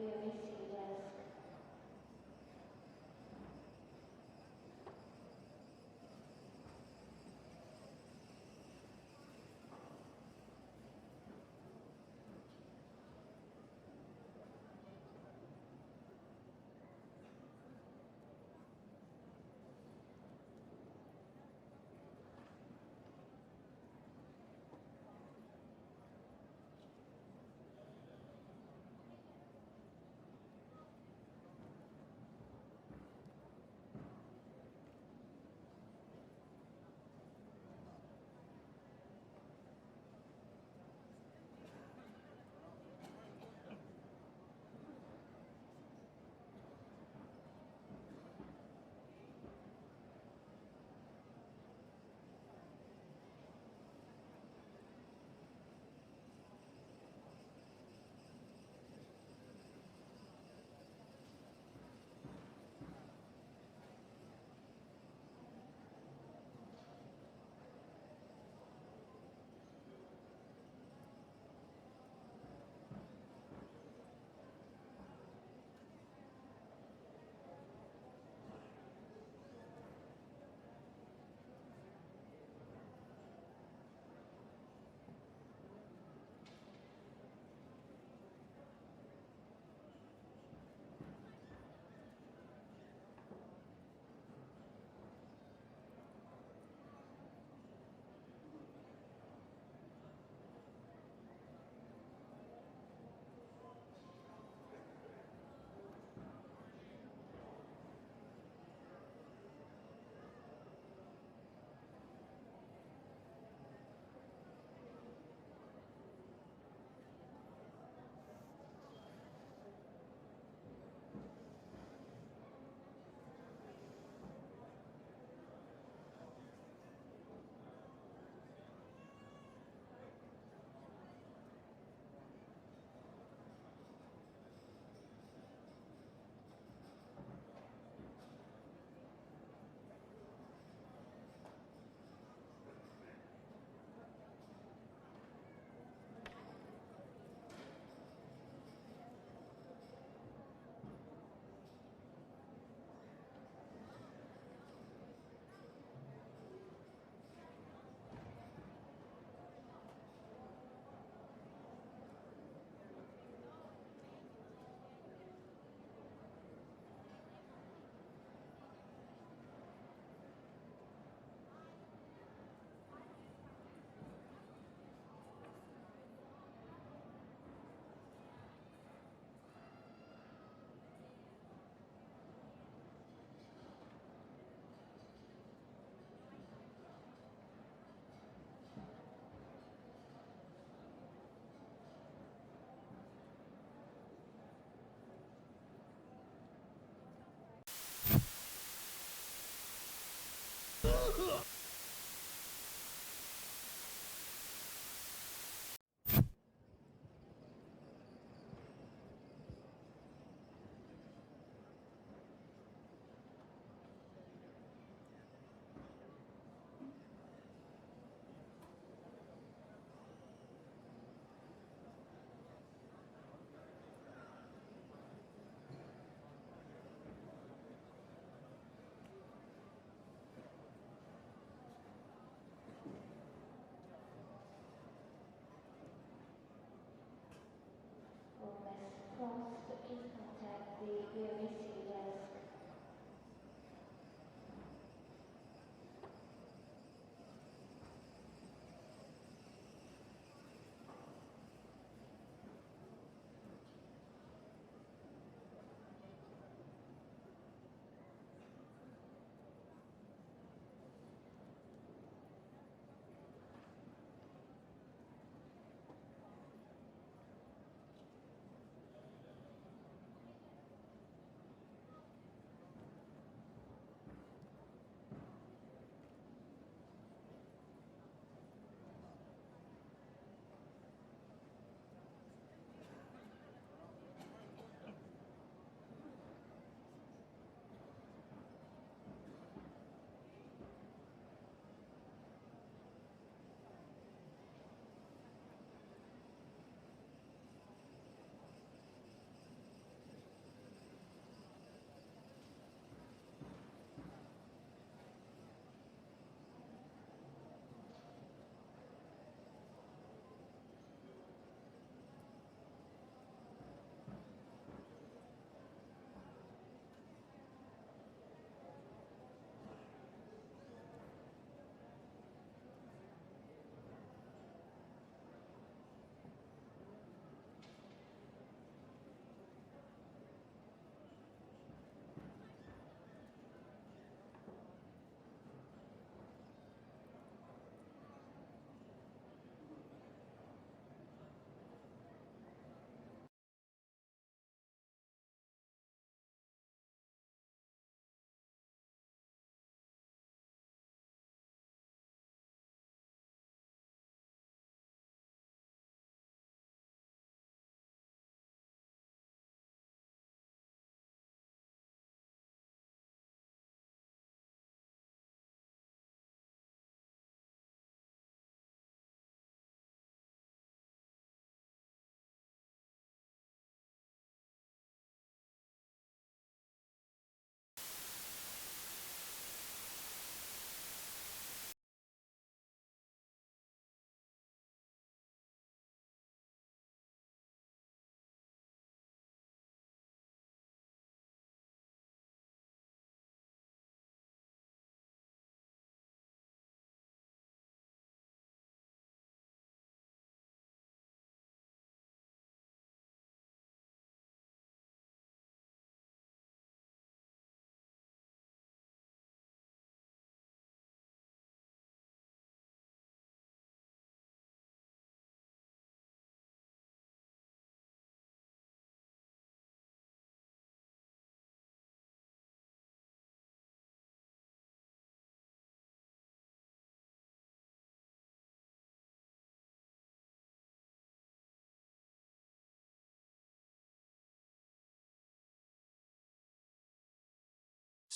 VOC desk. For Ms. Frost, please contact the VOC desk.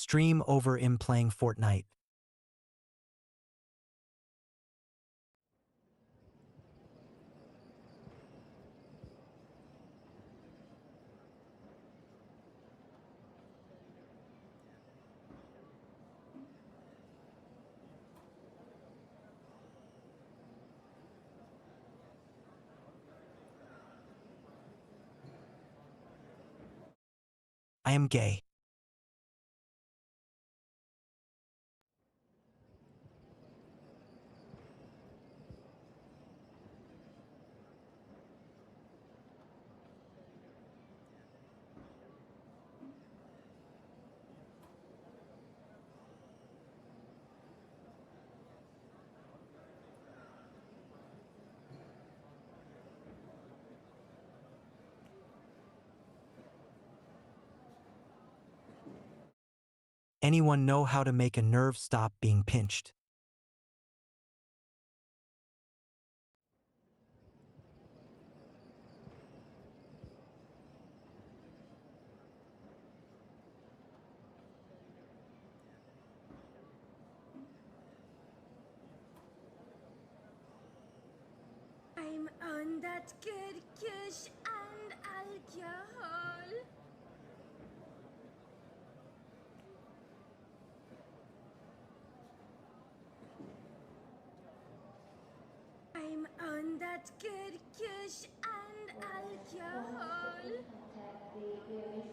Stream over him playing Fortnite. I am gay. Anyone know how to make a nerve stop being pinched? I'm on that good kush and alcohol. I'm on that good kush and alcohol. Contact the VOC desk.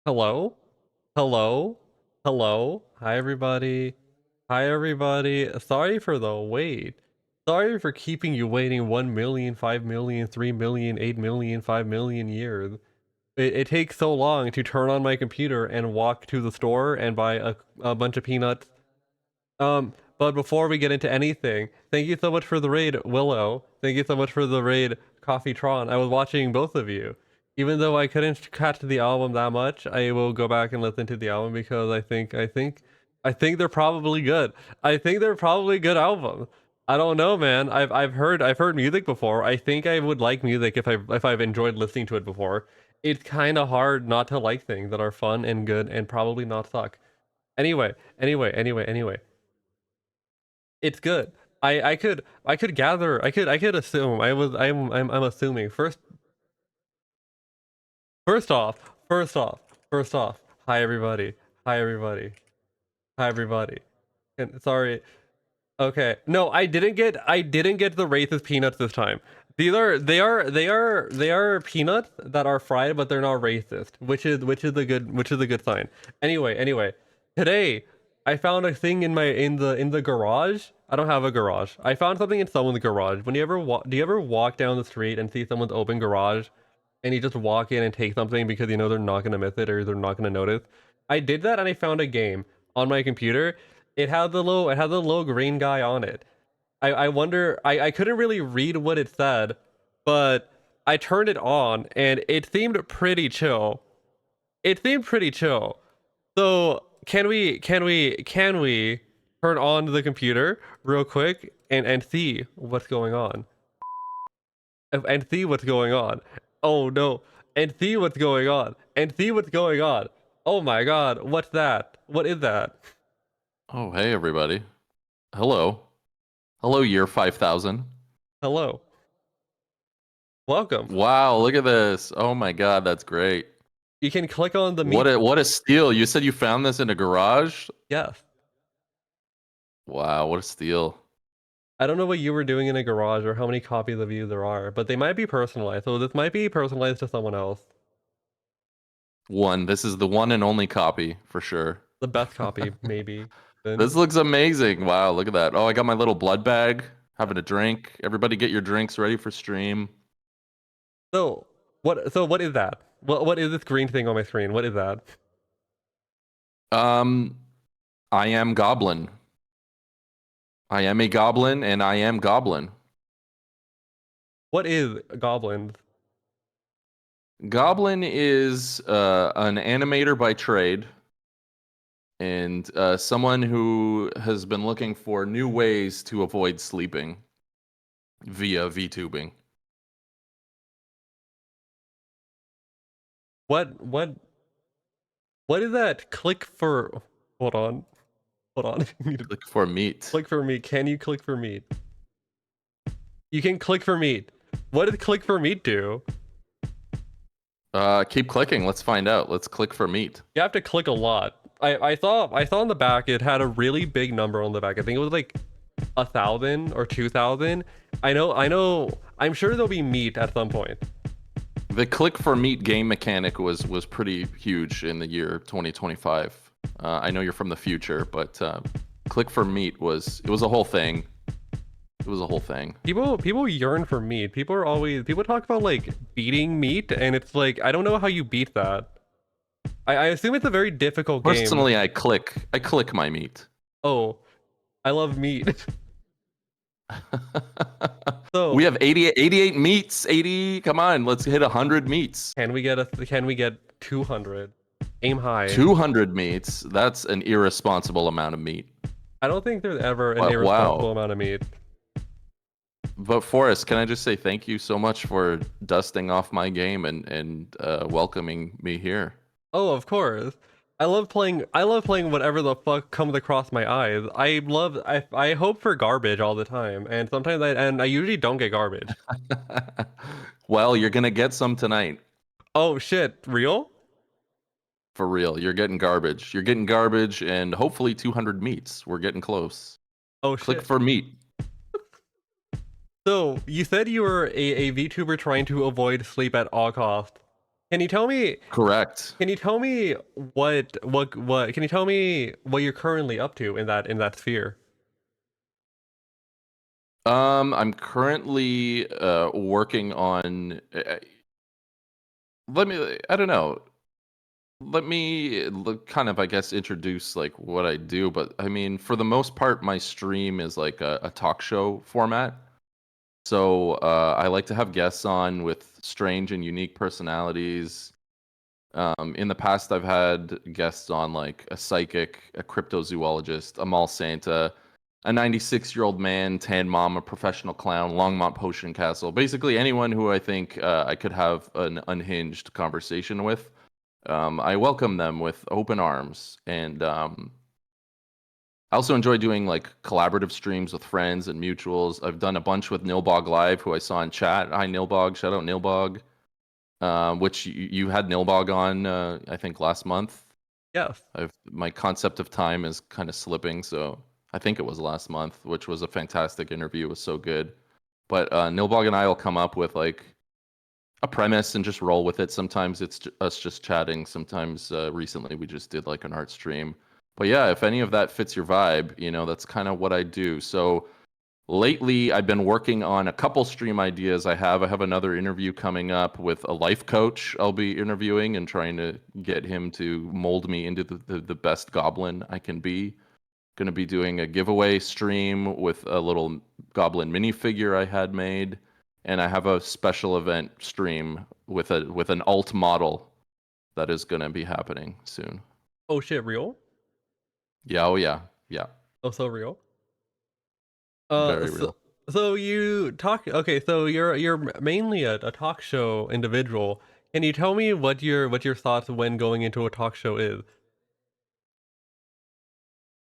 Hello? Hello? Hello? Hi everybody. Hi everybody. Sorry for the wait. Sorry for keeping you waiting 1 million, 5 million, 3 million, 8 million, 5 million years. It takes so long to turn on my computer and walk to the store and buy a bunch of peanuts. But before we get into anything, thank you so much for the raid, Willow. Thank you so much for the raid, Coffeetron. I was watching both of you. Even though I couldn't catch the album that much, I will go back and listen to the album because I think they're probably good. I think they're probably good albums. I don't know, man. I've heard music before. I think I would like music if I've enjoyed listening to it before. It's kind of hard not to like things that are fun and good and probably not suck. Anyway. It's good. I could gather, I could assume. I'm assuming. First off. Hi everybody. Hi everybody. Hi everybody. And sorry. Okay. No, I didn't get the racist peanuts this time. They are peanuts that are fried, but they're not racist, which is a good sign. Anyway, today I found a thing in the garage. I don't have a garage. I found something in someone's garage. When you ever do you ever walk down the street and see someone's open garage, and you just walk in and take something because you know they're not gonna miss it or they're not gonna notice? I did that and I found a game on my computer. It had the little green guy on it. I wonder. I couldn't really read what it said, but I turned it on and it seemed pretty chill. It seemed pretty chill. So can we turn on the computer real quick and see what's going on? And see what's going on. Oh no. And see what's going on. And see what's going on. Oh my god, what's that? What is that? Oh, hey, everybody. Hello. Hello, year 5000. Hello. Welcome. Wow, look at this. Oh my god, that's great. You can click on the meet. What a steal. You said you found this in a garage? Yes. Wow, what a steal. I don't know what you were doing in a garage or how many copies of you there are, but they might be personalized. So this might be personalized to someone else. One. This is the one and only copy for sure. The best copy, maybe. Then. This looks amazing. Wow, look at that. Oh, I got my little blood bag, having a drink. Everybody get your drinks ready for stream. So what is that? What is this green thing on my screen? What is that? I am Goblin. I am a goblin and I am Goblin. What is goblins? Goblin is an animator by trade and someone who has been looking for new ways to avoid sleeping via VTubing. What is that? Click for. Hold on. Click for meat. Click for meat. Can you click for meat? You can click for meat. What did click for meat do? Keep clicking. Let's find out. Let's click for meat. You have to click a lot. I saw on the back it had a really big number on the back. I think it was like 1,000 or 2,000. I know. I'm sure there'll be meat at some point. The click for meat game mechanic was pretty huge in the year 2025. I know you're from the future, but click for meat was a whole thing. It was a whole thing. People yearn for meat. People talk about like beating meat, and it's like I don't know how you beat that. I assume it's a very difficult game. Personally, I click my meat. Oh, I love meat. So we have 88 meats. 80. Come on, let's hit 100 meats. Can we get 200? Aim high. 200 meats. That's an irresponsible amount of meat. I don't think there's ever an irresponsible amount of meat. But Forrest, can I just say thank you so much for dusting off my game and welcoming me here. Oh, of course. I love playing whatever the fuck comes across my eyes. I hope for garbage all the time, and sometimes I usually don't get garbage. Well, you're gonna get some tonight. Oh shit, real? For real, you're getting garbage. You're getting garbage and hopefully 200 meats. We're getting close. Oh shit. Click for meat. So, you said you were a VTuber trying to avoid sleep at all costs. Can you tell me? Correct. Can you tell me what? Can you tell me what you're currently up to in that sphere? I'm currently working on. I don't know. Let me kind of, I guess, introduce like what I do. But I mean, for the most part, my stream is like a talk show format. So I like to have guests on with strange and unique personalities. In the past, I've had guests on like a psychic, a cryptozoologist, a mall Santa, a 96-year-old man, Tan Mom, a professional clown, Longmont Potion Castle. Basically, anyone who I think I could have an unhinged conversation with. I welcome them with open arms, and I also enjoy doing like collaborative streams with friends and mutuals. I've done a bunch with Nilbog Live, who I saw in chat. Hi, Nilbog. Shout out Nilbog. Which you had Nilbog on, I think, last month. Yes. My concept of time is kind of slipping, so I think it was last month, which was a fantastic interview. It was so good. But Nilbog and I will come up with like a premise and just roll with it. Sometimes it's us just chatting. Sometimes recently we just did like an art stream. But yeah, if any of that fits your vibe, you know, that's kind of what I do. So lately, I've been working on a couple stream ideas I have another interview coming up with a life coach I'll be interviewing and trying to get him to mold me into the best goblin I can be. Going to be doing a giveaway stream with a little goblin minifigure I had made, and I have a special event stream with an alt model that is going to be happening soon. Oh shit, real? Yeah, oh yeah, yeah, Oh, so real? very So, real. so you talk. Okay, so you're mainly a talk show individual. Can you tell me what your thoughts when going into a talk show is?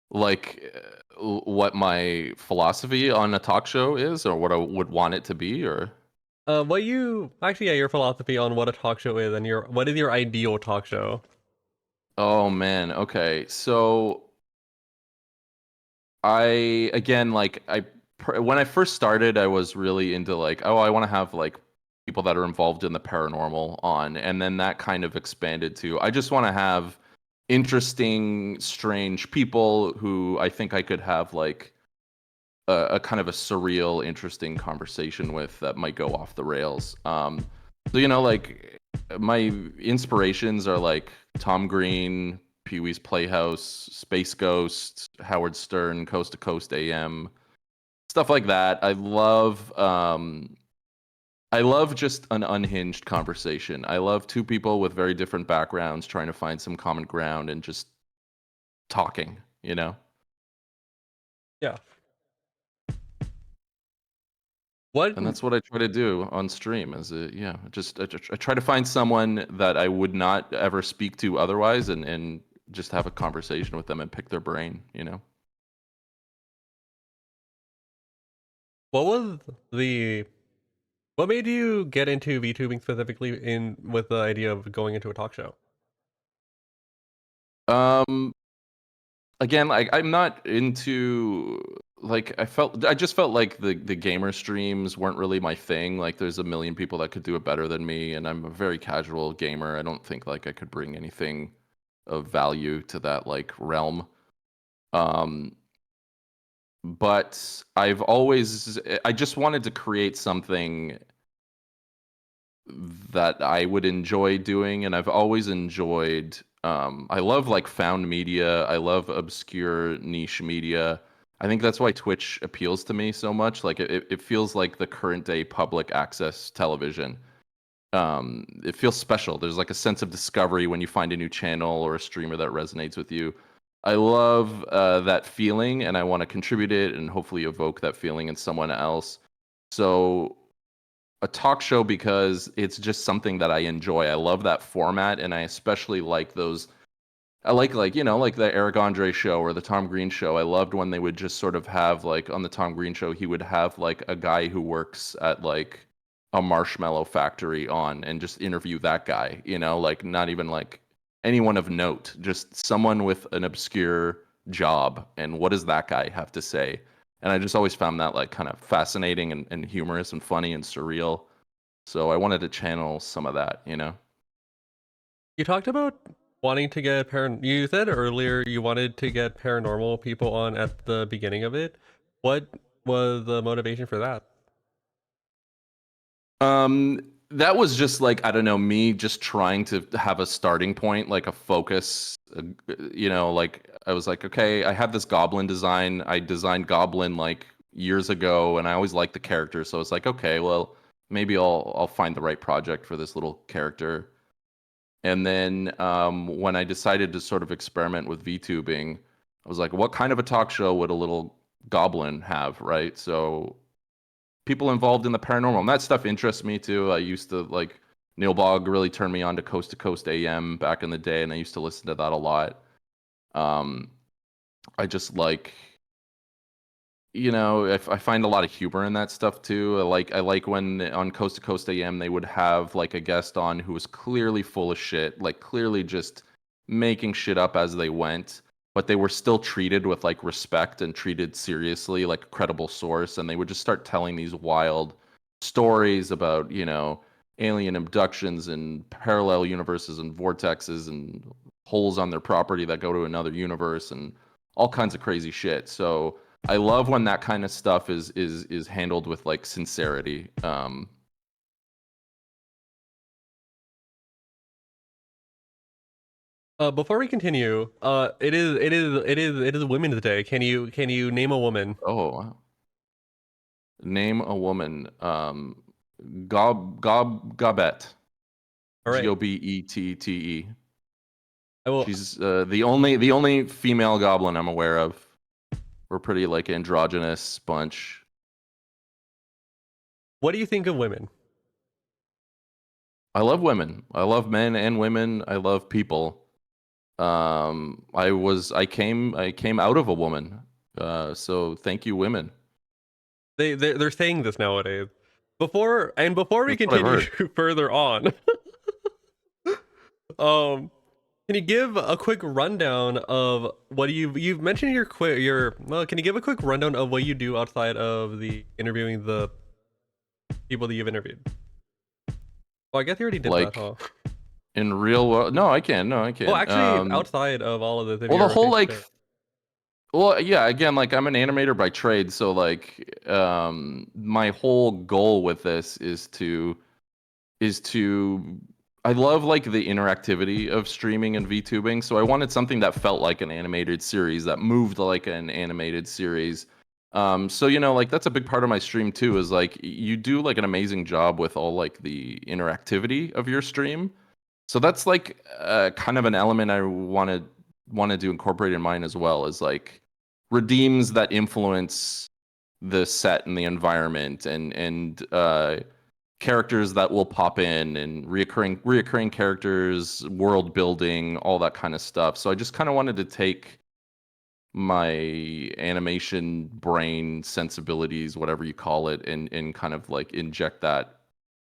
Like what my philosophy on a talk show is, or what I would want it to be, or What you actually, yeah, your philosophy on what a talk show is, and what is your ideal talk show? oh man, okay. So I again like when I first started, I was really into like, oh, I want to have like people that are involved in the paranormal on, and then that kind of expanded to I just want to have interesting, strange people who I think I could have like a kind of a surreal, interesting conversation with that might go off the rails. So you know, like my inspirations are like Tom Green, Pee Wee's Playhouse, Space Ghost, Howard Stern, Coast to Coast AM, stuff like that. I love just an unhinged conversation. I love two people with very different backgrounds trying to find some common ground and just talking, you know? Yeah. What? And that's what I try to do on stream. I try to find someone that I would not ever speak to otherwise, and just have a conversation with them and pick their brain. You know. What was the? What made you get into VTubing specifically with the idea of going into a talk show? Um. Again, like I'm not into like I just felt like the gamer streams weren't really my thing. Like there's a million people that could do it better than me, and I'm a very casual gamer. I don't think like I could bring anything of value to that like realm. Um, but I just wanted to create something that I would enjoy doing, and I've always enjoyed. I love like found media. I love obscure niche media. I think that's why Twitch appeals to me so much. Like it feels like the current day public access television. It feels special. There's like a sense of discovery when you find a new channel or a streamer that resonates with you. I love that feeling, and I want to contribute it and hopefully evoke that feeling in someone else. So a talk show, because it's just something that I enjoy. I love that format, and I especially like those. I like you know like the Eric Andre show or the Tom Green show. I loved when they would just sort of have like on the Tom Green show, he would have like a guy who works at like a marshmallow factory on and just interview that guy. You know, like not even like anyone of note, just someone with an obscure job, and what does that guy have to say? And I just always found that like kind of fascinating and humorous and funny and surreal. So I wanted to channel some of that, you know. You talked about wanting to get You said earlier you wanted to get paranormal people on at the beginning of it. What was the motivation for that? That was just like I don't know, me just trying to have a starting point, like a focus. You know, like I was like, okay, I have this goblin design. I designed Goblin like years ago, and I always liked the character, so it's like, okay, well, maybe I'll find the right project for this little character. And then when I decided to sort of experiment with VTubing, I was like, what kind of a talk show would a little goblin have, right? So people involved in the paranormal, and that stuff interests me too. I used to like Neil Bogg really turned me on to Coast AM back in the day, and I used to listen to that a lot. I just like, you know, if I find a lot of humor in that stuff too. I like when on Coast AM they would have like a guest on who was clearly full of shit, like clearly just making shit up as they went, but they were still treated with like respect and treated seriously, like a credible source, and they would just start telling these wild stories about, you know, alien abductions and parallel universes and vortexes and holes on their property that go to another universe and all kinds of crazy shit. So I love when that kind of stuff is handled with like sincerity. Before we continue, it is Women's Day. Can you name a woman? Oh, wow. Name a woman. Gobette. All right. Gobette. I will. She's the only female goblin I'm aware of. We're pretty like androgynous bunch. What do you think of women? I love women. I love men and women. I love people. I came out of a woman. So thank you, women. They're saying this nowadays. Before we That's what I've continue heard. further on, can you give a quick rundown of what you've mentioned can you give a quick rundown of what you do outside of the interviewing the people that you've interviewed? Well, I guess you already did Like that, huh? in real world, no, I can. No, I can. Well, actually, outside of all of this, if well, you're the whole okay to like, share. well, yeah. Again, like I'm an animator by trade, so like, my whole goal with this is to I love like the interactivity of streaming and VTubing. So I wanted something that felt like an animated series, that moved like an animated series. So like that's a big part of my stream too, is like you do like an amazing job with all like the interactivity of your stream. So that's like kind of an element I wanted to incorporate in mine as well, is like redeems that influence the set and the environment, and characters that will pop in, and reoccurring characters, world building, all that kind of stuff. So I just kind of wanted to take my animation brain sensibilities, whatever you call it, and kind of like inject that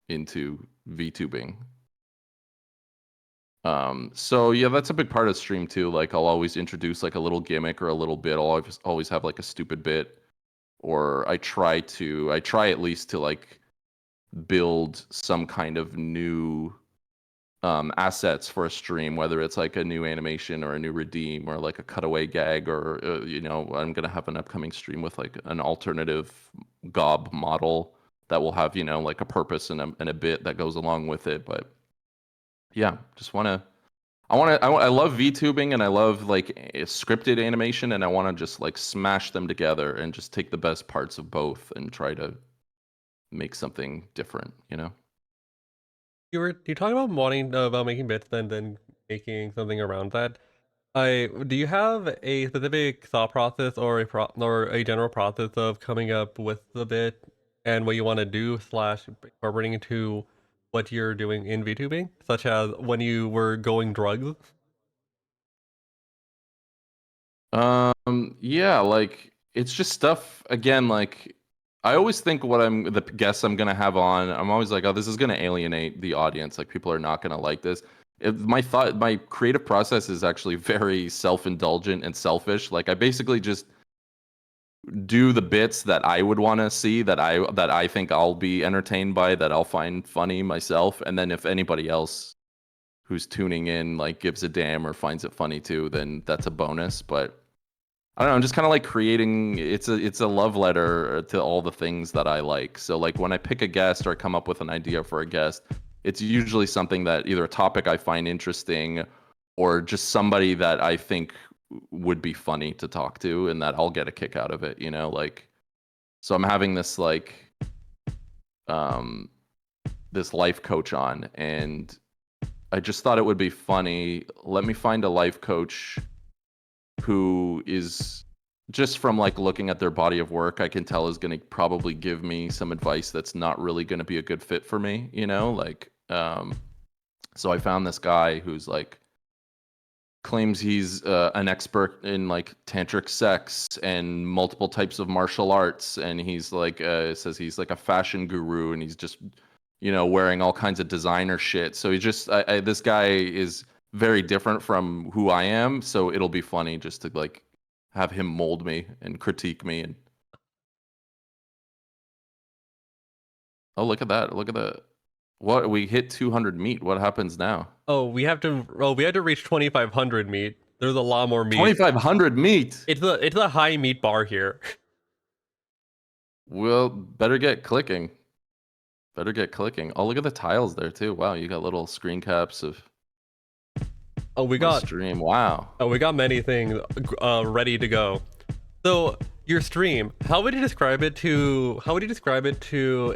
into VTubing. So yeah, that's a big part of stream too. Like I'll always introduce like a little gimmick or a little bit. I'll always have like a stupid bit, or I try at least to like build some kind of new assets for a stream, whether it's like a new animation or a new redeem or like a cutaway gag, or I'm gonna have an upcoming stream with like an alternative gob model that will have like a purpose and a bit that goes along with it. But yeah, I love VTubing, and I love like scripted animation, and I want to just like smash them together and just take the best parts of both and try to make something different, You talking about wanting about making bits and then making something around that. Do you have a specific thought process or a general process of coming up with the bit and what you want to do / incorporating into what you're doing in VTubing, such as when you were going drugs? Yeah, like it's just stuff again, like I always think the guests I'm gonna have on, I'm always like, oh, this is gonna alienate the audience. Like people are not gonna like this. My creative process is actually very self-indulgent and selfish. Like I basically just do the bits that I would want to see, that I think I'll be entertained by, that I'll find funny myself, and then if anybody else who's tuning in like gives a damn or finds it funny too, then that's a bonus. But I don't know, I'm just kind of like creating, it's a love letter to all the things that I like. So like when I pick a guest or I come up with an idea for a guest, it's usually something that either a topic I find interesting or just somebody that I think would be funny to talk to and that I'll get a kick out of it, like, so I'm having this like this life coach on, and I just thought it would be funny. Let me find a life coach who is, just from like looking at their body of work, I can tell is going to probably give me some advice that's not really going to be a good fit for me, like, so I found this guy who's like claims he's an expert in like tantric sex and multiple types of martial arts, and he's like says he's like a fashion guru, and he's just wearing all kinds of designer shit. So he just this guy is very different from who I am, so it'll be funny just to like have him mold me and critique me. And oh, look at that, what, we hit 200 meat. What happens now? Oh, we have to. Oh, we had to reach 2,500 meat. There's a lot more meat. 2,500 meat. It's a high meat bar here. Well, better get clicking. Better get clicking. Oh, look at the tiles there too. Wow, you got little screen caps of Oh, we my got stream. Wow. many things ready to go. So your stream, how would you describe it to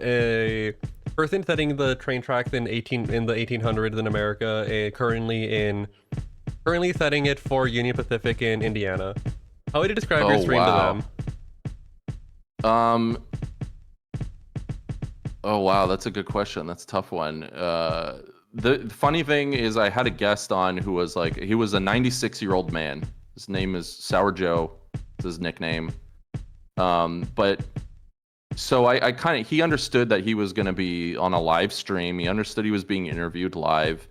a person setting the train tracks in the 1800s in America, currently setting it for Union Pacific in Indiana? How would you describe your Oh, stream wow. to them? Oh wow, that's a good question. That's a tough one. The funny thing is, I had a guest on who was like, he was a 96-year-old man. His name is Sour Joe. Is his nickname. But so I kind of, he understood that he was going to be on a live stream. He understood he was being interviewed live.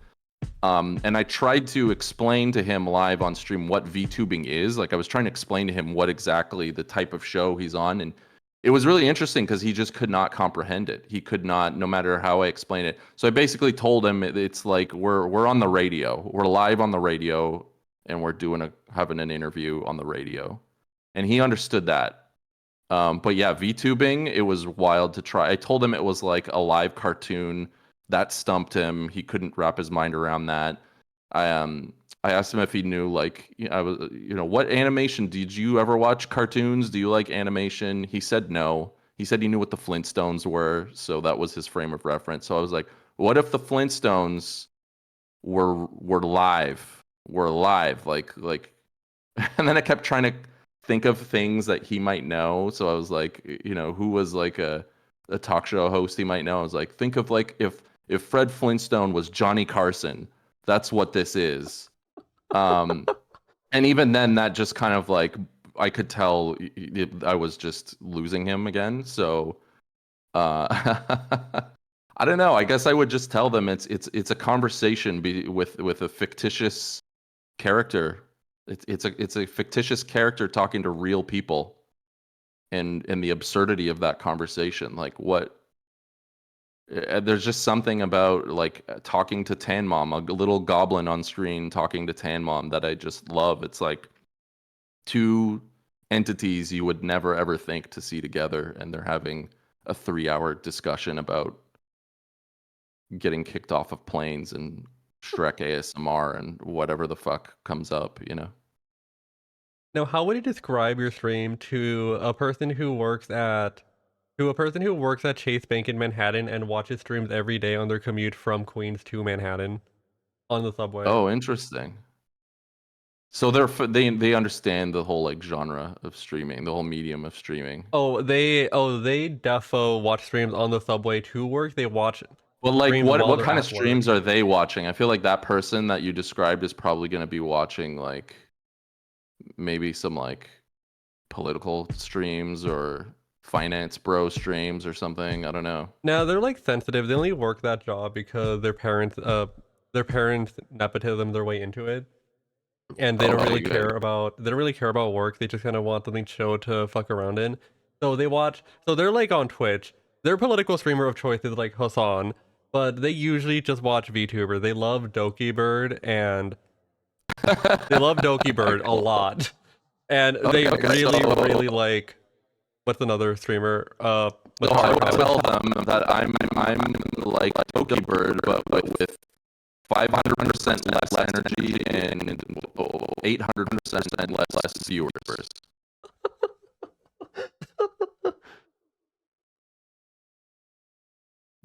And I tried to explain to him live on stream what VTubing is. Like, I was trying to explain to him what exactly the type of show he's on, and it was really interesting because he just could not comprehend it. He could not, no matter how I explained it. So I basically told him it's like we're on the radio, we're live on the radio, and we're having an interview on the radio, and he understood that. But yeah, VTubing, it was wild to try. I told him it was like a live cartoon. That stumped him. He couldn't wrap his mind around that. I asked him if he knew, like, what animation, did you ever watch cartoons? Do you like animation? He said no. He said he knew what the Flintstones were, so that was his frame of reference. So I was like, what if the Flintstones were live? Were live, like, and then I kept trying to think of things that he might know. So I was like, who was like a talk show host he might know. I was like, think of like if Fred Flintstone was Johnny Carson, that's what this is. And even then, that just kind of like, I could tell I was just losing him again. So I don't know. I guess I would just tell them it's a conversation with a fictitious character. It's a fictitious character talking to real people, and the absurdity of that conversation. Like, what? There's just something about like talking to Tan Mom, a little goblin on screen talking to Tan Mom, that I just love. It's like two entities you would never ever think to see together, and they're having a 3-hour discussion about getting kicked off of planes and Shrek ASMR and whatever the fuck comes up, Now, how would you describe your stream to a person who works at Chase Bank in Manhattan and watches streams every day on their commute from Queens to Manhattan on the subway? Oh, interesting. So they understand the whole like genre of streaming, the whole medium of streaming. They defo watch streams on the subway to work. They watch. Well, like streams while what they're kind of at work. streams are they watching? I feel like that person that you described is probably going to be watching like maybe some like political streams or finance bro streams or something. I don't know. Now they're like sensitive. They only work that job because their parents nepotism their way into it, and they don't really Okay, care good. about work. They just kind of want something chill to fuck around in. So they watch. So they're like on Twitch. Their political streamer of choice is like Hassan, but they usually just watch VTuber. They love Doki Bird and they love Doki Bird a lot, and they Okay, really like. What's another streamer? So I would tell them that I'm like Toki Bird, but with 500% less energy and 800% less viewers.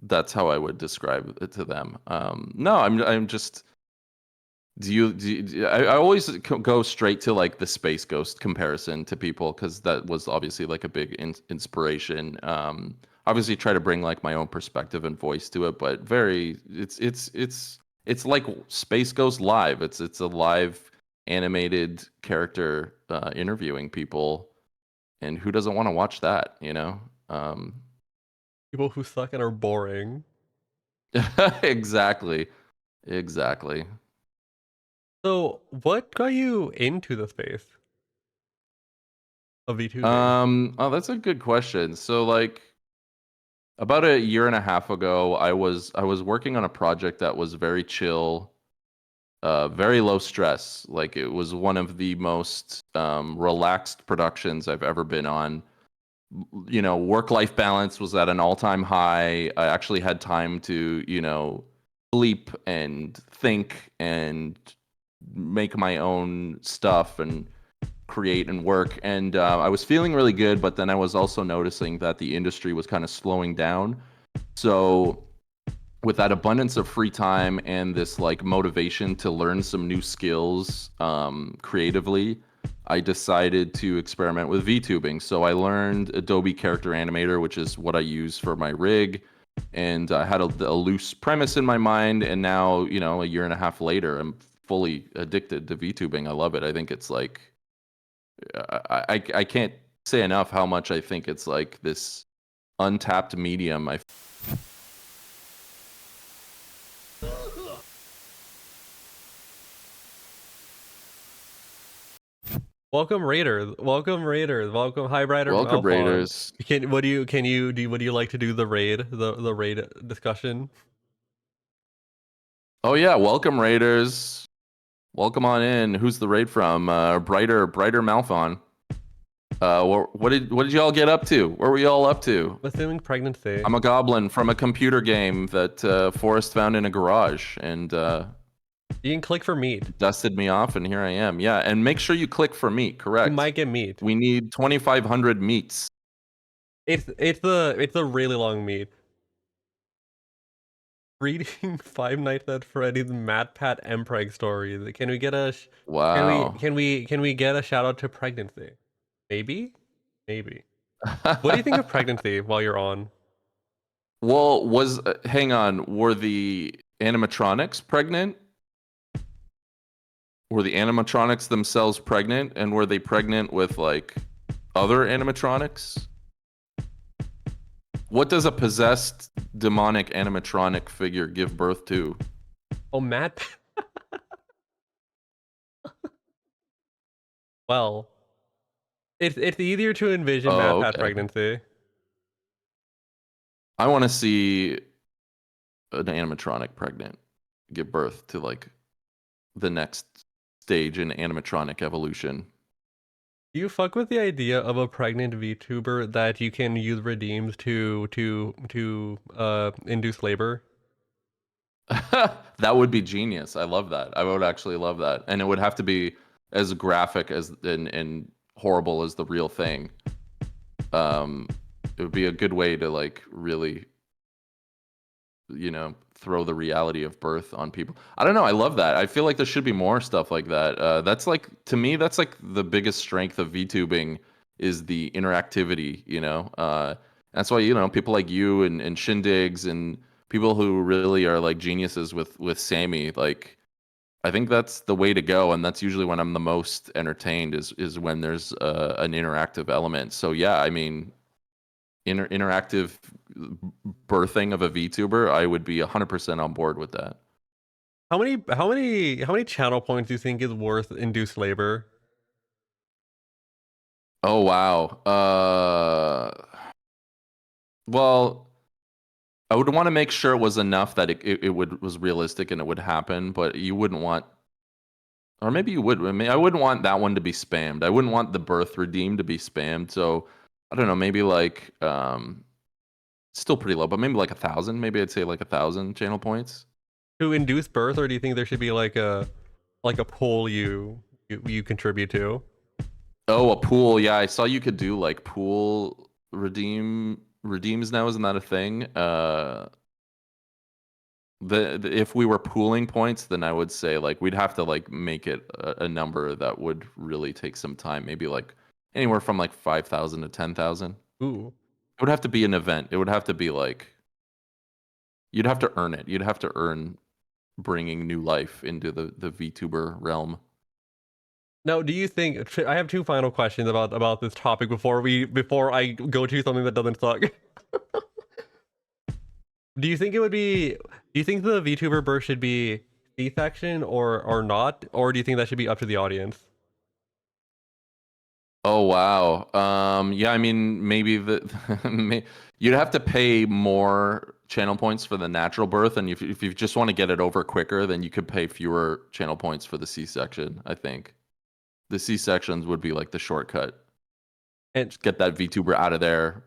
That's how I would describe it to them. No, I'm just. I always go straight to like the Space Ghost comparison to people, because that was obviously like a big inspiration. Obviously try to bring like my own perspective and voice to it, but it's like Space Ghost live. It's a live animated character interviewing people, and who doesn't want to watch that, People who suck and are boring. Exactly. So, what got you into the space of VTubing? Oh, that's a good question. So like about a year and a half ago, I was working on a project that was very chill. very low stress. Like it was one of the most relaxed productions I've ever been on. You know, work-life balance was at an all-time high. I actually had time to, you know, sleep and think and make my own stuff and create and work. And I was feeling really good, but then I was also noticing that the industry was kind of slowing down. So with that abundance of free time and this like motivation to learn some new skills creatively, I decided to experiment with VTubing. So I learned Adobe Character Animator, which is what I use for my rig. And I had a loose premise in my mind. And now, you know, a year and a half later, I'm fully addicted to VTubing. I love it. I think it's like, I can't say enough how much I think it's like this untapped medium. Welcome Raiders. Welcome Raiders. Welcome Highbrider. Welcome Raiders. What do you like to do the raid discussion? Oh yeah, welcome Raiders. Welcome on in. Who's the raid from? Brighter Malphon. What did y'all get up to? Where were y'all up to? Assuming pregnancy. I'm a goblin from a computer game that Forrest found in a garage, and you can click for meat. Dusted me off, and here I am. Yeah, and make sure you click for meat. Correct. You might get meat. We need 2,500 meats. It's a really long meat. Reading Five Nights at Freddy's MatPat Mpreg stories. Can we get a wow? Can we get a shout out to pregnancy? Maybe. What do you think of pregnancy while you're on? Well, hang on. Were the animatronics pregnant? Were the animatronics themselves pregnant, and were they pregnant with like other animatronics? What does a possessed demonic animatronic figure give birth to? Oh, Matt. Well, it's easier to envision MatPat pregnancy. I want to see an animatronic pregnant give birth to like the next stage in animatronic evolution. Do you fuck with the idea of a pregnant VTuber that you can use redeems to induce labor? That would be genius. I love that. I would actually love that, and it would have to be as graphic as and horrible as the real thing. It would be a good way to like really, you know, throw the reality of birth on people. I don't know. I love that. I feel like there should be more stuff like that. That's like, to me, that's like the biggest strength of VTubing is the interactivity, you know? That's why, you know, people like you and Shindigs and people who really are like geniuses with Sammy, like, I think that's the way to go. And that's usually when I'm the most entertained is when there's an interactive element. So yeah, I mean, interactive birthing of a VTuber, I would be 100% on board with that. How many channel points do you think is worth induced labor? Oh wow. Well, I would want to make sure it was enough that it was realistic and it would happen, but you wouldn't want, or maybe you would. I mean, I wouldn't want that one to be spammed. I wouldn't want the birth redeem to be spammed. So I don't know, maybe like still pretty low, but maybe like 1,000. Maybe I'd say like 1,000 channel points to induce birth, or do you think there should be like a pool you contribute to? Oh, a pool. Yeah, I saw you could do like pool redeems now. Isn't that a thing? If we were pooling points, then I would say like we'd have to like make it a number that would really take some time. Maybe like anywhere from like 5,000 to 10,000. Ooh. It would have to be an event. It would have to be like, you'd have to earn it. You'd have to earn bringing new life into the VTuber realm. Now, do you think, I have two final questions about this topic before I go to something that doesn't suck. Do you think the VTuber birth should be C-section or not? Or do you think that should be up to the audience? Oh wow. Yeah, I mean maybe you'd have to pay more channel points for the natural birth, and if you just want to get it over quicker, then you could pay fewer channel points for the C-section. I think the C-sections would be like the shortcut. And Just get that VTuber out of there.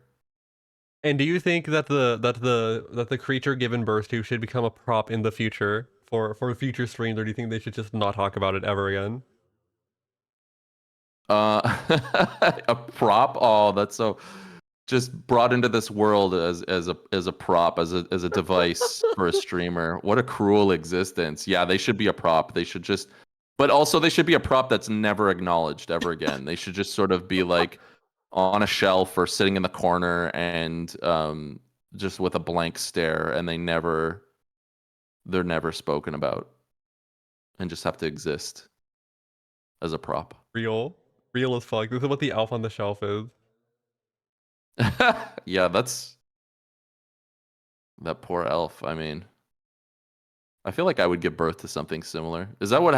do you think that the creature given birth to should become a prop in the future for future streams, or do you think they should just not talk about it ever again? A prop? Oh, that's so just brought into this world as a prop, as a device for a streamer. What a cruel existence. Yeah, they should be a prop. They should just, but also they should be a prop that's never acknowledged ever again. They should just sort of be like on a shelf or sitting in the corner and just with a blank stare, and they're never spoken about, and just have to exist as a prop. Real as fuck. This is what the elf on the shelf is. Yeah, that's that poor elf. I mean, I feel like I would give birth to something similar. Is that what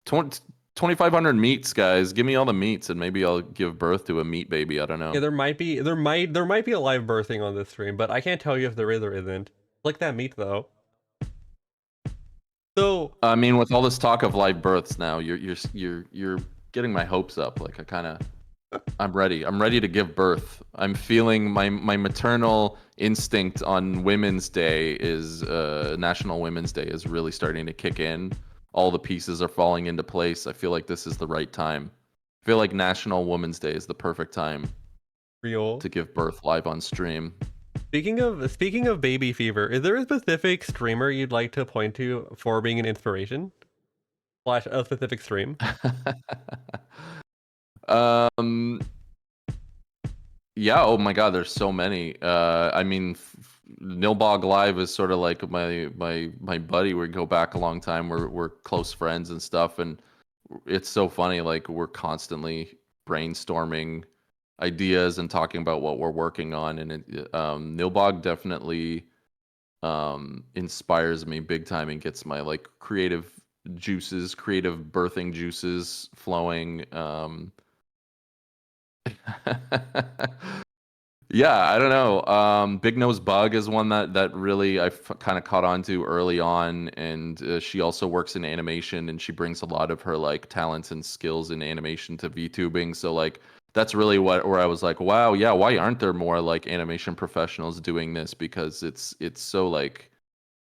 2,500 meats, guys? Give me all the meats, and maybe I'll give birth to a meat baby. I don't know. Yeah, there might be a live birthing on this stream, but I can't tell you if there is or isn't. Like that meat though. So I mean, with all this talk of live births now, you're getting my hopes up. Like I'm ready. I'm ready to give birth. I'm feeling my maternal instinct on Women's Day is National Women's Day is really starting to kick in. All the pieces are falling into place. I feel like this is the right time. I feel like National Women's Day is the perfect time real. to give birth live on stream. Speaking of baby fever, is there a specific streamer you'd like to point to for being an inspiration? / a specific stream? Yeah, oh my god, there's so many. I mean, Nilbog Live is sort of like my buddy. We go back a long time. We're close friends and stuff, and it's so funny. Like we're constantly brainstorming ideas and talking about what we're working on. And Nilbog definitely inspires me big time and gets my like creative birthing juices flowing. Yeah, I don't know. Big Nose Bug is one that really I kind of caught on to early on, and she also works in animation, and she brings a lot of her like talents and skills in animation to VTubing. So like that's really where I was like, wow, yeah, why aren't there more like animation professionals doing this? Because it's so like,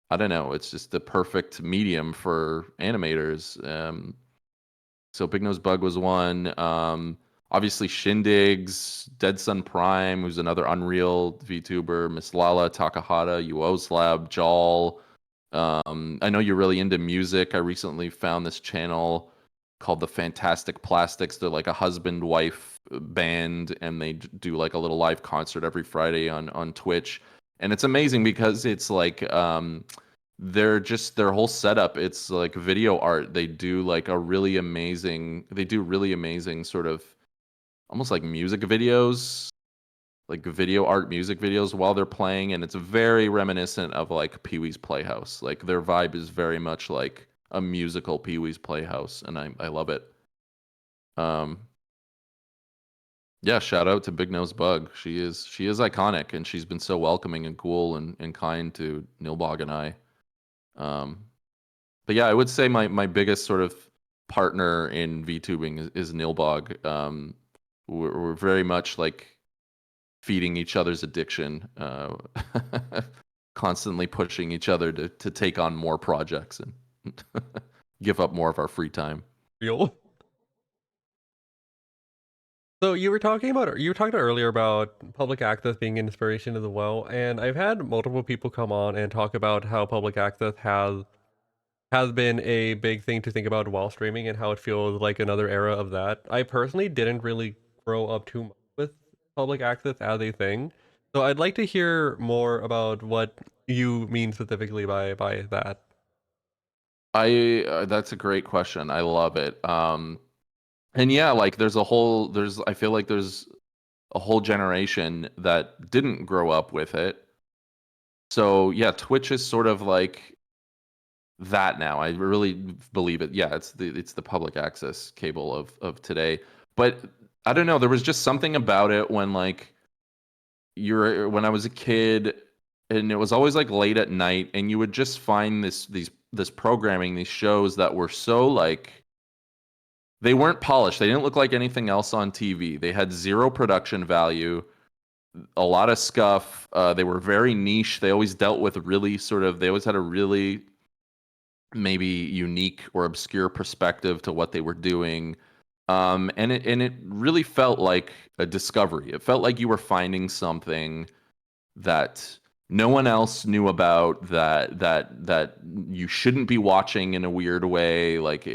I don't know, it's just the perfect medium for animators. So Big Nose Bug was one. Obviously Shindigs, Dead Sun Prime, who's another Unreal VTuber, Miss Lala, Takahata, Uoslab, Jal. I know you're really into music. I recently found this channel called The Fantastic Plastics. They're like a husband-wife band, and they do like a little live concert every Friday on Twitch. And it's amazing because it's like their whole setup, it's like video art. They do really amazing sort of almost like music videos, like video art music videos while they're playing, and it's very reminiscent of like Pee-wee's Playhouse. Like their vibe is very much like a musical Pee-wee's Playhouse, and I love it. Yeah, shout out to Big Nose Bug. She is iconic, and she's been so welcoming and cool and kind to Nilbog and I. But yeah, I would say my biggest sort of partner in VTubing is Nilbog. We're very much like feeding each other's addiction, constantly pushing each other to take on more projects and give up more of our free time. Real. So you were talking earlier about public access being inspiration as well, and I've had multiple people come on and talk about how public access has been a big thing to think about while streaming and how it feels like another era of that. I personally didn't really grow up too much with public access as a thing, so I'd like to hear more about what you mean specifically by that. That's a great question. I love it. And yeah, like I feel like there's a whole generation that didn't grow up with it. So yeah, Twitch is sort of like that now. I really believe it. Yeah, it's the public access cable of today. But I don't know, there was just something about it when I was a kid and it was always like late at night, and you would just find this programming, these shows that were so like they weren't polished. They didn't look like anything else on TV. They had zero production value, a lot of scuff. They were very niche. They always dealt with really sort of. They always had a really maybe unique or obscure perspective to what they were doing. And it really felt like a discovery. It felt like you were finding something that no one else knew about, that you shouldn't be watching in a weird way, like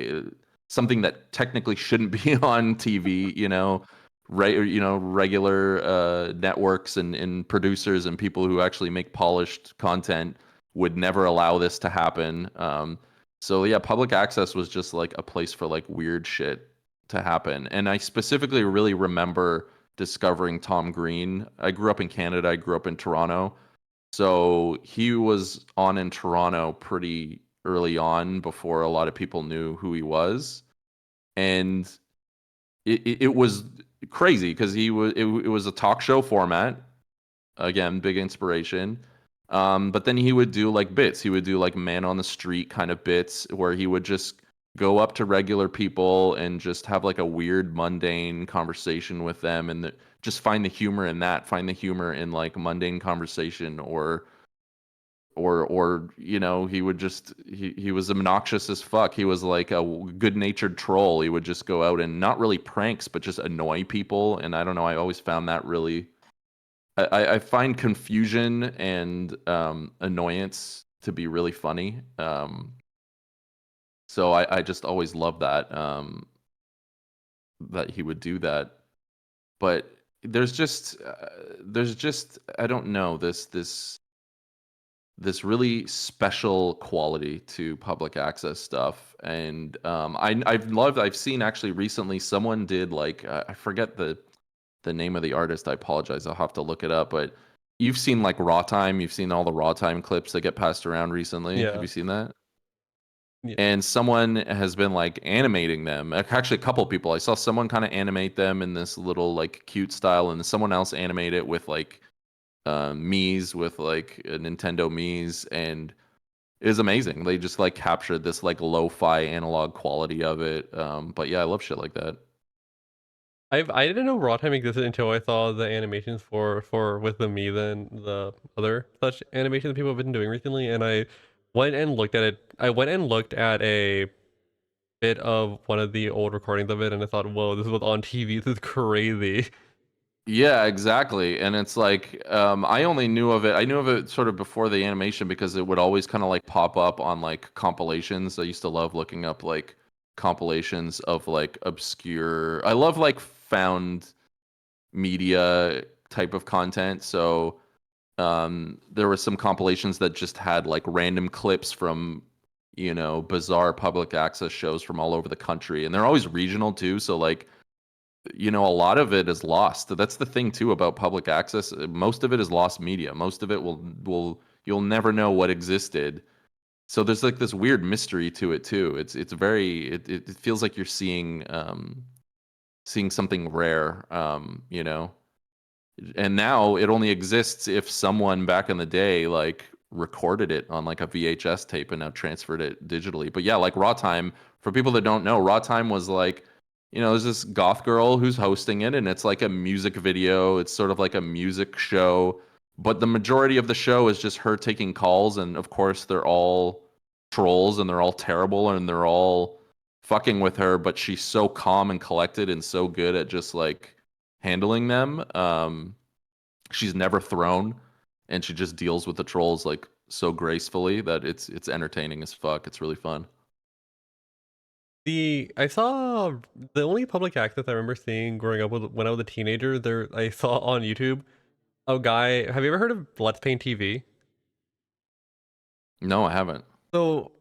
something that technically shouldn't be on TV, regular networks and producers and people who actually make polished content would never allow this to happen. So yeah, public access was just like a place for like weird shit to happen. And I specifically really remember discovering Tom Green. I grew up in Canada. I grew up in Toronto. So he was on in Toronto pretty early on before a lot of people knew who he was. And it was crazy because it was a talk show format. Again, big inspiration. But then he would do like bits. He would do like man on the street kind of bits where he would just go up to regular people and just have like a weird mundane conversation with them, and just find the humor in that, find the humor in like mundane conversation, or he would just he was obnoxious as fuck. He was like a good-natured troll. He would just go out and not really pranks but just annoy people, and I don't know, I always found that really I find confusion and annoyance to be really funny. So I just always loved that that he would do that. But there's just I don't know, this really special quality to public access stuff. And I've seen actually recently someone did like I forget the name of the artist. I apologize. I'll have to look it up. But you've seen like Raw Time. You've seen all the Raw Time clips that get passed around recently. Yeah. Have you seen that? Yeah. And someone has been like animating them. Actually, a couple people. I saw someone kind of animate them in this little like cute style, and then someone else animate it with like Mii's, with like a Nintendo Mii's, and it was amazing. They just like captured this like lo-fi analog quality of it. But yeah, I love shit like that. I didn't know Raw Time existed until I saw the animations for with the Me than the other such animations that people have been doing recently, and I went and looked at it. I went and looked at a bit of one of the old recordings of it, and I thought, whoa, this was on TV. This is crazy. Yeah, exactly. And it's like I only knew of it. I knew of it sort of before the animation because it would always kind of like pop up on like compilations. I used to love looking up like compilations of like obscure. I love like found media type of content. So there were some compilations that just had like random clips from bizarre public access shows from all over the country, and they're always regional too. So like a lot of it is lost. That's the thing too about public access. Most of it is lost media. Most of it you'll never know what existed. So there's like this weird mystery to it too. It's very it feels like you're seeing something rare, And now it only exists if someone back in the day like recorded it on like a VHS tape and now transferred it digitally. But yeah, like Raw Time, for people that don't know, Raw Time was like there's this goth girl who's hosting it, and it's like a music video. It's sort of like a music show, but the majority of the show is just her taking calls, and of course they're all trolls and they're all terrible and they're all fucking with her, but she's so calm and collected and so good at just like handling them. She's never thrown, and she just deals with the trolls like so gracefully that it's entertaining as fuck. It's really fun. I saw the only public access I remember seeing growing up when I was a teenager. I saw on YouTube a guy. Have you ever heard of Let's Paint TV? No, I haven't. So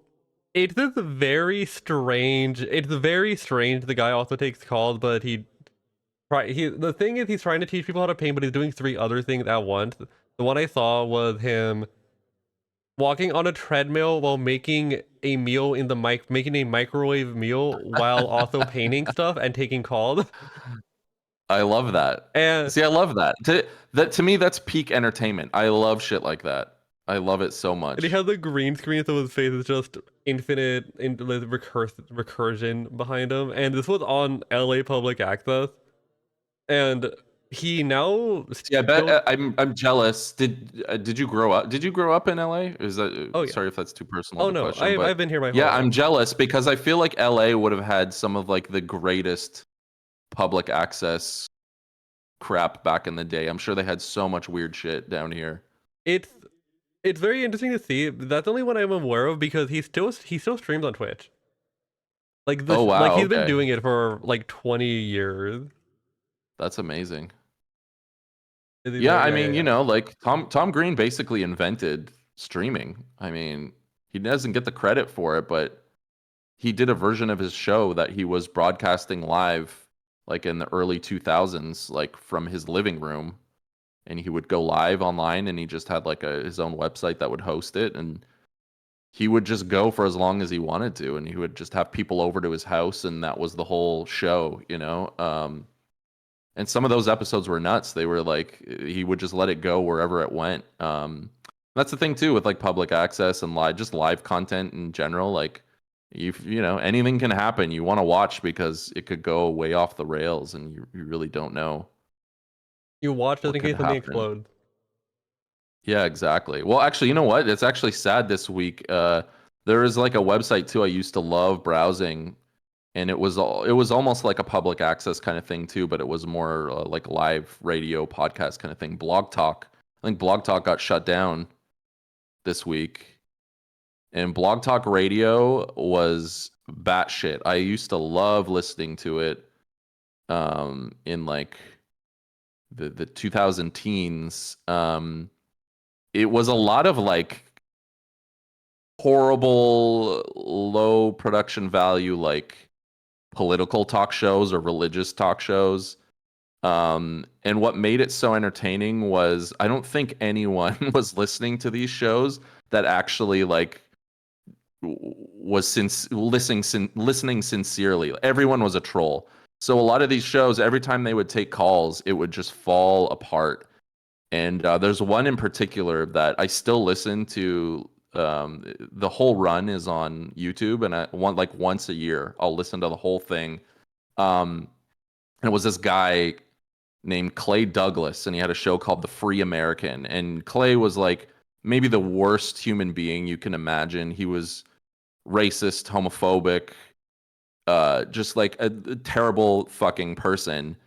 it's very strange. It's very strange. The guy also takes calls, but the thing is he's trying to teach people how to paint, but he's doing 3 other things at once. The one I saw was him walking on a treadmill while making a meal in the making a microwave meal while also painting stuff and taking calls. I love that. And see, I love that. To me, that's peak entertainment. I love shit like that. I love it so And much. he had the green screen, so his face is just infinite recursion behind him. And this was on LA Public Access. And he now See, I bet still, I'm jealous. Did you grow up? Did you grow up in LA? Is that oh yeah, sorry if that's too personal oh of a no, question, but I've been here my whole yeah, life. I'm jealous because I feel like LA would have had some of like the greatest public access crap back in the day. I'm sure they had so much weird shit down here. It's it's very interesting to see. That's the only one I'm aware of because he still streams on Twitch. Like Oh like wow, he's been okay. doing it for like 20 years. That's amazing. He's Yeah, like, I yeah, mean, yeah, you yeah. know, like Tom Green basically invented streaming. I mean, he doesn't get the credit for it, but he did a version of his show that he was broadcasting live like in the early 2000s like from his living room, and he would go live online, and he just had like his own website that would host it, and he would just go for as long as he wanted to, and he would just have people over to his house, and that was the whole show, you know. And some of those episodes were nuts. They were like he would just let it go wherever it went. That's the thing too with like public access and live content in general. Like you know, anything can happen. You want to watch because it could go way off the rails, and you really don't know You watch just what in could case something happen. explodes. Yeah, exactly. Well, actually, you know what? It's actually sad this week. There is like a website too I used to love browsing, and it was almost like a public access kind of thing too, but it was more like live radio podcast kind of thing. Blog Talk. I think Blog Talk got shut down this week, and Blog Talk Radio was batshit. I used to love listening to it in like the 2000 teens. It was a lot of like horrible low production value like political talk shows or religious talk shows. And what made it so entertaining was I don't think anyone was listening to these shows that actually like was listening sincerely. Everyone was a troll. So a lot of these shows, every time they would take calls, it would just fall apart. And there's one in particular that I still listen to. The whole run is on YouTube, and I want like once a year I'll listen to the whole thing. And it was this guy named Clay Douglas, and he had a show called The Free American. And Clay was like maybe the worst human being you can imagine. He was racist, homophobic, just like a terrible fucking person.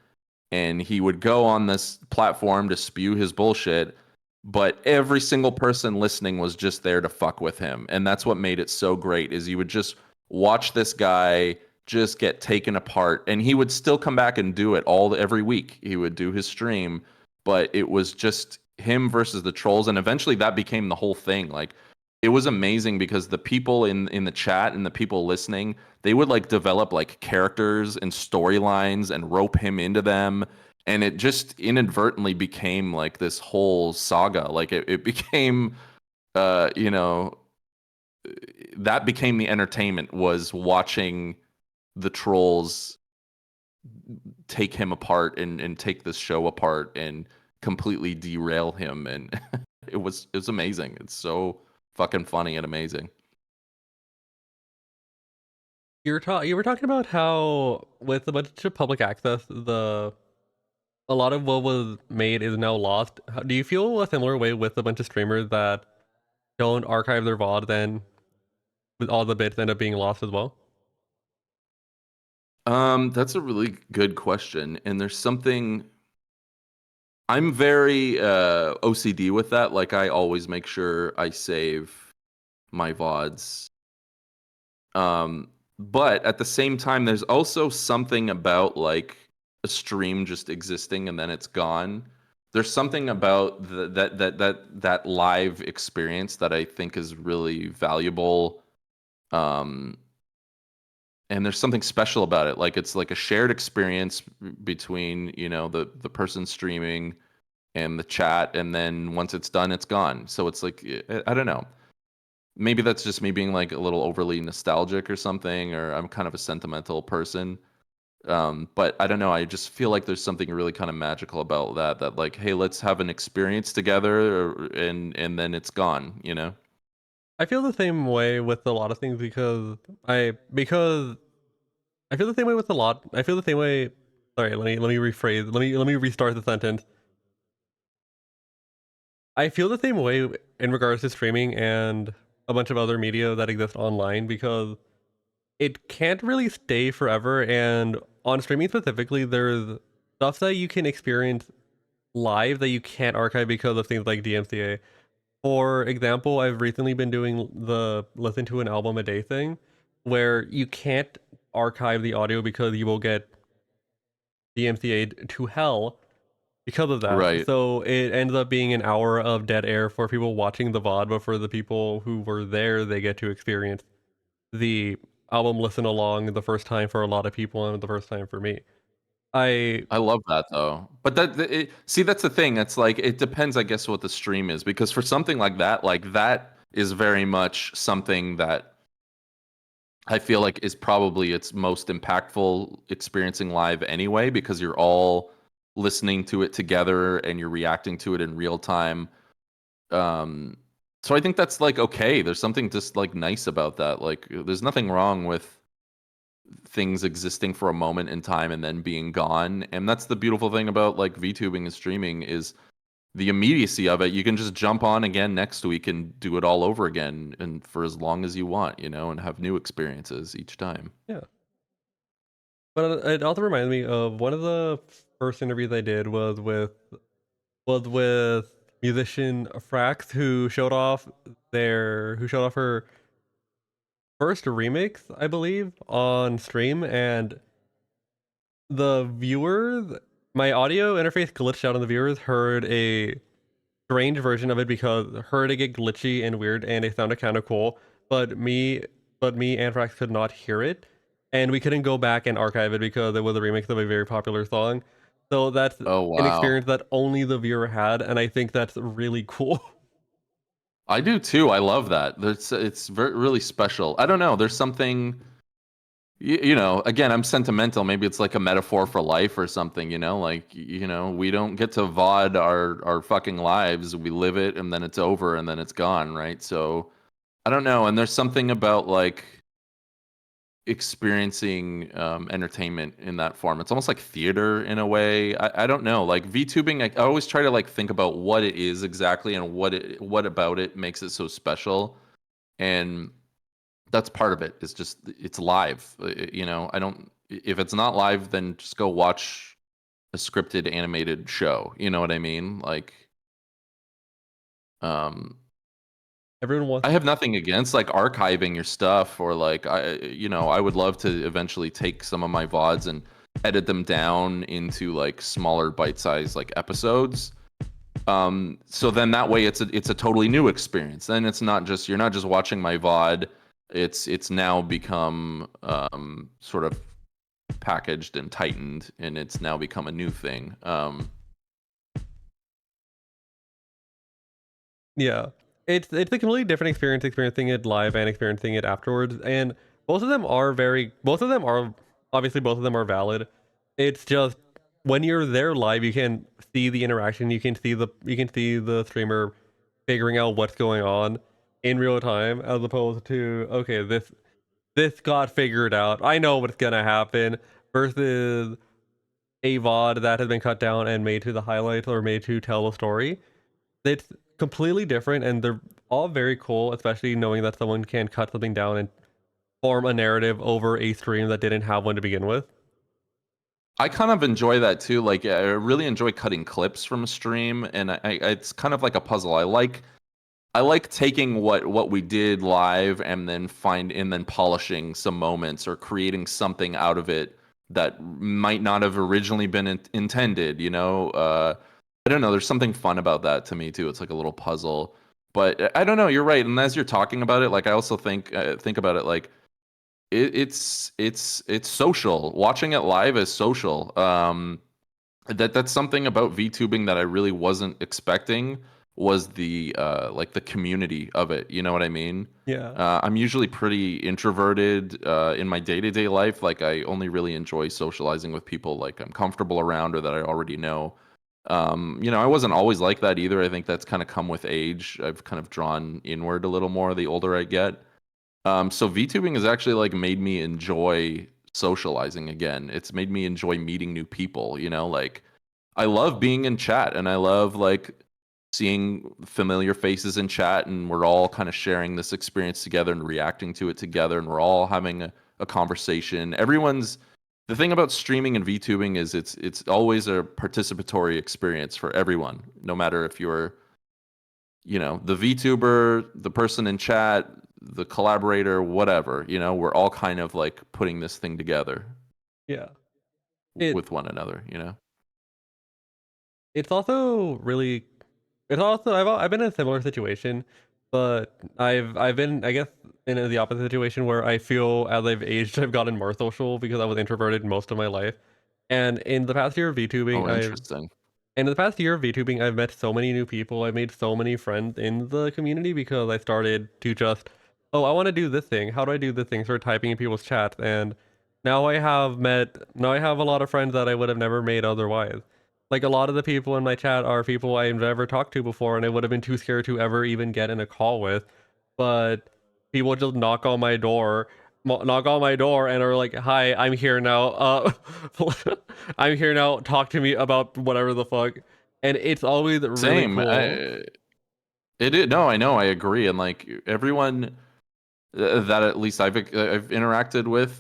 And he would go on this platform to spew his bullshit, but every single person listening was just there to fuck with him. And that's what made it so great is you would just watch this guy just get taken apart, and he would still come back and do it every week. He would do his stream, but it was just him versus the trolls, and eventually that became the whole thing. Like it was amazing because the people in the chat and the people listening, they would like develop like characters and storylines and rope him into them, and it just inadvertently became like this whole saga. Like it became you know, that became the entertainment, was watching the trolls take him apart and take this show apart and completely derail him. And it was amazing. It's so fucking funny and amazing. You were talking about how with a bunch of public access, a lot of what was made is now lost. Do you feel a similar way with a bunch of streamers that don't archive their VOD, then with all the bits end up being lost as well? That's a really good question, and there's something I'm very OCD with that. Like I always make sure I save my VODs. But at the same time, there's also something about like a stream just existing and then it's gone. There's something about that live experience that I think is really valuable. Um, and there's something special about it. Like it's like a shared experience between, you know, the person streaming and the chat, and then once it's done, it's gone. So it's like I don't know. Maybe that's just me being like a little overly nostalgic or something, or I'm kind of a sentimental person. But I don't know. I just feel like there's something really kind of magical about that. That like, hey, let's have an experience together, and then it's gone. You know? I feel the same way with a lot of things because I feel the same way with a lot. I feel the same way. Sorry, let me rephrase. Let me restart the sentence. I feel the same way in regards to streaming and a bunch of other media that exist online because it can't really stay forever. And on streaming specifically, there's stuff that you can experience live that you can't archive because of things like DMCA. For example, I've recently been doing the listen to an album a day thing where you can't archive the audio because you will get DMCA'd to hell because of that. Right. So it ends up being an hour of dead air for people watching the VOD, but for the people who were there, they get to experience the album listen along the first time for a lot of people and the first time for me. I love that though. But see, that's the thing. It's like it depends, I guess, what the stream is because for something like that is very much something that I feel like is probably its most impactful experiencing live anyway because you're all listening to it together and you're reacting to it in real time. So I think that's like okay. There's something just like nice about that. Like there's nothing wrong with things existing for a moment in time and then being gone. And that's the beautiful thing about like VTubing and streaming is the immediacy of it. You can just jump on again next week and do it all over again and for as long as you want, you know, and have new experiences each time. Yeah. But it also reminds me of one of the first interviews I did was with musician Frax who showed off her first remix, I believe, on stream, and the viewers, my audio interface glitched out, and the viewers heard a strange version of it because heard it get glitchy and weird, and it sounded kind of cool. But me and Frax could not hear it, and we couldn't go back and archive it because it was a remix of a very popular song. So that's Oh an wow. experience that only the viewer had, and I think that's really cool. I do too. I love that. It's very really special. I don't know. There's something you know, again, I'm sentimental. Maybe it's like a metaphor for life or something, you know, like, you know, we don't get to VOD our fucking lives. We live it and then it's over and then it's gone, right? So I don't know. And there's something about like experiencing entertainment in that form. It's almost like theater in a way. I don't know. Like VTubing, I always try to like think about what it is exactly and what about it makes it so special. And that's part of it. It's just it's live. You know, I don't. If it's not live, then just go watch a scripted animated show. You know what I mean? Like, um, Everyone wants. I have nothing against like archiving your stuff or like I would love to eventually take some of my VODs and edit them down into like smaller bite-sized like episodes. So then that way it's a totally new experience. Then it's not just you're not just watching my VOD. It's now become sort of packaged and tightened, and it's now become a new thing. Yeah, it's a completely different experience experiencing it live and experiencing it afterwards, and both of them are obviously both of them are valid. It's just when you're there live, you can see the interaction, you can see the streamer figuring out what's going on in real time, as opposed to okay, this got figured out. I know what's gonna happen versus a VOD that has been cut down and made to the highlights or made to tell a story. It's completely different and they're all very cool, especially knowing that someone can cut something down and form a narrative over a stream that didn't have one to begin with. I kind of enjoy that too. Like I really enjoy cutting clips from a stream, and it's kind of like a puzzle. I like taking what we did live and then polishing some moments or creating something out of it that might not have originally been intended. You know, I don't know. There's something fun about that to me too. It's like a little puzzle. But I don't know. You're right. And as you're talking about it, like I also think about it like it's social. Watching it live is social. That's something about VTubing that I really wasn't expecting. was the like the community of it. You know what I mean? Yeah. I'm usually pretty introverted in my day-to-day life. Like I only really enjoy socializing with people like I'm comfortable around or that I already know. I wasn't always like that either. I think that's kind of come with age. I've kind of drawn inward a little more the older I get. So VTubing has actually like made me enjoy socializing again. It's made me enjoy meeting new people, like I love being in chat and I love like seeing familiar faces in chat and we're all kind of sharing this experience together and reacting to it together and we're all having a conversation. The thing about streaming and VTubing is it's always a participatory experience for everyone, no matter if you're the VTuber, the person in chat, the collaborator, whatever, we're all kind of like putting this thing together Yeah. with one another, It's also really. It's also I've been in a similar situation, but I've been, I guess, in the opposite situation where I feel as I've aged I've gotten more social because I was introverted most of my life. And in the past year of VTubing, Oh, interesting. I've met so many new people. I've made so many friends in the community because I started to just, oh, I want to do this thing. How do I do this thing? Start typing in people's chats, and now I have a lot of friends that I would have never made otherwise. Like a lot of the people in my chat are people I've never talked to before, and I would have been too scared to ever even get in a call with. But people just knock on my door and are like, "Hi, I'm here now. I'm here now. Talk to me about whatever the fuck." And it's always really Same. cool. It is. No, I know. I agree. And like everyone that at least I've interacted with,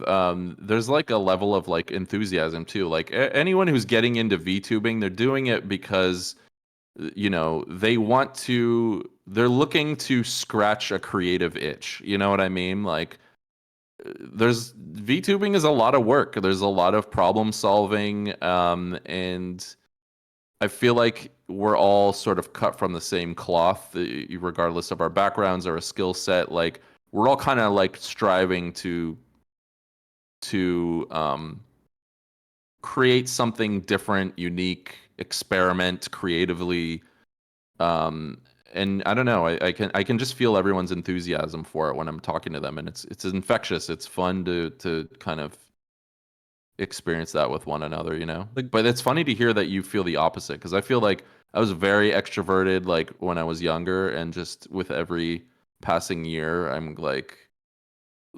there's like a level of like enthusiasm too. Like anyone who's getting into VTubing, they're doing it because they're looking to scratch a creative itch. You know what I mean? Like there's VTubing is a lot of work. There's a lot of problem solving, and I feel like we're all sort of cut from the same cloth, regardless of our backgrounds or a skill set. Like we're all kind of like striving to create something different, unique, experiment creatively. And I don't know, I can just feel everyone's enthusiasm for it when I'm talking to them, and it's infectious. It's fun to kind of experience that with one another, But it's funny to hear that you feel the opposite, because I feel like I was very extroverted like when I was younger, and just with every passing year I'm like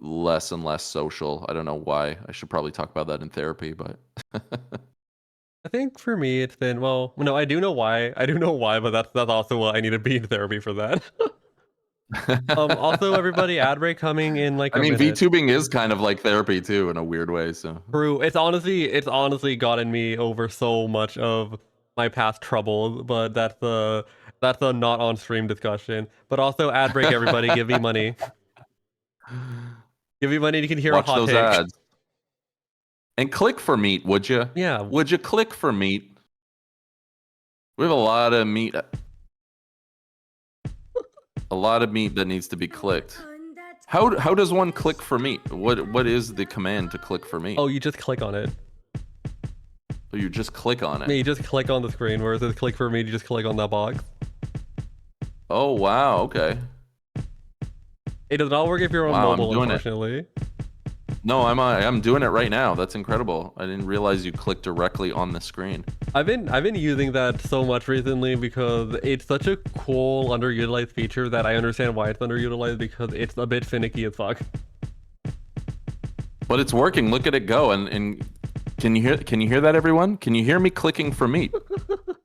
less and less social. I don't know why. I should probably talk about that in therapy, but I think for me it's been, well, no, I do know why, but that's also why I need to be in therapy for that. Also, everybody, ad break coming in like I a mean, minute. VTubing is kind of like therapy too, in a weird way. So True. It's honestly gotten me over so much of my past troubles, but that's a not on stream discussion. But also, ad break, everybody, give me money. Give me money. You can hear watch a hot those take. ads and click for meat, would you? Yeah. Would you click for meat? We have a lot of meat. A lot of meat that needs to be clicked. How does one click for meat? What is the command to click for meat? Oh, you just click on it. So you just click on it. Yeah, you just click on the screen where it says click for meat. You just click on that box. Oh wow. Okay. It does not work if you're on Wow, I'm mobile, doing it. unfortunately. No, I'm doing it right now. That's incredible. I didn't realize you clicked directly on the screen. I've been using that so much recently because it's such a cool underutilized feature that I understand why it's underutilized, because it's a bit finicky as fuck. But it's working. Look at it go. And can you hear that, everyone? Can you hear me clicking for meat?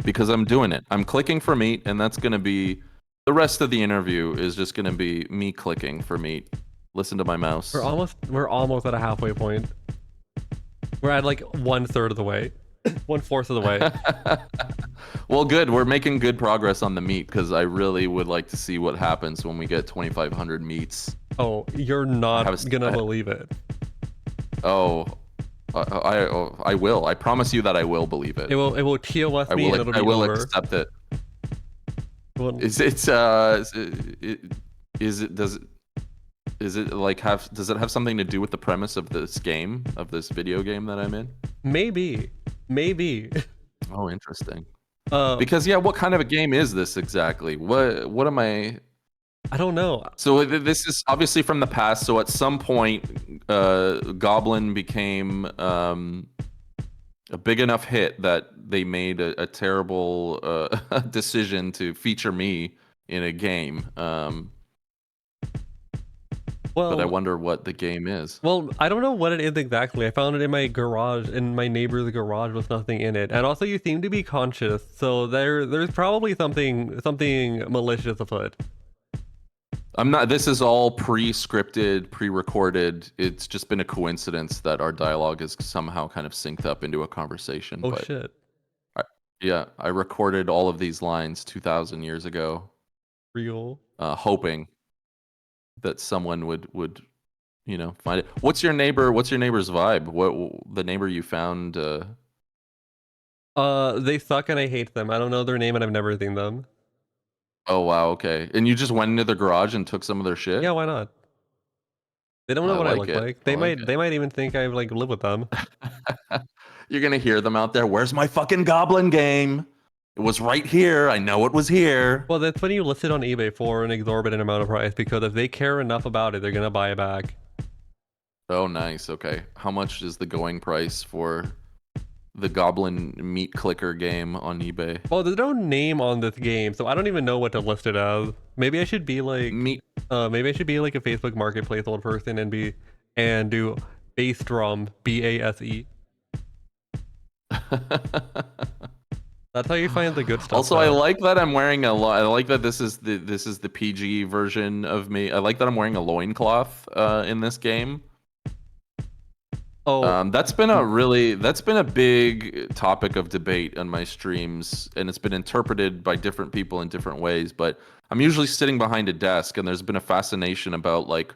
Because I'm doing it. I'm clicking for meat, and that's gonna be the rest of the interview is just gonna be me clicking for meat. Listen to my mouse. We're almost at a halfway point. We're at like 1/3 of the way. 1/4 of the way. Well, good. We're making good progress on the meat, because I really would like to see what happens when we get 2,500 meats. Oh, you're not gonna believe it. Oh, I will. I promise you that I will believe it. It will TOS me and it'll be I will over. accept it. Well, Does it have something to do with the premise of this game, of this video game that I'm in? maybe. Oh, interesting. Because yeah, what kind of a game is this exactly? What am I? I don't know. So this is obviously from the past. So at some point, Goblin became a big enough hit that they made a terrible decision to feature me in a game. Well, But I wonder what the game is. Well, I don't know what it is exactly. I found it in my garage, in my neighbor's garage with nothing in it. And also you seem to be conscious, so there's probably something malicious afoot. I'm not. This is all pre-scripted, pre-recorded. It's just been a coincidence that our dialogue is somehow kind of synced up into a conversation. Oh but shit. yeah, I recorded all of these lines 2,000 years ago, Real. hoping that someone would find it. What's your neighbor's vibe? What the neighbor you found? They suck and I hate them. I don't know their name and I've never seen them. Oh wow, okay. And you just went into their garage and took some of their shit? Yeah, why not? They don't know I what I like look it. like. I like They might even think I like live with them. You're gonna hear them out there. Where's my fucking goblin game? It was right here. I know it was here. Well, that's when you list it on eBay for an exorbitant amount of price, because if they care enough about it, they're gonna buy it back. Oh, nice. Okay. How much is the going price for the Goblin Meat Clicker game on eBay? Well, there's no name on this game, so I don't even know what to list it as. Maybe I should be like Meat. maybe I should be like a Facebook Marketplace old person and do bass drum, BASE. That's how you find the good stuff. Also, I like that I'm wearing I like that this is the PG version of me. I like that I'm wearing a loincloth in this game. Oh, that's been a big topic of debate on my streams, and it's been interpreted by different people in different ways. But I'm usually sitting behind a desk, and there's been a fascination about like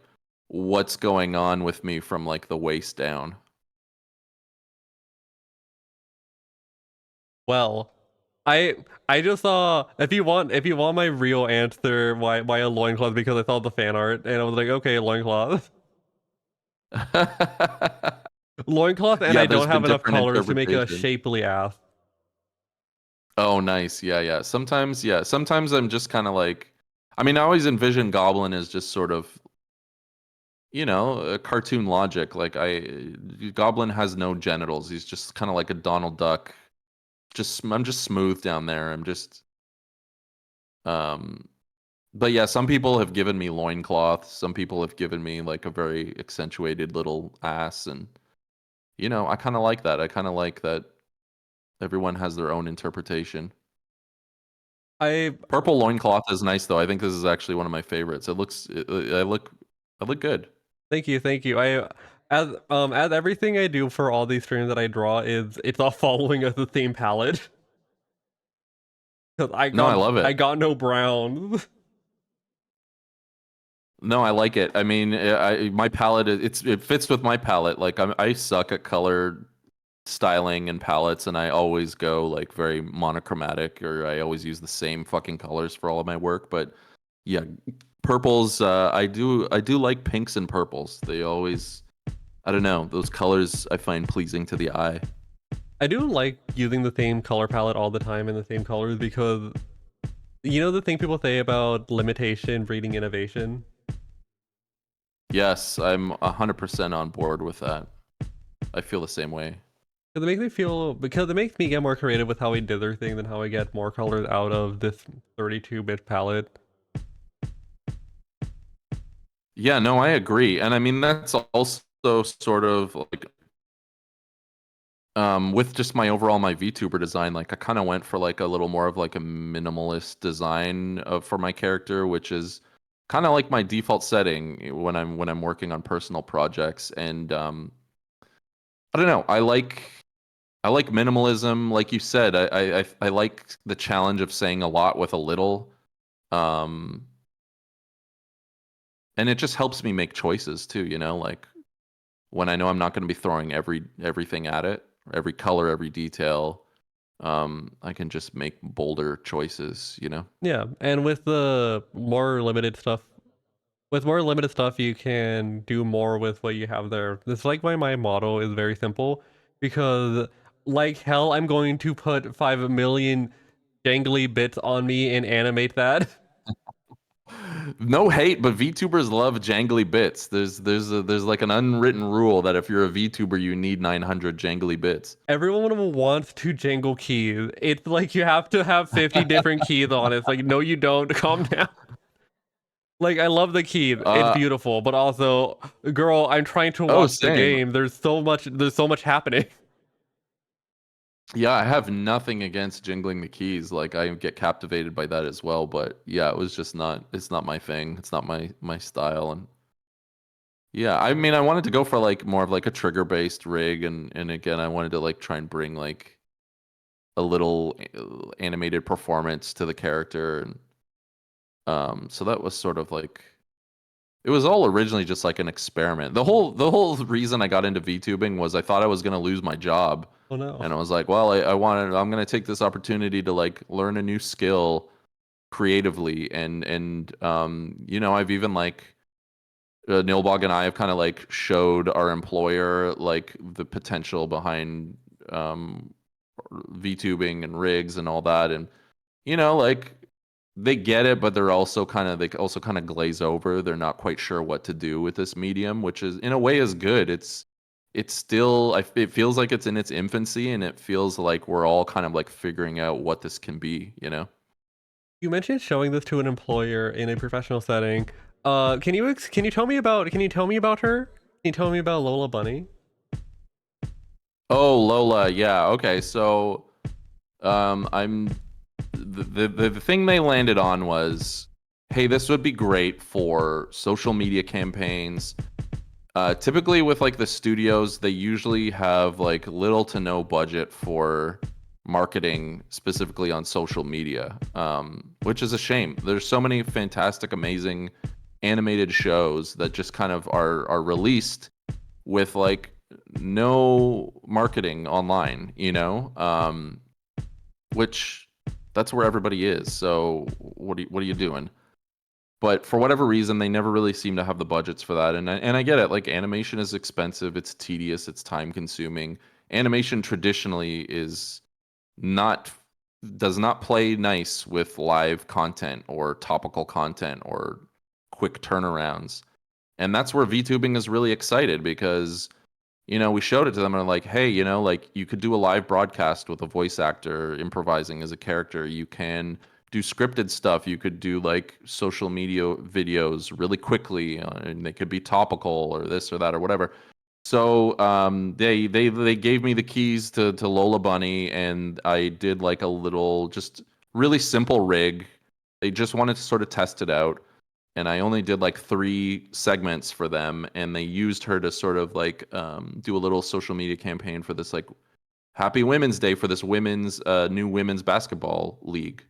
what's going on with me from like the waist down. well, I just saw, if you want my real answer why a loincloth, because I saw the fan art and I was like, okay, loincloth. Loincloth, and Yeah, I there's don't have been enough different colors to make a interpretation. shapely ass. Oh, nice. Yeah. Sometimes I'm just kind of like, I mean, I always envision Goblin as just sort of, a cartoon logic. Like Goblin has no genitals. He's just kind of like a Donald Duck. I'm just smooth down there. I'm just, but yeah, some people have given me loincloths. Some people have given me like a very accentuated little ass, and I kind of like that. I kind of like that everyone has their own interpretation. Purple loincloth is nice though. I think this is actually one of my favorites. I look good. Thank you. As everything I do for all these streams that I draw it's all following the same palette. Because I love it. I got no brown. No, I like it. I mean, my palette it fits with my palette. Like I suck at color styling and palettes, and I always go like very monochromatic, or I always use the same fucking colors for all of my work. But yeah, purples. I do like pinks and purples. They always, I don't know, those colors I find pleasing to the eye. I do like using the same color palette all the time in the same colors, because the thing people say about limitation breeding innovation. Yes, I'm 100% on board with that. I feel the same way. Because it makes me get more creative with how I dither things and how I get more colors out of this 32-bit palette. Yeah, no, I agree. And I mean, that's also sort of like, with just my VTuber design, like I kind of went for like a little more of like a minimalist design for my character, which is kind of like my default setting when I'm working on personal projects. And I don't know, I like minimalism, like you said. I like the challenge of saying a lot with a little, and it just helps me make choices too. Like when I know I'm not going to be throwing everything at it, every color, every detail. I can just make bolder choices. Yeah, and with the more limited stuff, you can do more with what you have there. It's like my motto is very simple, because like hell, I'm going to put 5 million jangly bits on me and animate that. No hate, but VTubers love jangly bits. There's like an unwritten rule that if you're a VTuber, you need 900 jangly bits. Everyone wants to jangle keys. It's like you have to have 50 different keys on it. It's like, no, you don't. Calm down. Like, I love the key. It's beautiful, but also, girl, I'm trying to watch the same. game. There's so much happening. Yeah, I have nothing against jingling the keys. Like I get captivated by that as well, but yeah, it was just not it's not my thing. It's not my style. And yeah, I mean I wanted to go for like more of like a trigger based rig, and again I wanted to like try and bring like a little animated performance to the character, and so that was sort of like it was all originally just like an experiment. The whole reason I got into VTubing was I thought I was going to lose my job. Oh no. And I was like, well, I'm going to take this opportunity to like learn a new skill creatively. And you know, I've even like, Nilbog and I have kind of like showed our employer like the potential behind VTubing and rigs and all that. And, you know, like they get it, but they also kind of glaze over. They're not quite sure what to do with this medium, which is in a way is good. It's still it feels like it's in its infancy, and it feels like we're all kind of like figuring out what this can be, you know. You mentioned showing this to an employer in a professional setting. Can you tell me about her? Can you tell me about Lola Bunny? Oh, Lola, yeah. Okay, so I'm the thing they landed on was, hey, this would be great for social media campaigns. Typically with like the studios, they usually have like little to no budget for marketing specifically on social media, which is a shame. There's so many fantastic, amazing animated shows that just kind of are released with like no marketing online, you know, which that's where everybody is. So what are you doing? But for whatever reason, they never really seem to have the budgets for that. And I get it. Like animation is expensive, it's tedious, it's time consuming. Animation traditionally does not play nice with live content or topical content or quick turnarounds. And that's where VTubing is really excited because, you know, we showed it to them and like, hey, you know, like you could do a live broadcast with a voice actor improvising as a character. You can do scripted stuff. You could do like social media videos really quickly, and they could be topical or this or that or whatever. So they gave me the keys to Lola Bunny, and I did like a little just really simple rig. They just wanted to sort of test it out, and I only did like 3 segments for them, and they used her to sort of like do a little social media campaign for this like Happy Women's Day for this new women's basketball league.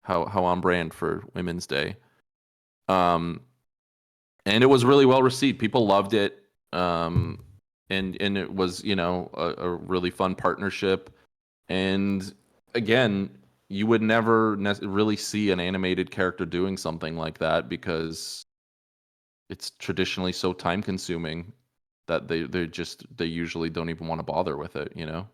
How on brand for Women's Day. And it was really well received. People loved it. And it was, you know, a really fun partnership. And again, you would never really see an animated character doing something like that because it's traditionally so time consuming that they usually don't even want to bother with it, you know?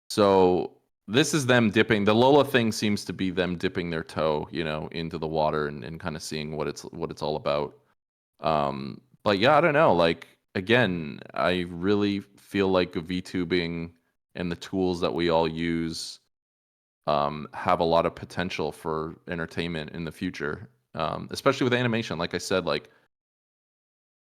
So this is them dipping. The Lola thing seems to be them dipping their toe, you know, into the water and kind of seeing what it's all about. But yeah, I don't know. Like again, I really feel like VTubing and the tools that we all use have a lot of potential for entertainment in the future, especially with animation. Like I said, like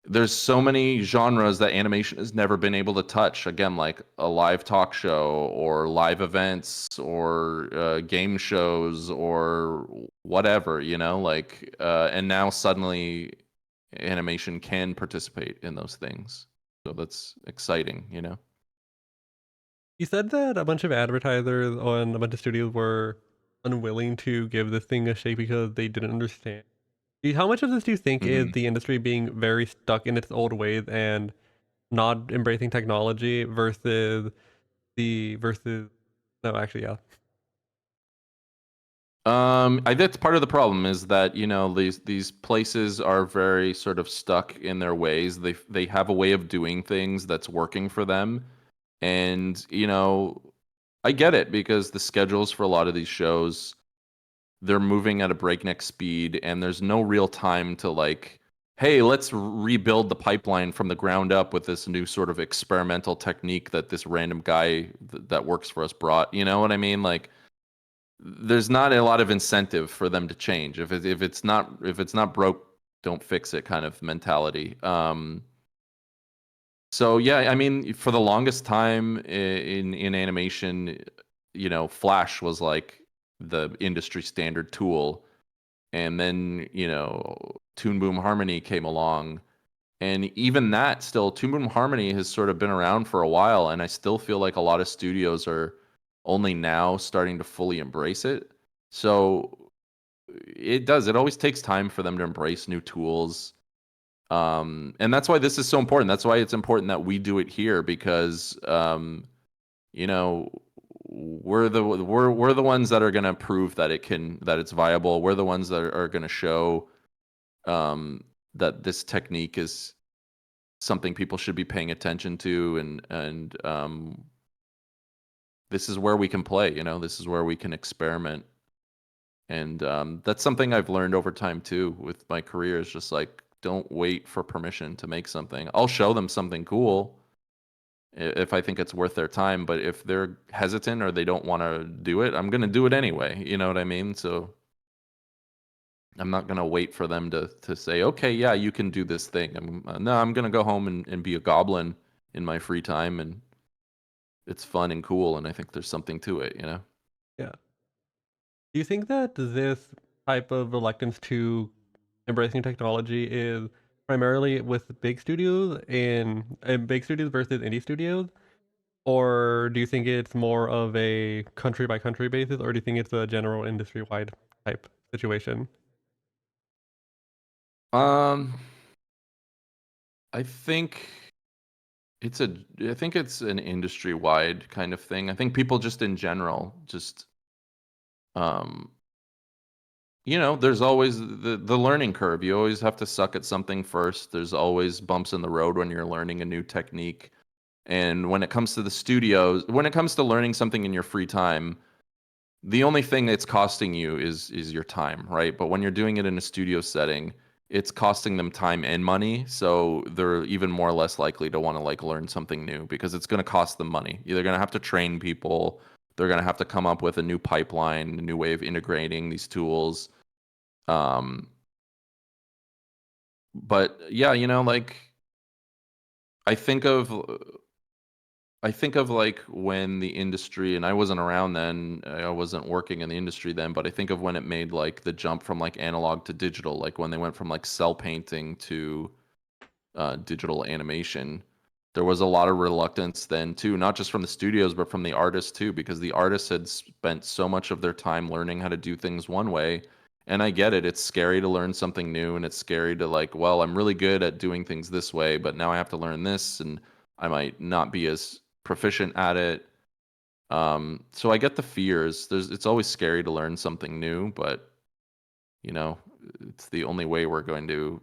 there's so many genres that animation has never been able to touch. Again, like a live talk show or live events or game shows or whatever, you know, like, and now suddenly animation can participate in those things. So that's exciting, you know? You said that a bunch of advertisers and a bunch of studios were unwilling to give this thing a shake because they didn't understand. How much of this do you think is the industry being very stuck in its old ways and not embracing technology versus no, actually, yeah. That's part of the problem is that, you know, these places are very sort of stuck in their ways. They have a way of doing things that's working for them. And, you know, I get it because the schedules for a lot of these shows, they're moving at a breakneck speed, and there's no real time to like, hey, let's rebuild the pipeline from the ground up with this new sort of experimental technique that this random guy that works for us brought. You know what I mean? Like, there's not a lot of incentive for them to change. If it's not broke, don't fix it kind of mentality. So yeah, I mean, for the longest time in animation, you know, Flash was like the industry standard tool, and then you know, Toon Boom Harmony came along, and even that still, Toon Boom Harmony has sort of been around for a while, and I still feel like a lot of studios are only now starting to fully embrace it. So it always takes time for them to embrace new tools. And that's why this is so important. That's why it's important that we do it here, because you know, we're the ones that are going to prove that it's viable. We're the ones that are going to show that this technique is something people should be paying attention to, and this is where we can play. You know, this is where we can experiment. And that's something I've learned over time too with my career, is just like, don't wait for permission to make something. I'll show them something cool if I think it's worth their time, but if they're hesitant or they don't want to do it, I'm going to do it anyway. You know what I mean? So I'm not going to wait for them to say, okay, yeah, you can do this thing. I'm going to go home and be a goblin in my free time, and it's fun and cool, and I think there's something to it, you know? Yeah. Do you think that this type of reluctance to embracing technology is primarily with big studios and big studios versus indie studios? Or do you think it's more of a country by country basis, or do you think it's a general industry wide type situation? Um, I think I think it's an industry wide kind of thing. I think people just in general just um you know, there's always the learning curve. You always have to suck at something first. There's always bumps in the road when you're learning a new technique. And when it comes to the studios, when it comes to learning something in your free time, the only thing that's costing you is your time, right? But when you're doing it in a studio setting, it's costing them time and money, so they're even more or less likely to want to like learn something new, because it's going to cost them money. They're going to have to train people, they're going to have to come up with a new pipeline, a new way of integrating these tools. um but yeah, you know, like, I think of like when the industry, and I wasn't around then, I wasn't working in the industry then, but I think of when it made like the jump from like analog to digital, like when they went from like cell painting to digital animation. There was a lot of reluctance then too, not just from the studios, but from the artists too, because the artists had spent so much of their time learning how to do things one way. And I get it. It's scary to learn something new, and it's scary to like, well, I'm really good at doing things this way, but now I have to learn this, and I might not be as proficient at it. So I get the fears. It's always scary to learn something new, but you know, it's the only way we're going to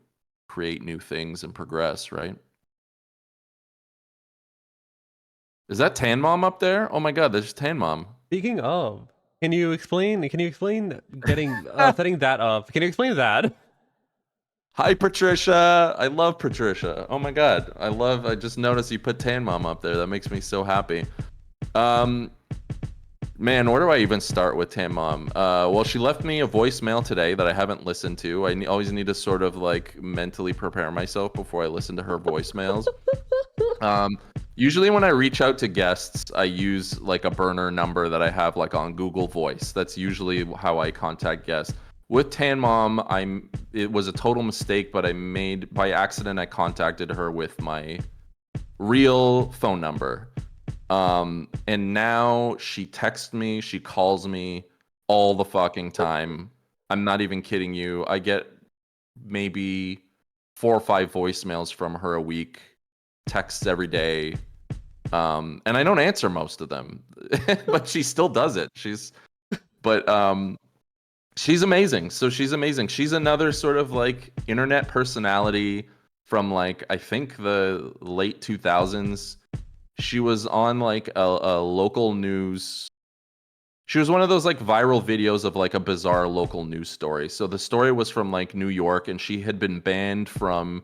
create new things and progress, right? Is that Tan Mom up there? Oh my god, there's Tan Mom. Speaking of, can you explain getting setting that up? Can you explain that? Hi Patricia. I love Patricia. Oh my god. I just noticed you put Tan Mom up there. That makes me so happy. Man, where do I even start with Tan Mom? Well, she left me a voicemail today that I haven't listened to. I always need to sort of like mentally prepare myself before I listen to her voicemails. Usually when I reach out to guests, I use like a burner number that I have like on Google Voice. That's usually how I contact guests. With Tan Mom, it was a total mistake, but by accident, I contacted her with my real phone number. And now she texts me, she calls me all the fucking time. I'm not even kidding you. I get maybe 4 or 5 voicemails from her a week, texts every day. And I don't answer most of them, but she still does it. She's amazing. So she's amazing. She's another sort of like internet personality from like, I think the late 2000s. she was on like a local news. She was one of those like viral videos of like a bizarre local news story. So the story was from like New York, and she had been banned from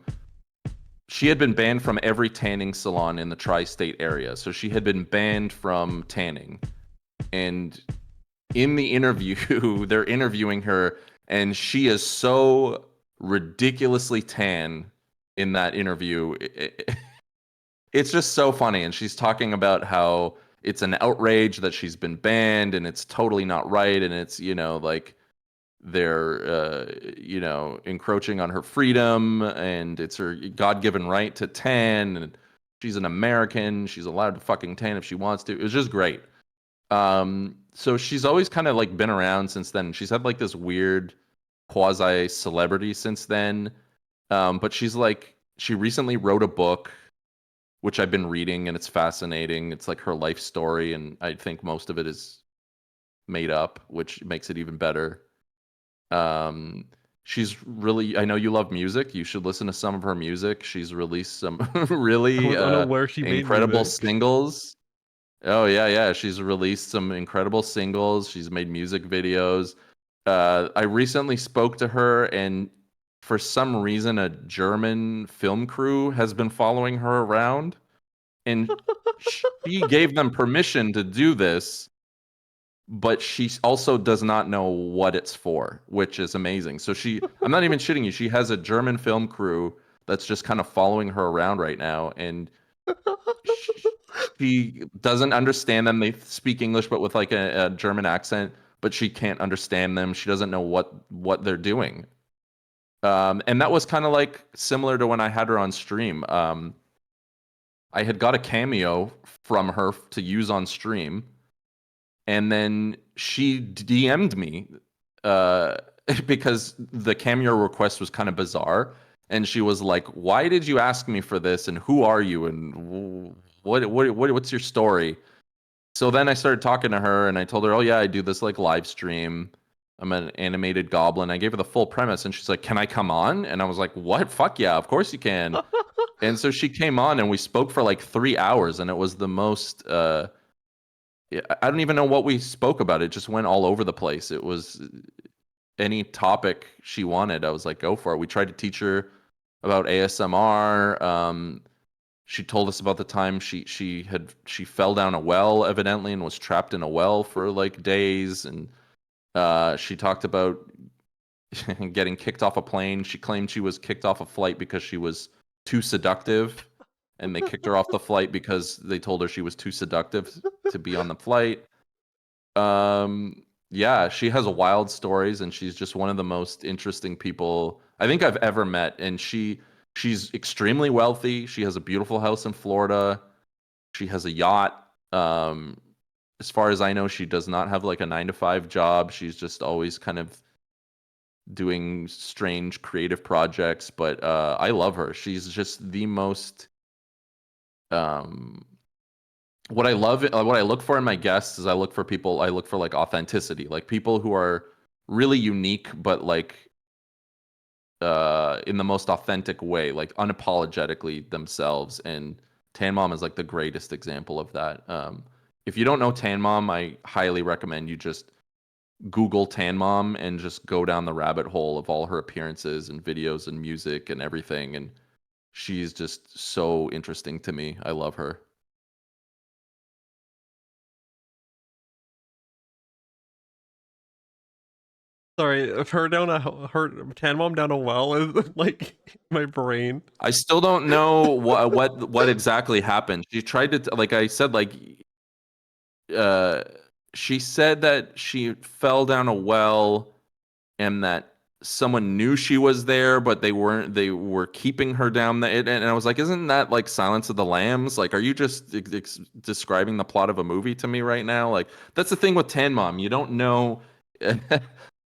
every tanning salon in the tri-state area. So she had been banned from tanning. And in the interview, they're interviewing her, and she is so ridiculously tan in that interview. It's just so funny. And she's talking about how it's an outrage that she's been banned, and it's totally not right. And it's, like they're, encroaching on her freedom, and it's her God-given right to tan. And she's an American. She's allowed to fucking tan if she wants to. It was just great. So she's always kind of like been around since then. She's had like this weird quasi celebrity since then. But she recently wrote a book, which I've been reading, and it's fascinating. It's like her life story, and I think most of it is made up, which makes it even better. She's really, I know you love music. You should listen to some of her music. She's released some really I don't know where she made incredible music. singles. Oh yeah. She's released some incredible singles. She's made music videos. I recently spoke to her, and for some reason, a German film crew has been following her around, and she gave them permission to do this, but she also does not know what it's for, which is amazing. So I'm not even shitting you. She has a German film crew that's just kind of following her around right now, and she doesn't understand them. They speak English, but with like a German accent, but she can't understand them. She doesn't know what they're doing. And that was kind of like similar to when I had her on stream. I had got a cameo from her to use on stream, and then she DM'd me because the cameo request was kind of bizarre. And she was like, "Why did you ask me for this? And who are you? And what's your story?" So then I started talking to her, and I told her, "Oh yeah, I do this like live stream. I'm an animated goblin." I gave her the full premise, and she's like, "Can I come on?" And I was like, "What? Fuck yeah, of course you can." And so she came on, and we spoke for like 3 hours, and it was the most. I don't even know what we spoke about. It just went all over the place. It was any topic she wanted. I was like, "Go for it." We tried to teach her about ASMR. She told us about the time she fell down a well evidently and was trapped in a well for like days, and she talked about getting kicked off a plane. She claimed she was kicked off a flight because she was too seductive, and they kicked her off the flight because they told her she was too seductive to be on the flight. Yeah, she has wild stories, and she's just one of the most interesting people I think I've ever met. And she's extremely wealthy. She has a beautiful house in Florida. She has a yacht. As far as I know, she does not have like a 9-to-5 job. She's just always kind of doing strange creative projects. But I love her. She's just the most. What I look for in my guests is I look for like authenticity, like people who are really unique, but like in the most authentic way, like unapologetically themselves. And Tan Mom is like the greatest example of that. If you don't know Tan Mom, I highly recommend you just Google Tan Mom and just go down the rabbit hole of all her appearances and videos and music and everything. And she's just so interesting to me. I love her. Sorry, her Tan Mom down a well is like my brain. I still don't know what exactly happened. She tried to, like I said, like she said that she fell down a well, and that someone knew she was there, but they were keeping her down there. And I was like, isn't that like Silence of the Lambs? Like, are you just describing the plot of a movie to me right now? Like, that's the thing with Tan Mom. You don't know.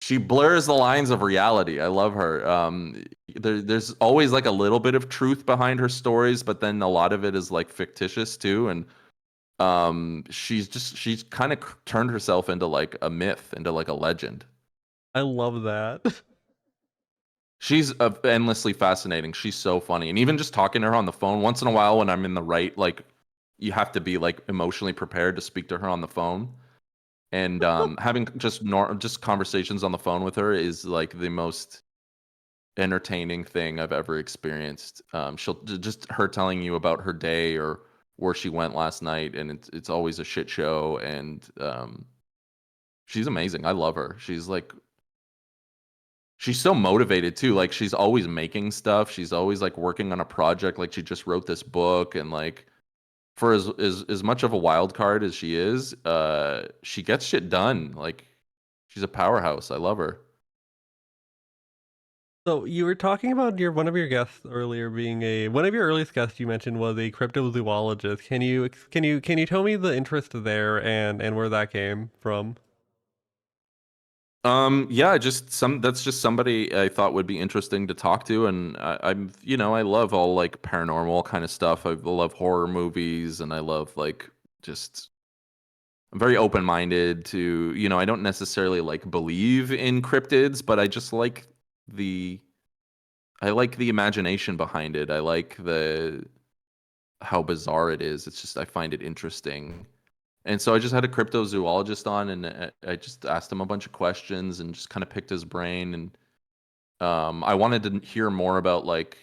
She blurs the lines of reality. I love her. There's always like a little bit of truth behind her stories, but then a lot of it is like fictitious too. And she's kind of turned herself into like a myth, into like a legend. I love that. She's endlessly fascinating. She's so funny. And even just talking to her on the phone once in a while when I'm in the right, like, you have to be like emotionally prepared to speak to her on the phone. And having just conversations on the phone with her is like the most entertaining thing I've ever experienced. She'll just her telling you about her day or where she went last night, and it's always a shit show. And she's amazing. I love her. She's so motivated too. Like she's always making stuff. She's always like working on a project. Like she just wrote this book, and like for as much of a wild card as she is, she gets shit done. Like she's a powerhouse. I love her. So you were talking about one of your guests earlier being one of your earliest guests you mentioned was a cryptozoologist. Can you tell me the interest there and where that came from? Yeah, that's just somebody I thought would be interesting to talk to, and I'm I love all like paranormal kind of stuff. I love horror movies, and I love like just I'm very open-minded to, I don't necessarily like believe in cryptids, but I just like the the imagination behind it. I like the how bizarre it is. It's just I find it interesting. And so I just had a cryptozoologist on, and I just asked him a bunch of questions and just kind of picked his brain. And I wanted to hear more about like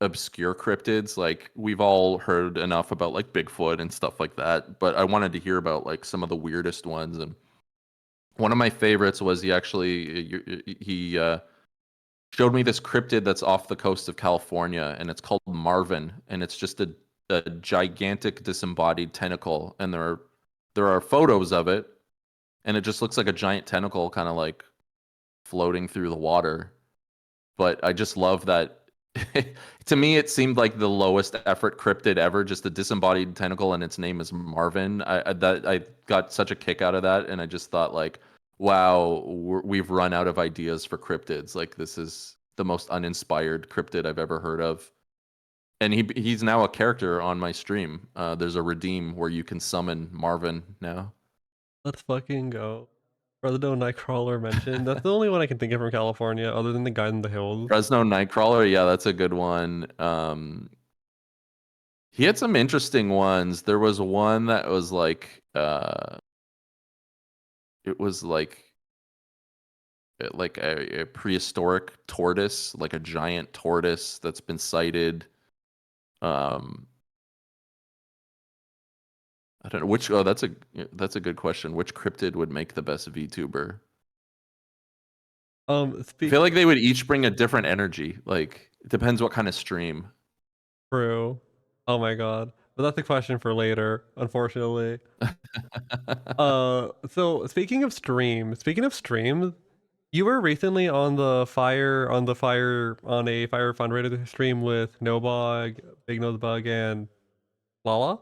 obscure cryptids. Like we've all heard enough about like Bigfoot and stuff like that, but I wanted to hear about like some of the weirdest ones. And one of my favorites was he showed me this cryptid that's off the coast of California, and it's called Marvin, and it's just a gigantic disembodied tentacle, and there are photos of it, and it just looks like a giant tentacle kind of like floating through the water. But I just love that. To me it seemed like the lowest effort cryptid ever, just a disembodied tentacle, and its name is Marvin. I got such a kick out of that, and I just thought like, wow, we've run out of ideas for cryptids. Like this is the most uninspired cryptid I've ever heard of. And he's now a character on my stream. There's a redeem where you can summon Marvin now. Let's fucking go. Fresno Nightcrawler mentioned. That's the only one I can think of from California, other than the guy in the hills. Fresno Nightcrawler, yeah, that's a good one. He had some interesting ones. There was one that was like, it was like a prehistoric tortoise, like a giant tortoise that's been sighted. I don't know which. Oh, that's a good question. Which cryptid would make the best VTuber? I feel like they would each bring a different energy. Like it depends what kind of stream. True. Oh my god. But that's a question for later, unfortunately. So speaking of streams, you were recently on a fire fundraiser stream with Nobog, Big Nose Bug, and Lala.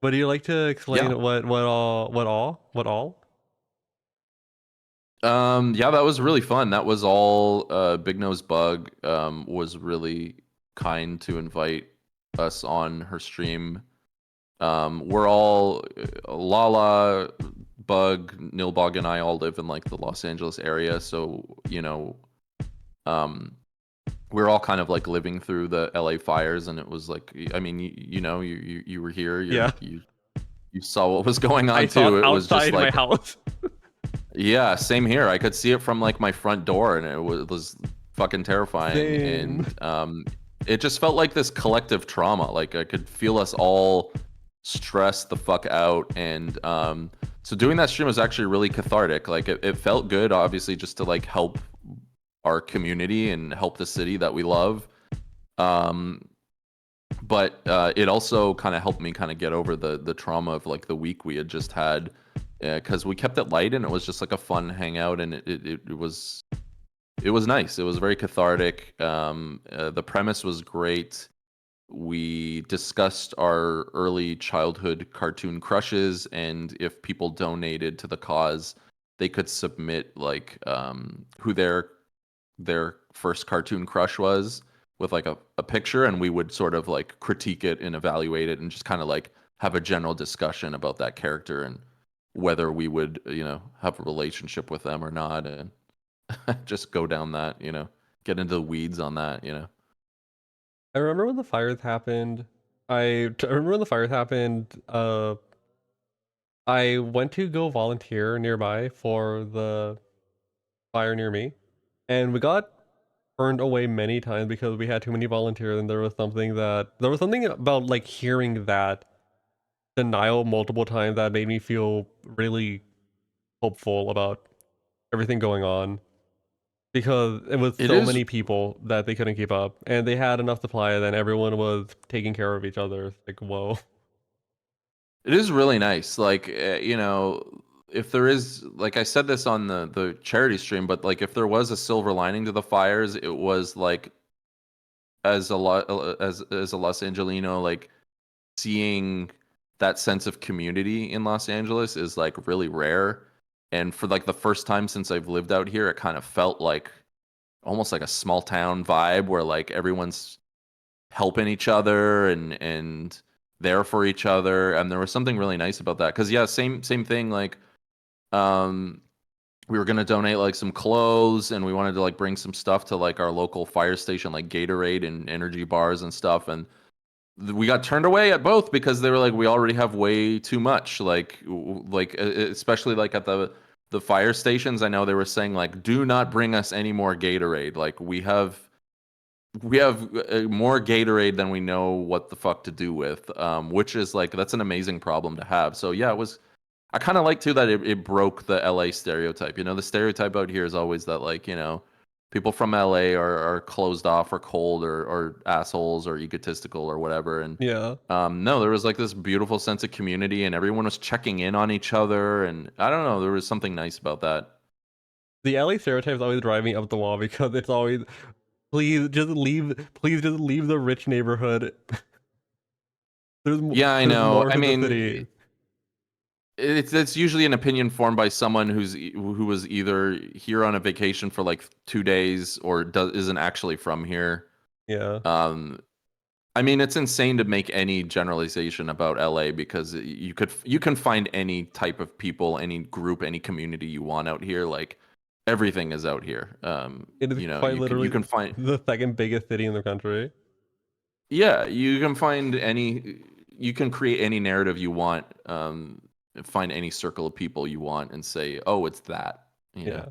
Would you like to explain Yeah. what all? Yeah, that was really fun. That was all Big Nose Bug was really kind to invite us on her stream. We're all Lala, Bug, Nilbog, and I all live in like the Los Angeles area, so we're all kind of like living through the LA fires, and it was like, I mean, you were here, you saw what was going on too. It was just like my house. Yeah, same here. I could see it from like my front door, and it was fucking terrifying. Same. And it just felt like this collective trauma. Like I could feel us all stressed the fuck out. And so doing that stream was actually really cathartic. Like it felt good, obviously, just to like help our community and help the city that we love. But it also kind of helped me kind of get over the trauma of like the week we had just had. Because we kept it light, and it was just like a fun hangout, and it was nice. It was very cathartic. The premise was great. We discussed our early childhood cartoon crushes, and if people donated to the cause, they could submit like who their first cartoon crush was with like a picture, and we would sort of like critique it and evaluate it, and just kind of like have a general discussion about that character and whether we would, have a relationship with them or not, and just go down that, get into the weeds on that. I remember when the fires happened, remember when the fires happened. I went to go volunteer nearby for the fire near me, and we got turned away many times because we had too many volunteers, and there was something about like hearing that denial multiple times that made me feel really hopeful about everything going on, because it was It so is many people that they couldn't keep up, and they had enough supply, and then everyone was taking care of each other. It's like, whoa. It is really nice. Like, if there is, like I said this on the charity stream, but like if there was a silver lining to the fires, it was like as a Los Angelino, like seeing that sense of community in Los Angeles is like really rare. And for like the first time since I've lived out here, it kind of felt like almost like a small town vibe where like everyone's helping each other and there for each other, and there was something really nice about that. Because yeah, same thing. Like, we were gonna donate like some clothes, and we wanted to like bring some stuff to like our local fire station, like Gatorade and energy bars and stuff, and we got turned away at both because they were like, we already have way too much. Especially like at the fire stations, I know they were saying like, do not bring us any more Gatorade. Like we have more Gatorade than we know what the fuck to do with, which is like, that's an amazing problem to have. So yeah, I kind of like too that it broke the LA stereotype. The stereotype out here is always that like, people from LA are closed off or cold or assholes or egotistical or whatever. And Yeah. no, there was like this beautiful sense of community, and everyone was checking in on each other, and I don't know, there was something nice about that. The LA stereotypes always drive me up the wall because it's always, please just leave the rich neighborhood. Yeah, I there's know. more I to the mean, city. it's usually an opinion formed by someone who was either here on a vacation for like 2 days or isn't actually from here. Yeah. I mean, it's insane to make any generalization about LA because you can find any type of people, any group, any community you want out here. Like, everything is out here. It is quite literally you can find the second biggest city in the country. yeah, you can find you can create any narrative you want. Find any circle of people you want and say, oh, it's that. Yeah.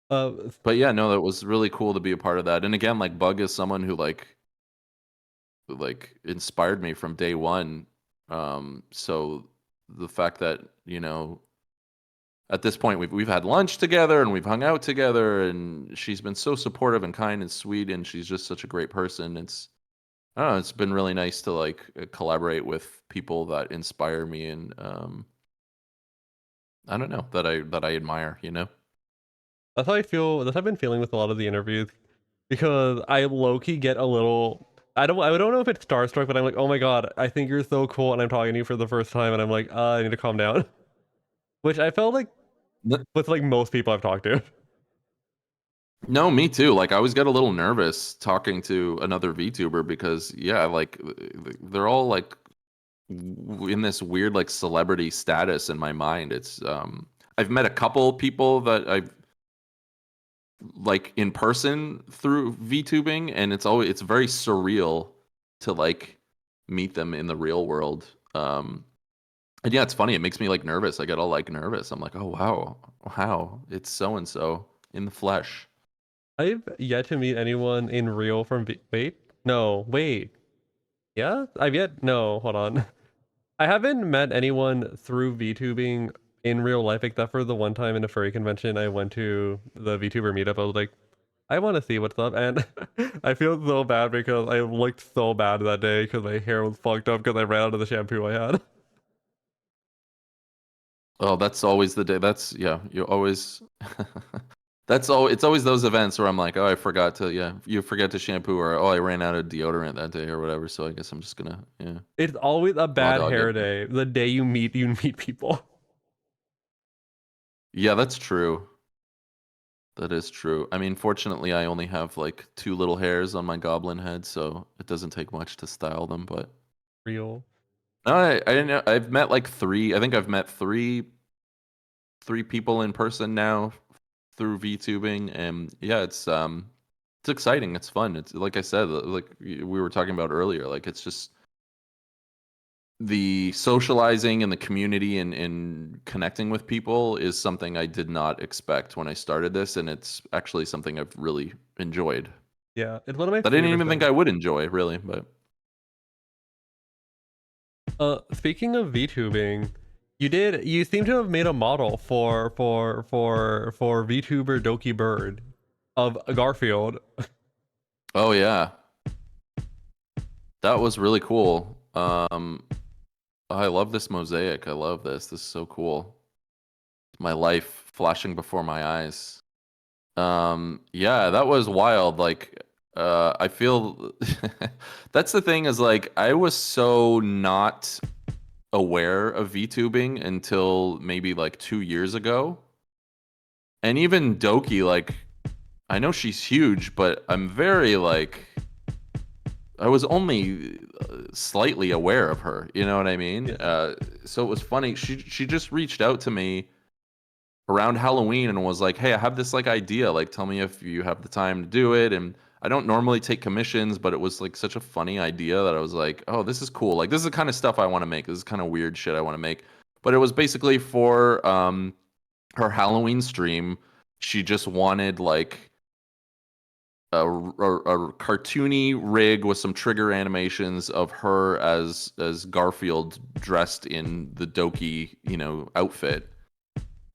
But yeah, no, that was really cool to be a part of that. And again, like, Bug is someone who like inspired me from day one. So the fact that, at this point we've had lunch together and we've hung out together, and she's been so supportive and kind and sweet, and she's just such a great person. I don't know, it's been really nice to like collaborate with people that inspire me, and I don't know, that I admire, That's how I feel. That's how I've been feeling with a lot of the interviews, because I low-key get a little. I don't know if it's starstruck, but I'm like, oh my god, I think you're so cool, and I'm talking to you for the first time, and I'm like, I need to calm down. Which I felt like with like most people I've talked to. No, me too. Like, I always get a little nervous talking to another VTuber because yeah, like they're all like in this weird like celebrity status in my mind. It's I've met a couple people that I've like in person through VTubing, and it's very surreal to like meet them in the real world. And yeah, it's funny. It makes me like nervous. I get all like nervous. I'm like, oh wow, it's so and so in the flesh. I've yet to meet anyone in real from wait. Yeah? No, hold on. I haven't met anyone through VTubing in real life except for the one time in a furry convention I went to the VTuber meetup. I was like, I want to see what's up, and I feel so bad because I looked so bad that day because my hair was fucked up because I ran out of the shampoo I had. Oh, that's always the day. That's yeah. You always. It's always those events where I'm like, oh, I forgot to you forget to shampoo, or oh, I ran out of deodorant that day or whatever. So I guess I'm just gonna It's always a bad dog hair it. day. The day you meet people. Yeah, that's true. That is true. I mean, fortunately, I only have like 2 little hairs on my goblin head, so it doesn't take much to style them. But Real. no, I didn't know. I've met like 3. I think I've met three people in person now through VTubing, and yeah, It's exciting. It's fun. It's like I said, like we were talking about earlier. Like it's just the socializing and the community and connecting with people is something I did not expect when I started this, and it's actually something I've really enjoyed. Yeah, it's one of my That I didn't favorite even think things. I would enjoy, really. But Speaking of VTubing, you seem to have made a model for VTuber Doki Bird of Garfield. oh yeah, that was really cool. I love this mosaic. I love this. This is so cool. My life flashing before my eyes. Yeah, that was wild. Like, I feel that's the thing is like I was so not aware of VTubing until maybe like 2 years ago. And even Doki, like, I know she's huge, but I'm very like I was only slightly aware of her. You know what I mean? Yeah. So it was funny. She just reached out to me around Halloween and was like, "Hey, I have this like idea. Like, tell me if you have the time to do it." And I don't normally take commissions, but it was like such a funny idea that I was like, "Oh, this is cool. Like, this is the kind of stuff I want to make. This is kind of weird shit I want to make." But it was basically for her Halloween stream. She just wanted like a cartoony rig with some trigger animations of her as Garfield dressed in the Doki, outfit.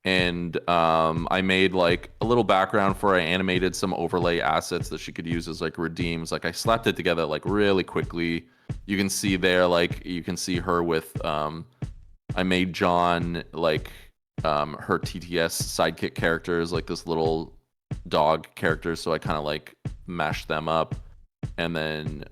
And I made like a little background for her. I animated some overlay assets that she could use as like redeems. Like I slapped it together like really quickly. You can see there, like you can see her with I made John like her TTS sidekick characters, like this little dog characters. So I kind of like mashed them up. And then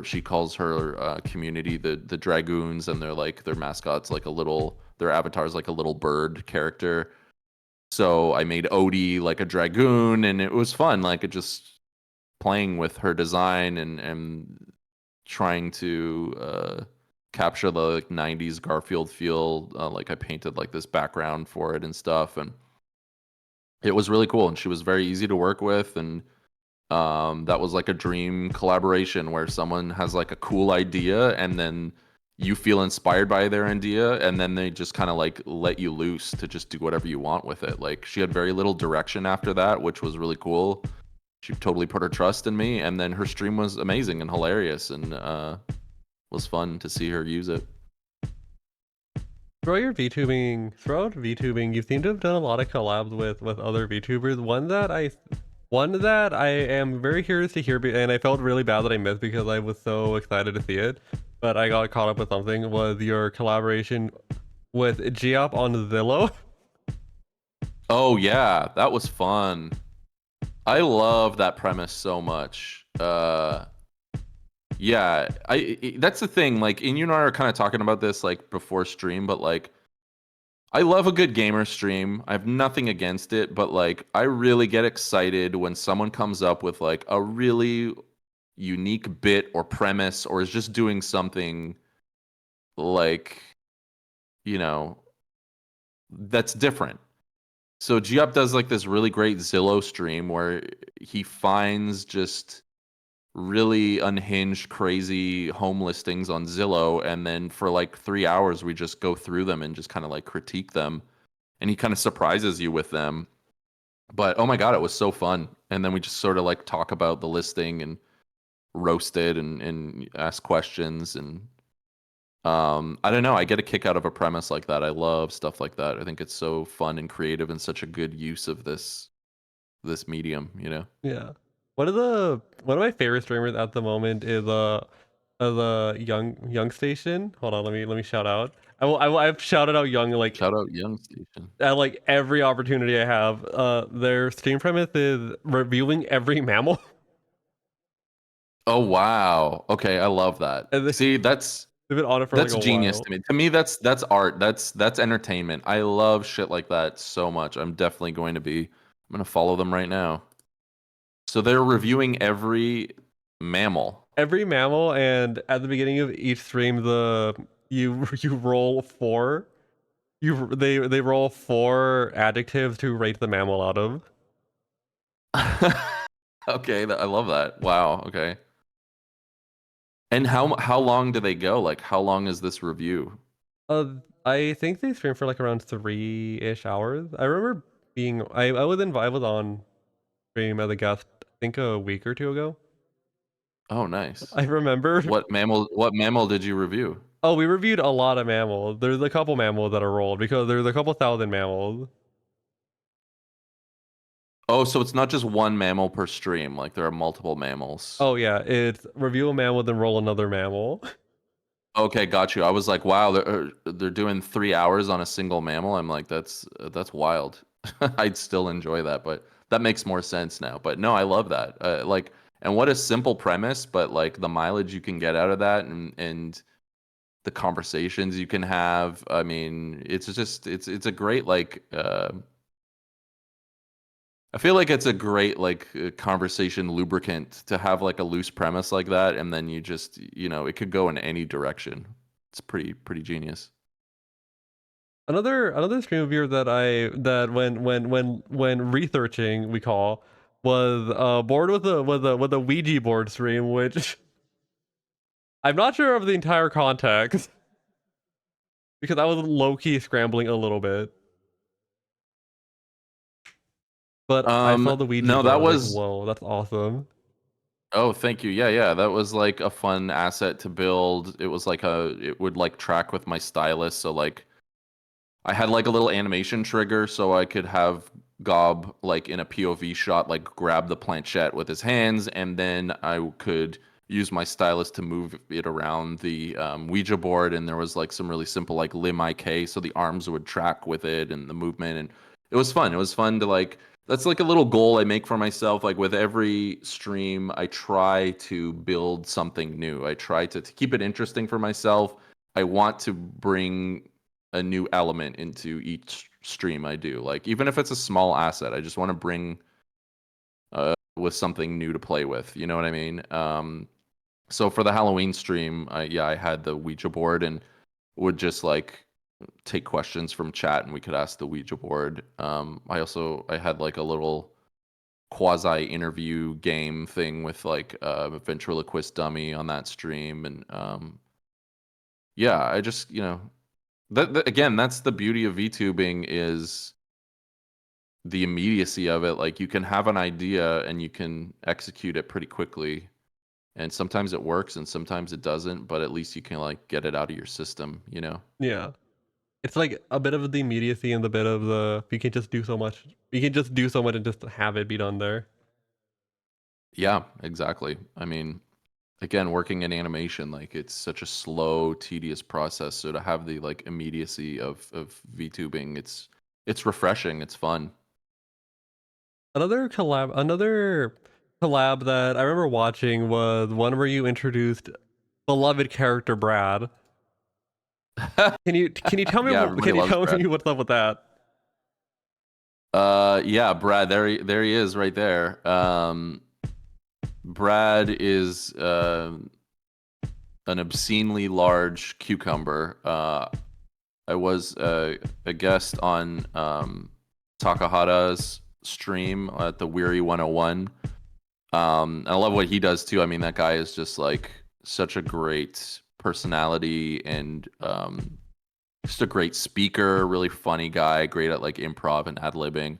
she calls her community the dragoons, and they're like their mascots like a little their avatar's like a little bird character. So I made Odie like a dragoon, and it was fun. Like it just playing with her design and trying to capture the like 90s Garfield feel. Like I painted like this background for it and stuff, and it was really cool. And she was very easy to work with, and that was like a dream collaboration where someone has like a cool idea and then you feel inspired by their idea, and then they just kind of like let you loose to just do whatever you want with it. Like she had very little direction after that, which was really cool. She totally put her trust in me, and then her stream was amazing and hilarious, and was fun to see her use it. Throughout VTubing, you seem to have done a lot of collabs with other VTubers. One that I am very curious to hear, and I felt really bad that I missed because I was so excited to see it, but I got caught up with something, was your collaboration with Giop on Zillow. Oh yeah, that was fun. I love that premise so much. Yeah, that's the thing. Like, and you and I are kind of talking about this like before stream, but like, I love a good gamer stream. I have nothing against it, but like, I really get excited when someone comes up with like a really unique bit or premise, or is just doing something like, that's different. So Giop does like this really great Zillow stream where he finds just really unhinged, crazy home listings on Zillow, and then for like 3 hours we just go through them and just kind of like critique them, and he kind of surprises you with them. But oh my god, it was so fun. And then we just sort of like talk about the listing and roast it and ask questions, and I don't know, I get a kick out of a premise like that. I love stuff like that. I think it's so fun and creative and such a good use of this medium, Yeah. One of my favorite streamers at the moment is the Young Station. Hold on, let me shout out. I've shouted out Young like Shout out Young Station. at like every opportunity I have. Their stream premise is reviewing every mammal. Oh wow. Okay, I love that. And they- See, that's They've been on it for that's like a genius while. to me. To me, that's art. That's entertainment. I love shit like that so much. I'm definitely going to be. I'm gonna follow them right now. So they're reviewing every mammal. Every mammal, and at the beginning of each stream, you roll four. They roll 4 adjectives to rate the mammal out of. Okay, I love that. Wow. Okay. And how long do they go? Like, how long is this review? Uh, I think they stream for like around 3-ish hours. I remember being I was on stream as a guest, I think a week or two ago. Oh, nice. I remember. What mammal did you review? Oh, we reviewed a lot of mammals. There's a couple mammals that are rolled because there's a couple thousand mammals. Oh, so it's not just one mammal per stream. Like there are multiple mammals. Oh yeah, it's review a mammal then roll another mammal. Okay, got you. I was like, wow, they're doing 3 hours on a single mammal. I'm like, that's wild. I'd still enjoy that, but that makes more sense now. But no, I love that. Like, and what a simple premise, but like the mileage you can get out of that, and the conversations you can have. I mean, it's just it's a great like. I feel like it's a great like conversation lubricant to have like a loose premise like that, and then you just it could go in any direction. It's pretty genius. Another stream viewer that when researching we call was bored with a Ouija board stream, which I'm not sure of the entire context because I was low key scrambling a little bit. But I saw the Ouija No, board. that I was was. like, whoa, that's awesome. Oh, thank you. Yeah. That was like a fun asset to build. It was like it would like track with my stylus. So like I had like a little animation trigger so I could have Gob like in a POV shot, like grab the planchette with his hands, and then I could use my stylus to move it around the Ouija board. And there was like some really simple like lim IK, so the arms would track with it and the movement, and it was fun. It was fun to like that's like a little goal I make for myself. Like with every stream, I try to build something new. I try to keep it interesting for myself. I want to bring a new element into each stream I do. Like even if it's a small asset, I just want to bring with something new to play with. You know what I mean? So for the Halloween stream, I had the Ouija board and would just like take questions from chat and we could ask the Ouija board. I had like a little quasi interview game thing with like a ventriloquist dummy on that stream, and yeah, I just that again, that's the beauty of VTubing is the immediacy of it. Like you can have an idea and you can execute it pretty quickly. And sometimes it works and sometimes it doesn't, but at least you can like get it out of your system, Yeah. It's like a bit of the immediacy and the bit of the you can just do so much. You can just do so much and just have it be done there. Yeah, exactly. I mean, again, working in animation, like it's such a slow, tedious process. So to have the like immediacy of VTubing, it's refreshing. It's fun. Another collab that I remember watching was one where you introduced beloved character Brad. Can you tell me Yeah, everybody can you loves tell Brad. me what's up with that? Yeah, Brad, there he is right there. Brad is an obscenely large cucumber. I was a guest on Takahata's stream at the Weary 101. And I love what he does too. I mean, that guy is just like such a great personality and just a great speaker, really funny guy, great at like improv and ad-libbing.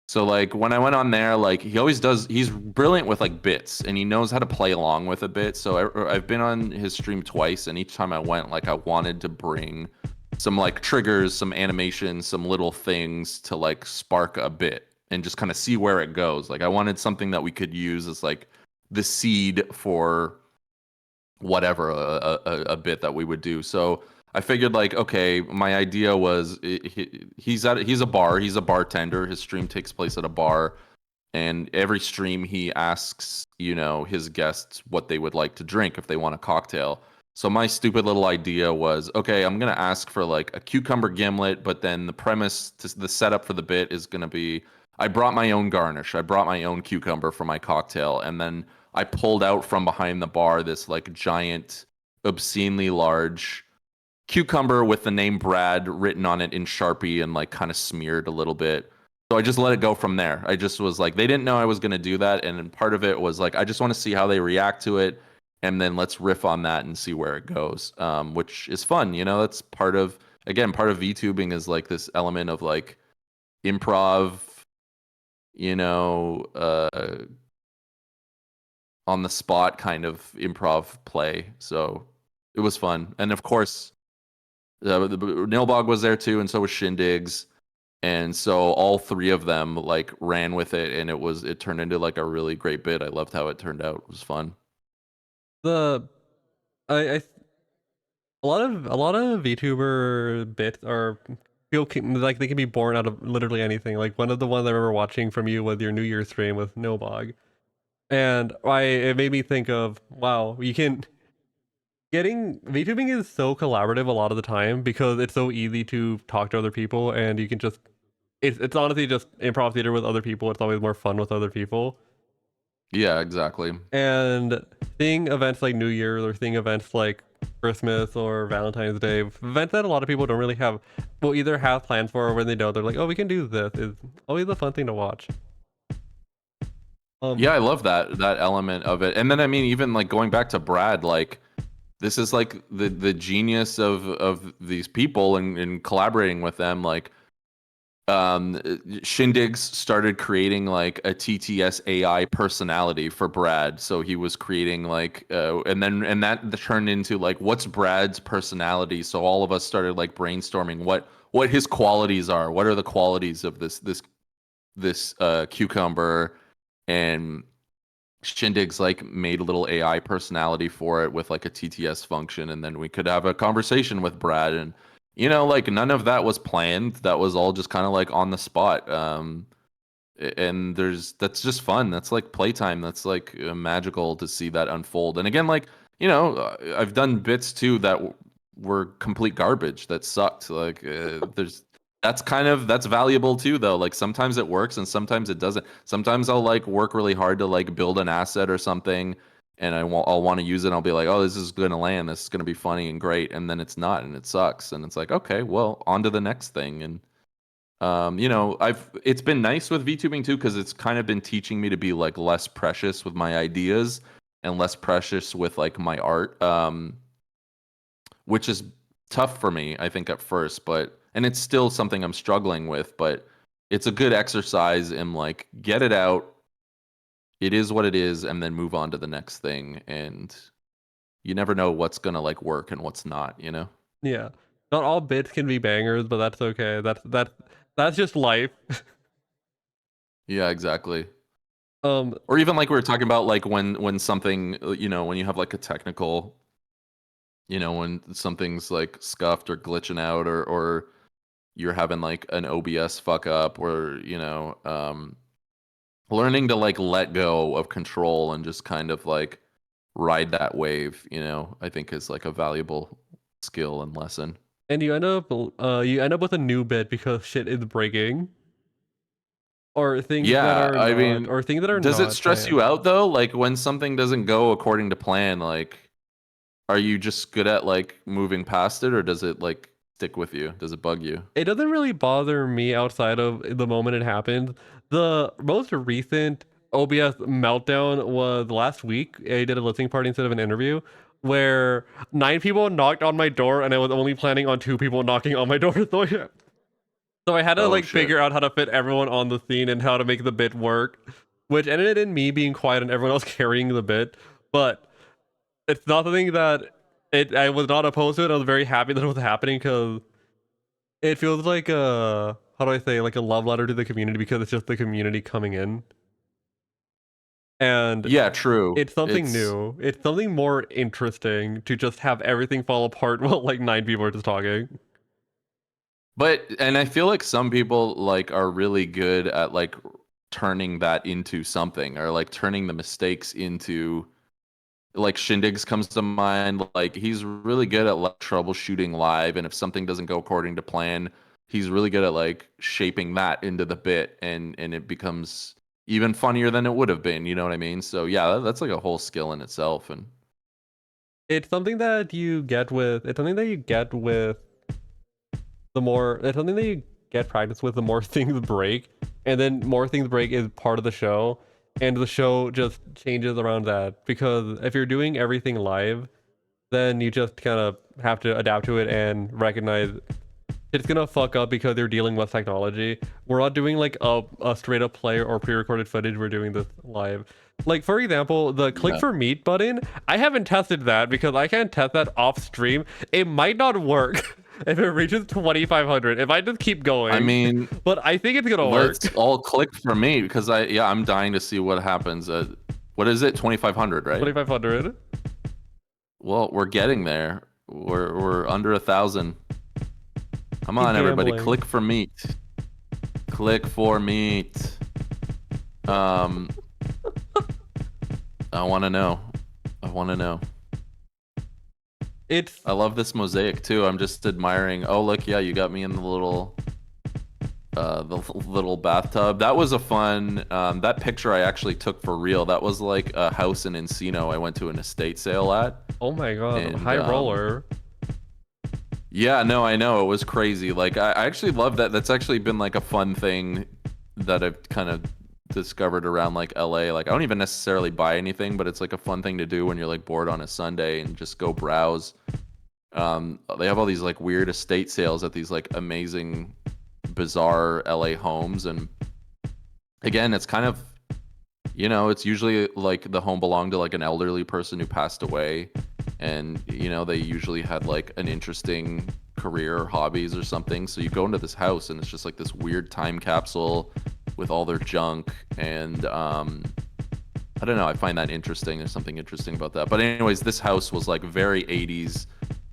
So like when I went on there, like he's brilliant with like bits and he knows how to play along with a bit. So I've been on his stream twice, and each time I went, like I wanted to bring some like triggers, some animations, some little things to like spark a bit and just kind of see where it goes. Like I wanted something that we could use as like the seed for whatever a bit that we would do. So I figured like, okay, my idea was he's a bar, he's a bartender. His stream takes place at a bar, and every stream he asks, his guests what they would like to drink if they want a cocktail. So my stupid little idea was, okay, I'm gonna ask for like a cucumber gimlet, but then the setup for the bit is gonna be I brought my own garnish, I brought my own cucumber for my cocktail, and then I pulled out from behind the bar this like giant, obscenely large cucumber with the name Brad written on it in Sharpie and like kind of smeared a little bit. So I just let it go from there. I just was like, they didn't know I was going to do that. And part of it was like, I just want to see how they react to it. And then let's riff on that and see where it goes, which is fun. You know, that's part of VTubing is like this element of like improv, you know, on the spot kind of improv play. So it was fun. And of course, Nilbog was there too, and so was Shindigs. And so all three of them like ran with it, and it turned into like a really great bit. I loved how it turned out. It was fun. A lot of VTuber bits are like they can be born out of literally anything. Like one of the ones I remember watching from you was your New Year's stream with Nilbog, and it made me think of, wow, VTubing is so collaborative a lot of the time because it's so easy to talk to other people, and you can just it's honestly just improv theater with other people. It's always more fun with other people. Yeah, exactly. And seeing events like New Year or seeing events like Christmas or Valentine's Day, events that a lot of people don't really will either have plans for, or when they don't, they're like, oh, we can do this, is always a fun thing to watch. Yeah, I love that element of it. And then I mean, even like going back to Brad, like this is like the genius of these people and collaborating with them. Like Shindigs started creating like a TTS AI personality for Brad. So he was creating like and that turned into like, what's Brad's personality? So all of us started like brainstorming what his qualities are. What are the qualities of this cucumber? And Shindigs like made a little AI personality for it with like a TTS function, and then we could have a conversation with Brad. And you know, like none of that was planned. That was all just kind of like on the spot. And that's just fun. That's like playtime. That's like magical to see that unfold. And again, like, you know, I've done bits too that were complete garbage that sucked. Like that's valuable too though. Like sometimes it works and sometimes it doesn't. Sometimes I'll like work really hard to like build an asset or something, and I'll want to use it, and I'll be like, oh, this is gonna land, this is gonna be funny and great, and then it's not, and it sucks, and it's like, okay, well, on to the next thing. And you know, it's been nice with VTubing too, because it's kind of been teaching me to be like less precious with my ideas and less precious with like my art, which is tough for me, I think, at first, and it's still something I'm struggling with, but it's a good exercise in like, get it out, it is what it is, and then move on to the next thing. And you never know what's gonna like work and what's not, you know? Yeah, not all bits can be bangers, but that's okay. That's just life. Yeah, exactly. Or even like we were talking about, like when something, you know, when you have like a technical, you know, when something's like scuffed or glitching out, or you're having like an OBS fuck up, or you know, learning to like let go of control and just kind of like ride that wave, you know, I think is like a valuable skill and lesson. And you end up with a new bit because shit is breaking, or things that are does not it stress planned. you out though? Like when something doesn't go according to plan, like are you just good at like moving past it, or does it like stick with you? Does it bug you? It doesn't really bother me outside of the moment it happened. The most recent OBS meltdown was last week. I did a listening party instead of an interview, where 9 people knocked on my door, and I was only planning on 2 people knocking on my door. So I had to Oh, shit. figure out how to fit everyone on the scene and how to make the bit work, which ended in me being quiet and everyone else carrying the bit. But it's not something that I was not opposed to it. I was very happy that it was happening because it feels like how do I say, like a love letter to the community, because it's just the community coming in. And yeah, true. It's something new. It's something more interesting to just have everything fall apart while like 9 people are just talking. And I feel like some people like are really good at like turning that into something, or like turning the mistakes into, like Shindigs comes to mind. Like he's really good at like troubleshooting live, and if something doesn't go according to plan, he's really good at like shaping that into the bit, and it becomes even funnier than it would have been, you know what I mean? So yeah, that's like a whole skill in itself. And it's something that you get with it's something that you get practice with the more things break. and then More Things Break is part of the show, and the show just changes around that, because if you're doing everything live, then you just kind of have to adapt to it and recognize it's gonna fuck up because they're dealing with technology. We're not doing like a straight up play or pre-recorded footage. We're doing this live. Like, for example, the click for meat button, I haven't tested that because I can't test that off stream. It might not work if it reaches 2,500. It might just keep going. I mean, but I think it's gonna work. let's all click for me because I'm dying to see what happens. What is it? 2,500, right? 2,500. Well, we're getting there. We're under 1,000. Come on, everybody, gambling. click for meat. Click for meat. I want to know. I want to know. It's I love this mosaic too. I'm just admiring. Oh, look, yeah, you got me in the little bathtub. That was a fun. That picture I actually took for real. That was like a house in Encino I went to an estate sale at. oh my god, And, high roller. Yeah, no, I know. It was crazy. Like, I actually love that. That's actually been like a fun thing that I've kind of discovered around like LA. Like, I don't even necessarily buy anything, but it's like a fun thing to do when you're like bored on a Sunday and just go browse. They have all these like weird estate sales at these like amazing, bizarre LA homes. And again, it's kind of, you know, it's usually like the home belonged to like an elderly person who passed away. And, you know, they usually had like an interesting career or hobbies or something. So you go into this house and it's just like this weird time capsule with all their junk. And I don't know. I find that interesting. There's something interesting about that. But anyways, this house was like very 80s.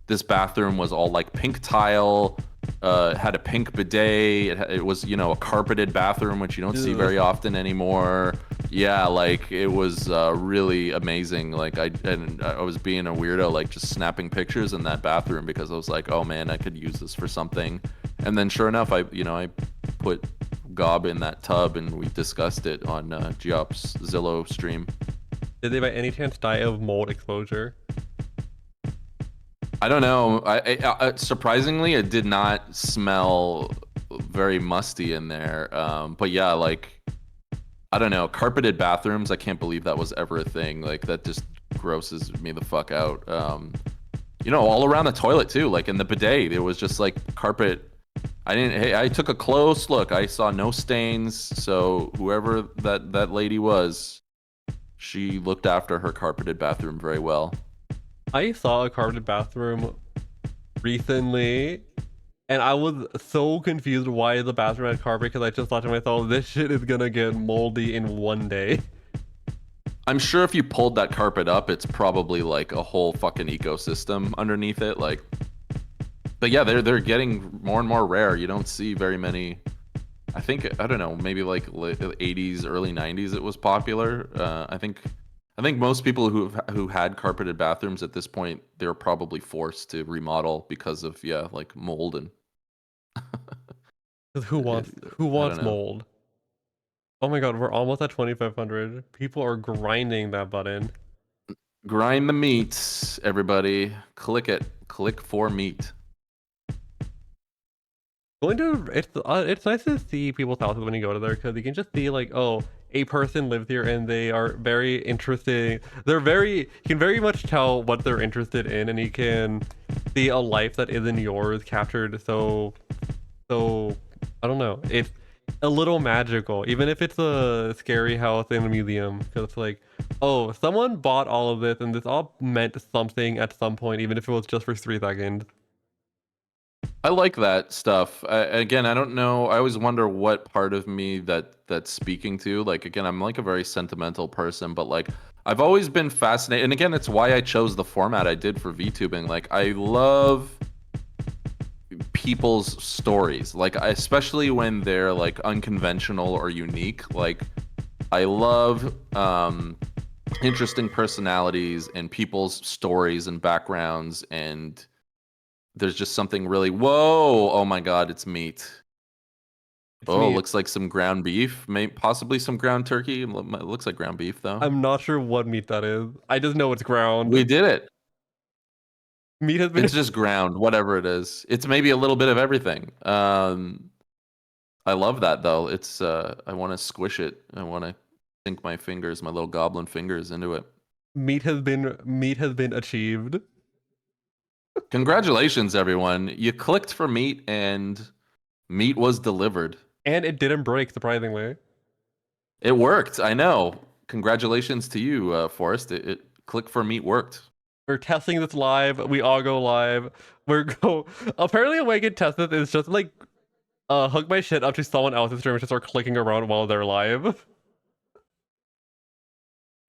This bathroom was all like pink tile, had a pink bidet. It was, you know, a carpeted bathroom, which you don't see very often anymore. Yeah, like it was really amazing. Like I was being a weirdo, like just snapping pictures in that bathroom because I was like, oh man, I could use this for something. And then sure enough, I put Gob in that tub and we discussed it on Geop's Zillow stream. Did they by any chance die of mold exposure? I don't know. I surprisingly, it did not smell very musty in there. But yeah, like, I don't know. Carpeted bathrooms, I can't believe that was ever a thing. Like, that just grosses me the fuck out. You know, all around the toilet too. Like in the bidet, it was just like carpet. I took a close look. I saw no stains. So whoever that lady was, she looked after her carpeted bathroom very well. I saw a carpeted bathroom recently, and I was so confused why the bathroom had carpet because I just thought to myself, this shit is gonna get moldy in one day. I'm sure if you pulled that carpet up, it's probably like a whole fucking ecosystem underneath it. Like, but yeah, they're getting more and more rare. You don't see very many. I think, I don't know, maybe like 80s, early 90s it was popular. I think most people who had carpeted bathrooms at this point, they were probably forced to remodel because of like mold and Who wants mold? Oh my god, we're almost at 2,500. People are grinding that button. Grind the meat, everybody. Click it. Click for meat. It's nice to see people's houses when you go to there because you can just see like, oh, a person lives here and they are very interesting. You can very much tell what they're interested in, and you can see a life that isn't yours captured. So I don't know. It's a little magical, even if it's a scary house in a museum, because it's like, oh, someone bought all of this and this all meant something at some point, even if it was just for 3 seconds. I like that stuff. Again, I don't know. I always wonder what part of me that's speaking to. Like, again, I'm like a very sentimental person, but like I've always been fascinated. And again, it's why I chose the format I did for VTubing. Like, I love people's stories. Like, especially when they're like unconventional or unique. Like, I love interesting personalities and people's stories and backgrounds, and there's just something really, whoa, oh my god, it's meat. Meat. Looks like some ground beef, possibly some ground turkey. It looks like ground beef though. I'm not sure what meat that is. I just know it's ground. We did it. Meat has been. It's just ground, whatever it is. It's maybe a little bit of everything. I I love that though. It's I want to squish it. I want to sink my fingers, my little goblin fingers into it. Meat has been achieved. Congratulations, everyone! You clicked for meat, and meat was delivered. And it didn't break, surprisingly. It worked. I know. Congratulations to you, Forrest. It click for meat worked. We're testing this live. We all go live. Apparently a way I can test this is just like hook my shit up to someone else's stream and just start clicking around while they're live.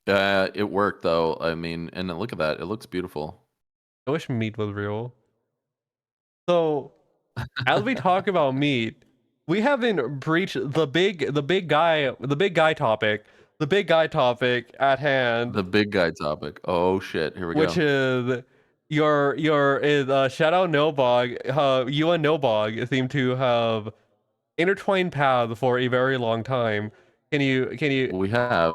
It worked though. I mean, and look at that. It looks beautiful. I wish meat was real. So as we talk about meat, we haven't breached the big guy topic at hand, The big guy topic. Oh shit! Here we which go. is your shout out Nobog. You and Nobog seem to have intertwined paths for a very long time. Can you We have.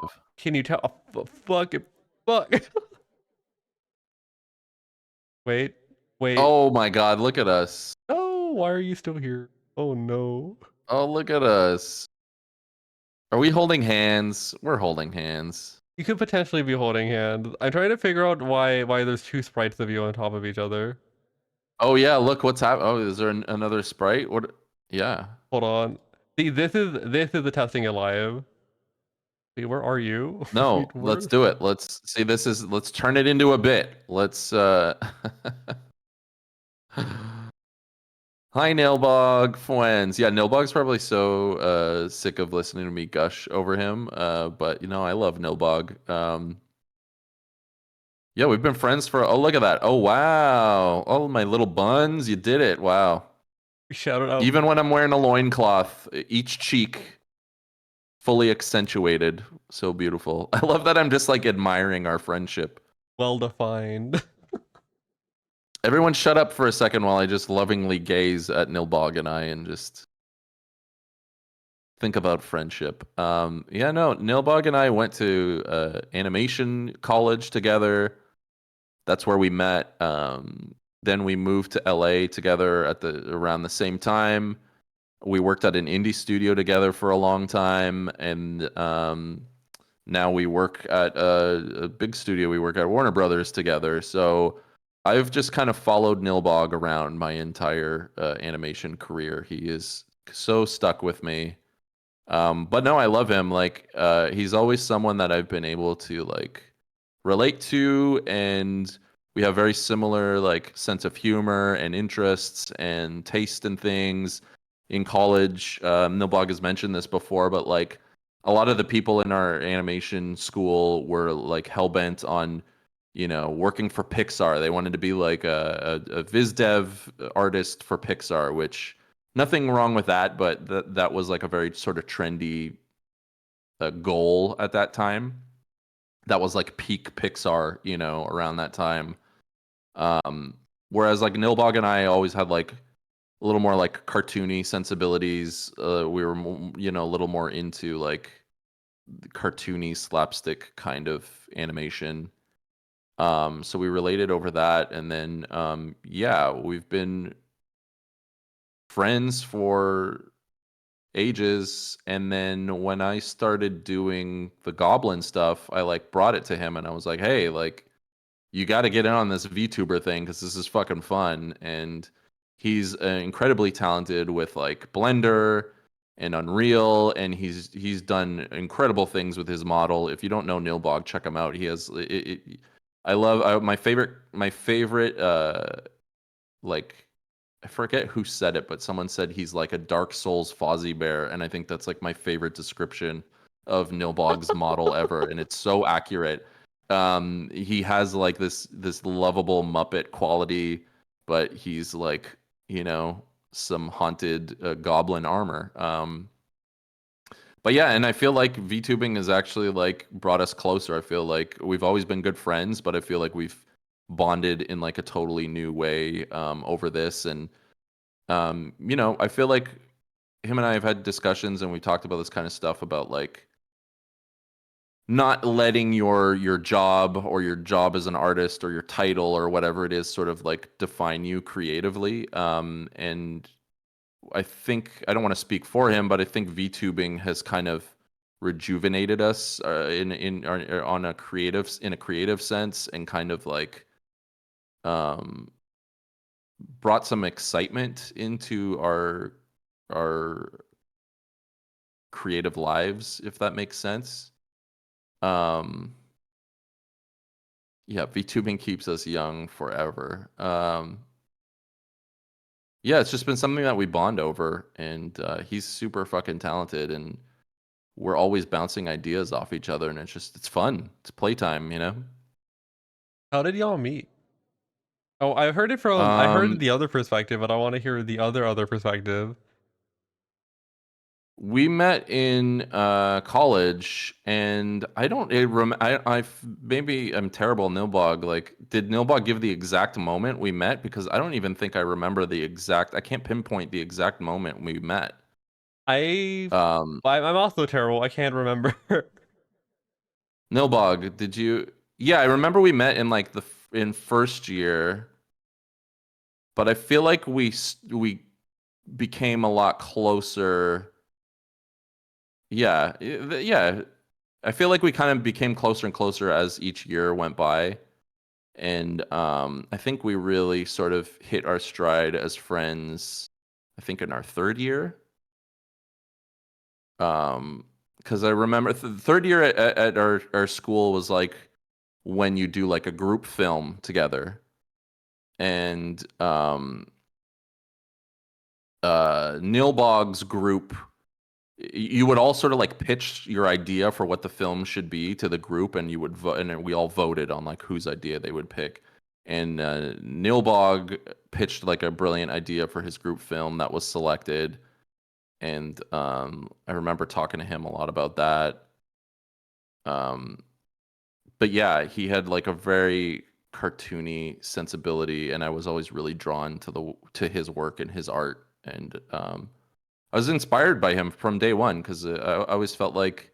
tell? Oh, fuck. Wait. Oh my god! Look at us. Oh, why are you still here? Oh no. Oh, look at us. Are we holding hands? We're holding hands. You could potentially be holding hands. I'm trying to figure out why there's two sprites of you on top of each other. Oh yeah, look what's happening. Oh, is there another sprite? What? Yeah. Hold on. See, this is the testing it live. See, where are you? No, Wait, let's where- do it. Let's see. Let's turn it into a bit. Let's. Hi, Nailbog friends. Yeah, Nailbog's probably so sick of listening to me gush over him. But you know, I love Nailbog. Yeah, we've been friends for. Oh, look at that. Oh, wow. Oh, my little buns. You did it. Wow. Shout it out. Even when I'm wearing a loincloth, each cheek fully accentuated. So beautiful. I love that I'm just like admiring our friendship. Well defined. Everyone shut up for a second while I just lovingly gaze at Nilbog and I and just think about friendship. Yeah, no, Nilbog and I went to animation college together. That's where we met. Then we moved to LA together around the same time. We worked at an indie studio together for a long time, and now we work at a big studio. We work at Warner Brothers together. So I've just kind of followed Nilbog around my entire animation career. He is so stuck with me. But no, I love him. Like he's always someone that I've been able to like relate to, and we have very similar like sense of humor and interests and taste in things. In college, Nilbog has mentioned this before, but like a lot of the people in our animation school were like hell-bent on, you know, working for Pixar. They wanted to be like a viz dev artist for Pixar, which nothing wrong with that, but that was like a very sort of trendy goal at that time. That was like peak Pixar, you know, around that time. Whereas like Nilbog and I always had like a little more like cartoony sensibilities. We were, you know, a little more into like cartoony slapstick kind of animation. So we related over that, and then yeah, we've been friends for ages. And then when I started doing the Goblin stuff, I like brought it to him, and I was like, "Hey, like, you got to get in on this VTuber thing because this is fucking fun." And he's incredibly talented with like Blender and Unreal, and he's done incredible things with his model. If you don't know Nilbog, check him out. He has my favorite like, I forget who said it, but someone said he's like a Dark Souls Fozzie Bear, and I think that's like my favorite description of Nilbog's model ever, and it's so accurate. He has like this lovable Muppet quality, but he's like, you know, some haunted goblin armor. But yeah, and I feel like VTubing has actually like brought us closer. I feel like we've always been good friends, but I feel like we've bonded in like a totally new way over this. And you know, I feel like him and I have had discussions, and we talked about this kind of stuff about like not letting your job or your job as an artist or your title or whatever it is sort of like define you creatively. And I think I don't want to speak for him, but I think VTubing has kind of rejuvenated us on a creative sense, and kind of like um, brought some excitement into our creative lives, if that makes sense. Yeah, VTubing keeps us young forever. Yeah, it's just been something that we bond over, and he's super fucking talented, and we're always bouncing ideas off each other, and it's fun. It's playtime, you know. How did y'all meet? Oh, I heard Um, the other perspective, but I want to hear the other perspective. we met in college, and I don't maybe I'm terrible, Nilbog. Like, did Nilbog give the exact moment we met? Because I don't even think I remember I can't pinpoint the exact moment we met. Um, I'm also terrible. I can't remember. Nilbog, did you? Yeah, I remember we met in like in first year, but I feel like we became a lot closer. Yeah, yeah. I feel like we kind of became closer and closer as each year went by, and I think we really sort of hit our stride as friends. I think in our third year, because I remember the third year at our school was like when you do like a group film together, and Nilbog's group, you would all sort of like pitch your idea for what the film should be to the group, and you would vote, and we all voted on like whose idea they would pick. And Nilbog pitched like a brilliant idea for his group film that was selected, and I remember talking to him a lot about that. Um, but yeah, he had like a very cartoony sensibility, and I was always really drawn to his work and his art, and I was inspired by him from day one, because I always felt like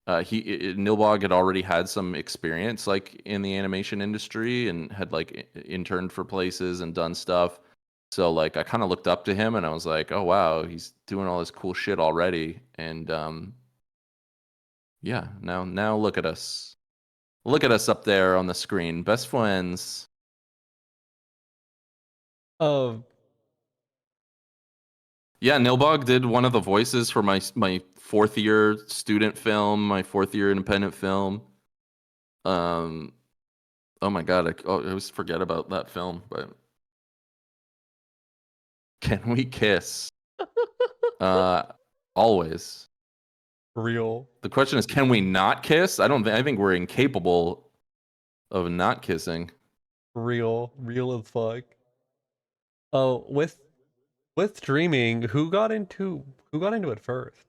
Nilbog had already had some experience like in the animation industry, and had like interned for places and done stuff. So like I kind of looked up to him, and I was like, oh wow, he's doing all this cool shit already. And yeah, now look at us. Look at us up there on the screen. Best friends. Um, Yeah, Nilbog did one of the voices for my fourth year student film, my fourth year independent film. Um, oh my god, I always forget about that film. But can we kiss? Uh, always. real, The question is, can we not kiss? I don't think. I think we're incapable of not kissing. real as fuck. Oh, with streaming, who got into it first?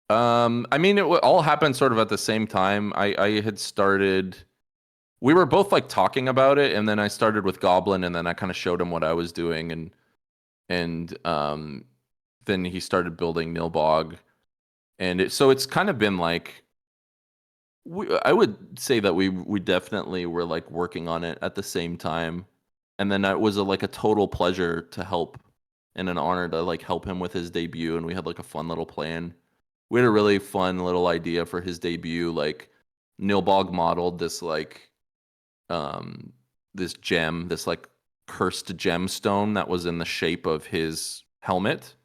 I mean, all happened sort of at the same time. I had started. We were both like talking about it, and then I started with Goblin, and then I kind of showed him what I was doing, and then he started building Nilbog, and so it's kind of been like I would say that we definitely were like working on it at the same time, and then it was like a total pleasure to help, and an honor to like help him with his debut, and we had like a fun little plan. We had a really fun little idea for his debut. Like Nilbog modeled this like um this gem, this like cursed gemstone that was in the shape of his helmet.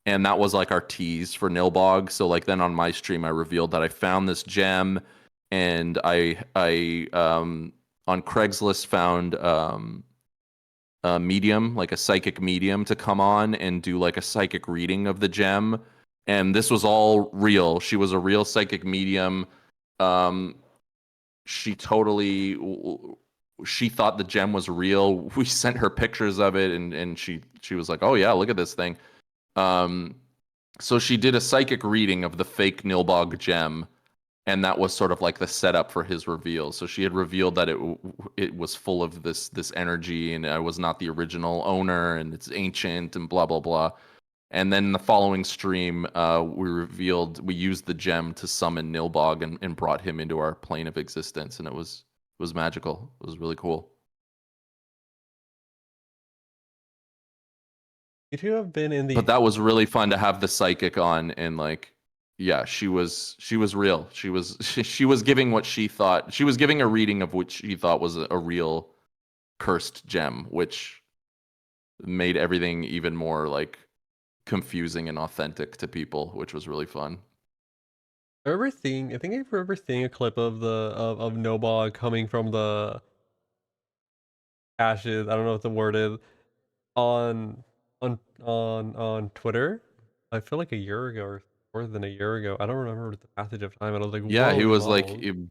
And that was like our tease for Nilbog. So like then on my stream I revealed that I found this gem, and I on Craigslist found a medium, like a psychic medium, to come on and do like a psychic reading of the gem. And this was all real. She was a real psychic medium. Um, she totally she thought the gem was real. We sent her pictures of it, and she was like, "Oh yeah, look at this thing." Um, so she did a psychic reading of the fake Nilbog gem, and that was sort of like the setup for his reveal. So she had revealed that it was full of this energy, and I was not the original owner, and it's ancient, and blah blah blah. And then the following stream, we used the gem to summon Nilbog, and brought him into our plane of existence, and it was magical. It was really cool. You two have been in the But that was really fun to have the psychic on, and like, yeah, she was real. She was she was giving what she thought. She was giving a reading of what she thought was a real cursed gem, which made everything even more like confusing and authentic to people, which was really fun. I think I remember seeing a clip of of Nobog coming from the ashes. I don't know what the word is on on Twitter. I feel like a year ago or more than a year ago. I don't remember the passage of time, and I was like, Yeah, he "Whoa, was like Donald."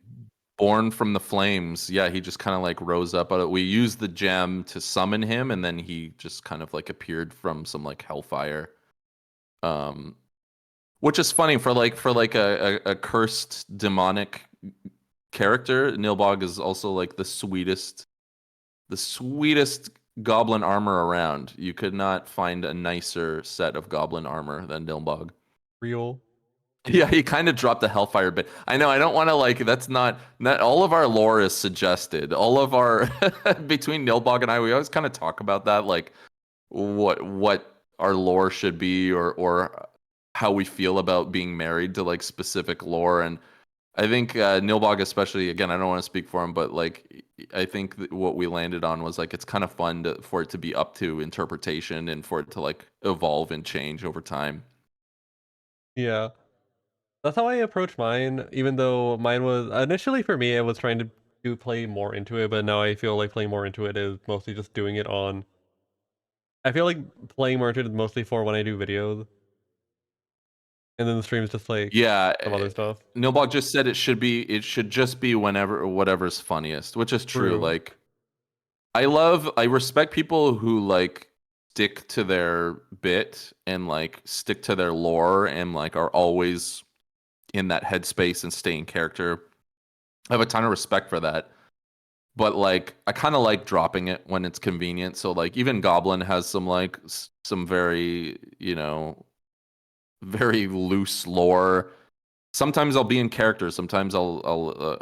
born from the flames. Yeah, he just kind of like rose up. We used the gem to summon him, and then he just kind of like appeared from some like hellfire. Um, which is funny for like a cursed demonic character. Nilbog is also like the sweetest goblin armor around. You could not find a nicer set of goblin armor than Nilbog. Real. Yeah, he kind of dropped the hellfire bit. I know. I don't want to like. That's not all of our lore is suggested. All of our between Nilbog and I, we always kind of talk about that, like what our lore should be, or how we feel about being married to like specific lore. And I think Nilbog, especially, again, I don't want to speak for him, but like I think that what we landed on was like it's kind of fun for it to be up to interpretation and for it to like evolve and change over time. Yeah. That's how I approach mine, even though mine was initially for me, I was trying to play more into it, but now I feel like playing more into it is mostly just doing it on. I feel like playing more into it is mostly for when I do videos, and then the stream is just like Yeah, some other stuff. Nilbog just said it should just be whenever whatever's funniest, which is true. True. Like I respect people who like stick to their bit and like stick to their lore and like are always in that headspace and stay in character. I have a ton of respect for that. But like I kind of like dropping it when it's convenient. So like even Goblin has some like some very, very loose lore. Sometimes I'll be in character. Sometimes I'll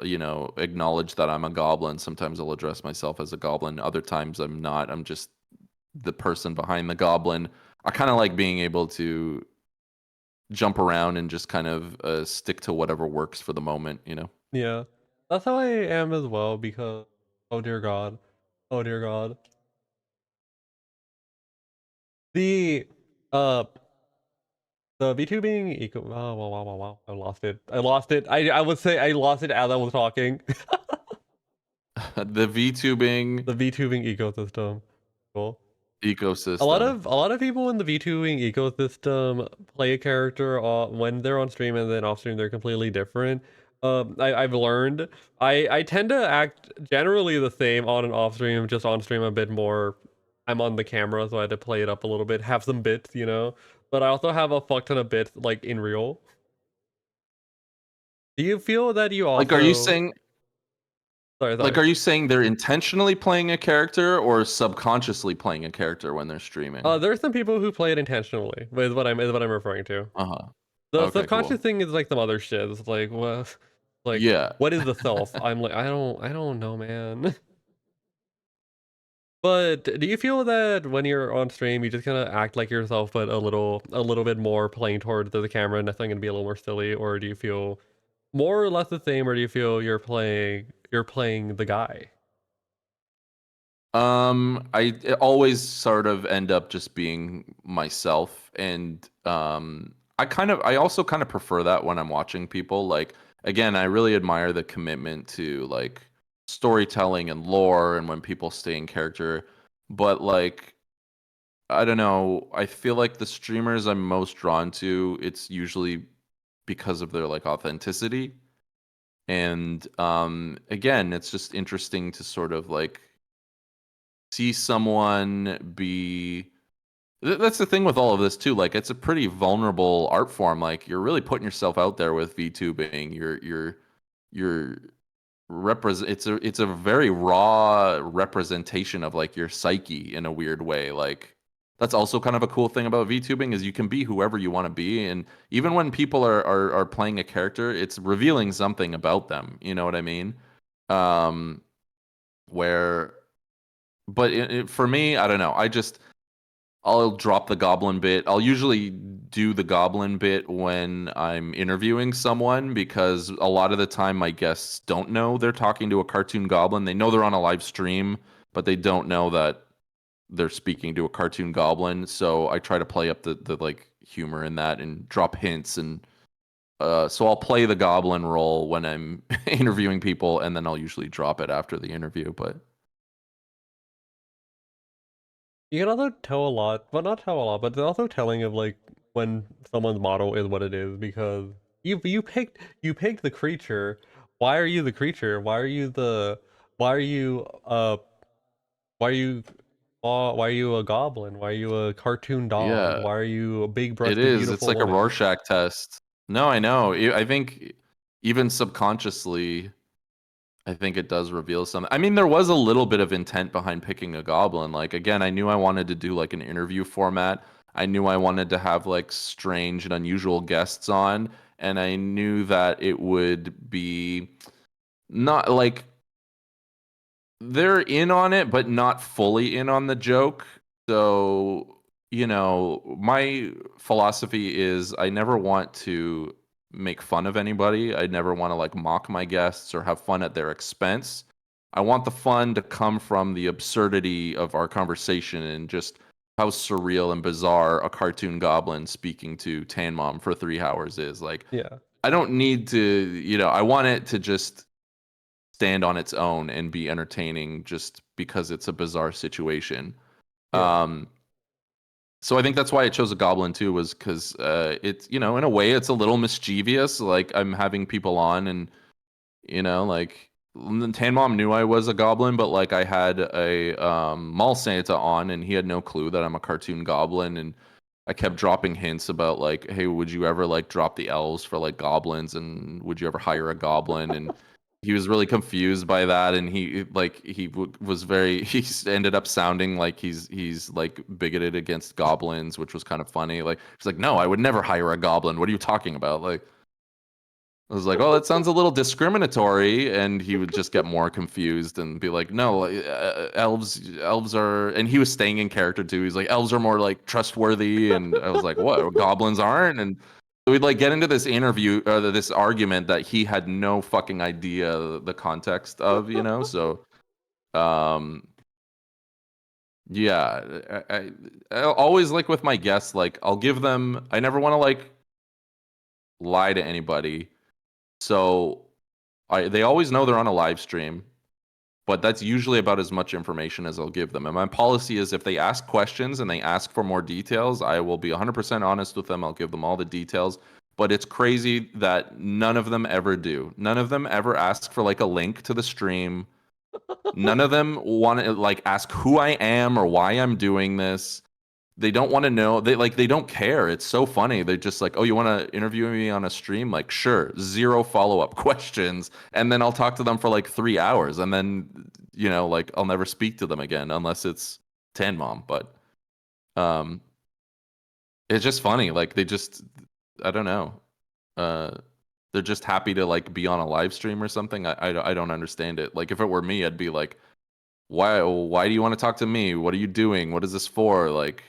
acknowledge that I'm a goblin. Sometimes I'll address myself as a goblin. Other times I'm not. I'm just the person behind the goblin. I kind of like being able to jump around and just kind of stick to whatever works for the moment. Yeah, that's how I am as well. Because oh dear God, oh dear God, the uh the VTubing eco. Oh wow wow wow wow! I lost it. I lost it. I would say I lost it as I was talking. The VTubing The VTubing ecosystem. Cool. ecosystem. A lot of people in the VTubing ecosystem play a character when they're on stream, and then off stream they're completely different. I've learned I tend to act generally the same on and off stream, just on stream a bit more. I'm on the camera, so I had to play it up a little bit, have some bits, you know. But I also have a fuck ton of bits like in real. Do you feel that you Like, are you also? saying Sorry, like sorry. are you saying they're intentionally playing a character or subconsciously playing a character when they're streaming? There are some people who play it intentionally. Is what I'm referring to. Uh-huh. The Okay, subconscious cool. thing is like some other shit. It's like what, like Yeah. what is the self? I'm like I don't know, man. But do you feel that when you're on stream, you just kind of act like yourself, but a little bit more playing towards the camera, nothing gonna be a little more silly, or do you feel more or less the same, or do you feel you're playing the guy? I always sort of end up just being myself, and I also kind of prefer that when I'm watching people. Like, again, I really admire the commitment to like storytelling and lore and when people stay in character. But like, I don't know, I feel like the streamers I'm most drawn to, it's usually because of their like authenticity. And again, it's just interesting to sort of like see someone be that's the thing with all of this too. Like it's a pretty vulnerable art form. Like you're really putting yourself out there with VTubing. You're represent it's a very raw representation of like your psyche in a weird way. Like that's also kind of a cool thing about VTubing is you can be whoever you want to be. And even when people are playing a character, it's revealing something about them. You know what I mean? Um where but for me, I don't know. I'll drop the goblin bit. I'll usually do the goblin bit when I'm interviewing someone because a lot of the time my guests don't know they're talking to a cartoon goblin. They know they're on a live stream, but they don't know that they're speaking to a cartoon goblin. So I try to play up the like humor in that and drop hints and so I'll play the goblin role when I'm interviewing people, and then I'll usually drop it after the interview. But You can also tell a lot, but not tell a lot, but it's also telling of like when someone's model is what it is because you picked the creature. Why are you the creature? Why are you why are you why are you a goblin? Why are you a cartoon dog? yeah, Why are you a big it breasted is. It's beautiful like a woman? Rorschach test. No, I know. I think even subconsciously, I think it does reveal something. I mean, there was a little bit of intent behind picking a goblin. Like, again, I knew I wanted to do like an interview format. I knew I wanted to have like strange and unusual guests on, and I knew that it would be not like they're in on it, but not fully in on the joke. So, my philosophy is I never want to make fun of anybody. I never want to like mock my guests or have fun at their expense. I want the fun to come from the absurdity of our conversation and just how surreal and bizarre a cartoon goblin speaking to Tan Mom for 3 hours is. Like, Yeah. I don't need to, I want it to just stand on its own and be entertaining just because it's a bizarre situation. Yeah. So I think that's why I chose a goblin too, was because it's in a way it's a little mischievous. Like I'm having people on, and like Tan Mom knew I was a goblin, but like I had a Mall Santa on, and he had no clue that I'm a cartoon goblin, and I kept dropping hints about like, hey, would you ever like drop the elves for like goblins, and would you ever hire a goblin? And he was really confused by that, and was very ended up sounding like he's like bigoted against goblins, which was kind of funny. Like he's like, no, I would never hire a goblin. What are you talking about? Like I was like, oh, that sounds a little discriminatory, and he would just get more confused and be like, no, elves are, and he was staying in character too. He's like, elves are more like trustworthy, and I was like, what? Goblins aren't, and so we'd like get into this interview, this argument that he had no fucking idea the context of, So, um, yeah, I always like with my guests, like I'll give them. I never want to like lie to anybody. So they always know they're on a live stream, but that's usually about as much information as I'll give them. And my policy is if they ask questions and they ask for more details, I will be 100% honest with them. I'll give them all the details. But it's crazy that none of them ever do. None of them ever ask for like a link to the stream. None of them want to like ask who I am or why I'm doing this. They don't want to know. They don't care. It's so funny. They're just like, "Oh, you want to interview me on a stream?" Like, sure. Zero follow-up questions, and then I'll talk to them for like 3 hours, and then like I'll never speak to them again unless it's Tan Mom. But um, it's just funny. Like they just, I don't know. Uh, they're just happy to like be on a live stream or something. I don't understand it. Like if it were me, I'd be like, why do you want to talk to me? What are you doing? What is this for? Like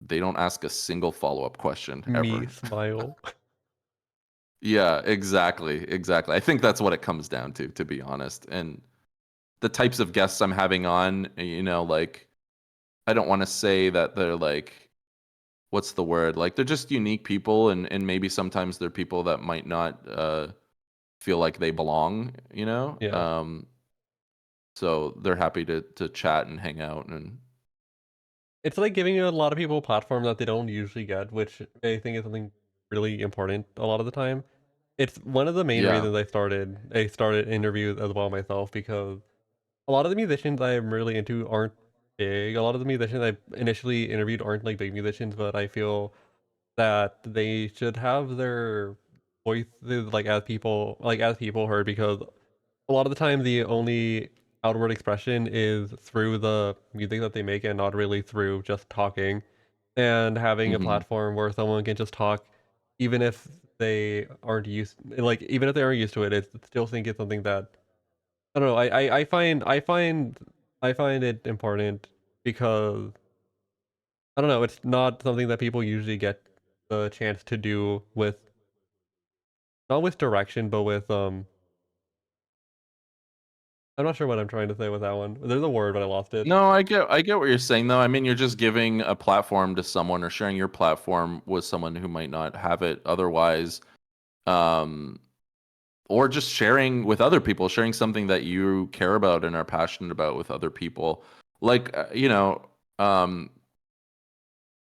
they don't ask a single follow-up question Me ever. smile. Yeah, exactly. Exactly. I think that's what it comes down to be honest. And the types of guests I'm having on, like I don't want to say that they're like what's the word? Like they're just unique people, and maybe sometimes they're people that might not feel like they belong, Yeah. So they're happy to chat and hang out and It's like giving a lot of people a platform that they don't usually get, which I think is something really important a lot of the time. It's one of the main yeah. reasons I started interviews as well myself because a lot of the musicians I'm really into aren't big. A lot of the musicians I initially interviewed aren't like big musicians, but I feel that they should have their voices like as people heard because a lot of the time the only outward expression is through the music that they make and not really through just talking. And having a Mhm. platform where someone can just talk, even if they aren't used, like even if they aren't used to it, I still think it's something that I don't know. I find it important because I don't know, it's not something that people usually get the chance to do with, not with direction, but with I'm not sure what I'm trying to say with that one. There's a word, but I lost it. No, I get what you're saying though. I mean, you're just giving a platform to someone or sharing your platform with someone who might not have it otherwise. Um, or just sharing with other people, sharing something that you care about and are passionate about with other people. Like,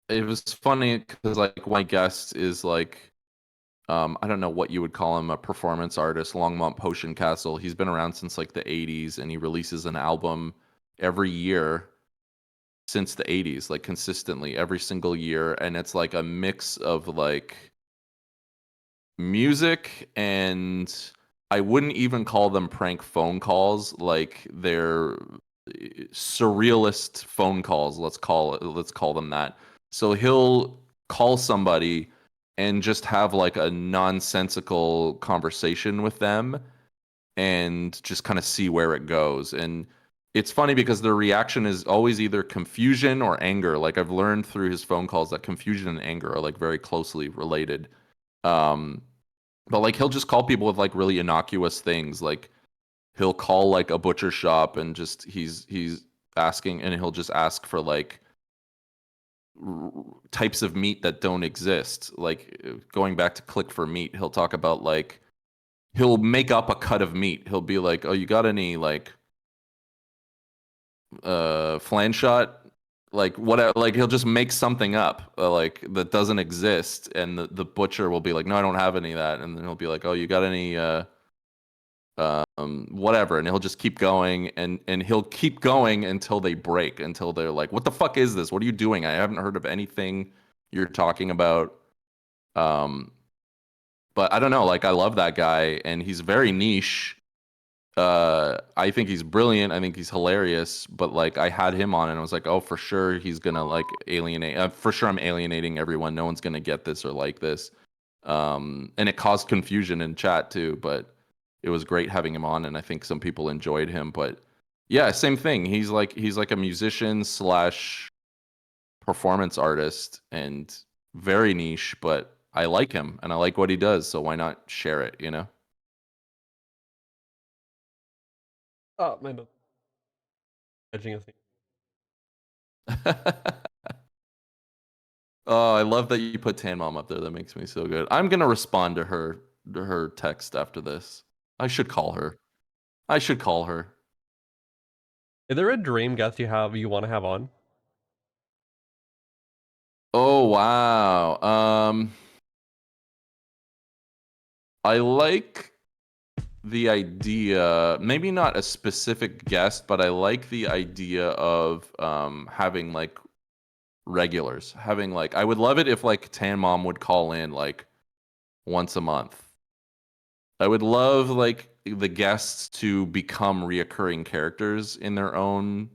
it was funny because like my guest is like, I don't know what you would call him, a performance artist, Longmont Potion Castle. He's been around since like the 80s and he releases an album every year since the 80s, like consistently every single year. And it's like a mix of like music and I wouldn't even call them prank phone calls. Like they're surrealist phone calls. Let's call them that. So he'll call somebody and just have like a nonsensical conversation with them and just kind of see where it goes. And it's funny because the reaction is always either confusion or anger. Like I've learned through his phone calls that confusion and anger are like very closely related. Um, but like he'll just call people with like really innocuous things. Like he'll call like a butcher shop and just he's asking and he'll just ask for like types of meat that don't exist. Like going back to Click for Meat, he'll talk about like he'll make up a cut of meat. He'll be like, "Oh, you got any like flan shot?" Like whatever, like he'll just make something up like that doesn't exist and the butcher will be like, "No, I don't have any of that." And then he'll be like, "Oh, you got any whatever," and he'll just keep going and he'll keep going until they break, until they're like, "What the fuck is this? What are you doing? I haven't heard of anything you're talking about." um but I don't know, like I love that guy and he's very niche. I think he's brilliant, I think he's hilarious, but like I had him on and I was like, "Oh, for sure he's gonna like alienate, for sure I'm alienating everyone, no one's gonna get this or like this." And it caused confusion in chat too, but it was great having him on and I think some people enjoyed him. But yeah, same thing, he's like a musician slash performance artist and very niche, but I like him and I like what he does, so why not share it, you know? Oh, my bad. Edging a thing. Oh, I love that you put Tan Mom up there. That makes me so good. I'm gonna respond to her text after this. I should call her. I should call her. Is there a dream guest you want to have on? Oh wow. I like the idea, maybe not a specific guest, but I like the idea of having like regulars. Having like I would love it if like Tan Mom would call in like once a month. I would love like the guests to become reoccurring characters in their own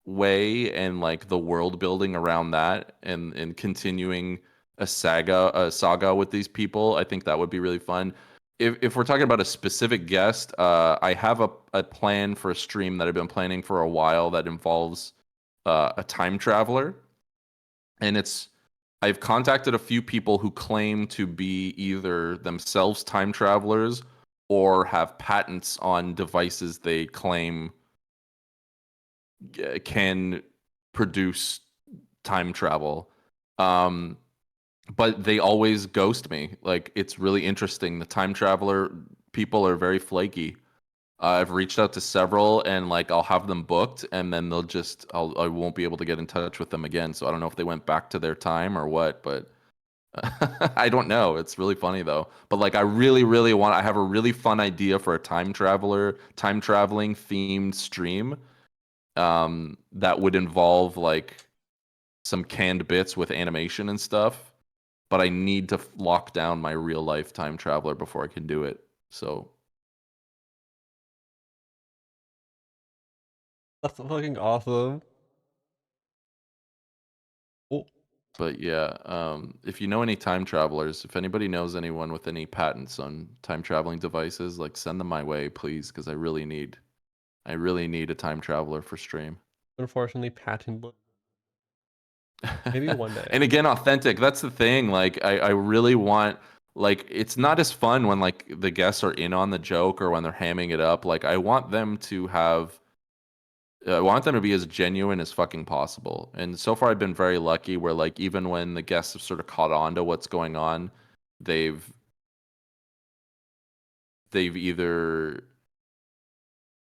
way and like the world building around that and continuing a saga with these people. I think that would be really fun. If we're talking about a specific guest, I have a plan for a stream that I've been planning for a while that involves a time traveler, and I've contacted a few people who claim to be either themselves time travelers or have patents on devices they claim can produce time travel. Um, but they always ghost me. Like it's really interesting. The time traveler people are very flaky. I've reached out to several and like I'll have them booked and then I won't be able to get in touch with them again. So I don't know if they went back to their time or what, but I don't know. It's really funny though. But like I really I have a really fun idea for a time traveling themed stream that would involve like some canned bits with animation and stuff, but I need to lock down my real life time traveler before I can do it. So That's fucking awesome. Oh, but yeah, if you know any time travelers, if anybody knows anyone with any patents on time traveling devices, like send them my way, please, because I really need a time traveler for stream. unfortunately, patent. Maybe one day. And again, authentic. That's the thing. Like, I really want, like, it's not as fun when like the guests are in on the joke or when they're hamming it up. Like, I want them to have, I want them to be as genuine as fucking possible. And so far, I've been very lucky where like even when the guests have sort of caught on to what's going on, they've either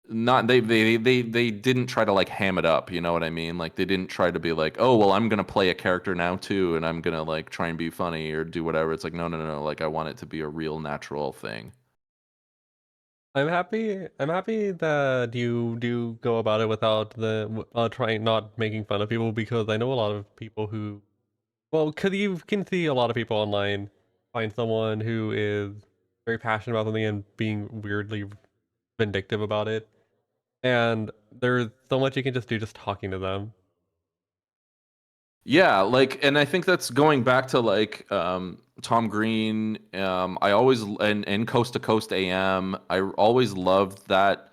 not they didn't try to like ham it up, you know what I mean? Like they didn't try to be like, oh well, I'm gonna play a character now too, and I'm gonna like try and be funny or do whatever. It's like no, like I want it to be a real natural thing. I'm happy. I'm happy that you do go about it without the trying not making fun of people, because I know a lot of people who, well, cause you can see a lot of people online find someone who is very passionate about something and being weirdly vindictive about it, and there's so much you can just do just talking to them. Yeah, like, and I think that's going back to like Tom Green. I always and Coast to Coast AM. I always loved that.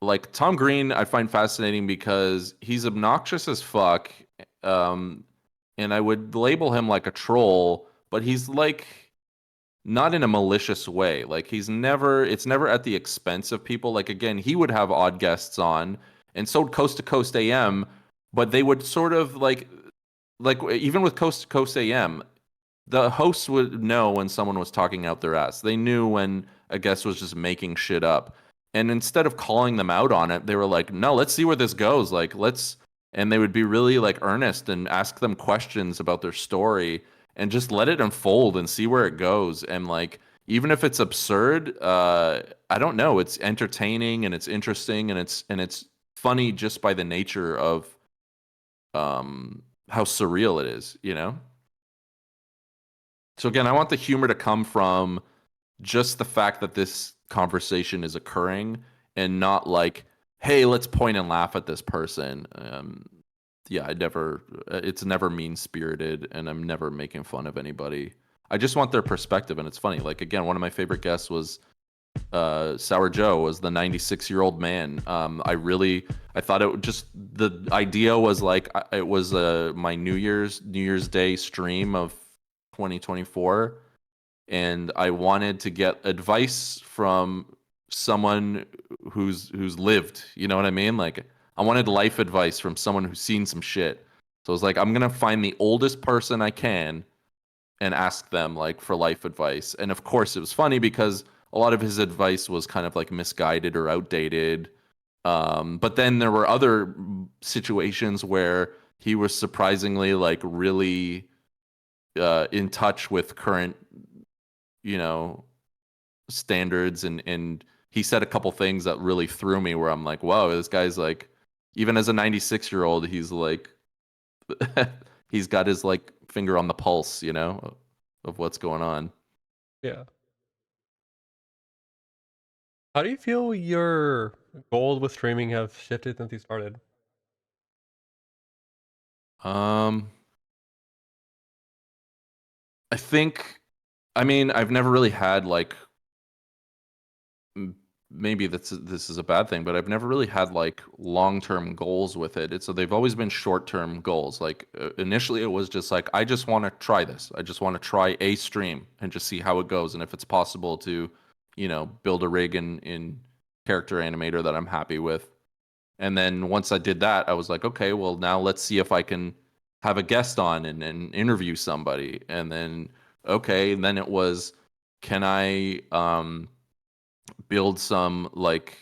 Like Tom Green, I find fascinating because he's obnoxious as fuck, and I would label him like a troll, but he's like not in a malicious way. Like he's never, it's never at the expense of people. Like again, he would have odd guests on, and so would Coast to Coast AM, but they would sort of like even with Coast to Coast AM, the hosts would know when someone was talking out their ass. They knew when a guest was just making shit up. And instead of calling them out on it, they were like, "No, let's see where this goes. Like, let's," and they would be really like earnest and ask them questions about their story and just let it unfold and see where it goes. And like, even if it's absurd, I don't know, it's entertaining and it's interesting and it's funny just by the nature of how surreal it is, you know? So again, I want the humor to come from just the fact that this conversation is occurring and not like, hey, let's point and laugh at this person. Yeah, it's never mean spirited and I'm never making fun of anybody. I just want their perspective. And it's funny. Like, again, one of my favorite guests was Sour Joe, was the 96-year-old man. I thought it just, the idea was like, it was my New Year's Day stream of 2024, and I wanted to get advice from someone who's lived, you know what I mean? Like I wanted life advice from someone who's seen some shit. So I was like, I'm gonna find the oldest person I can and ask them like for life advice. And of course it was funny because a lot of his advice was kind of like misguided or outdated. But then there were other situations where he was surprisingly like really in touch with current, you know, standards, and he said a couple things that really threw me where I'm like, wow, this guy's like, even as a 96-year-old, he's like he's got his like finger on the pulse, you know, of what's going on. Yeah. How do you feel your goals with streaming have shifted since you started? I think, I mean, I've never really had like, maybe this is a bad thing, but I've never really had like long-term goals with it. So they've always been short-term goals. Like initially it was just like, I just want to try this. I just want to try a stream and just see how it goes. And if it's possible to, you know, build a rig in Character Animator that I'm happy with. And then once I did that, I was like, okay, well now let's see if I can have a guest on and interview somebody. And then, okay, and then it was, can I build some like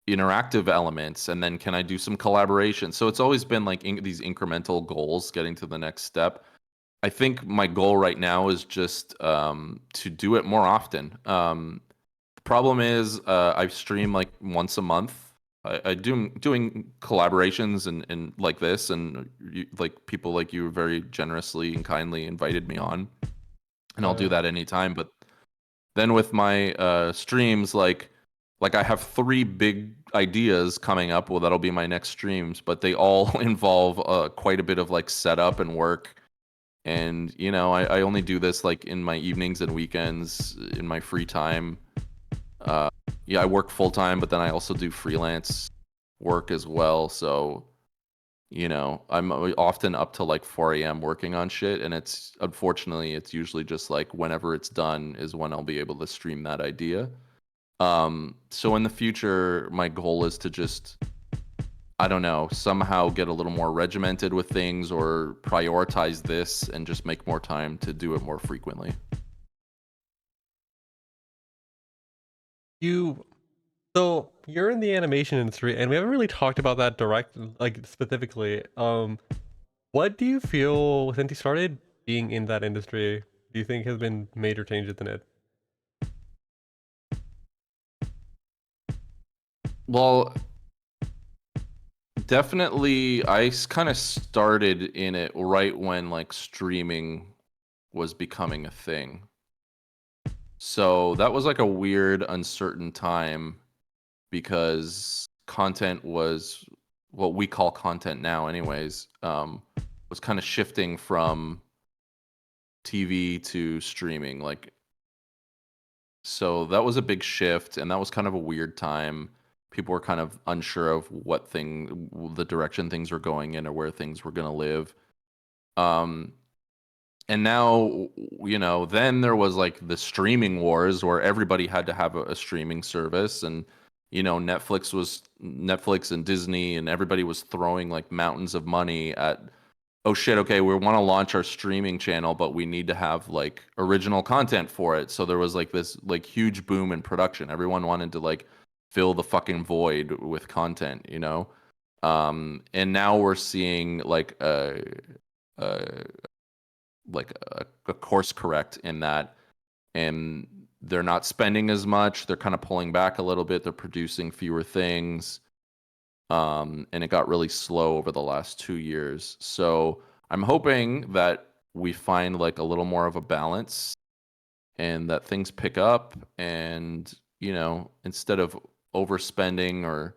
interactive elements, and then can I do some collaboration? So it's always been like these incremental goals getting to the next step. I think my goal right now is just to do it more often. The problem is I stream like once a month. I doing collaborations and like this, and like people like you very generously and kindly invited me on, and I'll do that anytime. But then with my streams, like I have 3 big ideas coming up. Well, that'll be my next streams, but they all involve quite a bit of like setup and work. And you know, I only do this like in my evenings and weekends in my free time. Yeah, I work full time, but then I also do freelance work as well. So You know, I'm often up till like 4 a.m. working on shit, and it's unfortunately it's usually just like whenever it's done is when I'll be able to stream that idea. So in the future, my goal is to just, I don't know, somehow get a little more regimented with things or prioritize this and just make more time to do it more frequently. So you're in the animation industry, and we haven't really talked about that like specifically. What do you feel since you started being in that industry? Do you think has been major changes in it? Well, definitely, I kind of started in it right when like streaming was becoming a thing. So that was like a weird, uncertain time because content was what we call content now, anyways, was kind of shifting from TV to streaming. Like, so that was a big shift, and that was kind of a weird time. People were kind of unsure of the direction things were going in, or where things were going to live. Um, and now, you know, then there was like the streaming wars where everybody had to have a streaming service, and you know, Netflix and Disney and everybody was throwing like mountains of money at, oh shit, okay, we want to launch our streaming channel, but we need to have like original content for it. So there was like this like huge boom in production. Everyone wanted to like fill the fucking void with content, you know. And now we're seeing a a course correct in that, and they're not spending as much. They're kind of pulling back a little bit. They're producing fewer things. And it got really slow over the last 2 years. So I'm hoping that we find like a little more of a balance and that things pick up, and, you know, instead of overspending or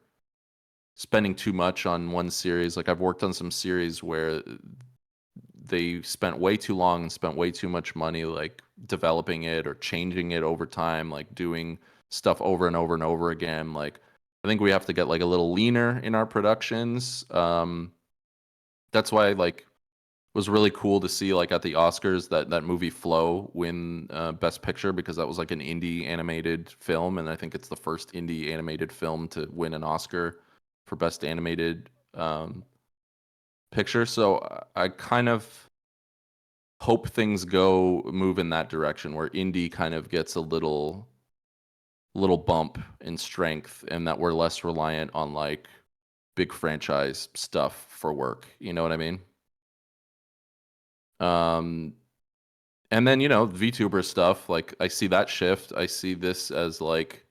spending too much on one series, like I've worked on some series where they spent way too long and spent way too much money like developing it or changing it over time, like doing stuff over and over and over again. Like, I think we have to get like a little leaner in our productions. That's why like it was really cool to see like at the Oscars that movie Flow win Best Picture, because that was like an indie animated film, and I think it's the first indie animated film to win an Oscar for Best Animated Picture. So I kind of hope things move in that direction where indie kind of gets a little bump in strength, and that we're less reliant on like big franchise stuff for work. You know what I mean? Um, and then, you know, VTuber stuff, like I see that shift. I see this as like,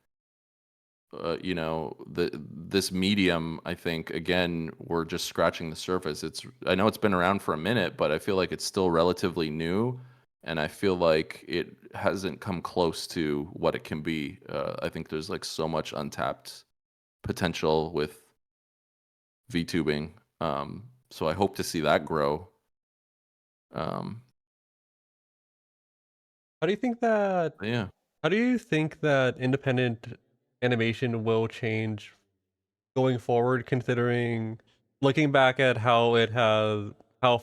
you know, this medium. I think again, we're just scratching the surface. I know it's been around for a minute, but I feel like it's still relatively new, and I feel like it hasn't come close to what it can be. I think there's like so much untapped potential with VTubing. So I hope to see that grow. Um, How do you think that yeah. How do you think that independent animation will change going forward, considering looking back at how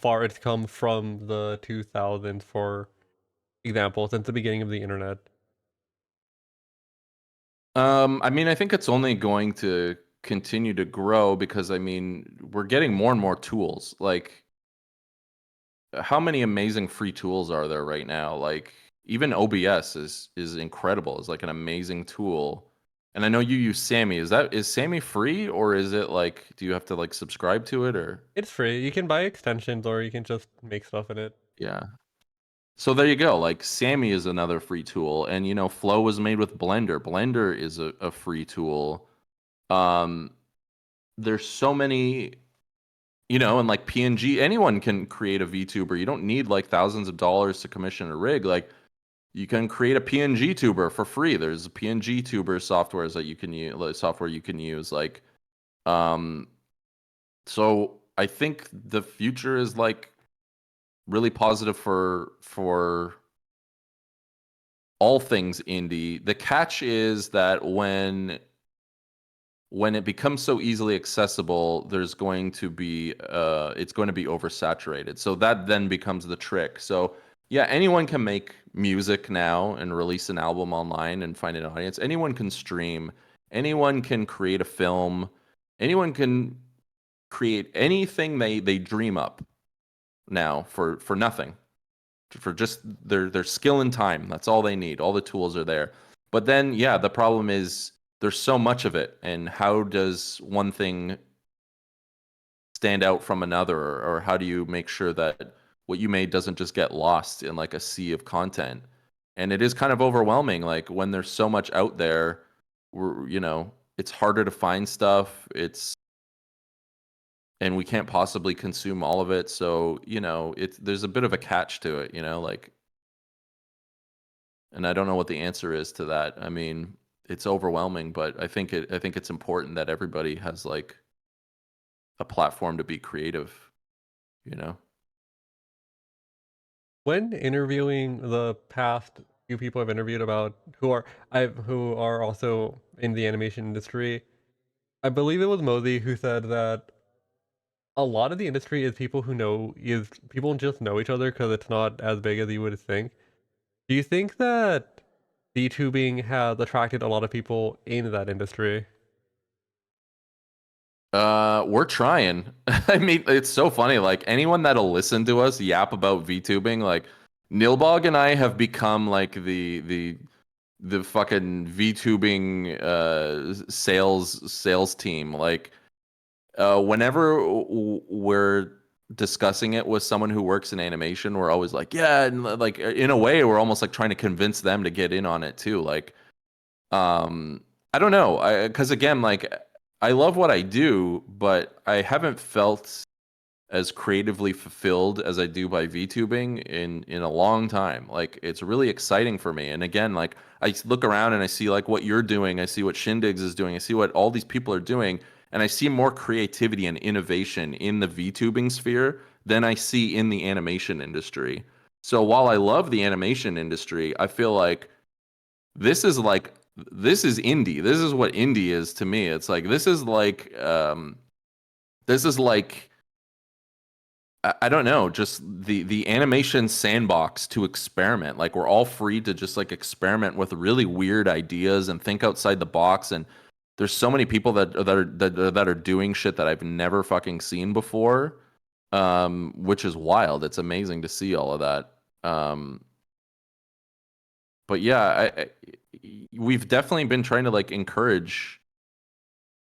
far it's come from the 2000s, for example, since the beginning of the internet? I mean, I think it's only going to continue to grow because I mean, we're getting more and more tools. Like, how many amazing free tools are there right now? Like, even OBS is incredible. It's like an amazing tool. And I know you use Sammy. Is Sammy free, or is it like, do you have to like subscribe to it, or It's free. You can buy extensions or you can just make stuff in it. yeah. So there you go. Like, Sammy is another free tool, and you know, Flow was made with Blender. Blender is a free tool. Um, there's so many, you know, and like PNG, anyone can create a VTuber. You don't need like thousands of dollars to commission a rig. Like, you can create a PNG tuber for free. There's PNG tuber softwares that you can use, software you can use. Like, um, so I think the future is like really positive for all things indie. The catch is that when when it becomes so easily accessible, there's going to be it's going to be oversaturated. So that then becomes the trick. So yeah, anyone can make music now and release an album online and find an audience. Anyone can stream. Anyone can create a film. Anyone can create anything they dream up now for nothing, for just their skill and time. That's all they need. All the tools are there. But then yeah, the problem is there's so much of it, and how does one thing stand out from another, or how do you make sure that what you made doesn't just get lost in like a sea of content? And it is kind of overwhelming, like when there's so much out there, it's harder to find stuff. And we can't possibly consume all of it. So, there's a bit of a catch to it, like, and I don't know what the answer is to that. I mean, it's overwhelming, but I think it's important that everybody has like a platform to be creative, When interviewing the past few people I've interviewed about who are also in the animation industry, I believe it was Mosey who said that a lot of the industry is people just know each other because it's not as big as you would think. Do you think that VTubing has attracted a lot of people in that industry? We're trying. I mean, it's so funny. Like anyone that'll listen to us yap about VTubing, like Nilbog and I have become like the fucking VTubing sales team. Like whenever we're discussing it with someone who works in animation, we're always like, yeah, and like in a way, we're almost like trying to convince them to get in on it too. Like, I don't know, because again, like I love what I do, but I haven't felt as creatively fulfilled as I do by VTubing in a long time. Like it's really exciting for me. And again, like I look around and I see like what you're doing, I see what Shindigs is doing, I see what all these people are doing, and I see more creativity and innovation in the VTubing sphere than I see in the animation industry. So while I love the animation industry, I feel like this is like this is indie. This is what indie is to me. It's like this is like I don't know, just the animation sandbox to experiment. Like we're all free to just like experiment with really weird ideas and think outside the box. And there's so many people that are doing shit that I've never fucking seen before, which is wild. It's amazing to see all of that. But yeah, we've definitely been trying to like encourage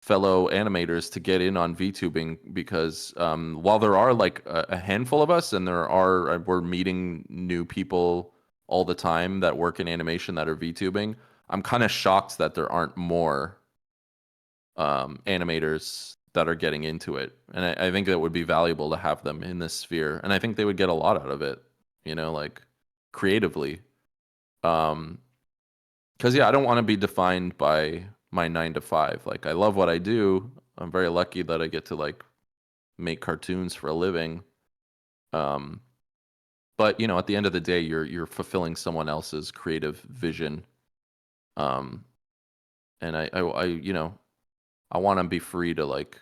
fellow animators to get in on VTubing because while there are like a handful of us and we're meeting new people all the time that work in animation that are VTubing, I'm kind of shocked that there aren't more animators that are getting into it. And I think that would be valuable to have them in this sphere. And I think they would get a lot out of it, like creatively. Because yeah, I don't want to be defined by my 9 to 5. Like I love what I do. I'm very lucky that I get to like make cartoons for a living. But at the end of the day, you're fulfilling someone else's creative vision. And I want to be free to like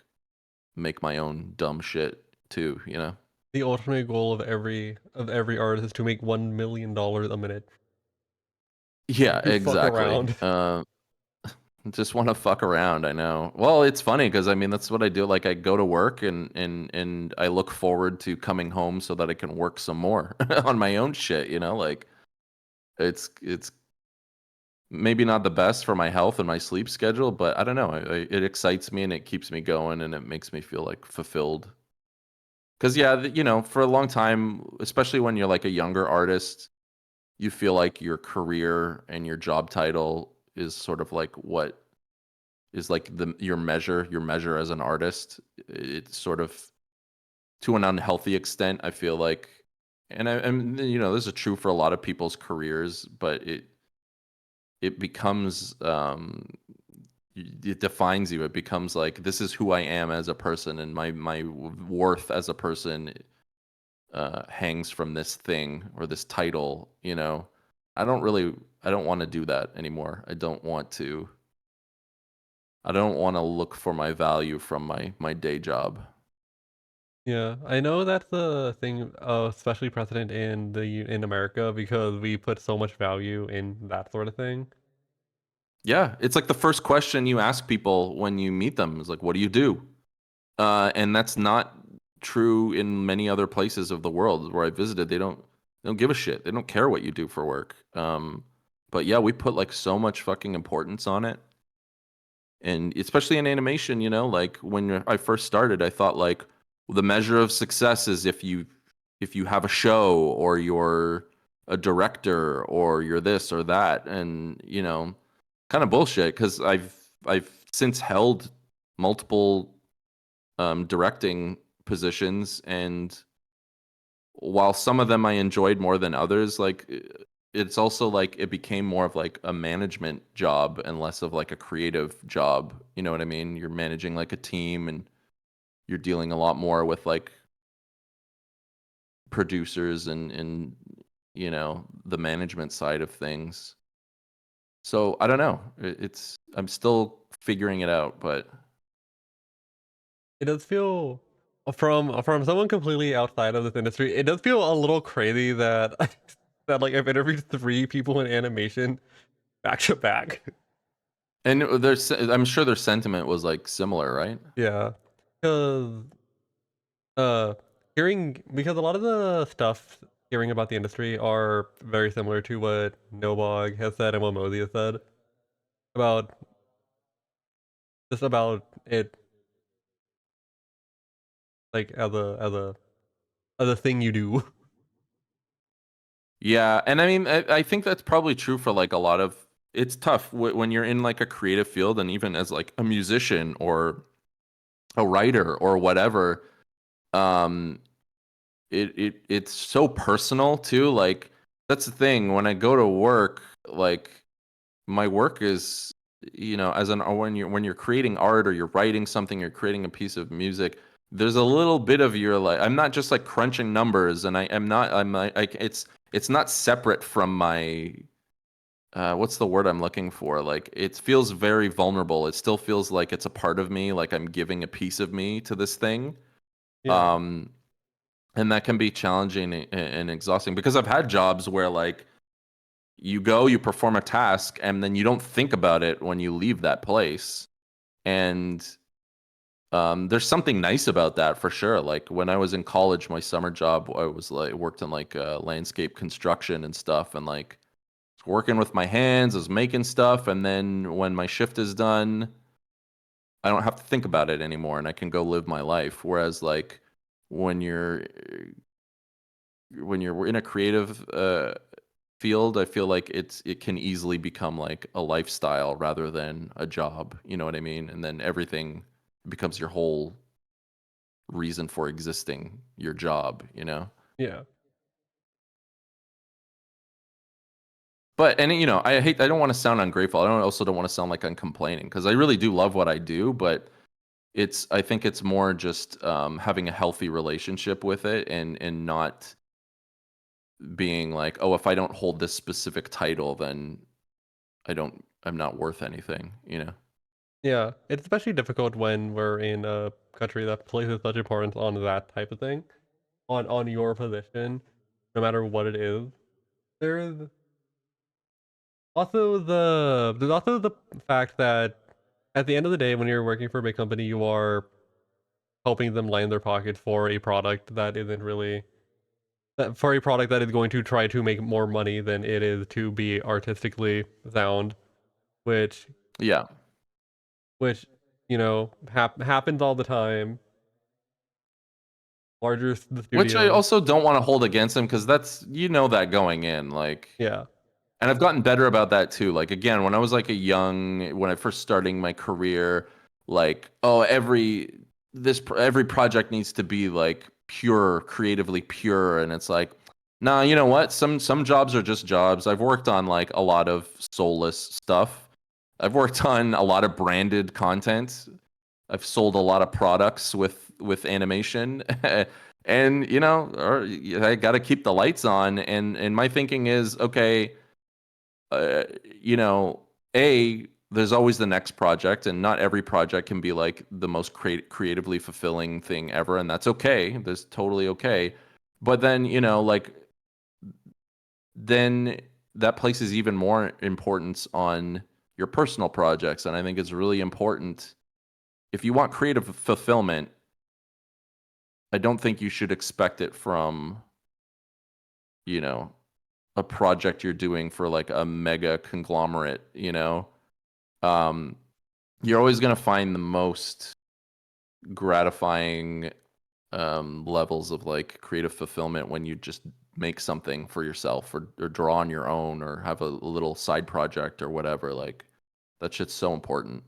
make my own dumb shit too, The ultimate goal of every artist is to make $1 million a minute. Yeah, You fuck exactly. around. Just want to fuck around, I know. Well, it's funny because I mean that's what I do. Like I go to work and I look forward to coming home so that I can work some more on my own shit, like it's maybe not the best for my health and my sleep schedule, but I don't know. It excites me and it keeps me going and it makes me feel like fulfilled. Cuz yeah, for a long time, especially when you're like a younger artist, you feel like your career and your job title is sort of like what is like your measure as an artist. It's sort of to an unhealthy extent, I feel like, and this is true for a lot of people's careers, but it becomes it defines you. It becomes like this is who I am as a person, and my worth as a person hangs from this thing or this title. I don't want to do that anymore. I don't want to I don't want to look for my value from my day job. Yeah, I know that's the thing, especially precedent in America because we put so much value in that sort of thing. Yeah, it's like the first question you ask people when you meet them is like, "What do you do?" And that's not true in many other places of the world where I visited. They don't give a shit. They don't care what you do for work. But yeah, we put like so much fucking importance on it, and especially in animation, like when I first started, I thought like the measure of success is if you have a show or you're a director or you're this or that, and kind of bullshit because I've since held multiple directing positions, and while some of them I enjoyed more than others, like it's also like it became more of like a management job and less of like a creative job. You know what I mean? You're managing like a team and you're dealing a lot more with like producers and the management side of things. So I don't know. I'm still figuring it out, but It does feel from someone completely outside of this industry, it does feel a little crazy that that like I've interviewed 3 people in animation back to back. and I'm sure their sentiment was like similar, right? Yeah, because uh, because a lot of the stuff hearing about the industry are very similar to what Nobog has said and what Mosey has said about just about it, like as a thing you do. Yeah, and I mean, I think that's probably true for like a lot of. It's tough when you're in like a creative field, and even as like a musician or a writer or whatever. Um, it's so personal too. Like that's the thing. When I go to work, like my work is, as an when you're creating art or you're writing something, you're creating a piece of music. There's a little bit of your like. I'm not just like crunching numbers, and I am not. I'm like it's not separate from my what's the word I'm looking for? Like it feels very vulnerable. It still feels like it's a part of me, like I'm giving a piece of me to this thing. Yeah, Um and that can be challenging and exhausting because I've had jobs where like you perform a task and then you don't think about it when you leave that place. And there's something nice about that for sure. Like when I was in college, my summer job, I was like worked in like landscape construction and stuff, and like working with my hands, I was making stuff, and then when my shift is done, I don't have to think about it anymore, and I can go live my life. Whereas like when you're in a creative field, I feel like it can easily become like a lifestyle rather than a job. You know what I mean? And then everything becomes your whole reason for existing, your job. yeah. But and I don't want to sound ungrateful. Also don't want to sound like I'm complaining because I really do love what I do, but I think it's more just having a healthy relationship with it and not being like, oh, if I don't hold this specific title, then I'm not worth anything. Yeah, it's especially difficult when we're in a country that places such importance on that type of thing, on your position, no matter what it is. There's there's also the fact that at the end of the day, when you're working for a big company, you are helping them line their pockets for a product that isn't really for a product that is going to try to make more money than it is to be artistically sound, which Yeah. which happens all the time. Larger the Which I studios. also don't want to hold against him because that's that going in, like, Yeah. and I've gotten better about that too. Like again, when I was like when I first starting my career, like, oh, every project needs to be like pure, creatively pure, and it's like, nah, you know what? Some jobs are just jobs. I've worked on like a lot of soulless stuff. I've worked on a lot of branded content. I've sold a lot of products with animation. And I got to keep the lights on, and my thinking is, okay, uh, you know, a there's always the next project, and not every project can be like the most creatively fulfilling thing ever, and that's okay. That's totally okay. But then, like, then that places even more importance on your personal projects, and I think it's really important. If you want creative fulfillment, I don't think you should expect it from, a project you're doing for like a mega conglomerate, um, you're always going to find the most gratifying levels of like creative fulfillment when you just make something for yourself, or draw on your own, or have a little side project or whatever. Like, that shit's so important.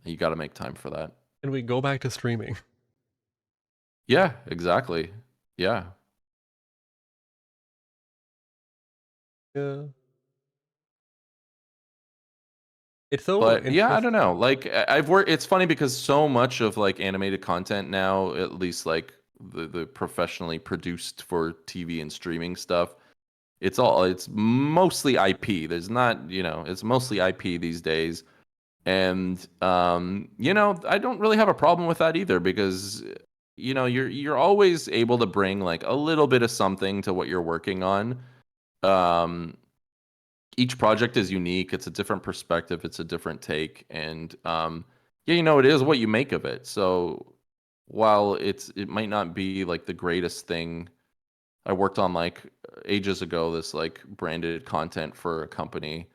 You got to make time for that. And we go back to streaming. Yeah, exactly. Yeah. Yeah. It's so But yeah, I don't interesting. know. Like, I've worked. It's funny because so much of like animated content now, at least like the professionally produced for TV and streaming stuff, it's mostly IP. There's not, it's mostly IP these days. And I don't really have a problem with that either, because you're always able to bring like a little bit of something to what you're working on. Each project is unique. It's a different perspective. It's a different take, and it is what you make of it. So while it might not be like the greatest thing, I worked on like ages ago this like branded content for a company,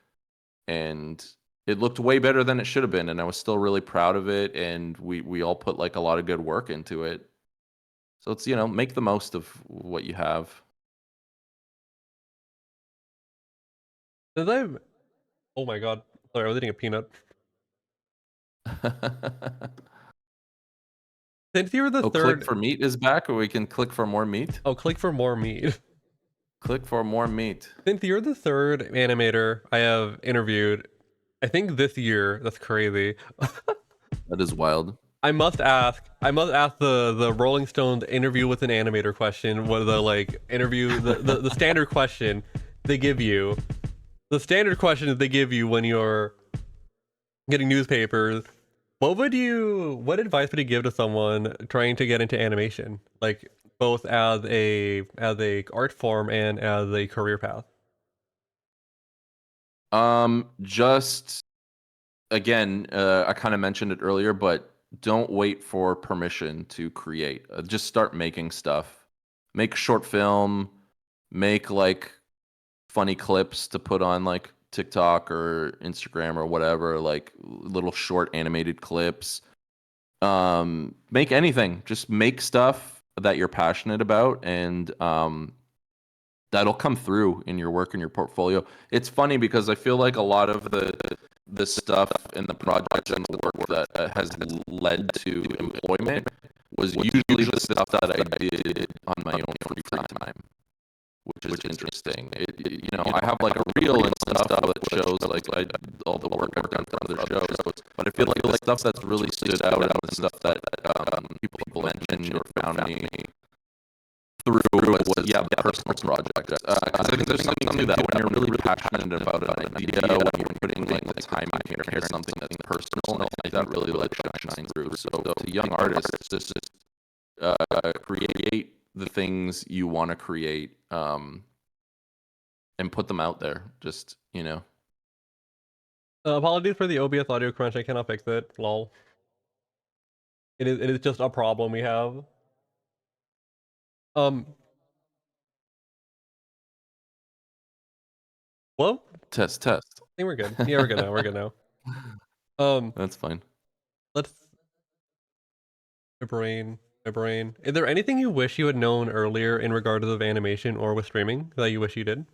and it looked way better than it should have been, and I was still really proud of it, and we all put like a lot of good work into it. So it's, make the most of what you have. Since I'm, oh my god, sorry, I was eating a peanut. Since you're the Click third, for meat is back, or we can click for more meat. click for more meat. Click for more meat. Since you're the third animator I have interviewed, I think this year, that's crazy. That is wild. I must ask the Rolling Stones interview with an animator question, what the like interview, the standard question they give you. The standard question they give you when you're getting newspapers. What advice would you give to someone trying to get into animation? Like both as a art form and as a career path? Just again, I kind of mentioned it earlier, but don't wait for permission to create. Just start making stuff. Make a short film, make like funny clips to put on like TikTok or Instagram or whatever, like little short animated clips. Make anything. Just make stuff that you're passionate about, and that'll come through in your work and your portfolio. It's funny because I feel like a lot of the stuff and the projects and the work that has led to employment was usually the stuff that I did on my own free time, which is interesting. I have like a reel and stuff that shows like all the work I've done for other shows, but I feel like the stuff that's really stood out and the stuff that people mentioned or found me through was the personal project. Because I think there's something to that when you're really passionate about an idea, when you're putting like the time in here, here's something that's personal, and I think that really like shines through. So to young artists, just create the things you want to create, and put them out there. Just Apologies for the OBS audio crunch. I cannot fix it. Lol. It is just a problem we have. Well, test. I think we're good. Yeah, we're good now. We're good now. That's fine. Let's. My brain. Is there anything you wish you had known earlier in regards of animation or with streaming that you wish you did?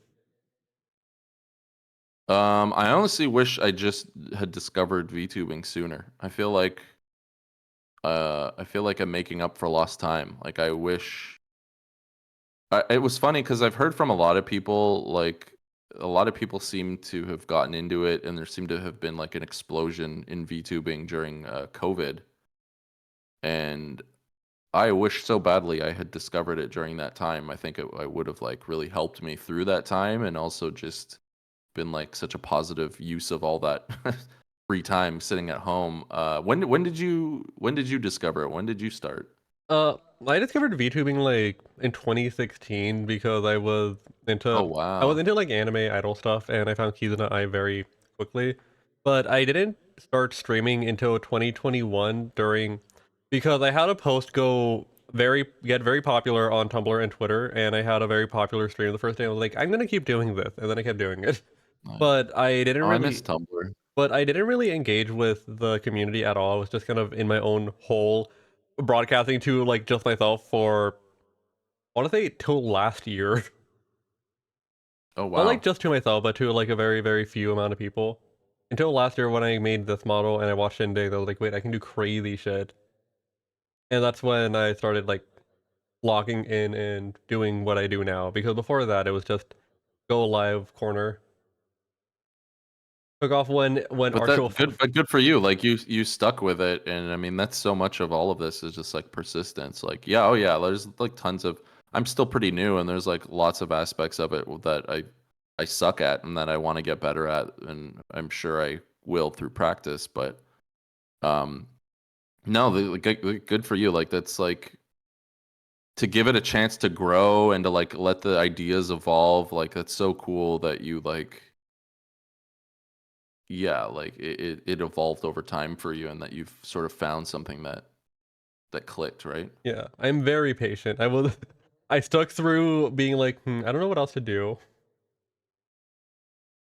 I honestly wish I just had discovered VTubing sooner. I feel like I'm making up for lost time. Like, I wish. It was funny because I've heard from a lot of people, like a lot of people seem to have gotten into it, and there seemed to have been like an explosion in VTubing during COVID. And I wish so badly I had discovered it during that time. I think I would have like really helped me through that time, and also just been like such a positive use of all that free time sitting at home. When did you discover it? When did you start? I discovered VTubing like in 2016 because Oh I was wow. into like anime idol stuff, and I found Kizuna Eye very quickly. But I didn't start streaming until 2021 because I had a post get very popular on Tumblr and Twitter, and I had a very popular stream the first day. I was like, I'm gonna keep doing this, and then I kept doing it. Nice. But I didn't Oh, I miss really Tumblr. but I didn't really engage with the community at all. I was just kind of in my own hole, broadcasting to like just myself for I want to say till last year. Oh Not like wow. just to myself, but to like a very, very few amount of people. Until last year when I made this model and I watched Shindig, I was like, wait, I can do crazy shit. And that's when I started like locking in and doing what I do now. Because before that, it was just go live corner. Took off when But Archel. good for you. Like you stuck with it, and I mean that's so much of all of this is just like persistence. Like yeah, oh yeah, there's like tons of. I'm still pretty new, and there's like lots of aspects of it that I suck at and that I want to get better at, and I'm sure I will through practice. But um, no, good for you. Like that's like to give it a chance to grow and to like let the ideas evolve. Like that's so cool that you like yeah, like it evolved over time for you and that you've sort of found something that clicked, right? Yeah, I'm very patient. I stuck through being like, I don't know what else to do.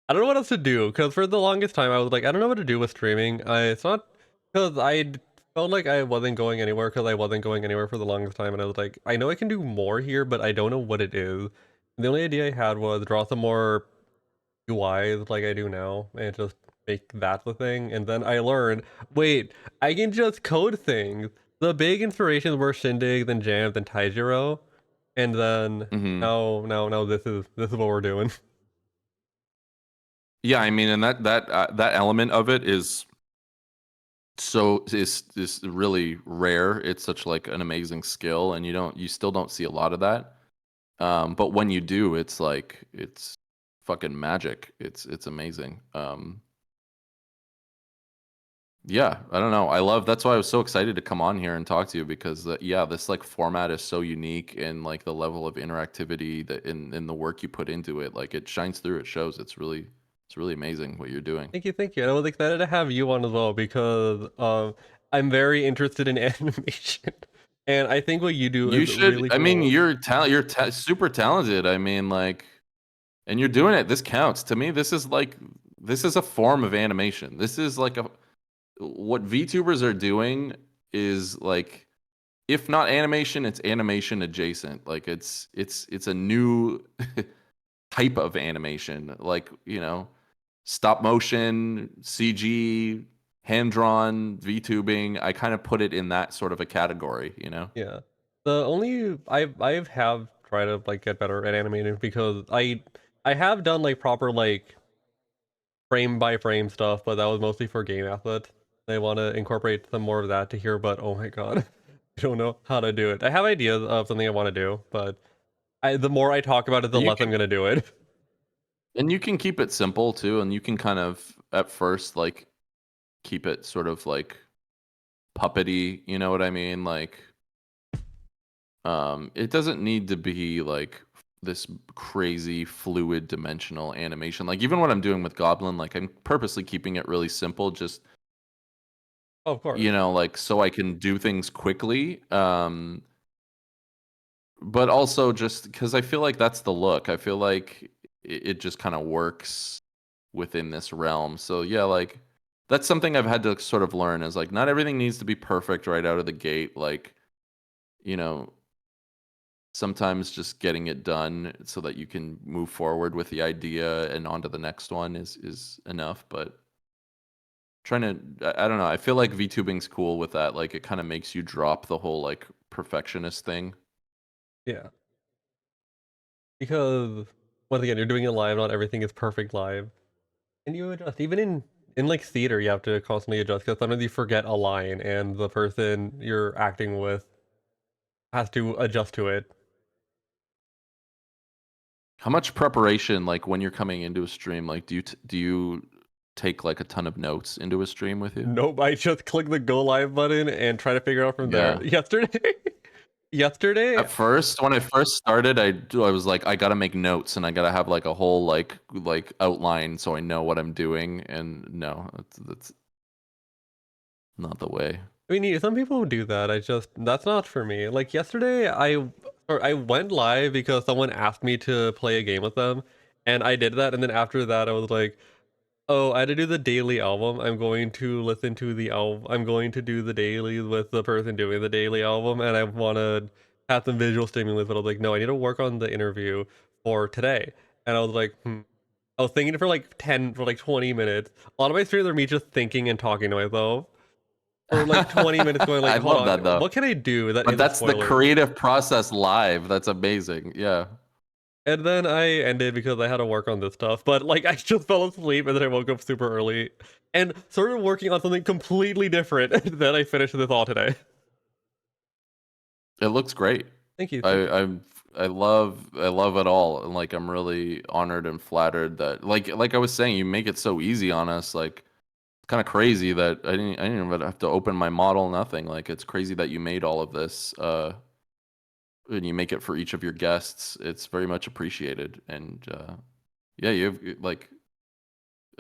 I don't know what else to do because for the longest time I was like, I don't know what to do with streaming. It's not because felt like I wasn't going anywhere because I wasn't going anywhere for the longest time, and I was like, I know I can do more here, but I don't know what it is. The only idea I had was draw some more UIs like I do now, and just make that the thing. And then I learned, wait, I can just code things. The big inspirations were Shindig, then Jam, then Taijiro, and then Hmm. now this is what we're doing. Yeah, I mean, and that element of it is really rare. It's such like an amazing skill, and you still don't see a lot of that. But when you do, it's like it's fucking magic. It's amazing. Yeah, I don't know. I love that's why I was so excited to come on here and talk to you because yeah, this like format is so unique and like the level of interactivity that in the work you put into it, like it shines through, it shows. It's really amazing what you're doing. Thank you. And I was excited to have you on as well because I'm very interested in animation, and I think what you do You is should really I mean, cool. super talented. I mean, like and you're doing it. This counts. To me, this is a form of animation. This is like a what VTubers are doing is like if not animation, it's animation adjacent. Like it's a new type of animation. Like, you know, stop motion, CG, hand drawn, VTubing. I kind of put it in that sort of a category, you know? Yeah. The only I have tried to like get better at animating because I have done like proper like frame by frame stuff, but that was mostly for game assets. I want to incorporate some more of that to here, but oh my god, I don't know how to do it. I have ideas of something I want to do, but the more I talk about it, the And you less I'm can gonna do it. and you can keep it simple too, and you can kind of at first like keep it sort of like puppety, you know what I mean? Like it doesn't need to be like this crazy fluid dimensional animation. Like even what I'm doing with Goblin, like I'm purposely keeping it really simple, just Oh, of course. you know, like so I can do things quickly. But also just because I feel like that's the look. I feel like it just kind of works within this realm. So yeah, like that's something I've had to sort of learn is like not everything needs to be perfect right out of the gate. Like, you know, sometimes just getting it done so that you can move forward with the idea and on to the next one is enough. But trying to I don't know, I feel like VTubing's cool with that. Like it kind of makes you drop the whole like perfectionist thing. Yeah, because once again, you're doing it live. Not everything is perfect live, and you adjust. Even in like theater, you have to constantly adjust because sometimes you forget a line, and the person you're acting with has to adjust to it. How much preparation, like when you're coming into a stream, like do you take like a ton of notes into a stream with you? Nope, I just click the go live button and try to figure out from there. Yeah. Yesterday, At first, when I first started, I was like, I gotta make notes and I gotta have like a whole like outline so I know what I'm doing. And no, that's not the way. I mean, some people do that. That's not for me. Like yesterday, I went live because someone asked me to play a game with them, and I did that. And then after that, I was like, oh, I had to do the daily album. I'm going to listen to the album. I'm going to do the daily with the person doing the daily album, and I want to have some visual stimulus. But I was like, no, I need to work on the interview for today. And I was like, I was thinking for like 20 minutes. A lot of my streams are me just thinking and talking to myself for like 20 minutes, going like, I hold love on, that though. what can I do that But isn't that's the spoiler? creative process live. That's amazing. Yeah. And then I ended because I had to work on this stuff. But like I just fell asleep and then I woke up super early and started working on something completely different. And then I finished this all today. It looks great. Thank you. I love it all, and like I'm really honored and flattered that like I was saying, you make it so easy on us. Like it's kind of crazy that I didn't even have to open my model, nothing. Like it's crazy that you made all of this and you make it for each of your guests. It's very much appreciated. And yeah, you have like,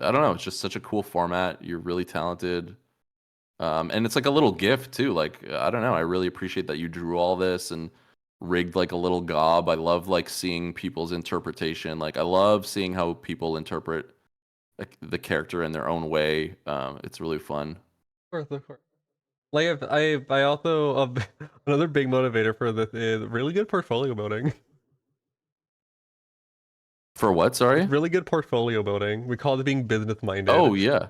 I don't know, it's just such a cool format. You're really talented. And it's like a little gift too. Like, I don't know, I really appreciate that you drew all this and rigged like a little gob. I love like seeing people's interpretation. Like I love seeing how people interpret like the character in their own way. It's really fun. Of course. Like I also another big motivator for this is really good portfolio building. For what? Sorry. Really good portfolio building. We call it being business minded. Oh yeah.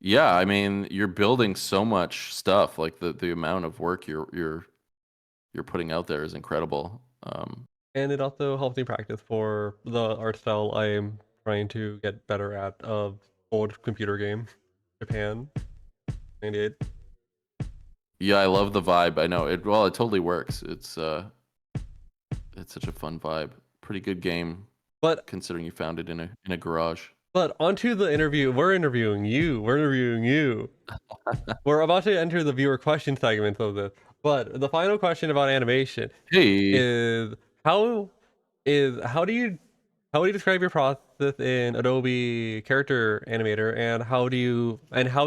Yeah, I mean, you're building so much stuff. Like the amount of work you're putting out there is incredible. And it also helps me practice for the art style I'm trying to get better at of old computer game, Japan, 98. Yeah, I love the vibe. I know it. Well, it totally works. It's such a fun vibe. Pretty good game, But considering you found it in a garage. But onto the interview. We're interviewing you. We're about to enter the viewer question segment of this. But the final question about animation Hey, is how do you describe your process in Adobe Character Animator, and how do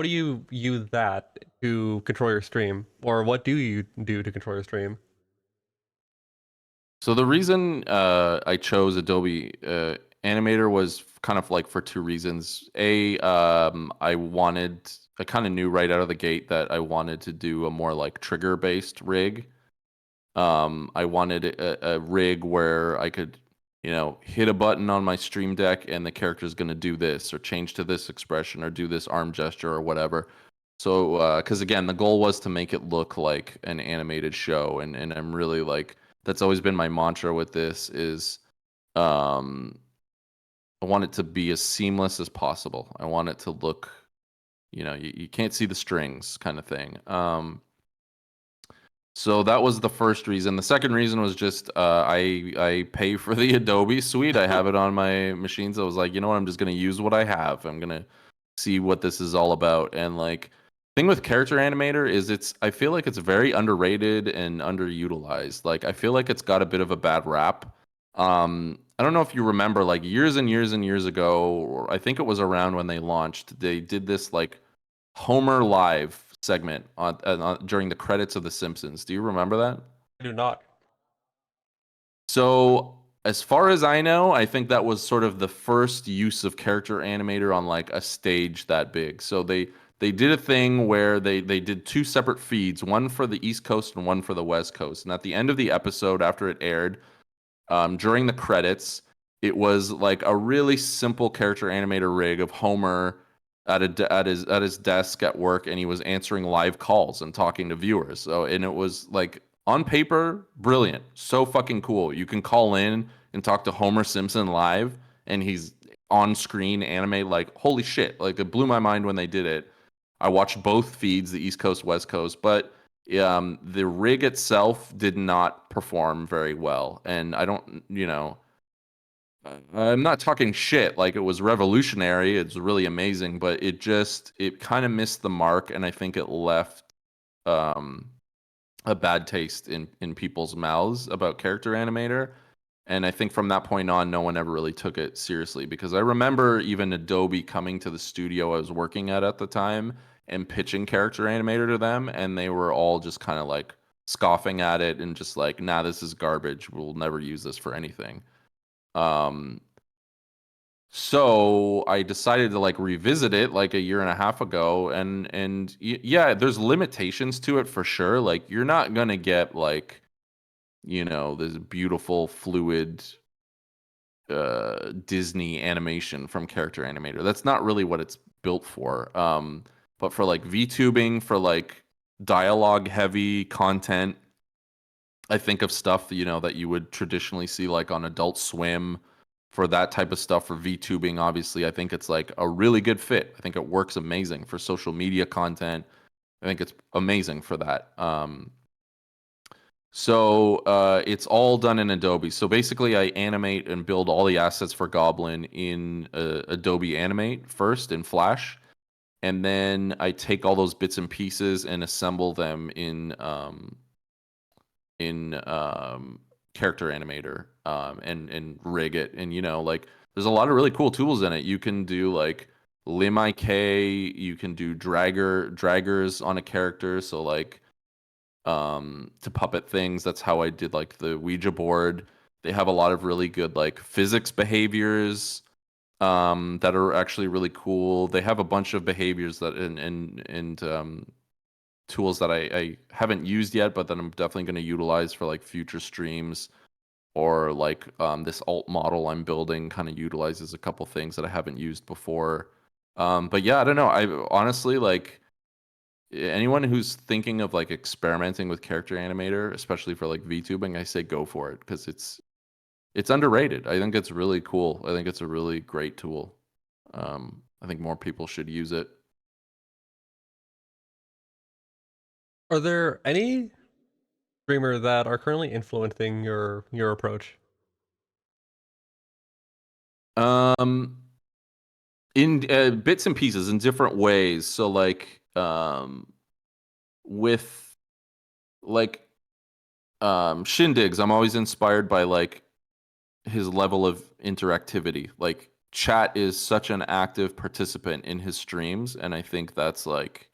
you use that to control your stream, or what do you do to control your stream? so the reason I chose Adobe Animator was kind of like for two reasons. I kind of knew right out of the gate that I wanted to do a more like trigger based rig. I wanted a rig where I could, hit a button on my Stream Deck and the character's going to do this or change to this expression or do this arm gesture or whatever. So, because again, the goal was to make it look like an animated show, and I'm really like, that's always been my mantra with this is, I want it to be as seamless as possible. I want it to look, you can't see the strings kind of thing. So that was the first reason. The second reason was just I pay for the Adobe suite. I have it on my machines. I was like, you know what? I'm just gonna use what I have. I'm gonna see what this is all about. And like, thing with Character Animator is I feel like it's very underrated and underutilized. Like I feel like it's got a bit of a bad rap. I don't know if you remember, like years and years and years ago, or I think it was around when they launched. They did this like Homer Live segment during the credits of The Simpsons. Do you remember that? I do not. So, as far as I know, I think that was sort of the first use of Character Animator on like a stage that big. So they did a thing where they did two separate feeds, one for the East Coast and one for the West Coast. And at the end of the episode, after it aired, during the credits, it was like a really simple Character Animator rig of Homer at his desk at work, and he was answering live calls and talking to viewers. So, and it was like on paper, brilliant, so fucking cool. You can call in and talk to Homer Simpson live, and he's on screen animate. Like holy shit! Like it blew my mind when they did it. I watched both feeds, the East Coast, West Coast, but the rig itself did not perform very well, and I don't, I'm not talking shit. Like, it was revolutionary. It's really amazing, but it kind of missed the mark, and I think it left um a bad taste in people's mouths about character animator. And I think from that point on, no one ever really took it seriously, because I remember even Adobe coming to the studio I was working at the time and pitching character animator to them, and they were all just kind of like scoffing at it and just like, nah, this is garbage. We'll never use this for anything. Um, so I decided to like revisit it like a year and a half ago, and yeah, there's limitations to it for sure. Like, you're not gonna get like, this beautiful fluid Disney animation from character animator. That's not really what it's built for. But for like VTubing, for like dialogue heavy content, I think of stuff, that you would traditionally see like on Adult Swim. For that type of stuff, for VTubing, obviously, I think it's like a really good fit. I think it works amazing for social media content. I think it's amazing for that. So it's all done in Adobe. So basically, I animate and build all the assets for Goblin in Adobe Animate first in Flash, and then I take all those bits and pieces and assemble them in Character Animator, and rig it. And like, there's a lot of really cool tools in it. You can do like LimIK, you can do draggers on a character. So like, to puppet things. That's how I did like the Ouija board. They have a lot of really good like physics behaviors that are actually really cool. They have a bunch of behaviors that and tools that I haven't used yet, but that I'm definitely going to utilize for like future streams. Or like, this alt model I'm building kind of utilizes a couple things that I haven't used before. But yeah, I don't know. I honestly, like, anyone who's thinking of like experimenting with character animator, especially for like VTubing, I say go for it, because it's underrated. I think it's really cool. I think it's a really great tool. I think more people should use it. Are there any streamer that are currently influencing your approach? Um, in bits and pieces, in different ways. So like, with like, Shindigs, I'm always inspired by like his level of interactivity. Like, chat is such an active participant in his streams, and I think that's like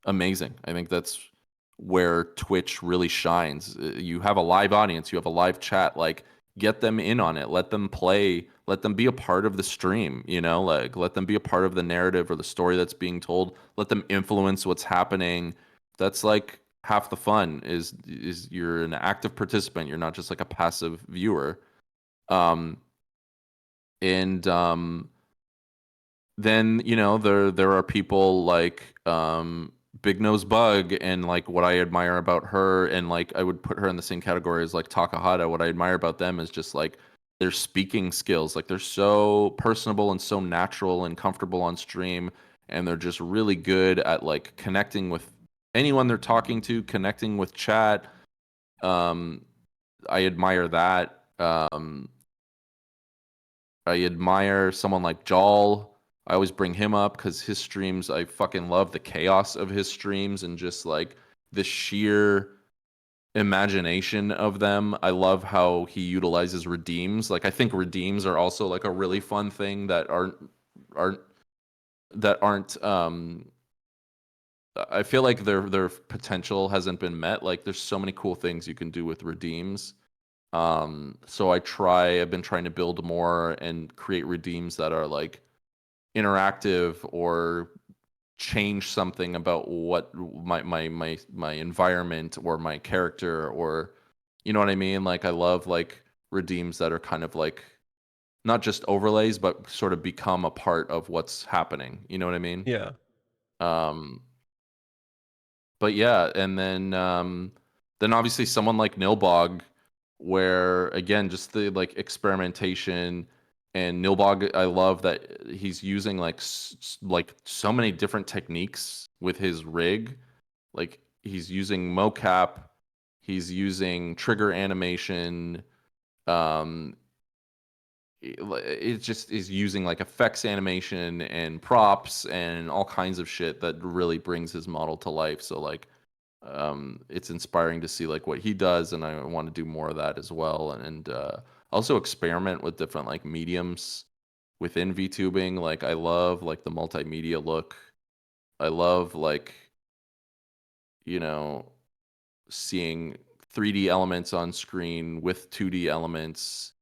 amazing. I think that's where Twitch really shines. You have a live audience, you have a live chat. Like, get them in on it, let them play, let them be a part of the stream. Like, let them be a part of the narrative or the story that's being told. Let them influence what's happening. That's like half the fun. Is you're an active participant. You're not just like a passive viewer. Um, and Then there are people like Big Nose Bug, and like what I admire about her, and like I would put her in the same category as like Takahata. What I admire about them is just like their speaking skills. Like, they're so personable and so natural and comfortable on stream, and they're just really good at like connecting with anyone they're talking to, connecting with chat. I admire that. I admire someone like Jal. I always bring him up because his streams, I fucking love the chaos of his streams and just like the sheer imagination of them. I love how he utilizes redeems. Like, I think redeems are also like a really fun thing that aren't that aren't I feel like their potential hasn't been met. Like, there's so many cool things you can do with redeems. So I've been trying to build more and create redeems that are like interactive or change something about what my environment or my character, or you know what I mean? Like, I love like redeems that are kind of like not just overlays, but sort of become a part of what's happening. You know what I mean? Yeah. Um, but yeah, and then obviously someone like Nilbog, where again, just the like experimentation. And Nilbog, I love that he's using like like so many different techniques with his rig. Like, he's using mocap, he's using trigger animation, um it just is using like effects animation and props and all kinds of shit that really brings his model to life. So like it's inspiring to see like what he does, and I want to do more of that as well. And also experiment with different like mediums within VTubing. Like I love like the multimedia look. I love like, you know, seeing 3D elements on screen with 2D elements,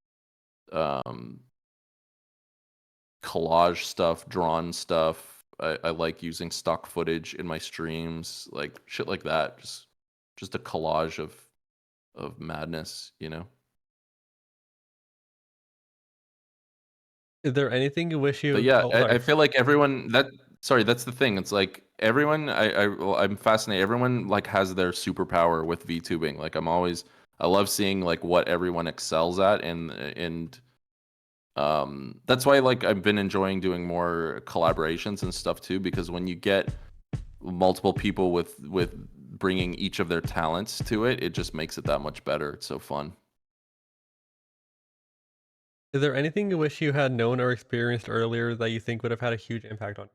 collage stuff, drawn stuff. I like using stock footage in my streams, like shit like that. Just a collage of madness, you know. Is there anything you wish you? But yeah, Oh, I sorry. feel like everyone that sorry, that's the thing. It's like everyone well, I'm fascinated. Everyone like has their superpower with VTubing. Like I love seeing like what everyone excels at, and that's why like I've been enjoying doing more collaborations and stuff too, because when you get multiple people with bringing each of their talents to it, it just makes it that much better. It's so fun. Is there anything you wish you had known or experienced earlier that you think would have had a huge impact on?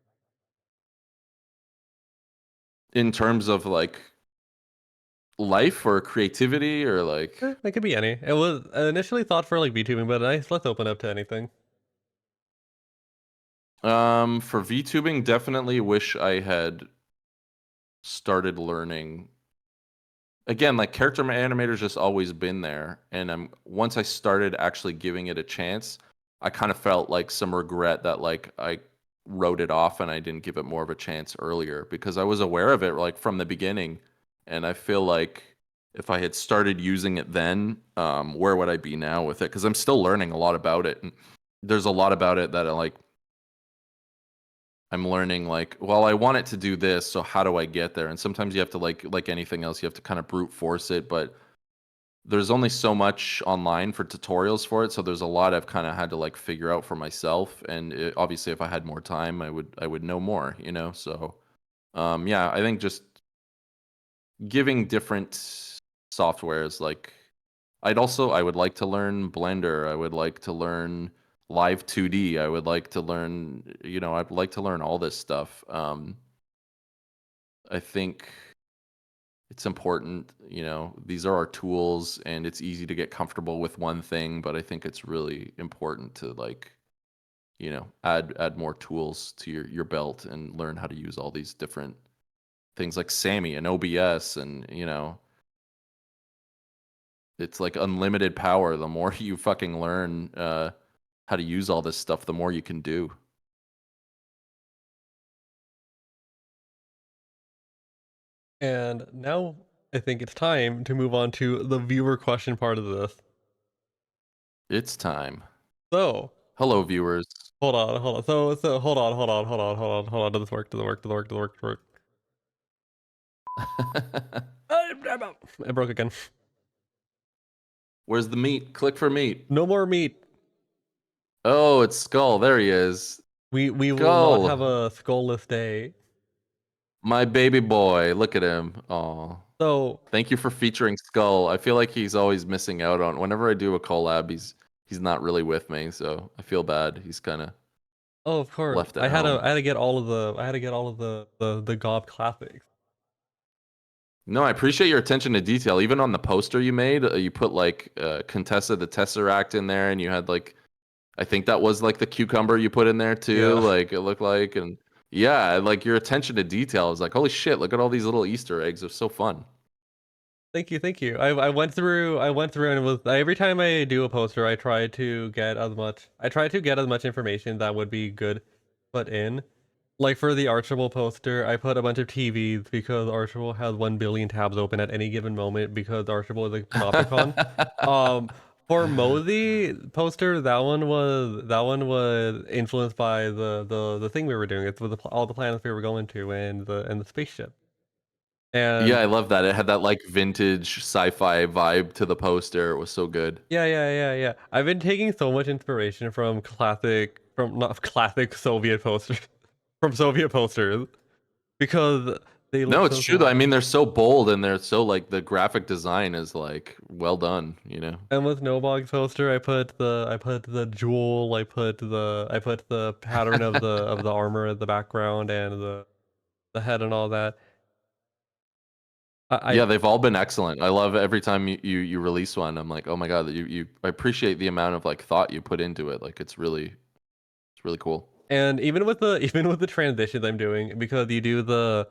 In terms of like life or creativity or like It could be any. It was initially thought for like VTubing, but let's open up to anything. for VTubing, definitely wish I had started learning. Again, like character animator's just always been there, and once I started actually giving it a chance, I kind of felt like some regret that like I wrote it off and I didn't give it more of a chance earlier, because I was aware of it like from the beginning, and I feel like if I had started using it then, where would I be now with it? Because I'm still learning a lot about it, and there's a lot about it that I'm learning like, well, I want it to do this, so how do I get there? And sometimes you have to like anything else, you have to kind of brute force it, but there's only so much online for tutorials for it, so there's a lot I've kind of had to like figure out for myself, and obviously if I had more time, I would know more, you know? So yeah, I think just giving different softwares like I would like to learn Blender, I would like to learn Live 2D. I would like to learn, you know, I'd like to learn all this stuff. I think it's important, you know, these are our tools, and it's easy to get comfortable with one thing, but I think it's really important to like, you know, add more tools to your belt and learn how to use all these different things like Sammy and OBS, and you know, it's like unlimited power. The more you fucking learn how to use all this stuff, the more you can do. And now I think it's time to move on to the viewer question part of this. It's time. So, Hello, viewers. hold on. So hold on. Does this work? Does it work? Does it work? Does it work? Does it work? I broke again. Where's the meat? Click for meat. No more meat. Oh, it's Skull. There he is. We will Skull. not have a skullless day. My baby boy. Look at him. Oh. So Thank you for featuring Skull. I feel like he's always missing out on. Whenever I do a collab, he's not really with me, so I feel bad. He's kind of of course left at I had home. to get all of the GOB classics. No, I appreciate your attention to detail. Even on the poster you made, you put like Contessa the Tesseract in there, and you had like, I think that was like the cucumber you put in there too. Yeah. Like it looked like, and yeah, like your attention to detail is like, holy shit! Look at all these little Easter eggs. It's so fun. Thank you. I went through and it was every time I do a poster, I try to get as much information that would be good put in. Like for the Archibald poster, I put a bunch of TVs because Archibald has 1 billion tabs open at any given moment because Archibald is a panopticon. For Mosey poster, that one was influenced by the thing we were doing. It was all the planets we were going to and the spaceship. And Yeah, I love that. It had that like vintage sci-fi vibe to the poster. It was so good. yeah. I've been taking so much inspiration from not classic Soviet posters, from Soviet posters, because They look No, so it's true though. I cool. mean, they're so bold and they're so like the graphic design is like well done, you know. And with Nobog's poster, I put the jewel, I put the pattern of the armor in the background and the head and all that. I Yeah, they've all been excellent. I love every time you release one. I'm like, oh my god, you I appreciate the amount of like thought you put into it. Like it's really cool. and even with the transitions I'm doing, because you do the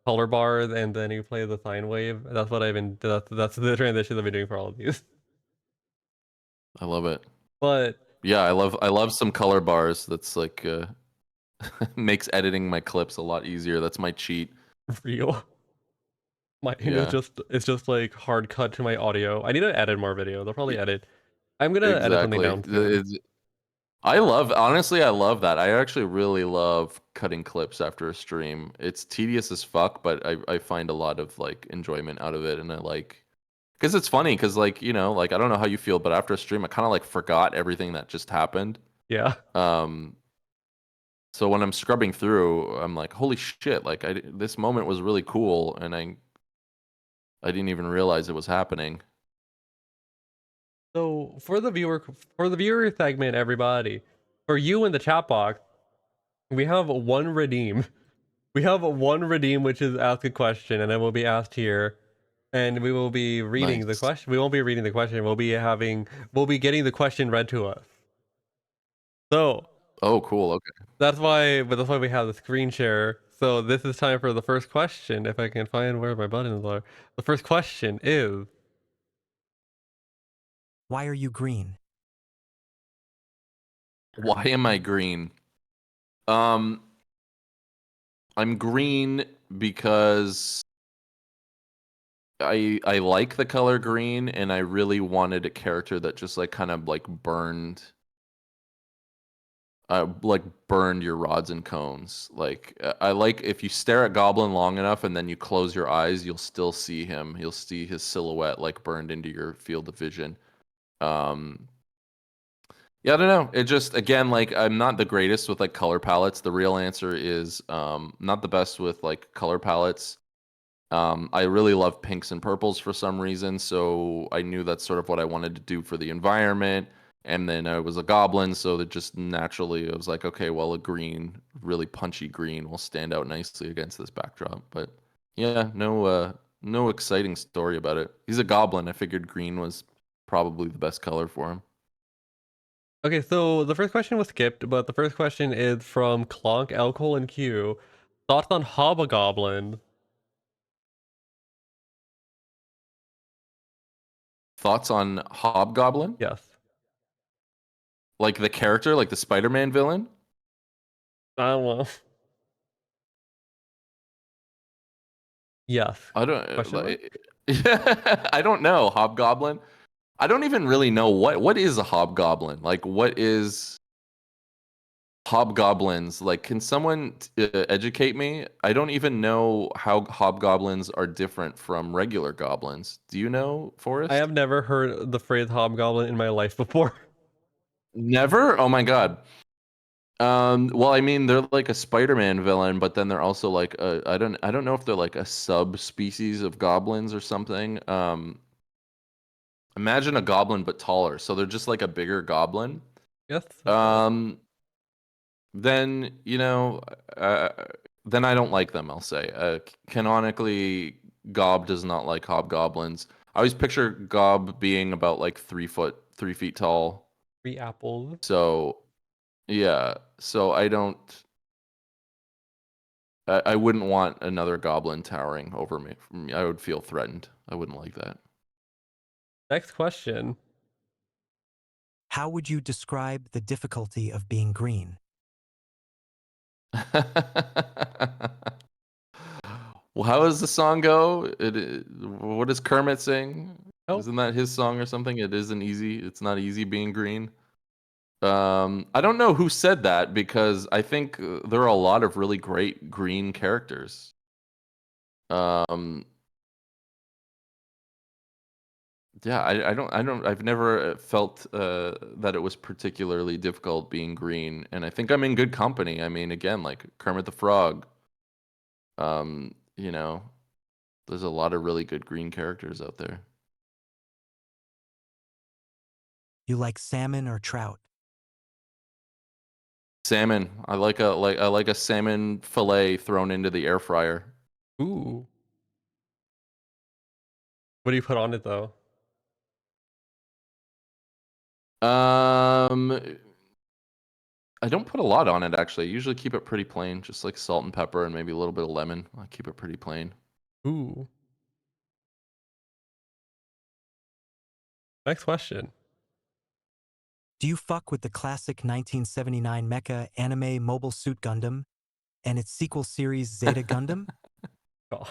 color bars and then you play the sine wave. That's the transitions I've been doing for all of these. I love it. But Yeah, I love some color bars. That's like makes editing my clips a lot easier. That's my cheat. real, mine is Yeah, just like hard cut to my audio. I need to edit more videos. I'll probably e- edit. I'm gonna edit something exactly. down soon. Honestly, I love that. I actually really love cutting clips after a stream. It's tedious as fuck, but I find a lot of like enjoyment out of it, and I like because it's funny because like like I don't know how you feel, but after a stream, I kind of like forgot everything that just happened. Yeah. Um, so when I'm scrubbing through, I'm like, holy shit! Like this moment was really cool, and I didn't even realize it was happening. So for the viewer segment, everybody, for you in the chat box, we have one redeem. We have one redeem, which is ask a question, and it will be asked here, and we will be reading the Nice. question. We won't be reading the question. We'll be getting the question read to us. So Oh, cool. Okay. that's why we have the screen share. So this is time for the first question. If I can find where my buttons are, the first question is, Why are you green? Why am I green? Um, I'm green because I like the color green, and I really wanted a character that just like kind of like burned your rods and cones. Like I like if you stare at Goblin long enough and then you close your eyes, you'll still see him. You'll see his silhouette like burned into your field of vision. Um, yeah, I don't know. It just again like I'm not the greatest with like color palettes. The real answer is not the best with like color palettes. I really love pinks and purples for some reason, so I knew that's sort of what I wanted to do for the environment. And then I was a goblin, so that just naturally I was like, okay, well, a green, really punchy green will stand out nicely against this backdrop. But yeah, no exciting story about it. He's a goblin. I figured green was probably the best color for him. okay, so the first question was skipped, but the first question is from Clonk, Elcol, and Q. Thoughts on Hobgoblin? Thoughts on Hobgoblin? Yes. Like the character, like the Spider-Man villain? I don't know. Yes. I don't Question mark? I don't know. Hobgoblin? I don't even really know what is a hobgoblin. Like what is hobgoblins? Like can someone educate me? I don't even know how hobgoblins are different from regular goblins. Do you know, I Forrest? have never heard the phrase Hobgoblin in my life before. Never? Oh my god. Well, I mean, they're like a Spider-Man villain, but then they're also like I don't know if they're like a subspecies of goblins or something. Imagine a goblin but taller, so they're just like a bigger goblin. Yes. Um, then uh, then I don't like them. I'll say. Canonically, Gob does not like hobgoblins. I always picture Gob being about like 3 feet tall. 3 apples. So yeah, so I don't. I wouldn't want another goblin towering over me. I would feel threatened. I wouldn't like that. Next question. How would you describe the difficulty of being green? Well, how does the song go? What does Kermit sing? Oh, Isn't that his song or something? It isn't easy. It's not easy being green. I don't know who said that because I think there are a lot of really great green characters. Um, yeah, I've never felt that it was particularly difficult being green, and I think I'm in good company. I mean, again, like Kermit the Frog. you know, there's a lot of really good green characters out there. You like salmon or trout? Salmon. I like a salmon fillet thrown into the air fryer. Ooh. What do you put on it though? Um, I don't put a lot on it actually. I usually keep it pretty plain, just like salt and pepper and maybe a little bit of lemon. I keep it pretty plain. Ooh. Next question. Do you fuck with the classic 1979 mecha anime Mobile Suit Gundam and its sequel series Zeta Gundam? Oh,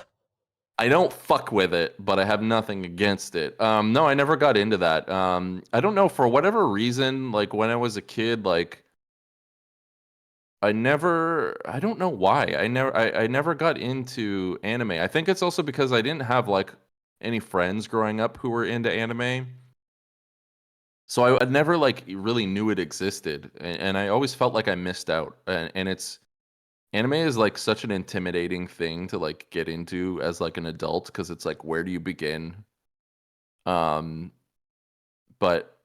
I don't fuck with it, but I have nothing against it. No, I never got into that. I don't know, for whatever reason, like when I was a kid, like I don't know why. I never got into anime. I think it's also because I didn't have like any friends growing up who were into anime. So I never like really knew it existed, and I always felt like I missed out. And it's anime is like such an intimidating thing to like get into as like an adult because it's like where do you begin? Um, but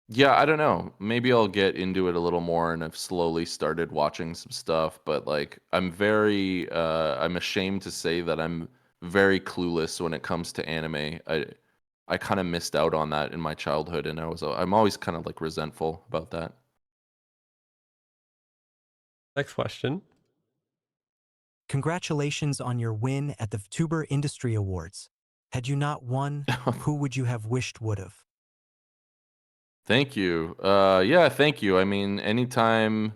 yeah, I don't know. Maybe I'll get into it a little more, and I've slowly started watching some stuff, but like I'm ashamed to say that I'm very clueless when it comes to anime. I kind of missed out on that in my childhood, and I'm always kind of like resentful about that. next question. Congratulations on your win at the VTuber Industry Awards. Had you not won, who would you have wished would have? Thank you. Yeah, thank you. I mean, anytime,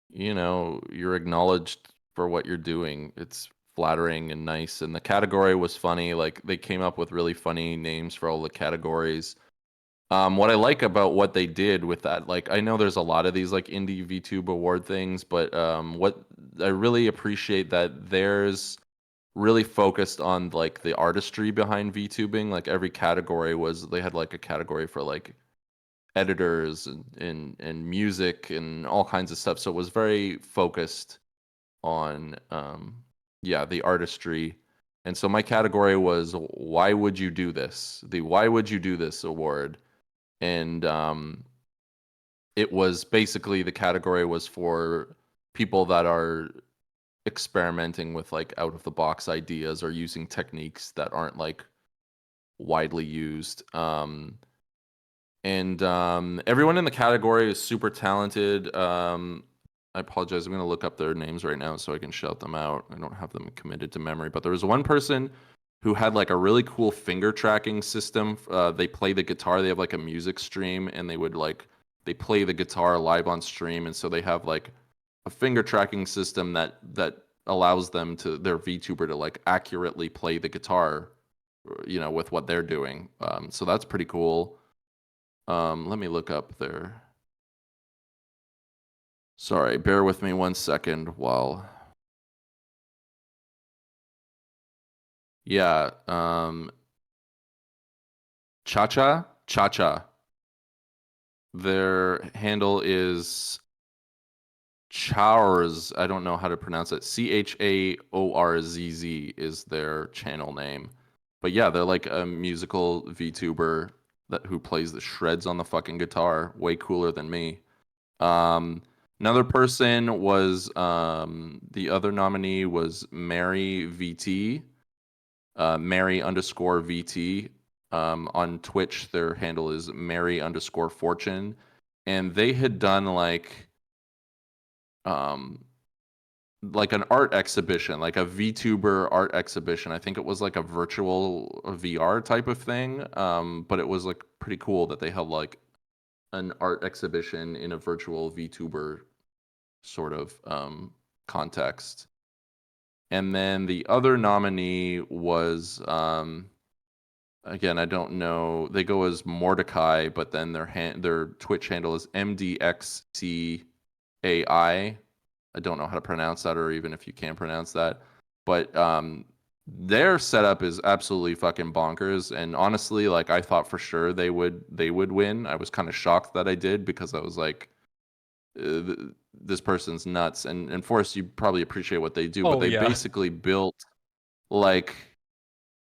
you know, you're acknowledged for what you're doing, it's flattering and nice. And the category was funny. Like they came up with really funny names for all the categories. What I like about what they did with that, like I know there's a lot of these like indie VTube award things, but what I really appreciate that theirs really focused on like the artistry behind VTubing. Like every category they had like a category for like editors and music and all kinds of stuff. So it was very focused on yeah, the artistry. And so my category was why would you do this? The why would you do this award. And it was basically the category was for people that are experimenting with like out of the box ideas or using techniques that aren't like widely used. And everyone in the category is super talented. I apologize. I'm going to look up their names right now so I can shout them out. I don't have them committed to memory, but there was one person who had like a really cool finger tracking system. They play the guitar. They have like a music stream, and they play the guitar live on stream, and so they have like a finger tracking system that allows them to their VTuber to like accurately play the guitar, you know, with what they're doing. So that's pretty cool. Let me look up their. Sorry, bear with me 1 second while. Yeah, Cha. Their handle is Chaorz. I don't know how to pronounce it. CHAORZZ is their channel name. But yeah, they're like a musical VTuber who plays the shreds on the fucking guitar. Way cooler than me. Another person was the other nominee was Mary VT. Mary_VT. On Twitch, their handle is Mary_Fortune. And they had done like an art exhibition, like a VTuber art exhibition. I think it was like a virtual VR type of thing. But it was like pretty cool that they held like an art exhibition in a virtual VTuber sort of context. And then the other nominee was again, I don't know. They go as Mordecai, but then their Twitch handle is MDXCAI. I don't know how to pronounce that, or even if you can pronounce that. But their setup is absolutely fucking bonkers. And honestly, like I thought for sure they would win. I was kind of shocked that I did because I was like, this person's nuts. And Forrest, you probably appreciate what they do, Oh, but they yeah. basically built like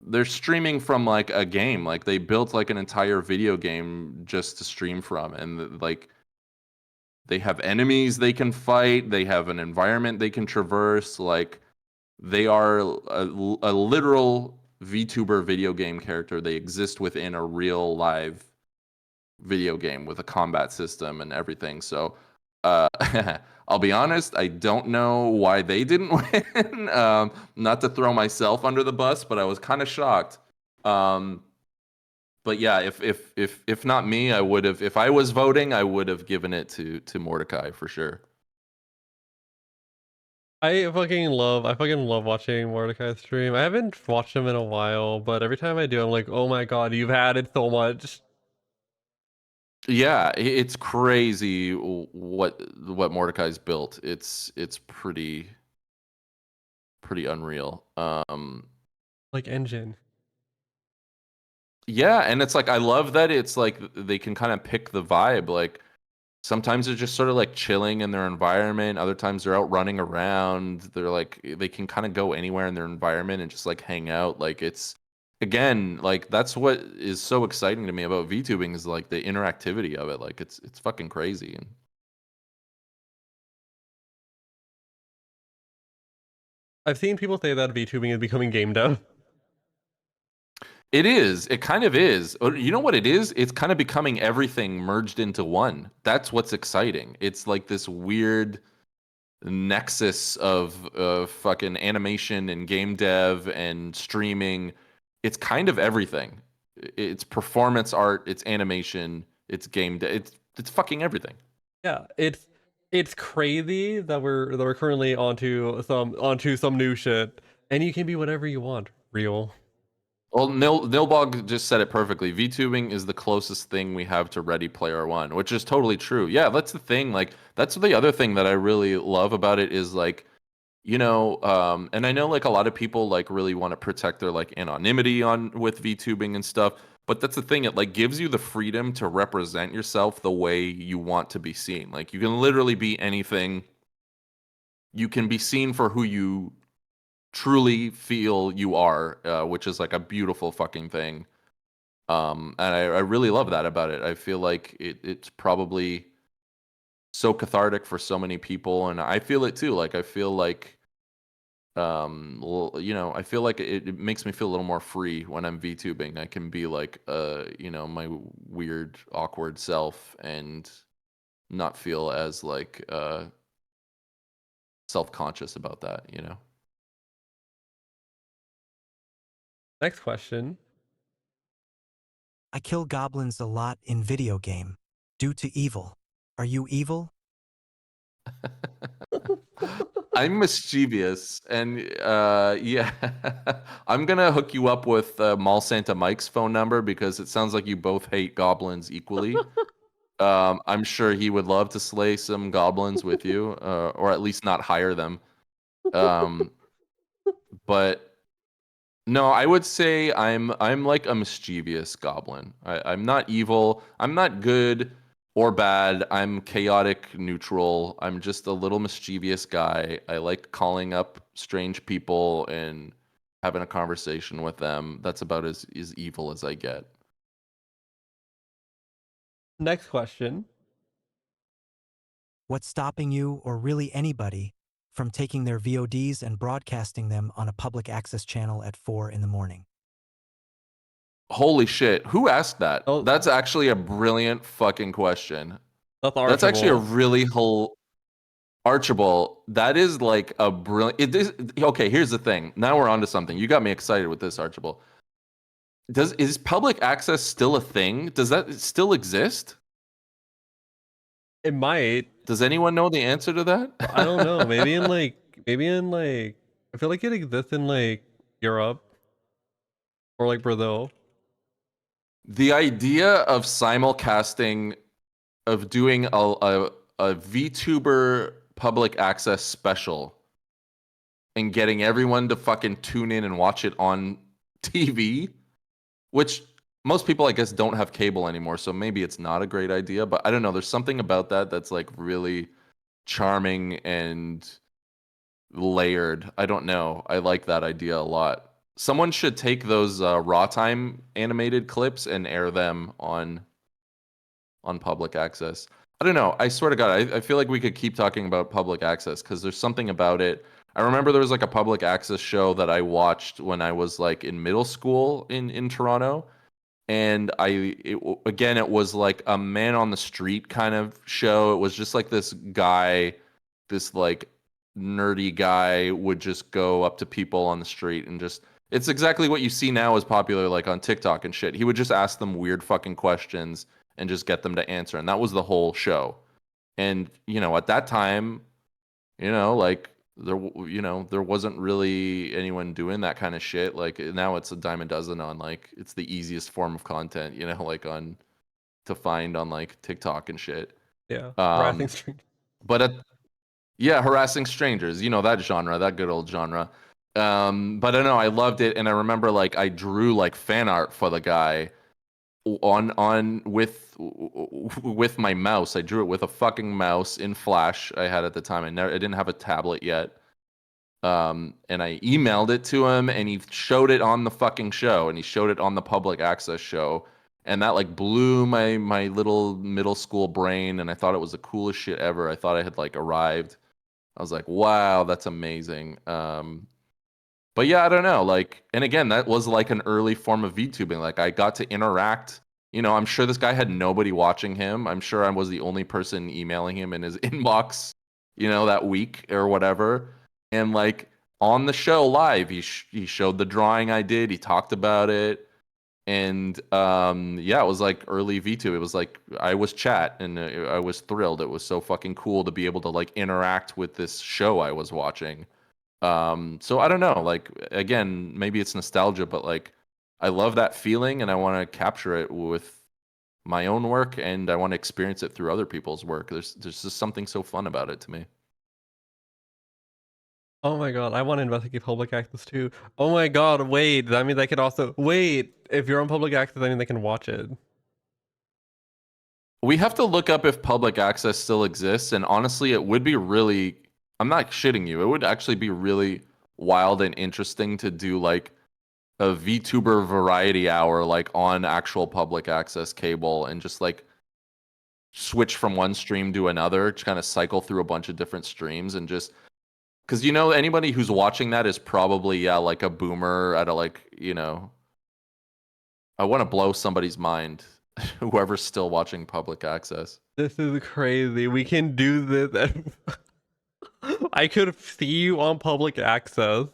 they're streaming from like a game. Like they built like an entire video game just to stream from, and like they have enemies they can fight. They have an environment they can traverse. Like they are a literal VTuber video game character. They exist within a real live video game with a combat system and everything. So uh, I'll be honest, I don't know why they didn't win. Not to throw myself under the bus, but I was kind of shocked. But yeah, if not me, I would have. If I was voting, I would have given it to Mordecai for sure. I fucking love watching Mordecai stream. I haven't watched him in a while, but every time I do, I'm like, oh my god, you've added so much. Yeah, it's crazy what Mordecai's built. It's pretty unreal. Like engine. Yeah, and it's like I love that it's like they can kind of pick the vibe. Like sometimes they're just sort of like chilling in their environment. Other times they're out running around. They're like they can kind of go anywhere in their environment and just like hang out. Like it's again, like that's what is so exciting to me about VTubing is like the interactivity of it. Like it's fucking crazy. And I've seen people say that VTubing is becoming game dev. it is. It kind of is. You know what it is? It's kind of becoming everything merged into one. That's what's exciting. It's like this weird nexus of fucking animation and game dev and streaming. It's kind of everything. It's performance art, it's animation, it's game dev. It's fucking everything. Yeah, it's crazy that we're currently onto some new shit, and you can be whatever you want. Real. Well, Nilbog just said it perfectly. VTubing is the closest thing we have to Ready Player One, which is totally true. Yeah, that's the thing. Like, that's the other thing that I really love about it is like, and I know like a lot of people like really want to protect their like anonymity on with VTubing and stuff, but that's the thing. It like gives you the freedom to represent yourself the way you want to be seen. Like, you can literally be anything. You can be seen for who you truly feel you are, which is like a beautiful fucking thing. And I really love that about it. I feel like it's probably so cathartic for so many people, and I feel it too. Like I feel like, I feel like it makes me feel a little more free when I'm VTubing. I can be like, my weird, awkward self and not feel as like self-conscious about that. Next question. I kill goblins a lot in video game. Due to evil. Are you evil? I'm mischievous, and yeah, I'm gonna hook you up with Mall Santa Mike's phone number because it sounds like you both hate goblins equally. I'm sure he would love to slay some goblins with you, or at least not hire them. But no, I would say I'm like a mischievous goblin. I'm not evil. I'm not good or bad. I'm chaotic neutral. I'm just a little mischievous guy. I like calling up strange people and having a conversation with them. That's about as evil as I get. Next question. What's stopping you, or really anybody, from taking their VODs and broadcasting them on a public access channel at 4 in the morning? Holy shit. Who asked that? Oh. That's actually a brilliant fucking question. That's actually a really Archibald, that is like a brilliant. Okay, here's the thing. Now we're onto something. You got me excited with this, Archibald. Is public access still a thing? Does that still exist? It might. Does anyone know the answer to that? I don't know. Maybe in like I feel like it exists in like Europe or like Brazil. The idea of simulcasting, of doing a VTuber public access special and getting everyone to fucking tune in and watch it on TV, which most people, I guess, don't have cable anymore, so maybe it's not a great idea, but I don't know. There's something about that that's like really charming and layered. I don't know. I like that idea a lot. Someone should take those raw time animated clips and air them on public access. I don't know. I swear to God, I feel like we could keep talking about public access because there's something about it. I remember there was like a public access show that I watched when I was like in middle school in Toronto. And again, it was like a man on the street kind of show. It was just like this guy, this like nerdy guy would just go up to people on the street and just, it's exactly what you see now is popular like on TikTok and shit. He would just ask them weird fucking questions and just get them to answer. And that was the whole show. And, you know, at that time, you know, like there wasn't really anyone doing that kind of shit. Like now it's a dime a dozen on like, it's the easiest form of content, you know, like to find on like TikTok and shit. Yeah. Um, Harassing stream. But yeah, harassing strangers, you know, that genre, that good old genre. But I don't know, I loved it. And I remember like I drew like fan art for the guy on with my mouse. I drew it with a fucking mouse in Flash I had at the time. I didn't have a tablet yet. And I emailed it to him and he showed it on the fucking show and he showed it on the public access show. And that like blew my little middle school brain and I thought it was the coolest shit ever. I thought I had like arrived. I was like, wow, that's amazing. But yeah, I don't know. Like, and again, that was like an early form of VTubing. Like, I got to interact. You know, I'm sure this guy had nobody watching him. I'm sure I was the only person emailing him in his inbox, you know, that week or whatever. And like on the show live, he showed the drawing I did. He talked about it, and yeah, it was like early VTube. It was like I was chat, and I was thrilled. It was so fucking cool to be able to like interact with this show I was watching. So I don't know, like again, maybe it's nostalgia, but like I love that feeling and I want to capture it with my own work and I want to experience it through other people's work. There's just something so fun about it to me. Oh my god, I want to investigate public access too. Oh my god, wait, that means I could also wait. If you're on public access, I mean they can watch it. We have to look up if public access still exists, and honestly, it would be really, I'm not shitting you, it would actually be really wild and interesting to do like a VTuber variety hour like on actual public access cable and just like switch from one stream to another, to kind of cycle through a bunch of different streams and just because you know anybody who's watching that is probably like a boomer at a like, you know, I want to blow somebody's mind. Whoever's still watching public access. This is crazy. We can do this. I could see you on public access.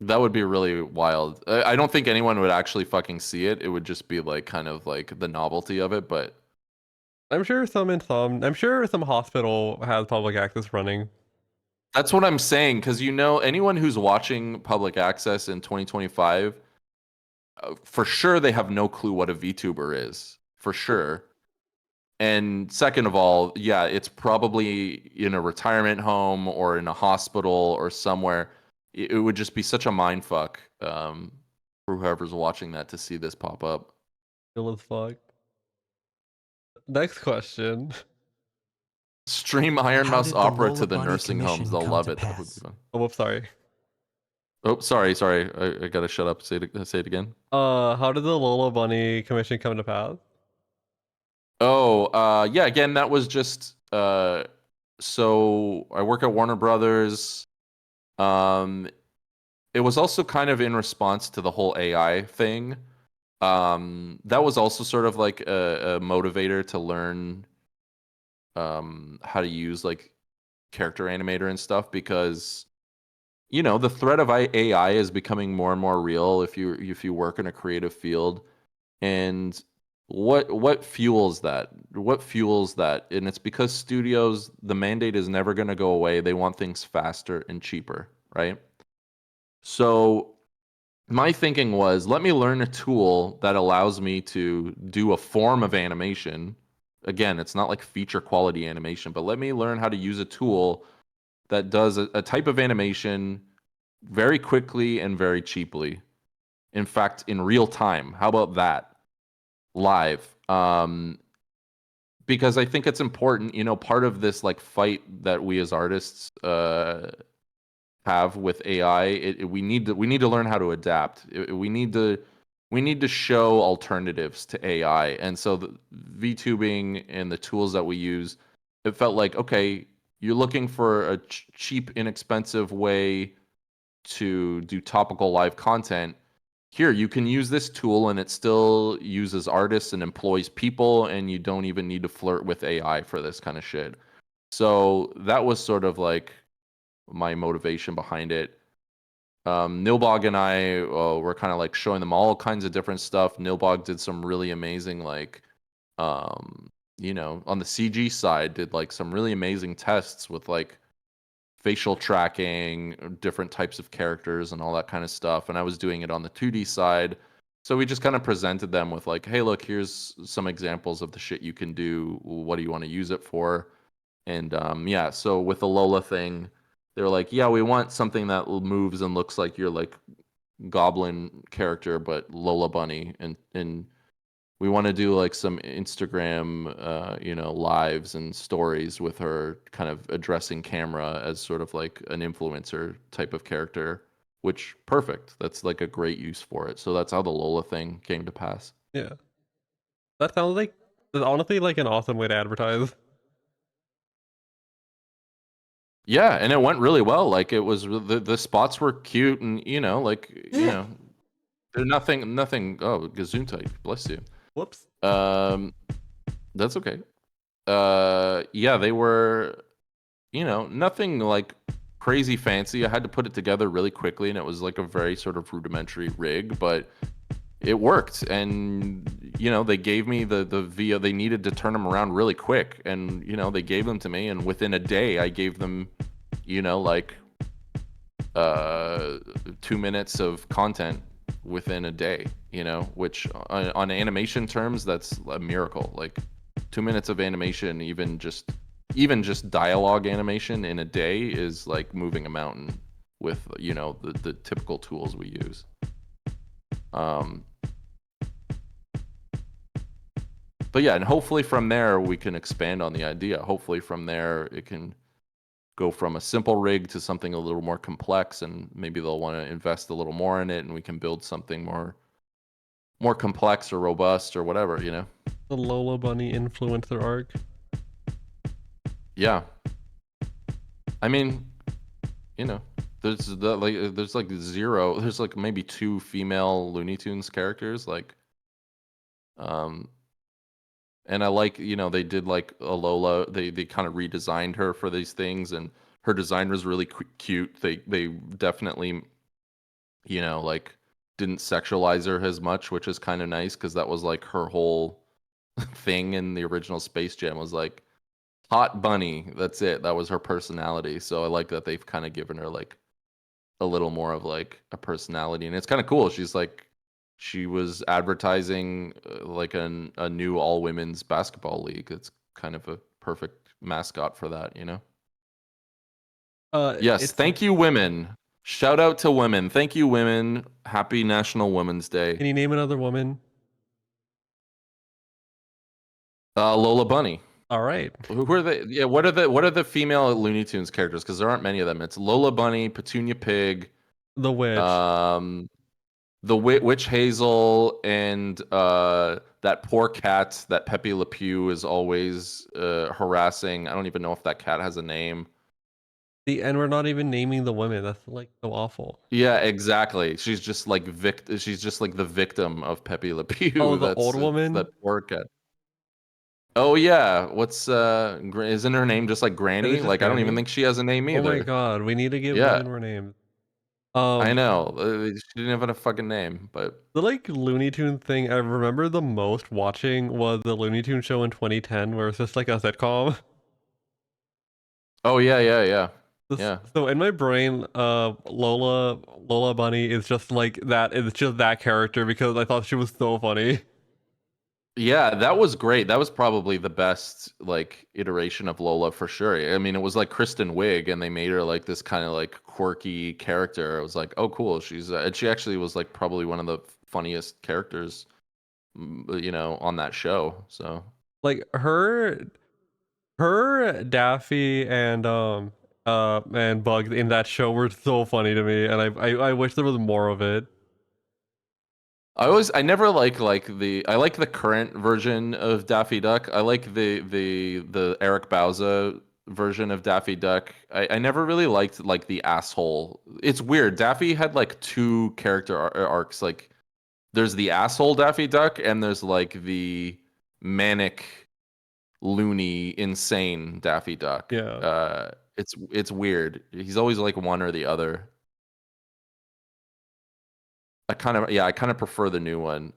That would be really wild. I don't think anyone would actually fucking see it. It would just be like kind of like the novelty of it, but I'm sure I'm sure some hospital has public access running. that's what I'm saying because you know anyone who's watching public access in 2025 for sure they have no clue what a VTuber is, for sure. And second of all, yeah, it's probably in a retirement home or in a hospital or somewhere. It would just be such a mind fuck for whoever's watching that to see this pop up. Real as fuck. Next question. Stream Iron How Mouse did the Opera Lola to the Bunny nursing homes. commission They'll come love to it. That would be pass? fun. Oh, whoops, sorry. Oh, sorry. I gotta shut up. Say it again. How did the Lola Bunny commission come to pass? Oh, yeah. Again, that was just so I work at Warner Brothers. It was also kind of in response to the whole AI thing. That was also sort of like a motivator to learn how to use like character animator and stuff because you know the threat of AI is becoming more and more real if you work in a creative field. And what fuels that? What fuels that? And it's because studios, the mandate is never going to go away. They want things faster and cheaper, right? So my thinking was, let me learn a tool that allows me to do a form of animation. Again, it's not like feature quality animation, but let me learn how to use a tool that does a type of animation very quickly and very cheaply. In fact, in real time. How about that? Live. because I think it's important, part of this like fight that we as artists have with AI, we need to learn how to adapt. We need to show alternatives to AI. And so the VTubing and the tools that we use, it felt like, okay, you're looking for a cheap, inexpensive way to do topical live content. Here, you can use this tool and it still uses artists and employs people, and you don't even need to flirt with AI for this kind of shit. So that was sort of like my motivation behind it. Nilbog and I were kind of like showing them all kinds of different stuff. Nilbog did some really amazing, like, on the CG side, did like some really amazing tests with like facial tracking, different types of characters, and all that kind of stuff. And I was doing it on the 2D side. So we just kind of presented them with like, hey, look, here's some examples of the shit you can do. What do you want to use it for? And yeah, so with the Lola thing, they're like, yeah, we want something that moves and looks like your like goblin character, but Lola Bunny, and we want to do like some Instagram, lives and stories with her kind of addressing camera as sort of like an influencer type of character, which perfect. That's like a great use for it. So that's how the Lola thing came to pass. Yeah. That sounds like honestly like an awesome way to advertise. Yeah, and it went really well. Like it was the spots were cute, and they're nothing. Oh, Gesundheit, bless you. Whoops. That's okay. Yeah, they were, nothing like crazy fancy. I had to put it together really quickly, and it was like a very sort of rudimentary rig, but it worked. And they gave me the VO. They needed to turn them around really quick, and they gave them to me, and within a day, I gave them, like 2 minutes of content within a day, which on animation terms, that's a miracle. Like 2 minutes of animation, even just dialogue animation in a day is like moving a mountain with the typical tools we use. But yeah, and hopefully from there we can expand on the idea. Hopefully from there it can go from a simple rig to something a little more complex, and maybe they'll want to invest a little more in it, and we can build something more complex or robust or whatever, The Lola Bunny influencer arc. Yeah. I mean, there's zero. There's like maybe 2 female Looney Tunes characters, like, and I like, they did like a Lola. They kind of redesigned her for these things, and her design was really cute. They definitely, like didn't sexualize her as much, which is kind of nice because that was like her whole thing in the original Space Jam was like hot bunny. That's it. That was her personality. So I like that they've kind of given her like a little more of like a personality, and it's kind of cool. She was advertising like a new all women's basketball league. It's kind of a perfect mascot for that, Yes, thank you, women. Shout out to women. Thank you, women. Happy National Women's Day. Can you name another woman? Lola Bunny. All right. Who are they? Yeah, what are the female Looney Tunes characters? Because there aren't many of them. It's Lola Bunny, Petunia Pig, The witch. the Witch Hazel, and that poor cat that Pepe Le Pew is always harassing. I don't even know if that cat has a name. And we're not even naming the women. That's like so awful. Yeah, exactly. She's just like She's just like the victim of Pepe Le Pew. Oh, the old woman? That poor cat. Oh yeah, what's isn't her name just like Granny? just Like I don't even Granny? think she has a name Oh either. my god, we need to give Yeah. women more names. I know. She didn't have a fucking name, but The like Looney Tune thing I remember the most watching was the Looney Tune show in 2010, where it's just like a sitcom. oh yeah. This- Yeah. So in my brain, Lola Bunny is just like that. It's just that character because I thought she was so funny. Yeah, that was great. That was probably the best like iteration of Lola for sure. I mean, it was like Kristen Wiig, and they made her like this kind of like quirky character. It was like, oh, cool. And she actually was like probably one of the funniest characters, on that show. So Like Daffy and Bugs in that show were so funny to me, and I wish there was more of it. I never I like the current version of Daffy Duck. I like the Eric Bauza version of Daffy Duck. I never really liked like the asshole. It's weird. Daffy had like two character arcs. Like there's the asshole Daffy Duck and there's like the manic, loony, insane Daffy Duck. Yeah. It's weird. He's always like one or the other. I kind of prefer the new one.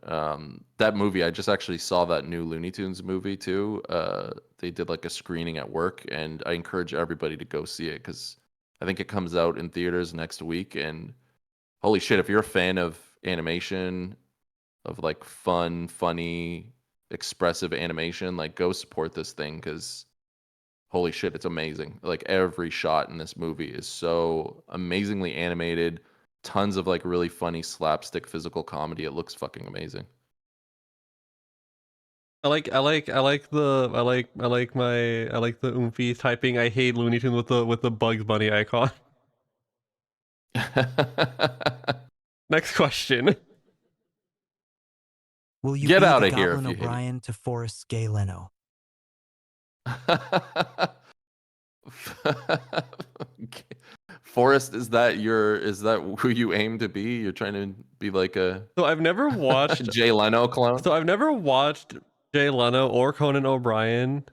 That movie, I just actually saw that new Looney Tunes movie too. They did like a screening at work, and I encourage everybody to go see it because I think it comes out in theaters next week. And holy shit, if you're a fan of animation, of like fun, funny, expressive animation, like go support this thing because holy shit, it's amazing. Like every shot in this movie is so amazingly animated. Tons of like really funny slapstick physical comedy. It looks fucking amazing. I like the oomphy typing. I hate Looney Tunes with the Bugs Bunny icon. Next question. Will you Get be out the of here if Goblin you hate it. O'Brien to Forrest's Gay Leno? Forrest, is that who you aim to be? You're trying to be like a So I've never watched Jay Leno clone? So I've never watched Jay Leno or Conan O'Brien.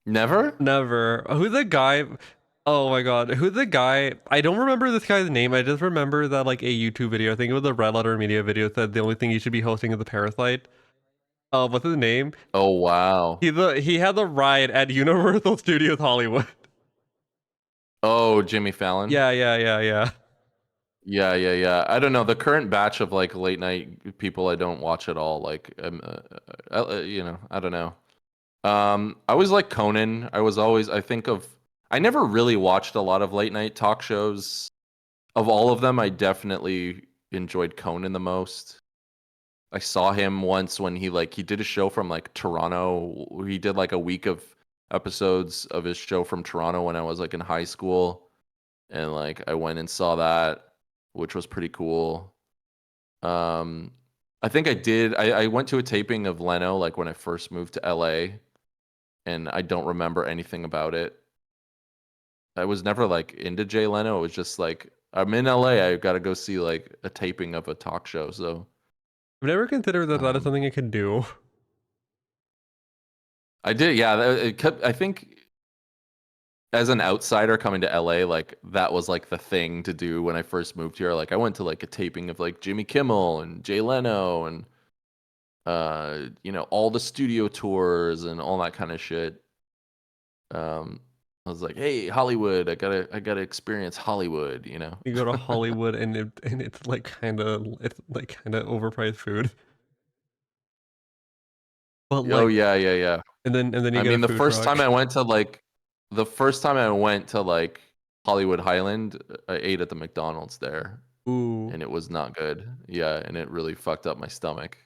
Never? Never. Who's the guy? Oh my god. Who's the guy? I don't remember this guy's name. I just remember that like a YouTube video. I think it was a Red Letter Media video said the only thing you should be hosting is the Parasite. What's his name? Oh wow. He had the ride at Universal Studios Hollywood. Oh, Jimmy Fallon? Yeah. Yeah. I don't know. The current batch of like late night people I don't watch at all. Like, I don't know. I was like Conan. I never really watched a lot of late night talk shows. Of all of them, I definitely enjoyed Conan the most. I saw him once when he did a show from like Toronto. He did like a week of episodes of his show from Toronto when I was like in high school. And like I went and saw that, which was pretty cool. I think I went to a taping of Leno like when I first moved to LA, and I don't remember anything about it. I was never like into Jay Leno. It was just like I'm in LA, I got to go see like a taping of a talk show. So I've never considered that that is um, something I can do. I did, yeah. I think as an outsider coming to LA, like that was like the thing to do when I first moved here. Like I went to like a taping of like Jimmy Kimmel and Jay Leno and all the studio tours and all that kind of shit. I was like, hey, Hollywood, I gotta experience Hollywood, you know. You go to Hollywood and it's like kind of overpriced food. But Oh like, yeah. and then you I get mean, a food truck. the first time I went to like Hollywood Highland, I ate at the McDonald's there, Ooh, and it was not good. Yeah, and it really fucked up my stomach.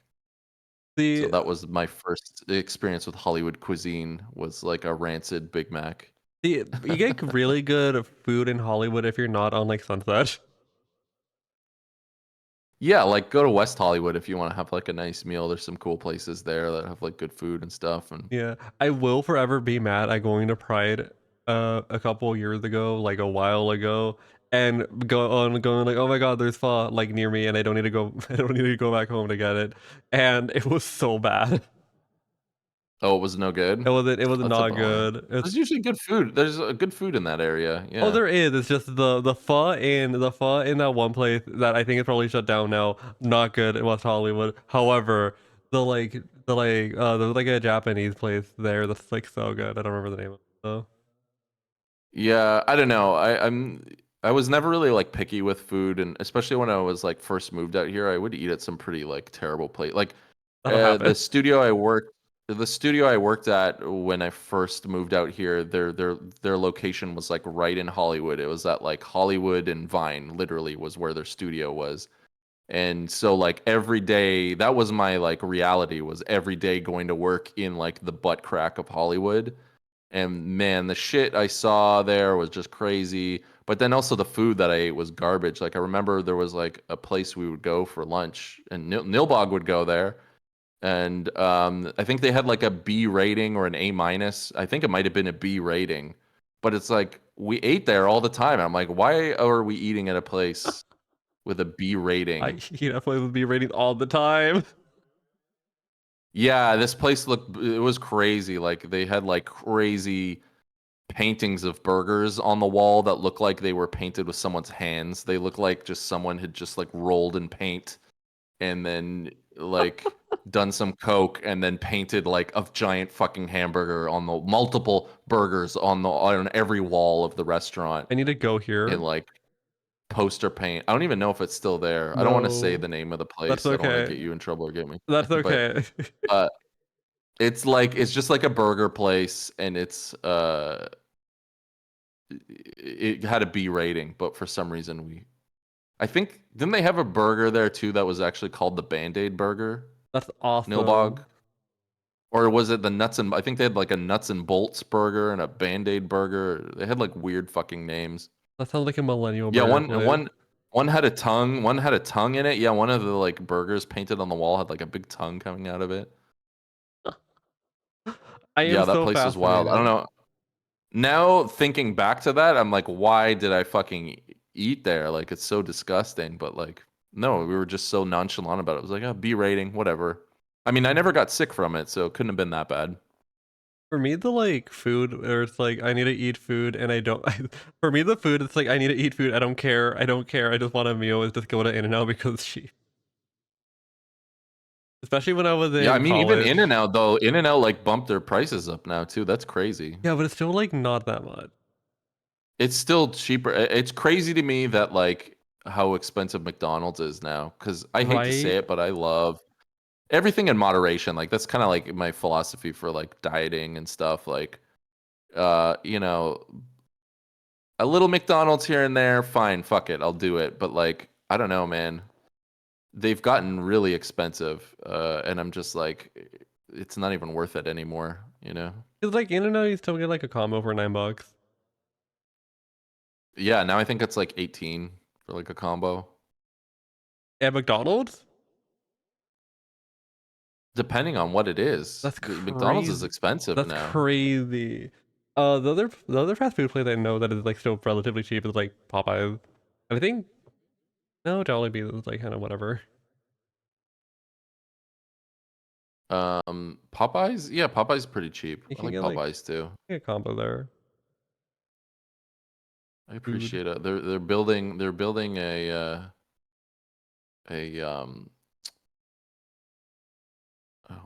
So the that was my first experience with Hollywood cuisine, was like a rancid Big Mac. you get really good food in Hollywood if you're not on like Sunset. Yeah, like go to West Hollywood if you want to have like a nice meal. There's some cool places there that have like good food and stuff. And Yeah, I will forever be mad at going to Pride a couple years ago, like a while ago, and going like, oh my god, there's pho like near me, and I don't need to go I don't need to go back home to get it, and it was so bad. oh, it was no good. It was That's a not bummer. good. There's usually good food. There's good food in that area. Oh, Yeah. there is. It's just the pho in that one place that I think is probably shut down now. Not good in West Hollywood. However, there's like a Japanese place there that's like so good. I don't remember the name of it though. Yeah, I don't know. I was never really like picky with food, and especially when I was like first moved out here, I would eat at some pretty like terrible place. Like That'll happen. the studio I worked at when I first moved out here, their location was like right in Hollywood. It was at like Hollywood and Vine, literally was where their studio was. And so like every day, that was my like reality, was every day going to work in like the butt crack of Hollywood. And man, the shit I saw there was just crazy. But then also the food that I ate was garbage. Like I remember there was like a place we would go for lunch, and Nilbog would go there, and I think they had like a B rating or an A minus. I think it might have been a B rating, but it's like we ate there all the time. I'm like, why are we eating at a place with a B rating? I definitely would be rating all the time. Yeah, this place looked, it was crazy. Like they had like crazy paintings of burgers on the wall that looked like they were painted with someone's hands. They look like just someone had just like rolled in paint and then like done some coke and then painted like a giant fucking hamburger on the multiple burgers on every wall of the restaurant I need to go here. in like poster paint. I don't even know if it's still there. I don't want to say No. the name of the place. That's I don't want okay. to get you in trouble or get me. That's But okay. it's like it's just like a burger place, and it had a B rating, but for some reason I think, didn't they have a burger there too that was actually called the Band-Aid burger? That's awesome. Nilbog? Or was it the nuts and I think they had like a nuts and bolts burger and a Band-Aid burger. They had like weird fucking names. That sounds like a millennial Yeah, burger place. one had a tongue in it. Yeah, one of the like burgers painted on the wall had like a big tongue coming out of it. I am Yeah, that so place was wild. I don't fascinated. know. Now thinking back to that, I'm like, why did I fucking eat there? Like, it's so disgusting. But like, no, we were just so nonchalant about it. It was like, oh, B rating, whatever. I mean, I never got sick from it, so it couldn't have been that bad. For me, the like food, or it's like I need to eat food, and I don't. For me, the food, it's like I need to eat food. I don't care. I don't care. I just want a meal. Is just go to In-N-Out because it's cheap. Especially when I was in Yeah, I mean, even college. In-N-Out though, In-N-Out like bumped their prices up now too. That's crazy. Yeah, but it's still like not that much. It's still cheaper. It's crazy to me that like how expensive McDonald's is now. Because I hate to say Right? it, but I love everything in moderation. Like that's kind of like my philosophy for like dieting and stuff. Like, you know, a little McDonald's here and there, fine, fuck it, I'll do it. But like, I don't know, man. They've gotten really expensive, and I'm just like, it's not even worth it anymore. You know? It's like In-N-Out, you still get like a combo for $9. Yeah. Now I think it's like 18 for like a combo, At McDonald's? depending on what it is. That's McDonald's is crazy. expensive That's now. crazy. The other fast food place I know that is like still relatively cheap is like Popeyes. And I think no, Jollibee is like kind of whatever. Popeyes, yeah, Popeyes is pretty cheap. You I can like get like Popeyes too. a combo there. I Food. appreciate it. They're building a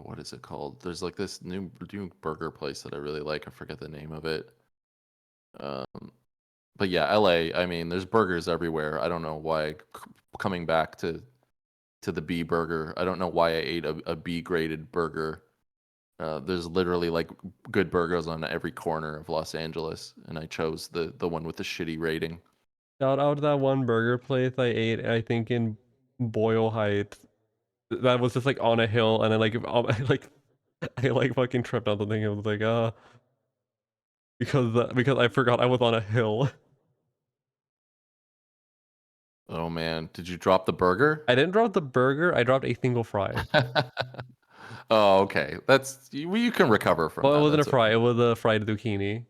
what is it called? There's like this new burger place that I really like. I forget the name of it. Um, but yeah, LA. I mean, there's burgers everywhere. I don't know why. Coming back to the B burger, I don't know why I ate a B graded burger. There's literally like good burgers on every corner of Los Angeles, and I chose the one with the shitty rating. Shout out that one burger place I ate, I think in Boyle Heights. That was just like on a hill, and then like I like fucking tripped on the thing. I was like, because I forgot I was on a hill. Oh man, did you drop the burger? I didn't drop the burger. I dropped a single fry. Oh, okay. That's you can recover from Well, it that. wasn't a That's fry. okay. It was a fried zucchini.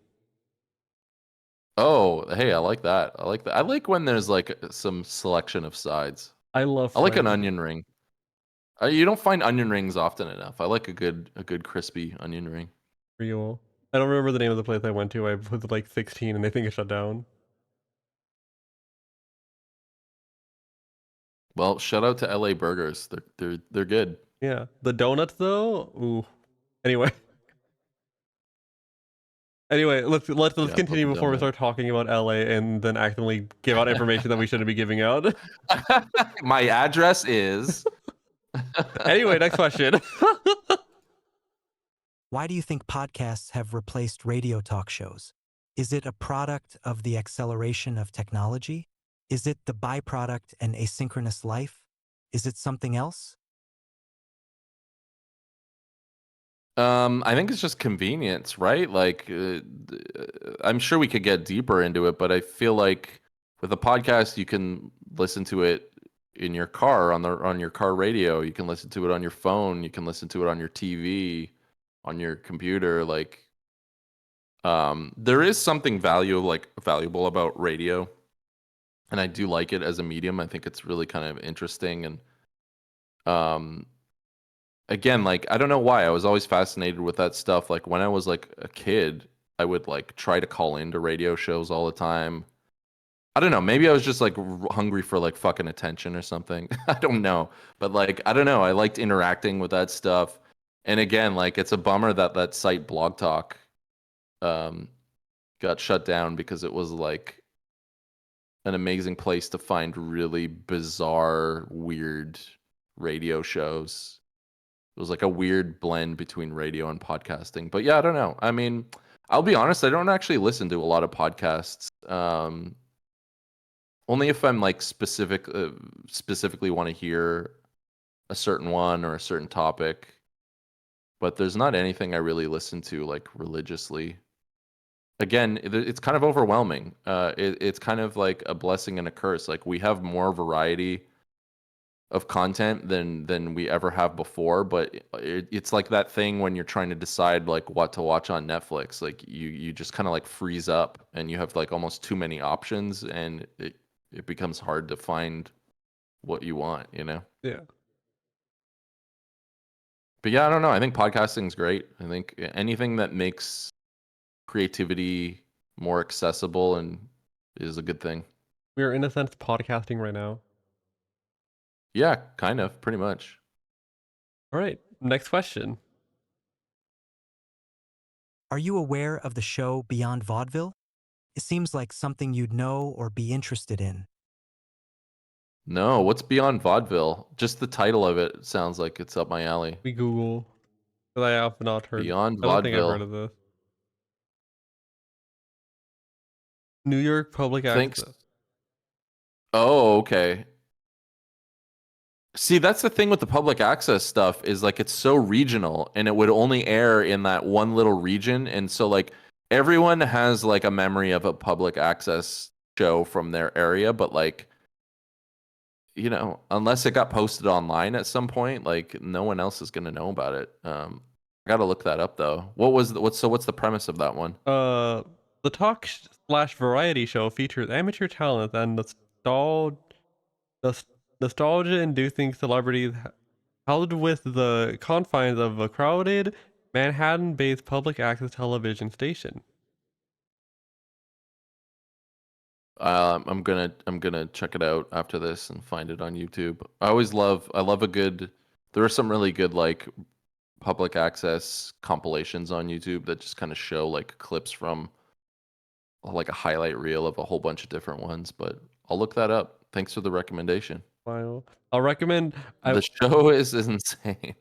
Oh, hey, I like that. I like that. I like when there's like some selection of sides. I love I like fried an onion ring. You don't find onion rings often enough. I like a good crispy onion ring. real. I don't remember the name of the place I went to. I was like 16, and I think it shut down. Well, shout out to LA Burgers. They're good. Yeah, the donuts though. Ooh. Anyway. Anyway, let's Yeah, love continue a before we donut. start talking about LA and then accidentally give out information that we shouldn't be giving out. My address is. Anyway, next question. Why do you think podcasts have replaced radio talk shows? Is it a product of the acceleration of technology? Is it the byproduct and asynchronous life? Is it something else? I think it's just convenience, right? Like, I'm sure we could get deeper into it, but I feel like with a podcast, you can listen to it in your car on your car radio. You can listen to it on your phone. You can listen to it on your TV, on your computer. Like, there is something valuable about radio, and I do like it as a medium. I think it's really kind of interesting and um again, like I don't know why I was always fascinated with that stuff. Like when I was like a kid, I would like try to call into radio shows all the time. I don't know, maybe I was just like hungry for like fucking attention or something. I don't know. But like I don't know, I liked interacting with that stuff. And again, like it's a bummer that that site Blog Talk um got shut down because it was like an amazing place to find really bizarre, weird radio shows. It was like a weird blend between radio and podcasting. But yeah, I don't know. I mean, I'll be honest, I don't actually listen to a lot of podcasts. Only if I'm like specifically want to hear a certain one or a certain topic. But there's not anything I really listen to like religiously. Again, it's kind of overwhelming. It's kind of like a blessing and a curse. Like we have more variety of content than we ever have before, but it's like that thing when you're trying to decide like what to watch on Netflix. Like you just kind of like freeze up and you have like almost too many options, and it becomes hard to find what you want, you know? Yeah. But yeah, I don't know. I think podcasting is great. I think anything that makes creativity more accessible and is a good thing. We're in a sense podcasting right now. Yeah, kind of, pretty much. All right. Next question. Are you aware of the show Beyond Vaudeville? It seems like something you'd know or be interested in. No, what's Beyond Vaudeville? Just the title of it sounds like it's up my alley. We Google. Because I have not heard. Beyond I don't think I've heard Vaudeville. of this. New York Public Thanks. Access. Oh, okay. See, that's the thing with the public access stuff is like it's so regional and it would only air in that one little region. And so like everyone has like a memory of a public access show from their area, but like you know, unless it got posted online at some point, like no one else is gonna know about it. I gotta look that up though. What's the premise of that one? The talk / variety show features amateur talent and nostalgia-inducing celebrities held with the confines of a crowded Manhattan-based public access television station. I'm gonna check it out after this and find it on YouTube. I love a good. There are some really good like public access compilations on YouTube that just kind of show like clips from like a highlight reel of a whole bunch of different ones. But I'll look that up. Thanks for the recommendation. I'll recommend. The show is insane.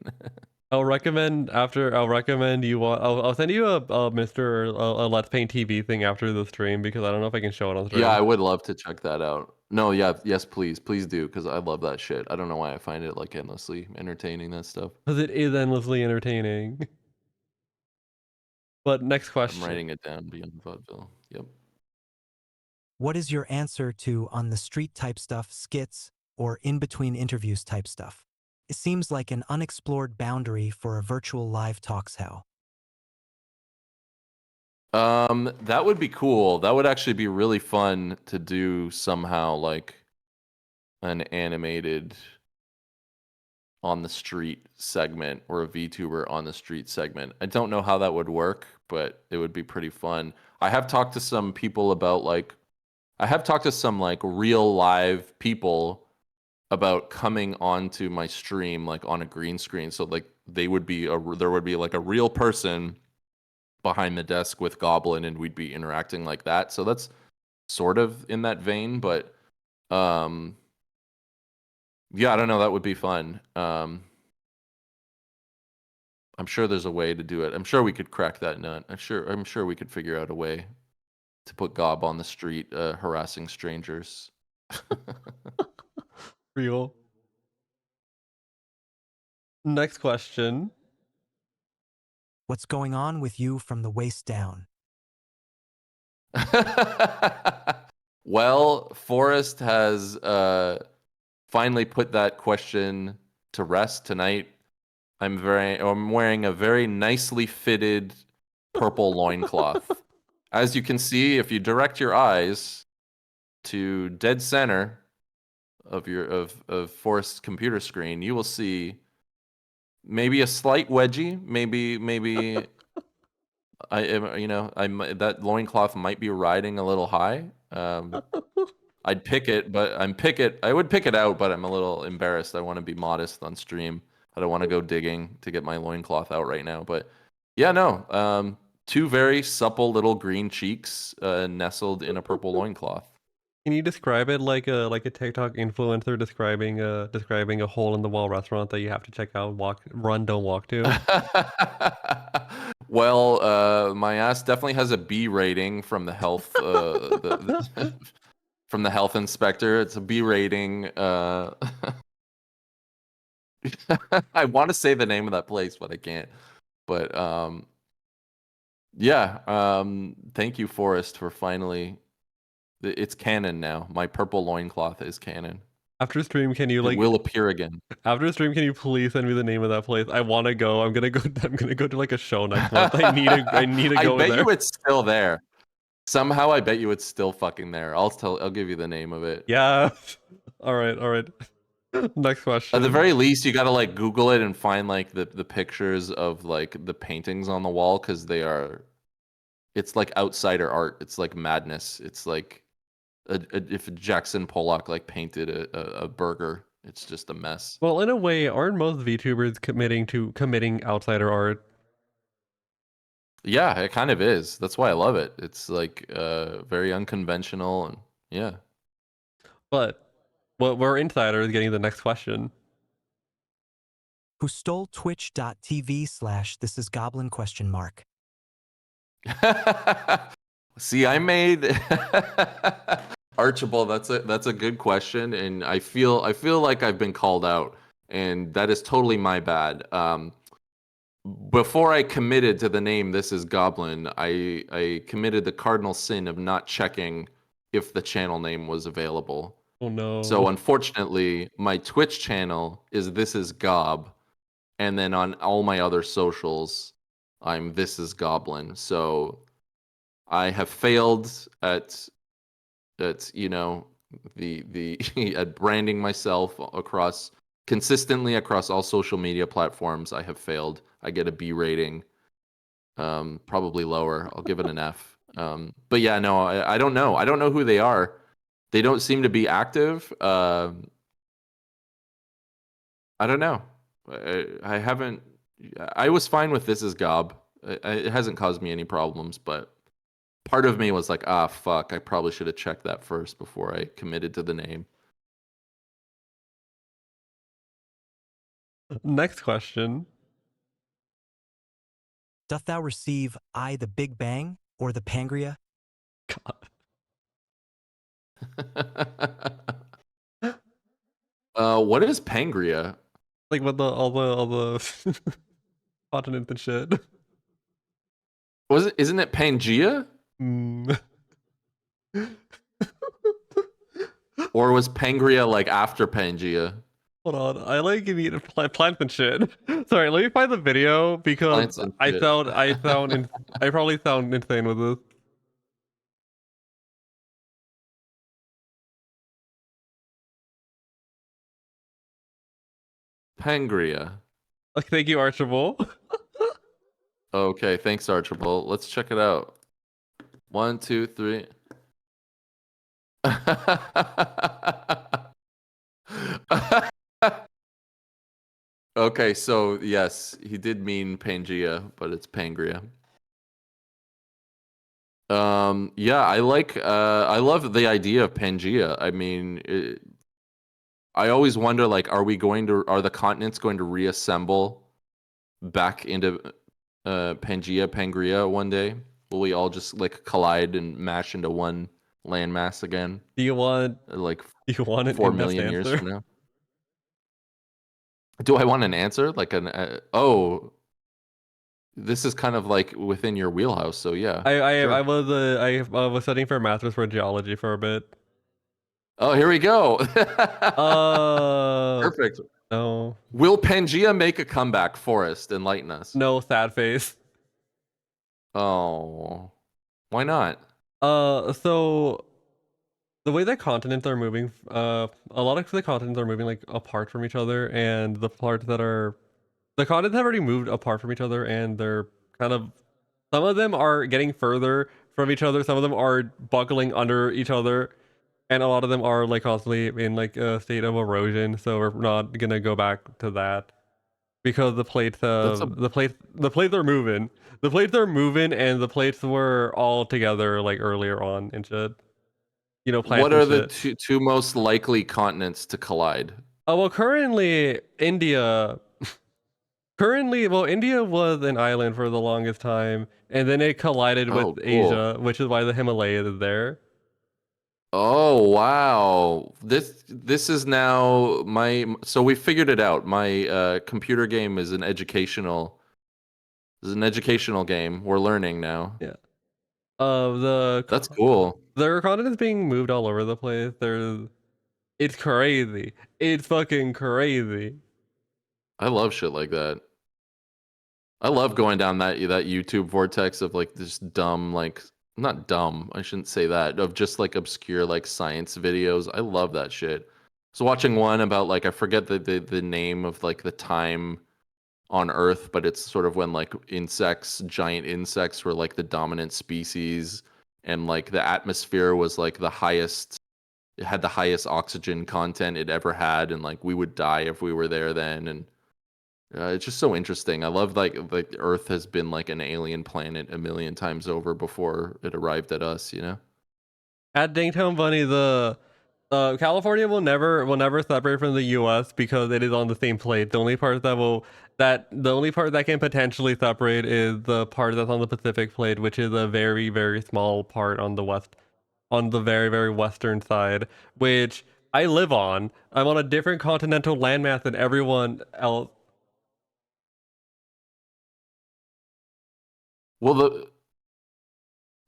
I'll recommend you. I'll send you a Mr. a Let's Paint TV thing after the stream because I don't know if I can show it on stream. Yeah, I would love to check that out. No, yeah, yes, please do because I love that shit. I don't know why I find it like endlessly entertaining, that stuff. Because it is endlessly entertaining. But next question. I'm writing it down. Beyond Vaudeville. Yep. What is your answer to on the street type stuff, skits, or in between interviews type stuff? It seems like an unexplored boundary for a virtual live talks how. That would be cool. That would actually be really fun to do somehow, like an animated on the street segment or a VTuber on the street segment. I don't know how that would work, but it would be pretty fun. I have talked to some people about like real live people about coming onto my stream like on a green screen. So like there would be like a real person behind the desk with Goblin and we'd be interacting like that. So that's sort of in that vein, but yeah, I don't know, that would be fun. I'm sure there's a way to do it. I'm sure we could crack that nut. I'm sure we could figure out a way to put Gob on the street harassing strangers. Real. Next question. What's going on with you from the waist down? Well, Forrest has finally put that question to rest tonight. I'm wearing a very nicely fitted purple loincloth. As you can see, if you direct your eyes to dead center of your of Forrest's computer screen, you will see maybe a slight wedgie, maybe I am, that loincloth might be riding a little high. I'd pick it, but I would pick it out, but I'm a little embarrassed. I want to be modest on stream. I don't want to go digging to get my loincloth out right now. But yeah, no. Two very supple little green cheeks nestled in a purple loincloth. Can you describe it like a TikTok influencer describing a hole in the wall restaurant that you have to check out, run, don't walk to? Well, my ass definitely has a B rating from the health from the health inspector. It's a B rating. I want to say the name of that place, but I can't. But yeah. Thank you, Forrest, for finally. It's canon now. My purple loincloth is canon. After stream, can you It will appear again. After stream, can you please send me the name of that place? I want to go. I'm gonna go. I'm gonna go to like a show next month. I need to go I bet there. you it's still there. Somehow, I bet you it's still fucking there. I'll give you the name of it. Yeah. All right. Next question. At the very least, you gotta like Google it and find like the pictures of like the paintings on the wall because it's like outsider art. It's like madness. It's like if Jackson Pollock like painted a burger, it's just a mess. Well, in a way, aren't most VTubers committing outsider art? Yeah, it kind of is. That's why I love it. It's like very unconventional and yeah. But we're insiders getting the next question. Who stole twitch.tv/thisisgoblin question mark? See, I made Archibald, that's a good question, and I feel like I've been called out, and that is totally my bad. Before I committed to the name This Is Goblin, I committed the cardinal sin of not checking if the channel name was available. Oh no. So unfortunately, my Twitch channel is This Is Gob, and then on all my other socials, I'm This Is Goblin. So I have failed at the at branding myself consistently across all social media platforms. I have failed. I get a B rating, probably lower. I'll give it an F. But yeah, no, I don't know. I don't know who they are. They don't seem to be active. I don't know. I haven't. I was fine with This Is Gob. It hasn't caused me any problems, but part of me was like, fuck, I probably should have checked that first before I committed to the name. Next question. Doth thou receive I the Big Bang or the Pangria? What is Pangria? Like with all the continents and shit. Isn't it Pangea? Or was Pangria like after Pangea? Hold on, I like eating plants and shit. Sorry, let me find the video because I probably sound insane with this. Pangria. Okay, thank you, Archibald. Okay, thanks, Archibald. Let's check it out. 1, 2, 3. Okay, so yes, he did mean Pangea, but it's Pangria. Yeah, I love the idea of Pangea. I mean, I always wonder, like, are the continents going to reassemble back into Pangea one day? Will we all just like collide and mash into one landmass again? Do you want like an 4 million years from now? Do I want an answer? Like oh, this is kind of like within your wheelhouse. So yeah, sure. I was studying for a master's for geology for a bit. Oh, here we go. Uh, Perfect. no, Will Pangea make a comeback? Forrest, enlighten us. no, sad face. Oh, why not? So the way that continents are moving, a lot of the continents are moving like apart from each other, and the continents have already moved apart from each other, and they're kind of, some of them are getting further from each other, some of them are buckling under each other, and a lot of them are like constantly in like a state of erosion. So we're not gonna go back to that because That's a the plates are moving. The plates are moving, and the plates were all together like earlier on and shit. You know, plants What and are the shit. two most likely continents to collide? Oh well, currently India. Currently, well, India was an island for the longest time, and then it collided with Oh, cool. Asia, which is why the Himalayas is there. Oh, wow. This is now my so we figured it out. My computer game is an educational game. We're learning now. Yeah. The That's cool. their continent is being moved all over the place. It's crazy. It's fucking crazy. I love shit like that. I love going down that YouTube vortex of like this dumb, like not dumb, I shouldn't say that, of just like obscure like science videos. I love that shit. So watching one about like I forget the name of like the time on Earth, but it's sort of when like giant insects were like the dominant species, and like the atmosphere was like it had the highest oxygen content it ever had, and like we would die if we were there then. And it's just so interesting. I love like Earth has been like an alien planet a million times over before it arrived at us. You know. At Dingtown Bunny, California will never separate from the U.S. because it is on the same plate. The only part that can potentially separate is the part that's on the Pacific plate, which is a very very small part on the very very western side, which I live on. I'm on a different continental landmass than everyone else. Well,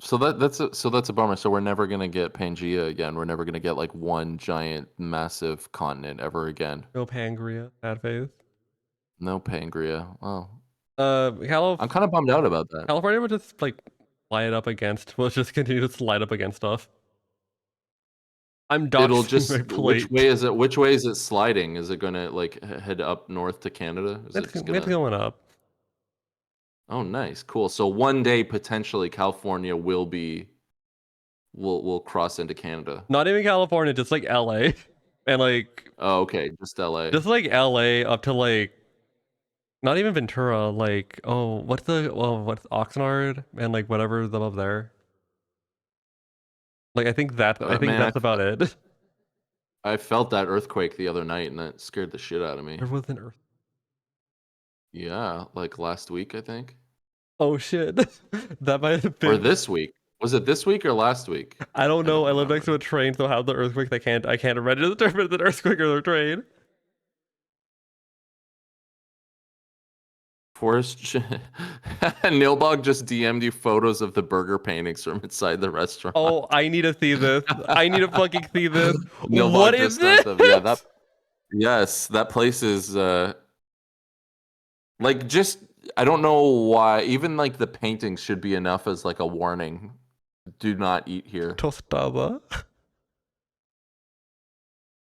so that's a bummer. So we're never gonna get Pangea again. We're never gonna get like one giant massive continent ever again. No Pangria, sad face. No Pangea. Oh, Calif- I'm kind of bummed out about that. California would just like will just continue to slide up against stuff. I'm It'll doxing my just plate. which way is it sliding? Is it gonna like head up north to Canada? Is it just It's gonna going up. Oh, nice. Cool. So one day potentially California will cross into Canada. Not even California, just like LA. And like Oh, okay, just LA. just like LA up to like not even Ventura, like what's Oxnard and like whatever's above there. Like I think Man, that's about it. I felt that earthquake the other night and that scared the shit out of me. There was an earth. Yeah, like last week, I think. Oh shit. That might have Or been this week. Was it this week or last week? I don't I know. don't I live next to remember. a train, so how the earthquake I can't register if it's an earthquake or a train. Forrest Nilbog just DM'd you photos of the burger paintings from inside the restaurant. Oh, I need to see this. I need to fucking see this. Nilbog What is just sent this? them. Yeah, that place is like just I don't know why even like the paintings should be enough as like a warning. Do not eat here. Tostada.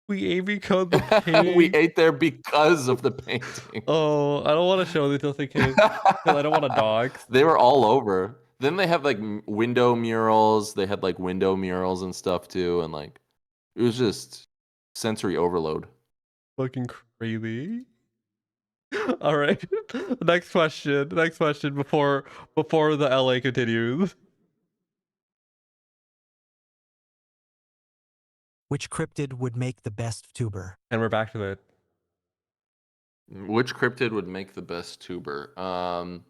We ate because the painting. We ate there because of the painting. Oh, I don't want to show these just in case. Because I don't want to dog. They were all over. Then they have like window murals. They had like window murals and stuff too, and like it was just sensory overload. Fucking crazy. All right. Next question. Next question before the LA continues. Which cryptid would make the best tuber? And we're back to it. Which cryptid would make the best tuber? I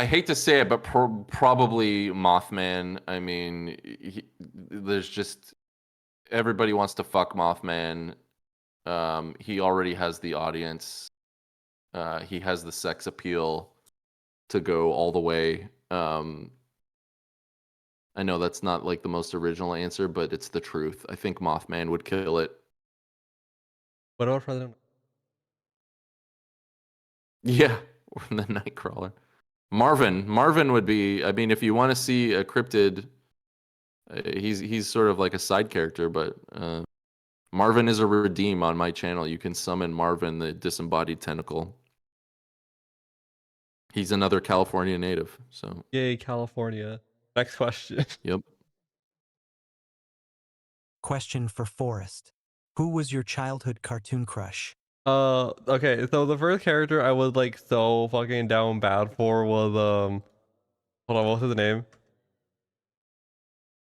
hate to say it, but probably Mothman. I mean, there's just everybody wants to fuck Mothman. He already has the audience. He has the sex appeal to go all the way. I know that's not like the most original answer, but it's the truth. I think Mothman would kill it. What about President? Yeah, or the Nightcrawler. Marvin would be. I mean, if you want to see a cryptid, he's sort of like a side character, but Marvin is a redeem on my channel. You can summon Marvin, the disembodied tentacle. He's another California native. So Yay, California. Next question. yep. Question for Forrest. Who was your childhood cartoon crush? Okay, so the first character I was like so fucking down bad for was hold on, what was his name?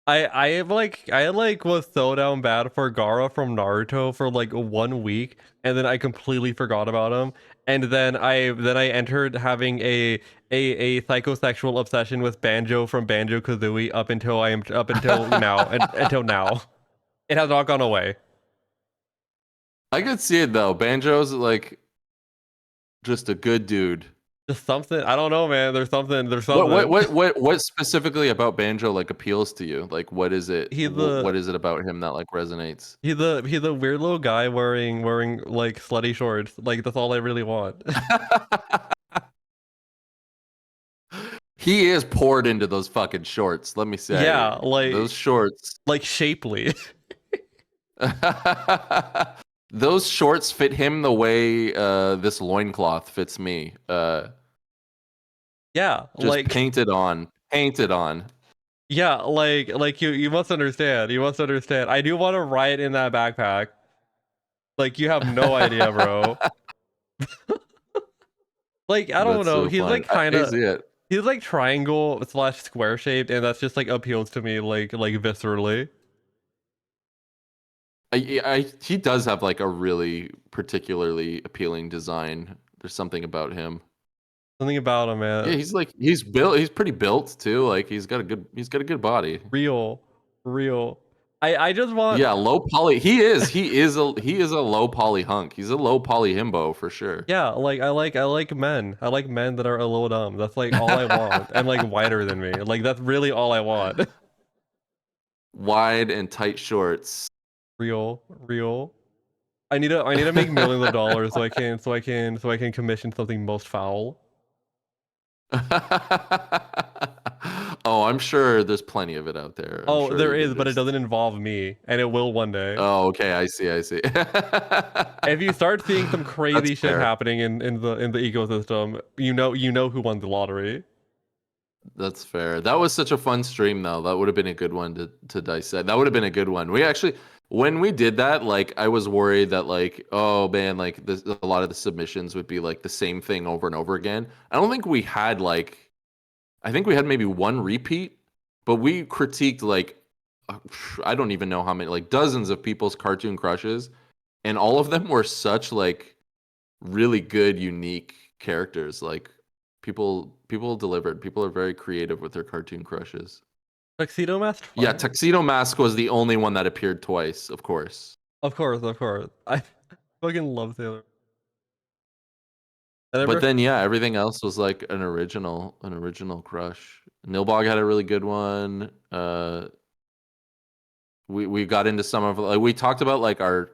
I was so down bad for Gaara from Naruto for like 1 week, and then I completely forgot about him. And then I entered having a psychosexual obsession with Banjo from Banjo-Kazooie up until now, until now. It has not gone away. I could see it though. Banjo's like just a good dude. Just something, I don't know, man. There's something. What specifically about Banjo like appeals to you? Like, what is it? What is it about him that like resonates? He's a weird little guy wearing like slutty shorts. Like that's all I really want. He is poured into those fucking shorts. Let me say. Yeah, like those shorts. Like shapely. Those shorts fit him the way this loincloth fits me. Yeah, just like painted on. Yeah, like you must understand. You must understand. I do want to ride in that backpack. Like you have no idea, bro. Like I don't know. So He's fun. like kind of. it. He's like triangle / square shaped, and that's just like appeals to me like viscerally. He does have like a really particularly appealing design. There's something about him. Something about him, man. Yeah, he's built. He's pretty built too. Like he's got a good body. Real. I just want. Yeah, low poly. He is a low poly hunk. He's a low poly himbo for sure. Yeah, like I like men. I like men that are a little dumb. That's like all I want. And like wider than me. Like that's really all I want. Wide and tight shorts. Real. I need to make millions of dollars so I can commission something most foul. Oh, I'm sure there's plenty of it out there. Sure there is, but it doesn't involve me, and it will one day. Oh, okay, I see. If you start seeing some crazy shit happening in the ecosystem, you know who won the lottery. That's fair. That was such a fun stream, though. That would have been a good one to dissect. That would have been a good one. We actually, when we did that, like, I was worried that, like, oh man, like, a lot of the submissions would be like the same thing over and over again. I don't think we had like, I think we had maybe one repeat, but we critiqued like, I don't even know how many, like dozens of people's cartoon crushes, and all of them were such like really good, unique characters. Like, people delivered. People are very creative with their cartoon crushes. Tuxedo Mask? Yeah, Tuxedo Mask was the only one that appeared twice, of course. Of course. I fucking love Sailor. But then yeah, everything else was like an original crush. Nilbog had a really good one. We got into some of, like, we talked about like our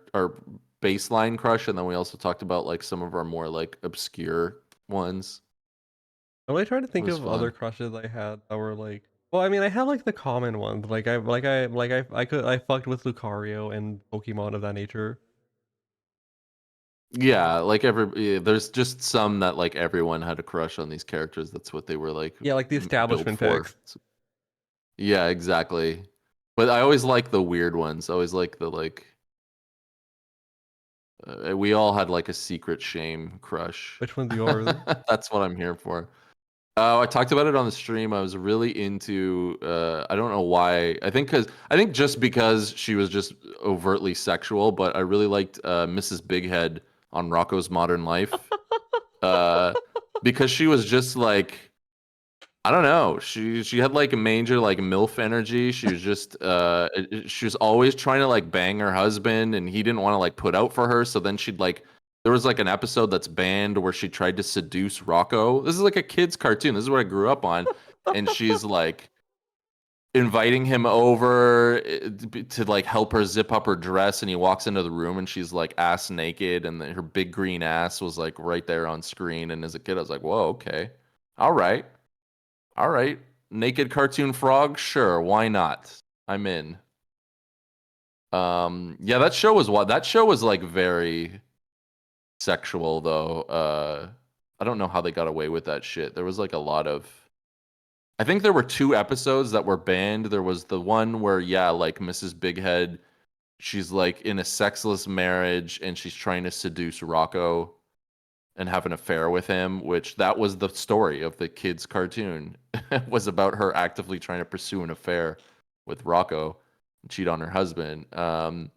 baseline crush, and then we also talked about like some of our more like obscure ones. I'm really trying to think of fun. other crushes I had that were like, well, I mean, I had like the common ones. I fucked with Lucario and Pokemon of that nature. Yeah, like there's just some that like everyone had a crush on these characters. That's what they were like. Yeah, like the establishment picks. Yeah, exactly. But I always like the weird ones. I always like the like. We all had like a secret shame crush. Which one's yours? That's what I'm here for. I talked about it on the stream. I was really into. I don't know why. I think just because she was just overtly sexual, but I really liked Mrs. Bighead on Rocko's Modern Life, because she was just like, I don't know. She had like a major like MILF energy. She was just she was always trying to like bang her husband and he didn't want to like put out for her. So then she'd like there was like an episode that's banned where she tried to seduce Rocco. This is like a kid's cartoon. This is what I grew up on. And she's like inviting him over to like help her zip up her dress and he walks into the room and she's like ass naked and her big green ass was like right there on screen. And as a kid I was like, whoa, okay. All right. All right. Naked cartoon frog? Sure, why not? I'm in. Yeah, that show was what that show was like very sexual though. I don't know how they got away with that shit. There was like a lot of I think there were 2 episodes that were banned. There was the one where yeah, like Mrs. Bighead, she's like in a sexless marriage and she's trying to seduce Rocco and have an affair with him, which that was the story of the kids' cartoon. Was about her actively trying to pursue an affair with Rocco and cheat on her husband. And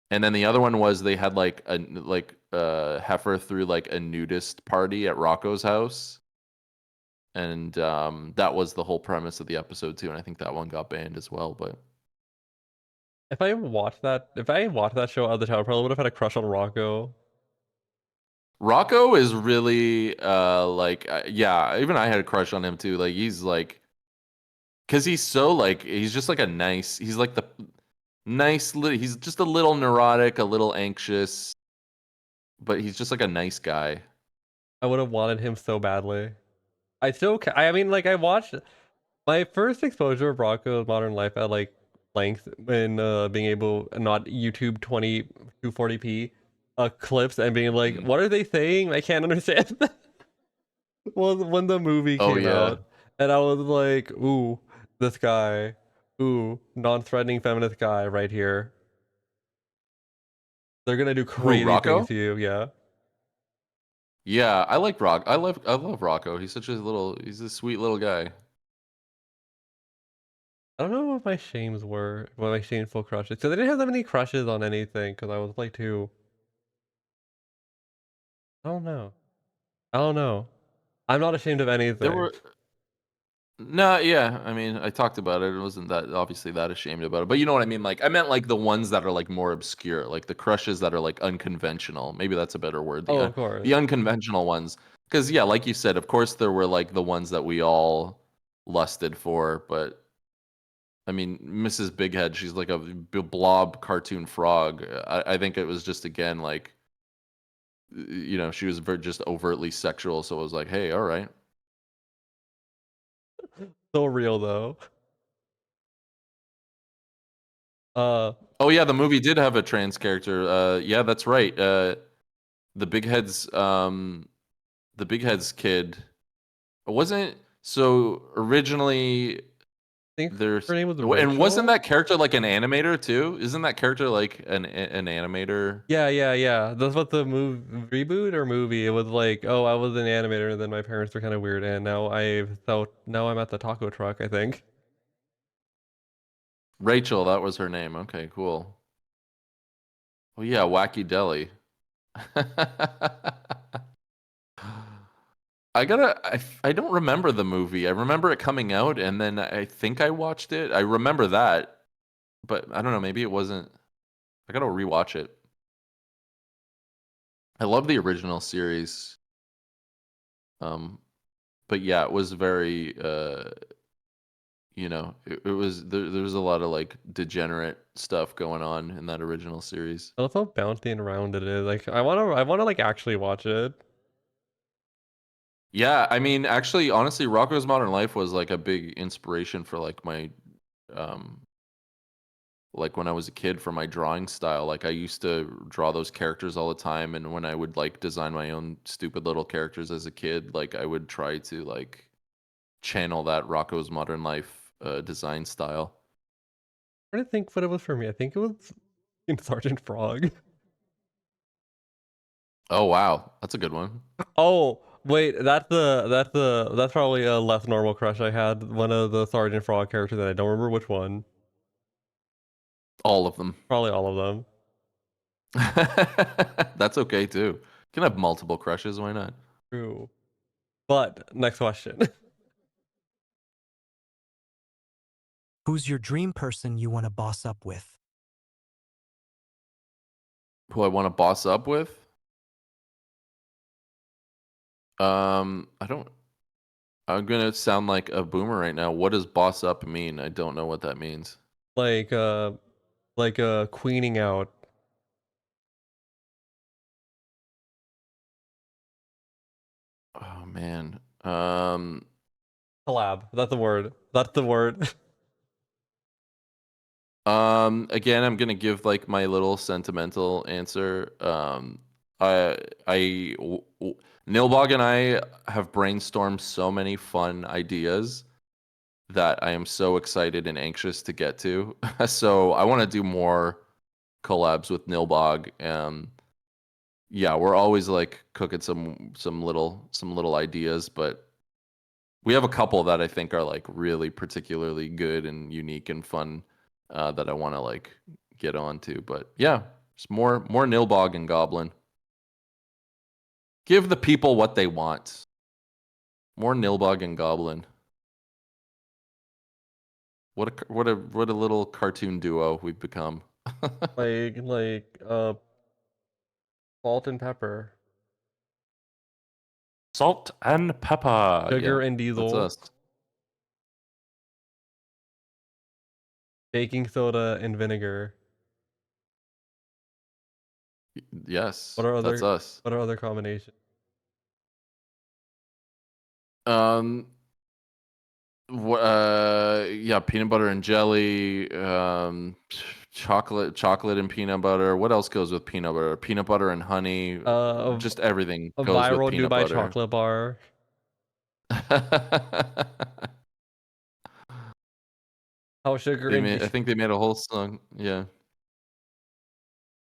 then the other one was they had like a Heifer threw like a nudist party at Rocco's house. And that was the whole premise of the episode too. And I think that one got banned as well. But If I watched that show at the time, I probably would have had a crush on Rocco. Rocco is really like yeah, even I had a crush on him too. Like he's like because he's so like he's just like a nice he's like the he's just a little neurotic, a little anxious, but he's just like a nice guy. I would have wanted him so badly. I mean, like, I watched my first exposure of Rocco's Modern Life at like length when being able not YouTube 240p clips and being like, what are they saying? I can't understand. Well, when the movie Oh came yeah. out, and I was like, ooh, this guy, ooh, non-threatening feminist guy right here. They're gonna do crazy Rocco? things to you, yeah. Yeah, I like I love Rocco. He's such a little he's a sweet little guy. I don't know what my shames were, what my shameful crushes. Because I didn't have that many crushes on anything, because I was like too. I don't know. I don't know. I'm not ashamed of There anything. were no, yeah. I mean, I talked about it. It wasn't that obviously that ashamed about it, but you know what I mean. Like, I meant like the ones that are like more obscure, like the crushes that are like unconventional. Maybe that's a better word. Oh, of course. The unconventional ones, because yeah, like you said, of course there were like the ones that we all lusted for, but I mean, Mrs. Bighead, she's like a blob cartoon frog. I think it was just again like, you know, she was just overtly sexual. So it was like, hey, all right. So real though. Oh yeah, the movie did have a trans character. Yeah, that's right. The Big Head's the Big Head's kid wasn't so originally I think there's her name was and Rachel? wasn't that character like an animator too? Isn't that character like an animator? Yeah. That's what the reboot or movie. It was like, oh, I was an animator, and then my parents were kind of weird, and now I'm at the taco truck, I think. Rachel, that was her name. Okay, cool. Oh yeah, Wacky Deli. I don't remember the movie. I remember it coming out and then I think I watched it. I remember that, but I don't know, maybe it wasn't. I gotta rewatch it. I love the original series. But yeah, it was very you know, it was there was a lot of like degenerate stuff going on in that original series. I love how bouncy and round it is. Like, I wanna like actually watch it. Yeah, I mean, actually, honestly, Rocco's Modern Life was like a big inspiration for like my um like when I was a kid for my drawing style. Like I used to draw those characters all the time and when I would like design my own stupid little characters as a kid, like I would try to like channel that Rocco's Modern Life design style. I didn't think what it was for me. I think it was in Sergeant Frog. Oh wow, that's a good one. Oh, wait, that's probably a less normal crush I had. One of the Sergeant Frog characters that I don't remember which one. All of them. Probably all of them. That's okay too. You can have multiple crushes, why not? True. But next question. Who's your dream person you want to boss up with? Who I want to boss up with? I don't. I'm gonna sound like a boomer right now. What does boss up mean? I don't know what that means. Like queening out. Oh man. Collab. That's the word. That's the word. Again, I'm gonna give like my little sentimental answer. Nilbog and I have brainstormed so many fun ideas that I am so excited and anxious to get to. So I want to do more collabs with Nilbog. Yeah, we're always like cooking some little ideas, but we have a couple that I think are like really particularly good and unique and fun that I want to like get onto. But yeah, it's more Nilbog and Goblin. Give the people what they want. More Nilbog and Goblin. What a little cartoon duo we've become. like salt and pepper. Salt and pepper. Sugar Yeah, and that's diesel. us. Baking soda and vinegar. Yes, What are that's other us. what are other combinations? Yeah, peanut butter and jelly, chocolate and peanut butter. What else goes with peanut butter? Peanut butter and honey. Just everything A goes with viral peanut Dubai butter. chocolate bar. How sugar and I think they made a whole song. Yeah.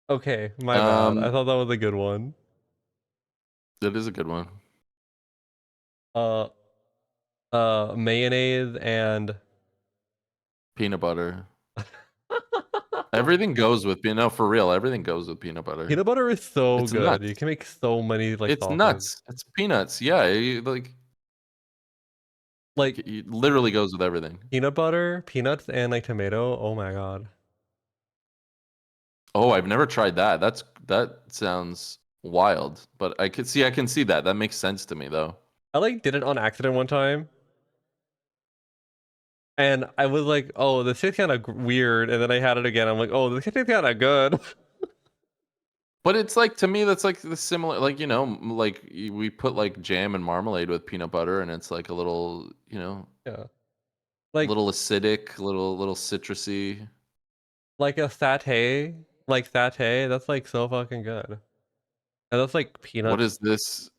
Okay, my bad. I thought that was a good one. That is a good one. Uh mayonnaise and Peanut butter. Everything goes with no, for real. Everything goes with peanut butter. peanut butter is so It's good. You nuts. can make so many like It's sauces. nuts. It's peanuts. Yeah, Like it literally goes with everything. peanut butter, peanuts, and like tomato. Oh my god. Oh, I've never tried that. That sounds wild, but I can see that. That makes sense to me though. I like did it on accident one time. And I was like, oh, this tastes kind of weird. And then I had it again. I'm like, oh, this tastes kind of good. But it's like, to me, that's like the similar, like, like we put like jam and marmalade with peanut butter, and it's like a little, Yeah. Like little acidic, little citrusy. like a satay. Like satay. That's like so fucking good. And that's like peanut. What is this?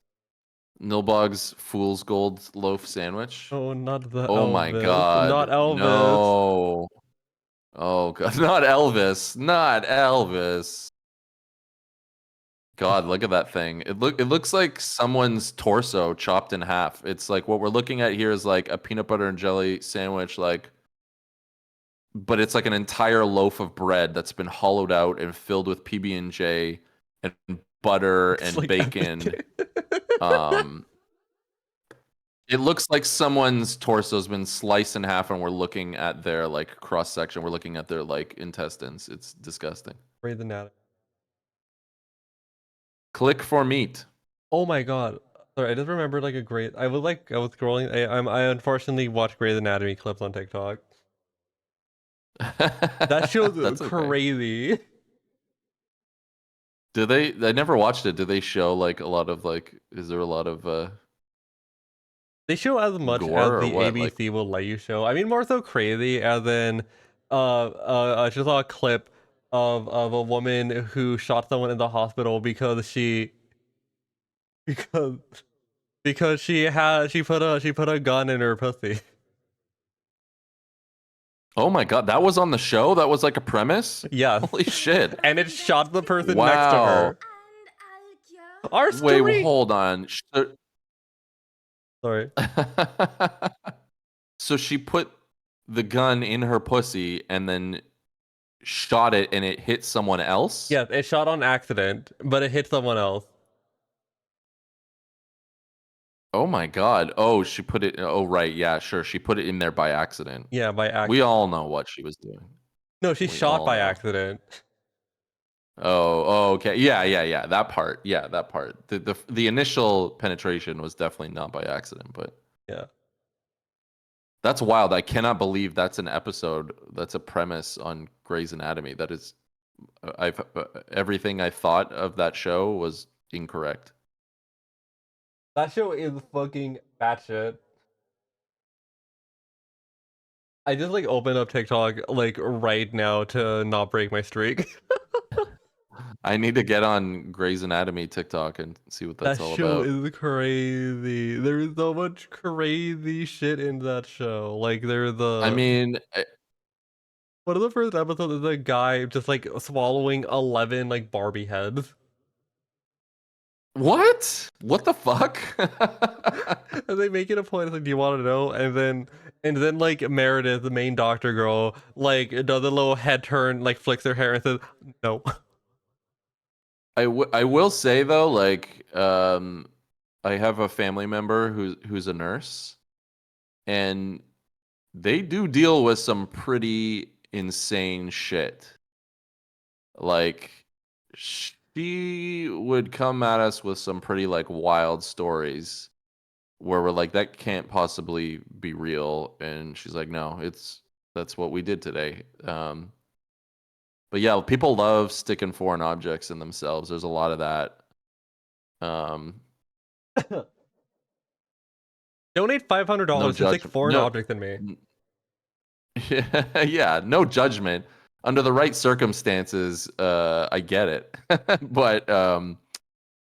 Nilbog's Fool's Gold loaf sandwich? Oh, not the Oh my Elvis. God. Not Elvis. No. Oh God. Not Elvis. Not Elvis. God, look at that thing. It looks like someone's torso chopped in half. It's like what we're looking at here is like a peanut butter and jelly sandwich, but it's like an entire loaf of bread that's been hollowed out and filled with PB&J and butter It's and like bacon. everything. It looks like someone's torso's been sliced in half, and we're looking at their like cross section. We're looking at their like intestines. It's disgusting. Grey's Anatomy. Click for meat. Oh my god. Sorry, I just remembered like I was scrolling. I unfortunately watch Grey's Anatomy clips on TikTok. That show's That's okay. crazy. Do they? I never watched it. Do they show like a lot of like? Is there a lot of? They show as much Gore as or the what, ABC will let you show. I mean, more so crazy as in, I just saw a clip of a woman who shot someone in the hospital because because she put a gun in her pussy. Oh my God, that was on the show. That was like a premise. Yeah, Holy shit! and it shot the person Wow. next to her. And I'll Our story. Wait, hold on. Sorry. So she put the gun in her pussy and then shot it, and it hit someone else? Yes, it shot on accident, but it hit someone else. Oh my god. Oh, she put it. Oh right, yeah, sure. She put it in there by accident. Yeah, by accident. We all know what she was doing. No, she We shot all by know. accident. Oh, okay. Yeah. That part. Yeah, that part. The initial penetration was definitely not by accident, but Yeah. that's wild. I cannot believe that's an episode. That's a premise on Grey's Anatomy. That is, I've everything I thought of that show was incorrect. That show is fucking batshit. I just like opened up TikTok like right now to not break my streak. I need to get on Grey's Anatomy TikTok and see what that's That all show about. is crazy. There's so much crazy shit in that show. Like there's I the mean, one of the first episodes is a guy just like swallowing 11 like Barbie heads. what? What the fuck? And they make it a point, it's like, do you want to know? And then like Meredith, the main doctor girl, like does a little head turn, like flicks her hair and says, no. I will say though, like, I have a family member who's a nurse, and they do deal with some pretty insane shit. Like, she would come at us with some pretty like wild stories where we're like, that can't possibly be real, and she's like, no, that's what we did today. But yeah, people love sticking foreign objects in themselves. There's a lot of that. Donate $500 No to stick judge, foreign no, object in me. yeah, no judgment. Under the right circumstances, I get it. But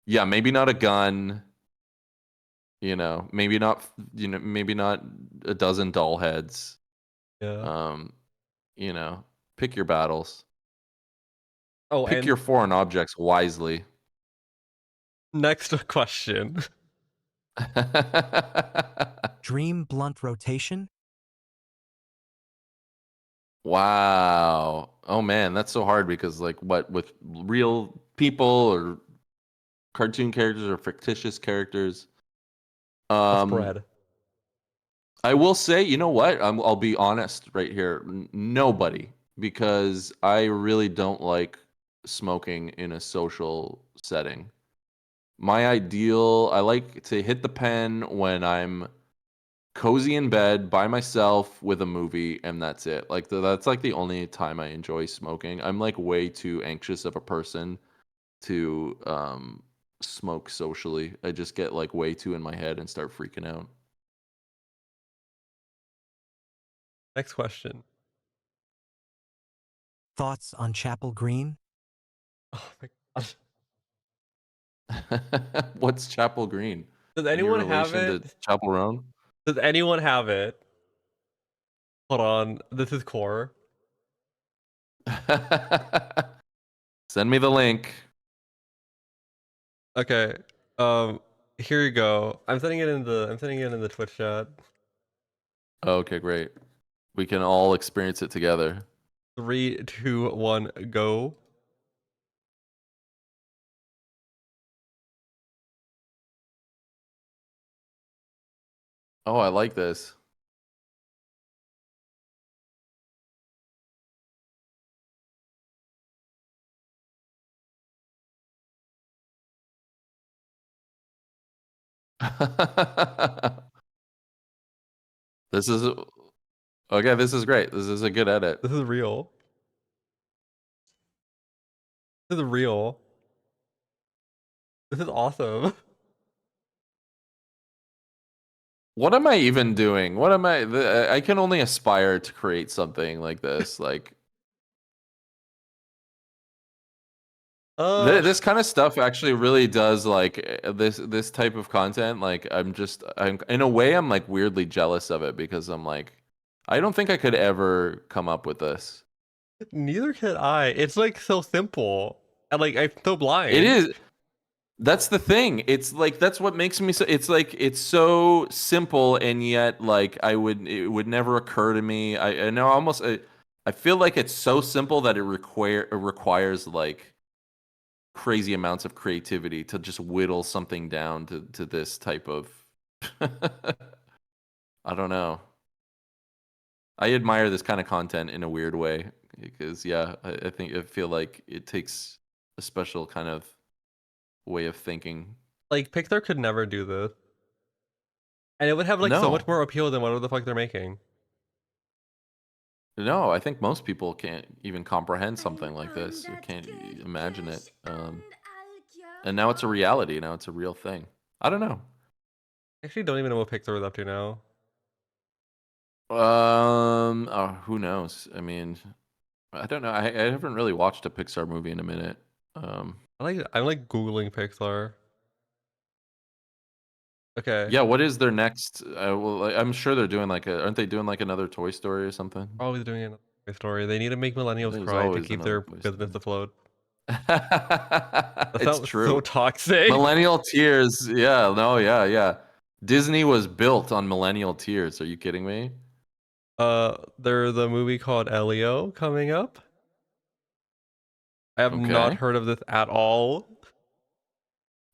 yeah, maybe not a gun. Maybe not. Maybe not a dozen doll heads. Yeah. Pick your battles. Oh, Pick and your foreign objects wisely. next question. Dream blunt rotation? Wow. Oh man, that's so hard because like what with real people or cartoon characters or fictitious characters. A Um spread. I will say, you know what? I'll be honest right here. Nobody, because I really don't like smoking in a social setting. My ideal, I like to hit the pen when I'm cozy in bed by myself with a movie, and that's it. Like that's like the only time I enjoy smoking. I'm like way too anxious of a person to smoke socially. I just get like way too in my head and start freaking out. Next question. Thoughts on Chapel Green? Oh my gosh. What's Chapel Green? Does Any anyone have relation it? to Chapel Roan? Does anyone have it? Hold on. This is core. Send me the link. Okay. Here you go. I'm sending it in the Twitch chat. Okay, great. We can all experience it together. 3, 2, 1, go. Oh, I like this. This is okay. This is great. This is a good edit. This is real. This is real. This is awesome. What am I even doing? What am I? I can only aspire to create something like this. Like this kind of stuff actually really does like this type of content. Like I'm in a way I'm like weirdly jealous of it because I'm like I don't think I could ever come up with this. Neither can I. It's like so simple. And like I'm so blind. It is. That's the thing. It's like that's what makes me so. It's like it's so simple, and yet like it would never occur to me. I know almost. I feel like it's so simple that it requires like crazy amounts of creativity to just whittle something down to this type of I don't know. I admire this kind of content in a weird way because yeah, I feel like it takes a special kind of way of thinking. Like Pixar could never do this, and it would have like so much No, more appeal than whatever the fuck they're making. no, I think most people can't even comprehend something like this. They can't imagine it. And now it's a reality. Now it's a real thing. I don't know. I actually don't even know what Pixar is up to now. Who knows? I mean, I don't know. I haven't really watched a Pixar movie in a minute. I'm like googling Pixar. Okay, Yeah, what is their next? I'm sure they're doing aren't they doing like another Toy Story or something? always doing another Toy Story. They need to make millennials There's cry to always keep another their Toy business Story. afloat. That It's sounds true. so toxic. Millennial tears. Yeah, no, yeah. Disney was built on millennial tears. Are you kidding me? There's a movie called Elio coming up. I have not Okay. heard of this at all.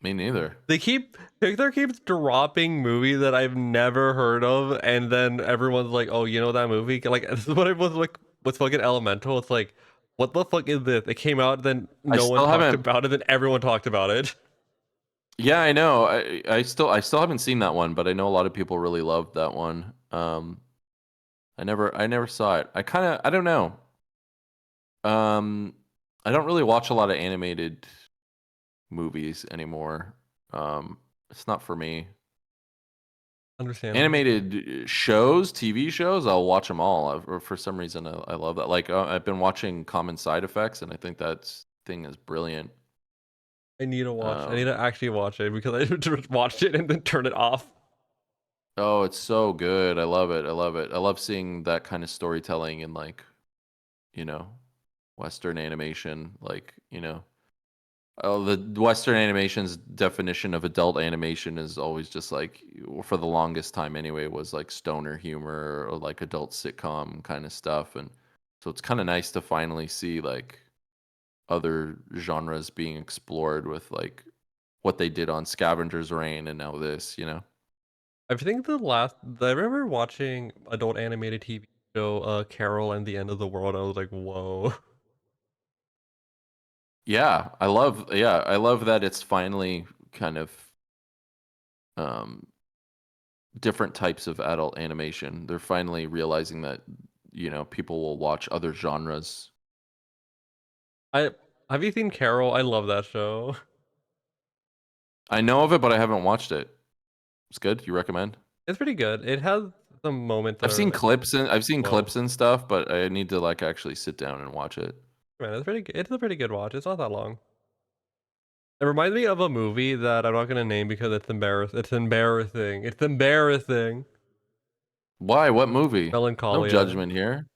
Me neither. Pixar keeps dropping movies that I've never heard of, and then everyone's like, "Oh, you know that movie?" Like this is what it was like with fucking Elemental. It's like, what the fuck is this? It came out, then I no one still talked haven't. about it, then everyone talked about it. Yeah, I know. I still haven't seen that one, but I know a lot of people really loved that one. I never saw it. I don't know. I don't really watch a lot of animated movies anymore. It's not for me. Understandable. Animated shows, TV shows, I'll watch them all. For some reason, I love that. Like I've been watching Common Side Effects, and I think that thing is brilliant. I need to watch. I need Um, to actually watch it because I just watched it and then turn it off. oh, it's so good. I love it. I love it. I love seeing that kind of storytelling in like, you know, Western animation. Like, oh, the Western animation's definition of adult animation is always just like, for the longest time anyway, was like stoner humor or like adult sitcom kind of stuff. And so it's kind of nice to finally see like other genres being explored with like what they did on Scavenger's Reign and now this. I think I remember watching adult animated TV show, Carol and the End of the World. I was like, whoa. I love that it's finally kind of um different types of adult animation. They're finally realizing that people will watch other genres. I Have you seen Carol? I love that show. I know of it, but I haven't watched it. It's good. You recommend? It's pretty good. It has some moments that I've are seen like, clips and I've seen whoa, clips and stuff, but I need to like actually sit down and watch it. man, it's a pretty good watch. It's not that long. It reminds me of a movie that I'm not gonna name because it's embarrassing. It's embarrassing. It's embarrassing. Why? What movie? No Melancholia, judgment here.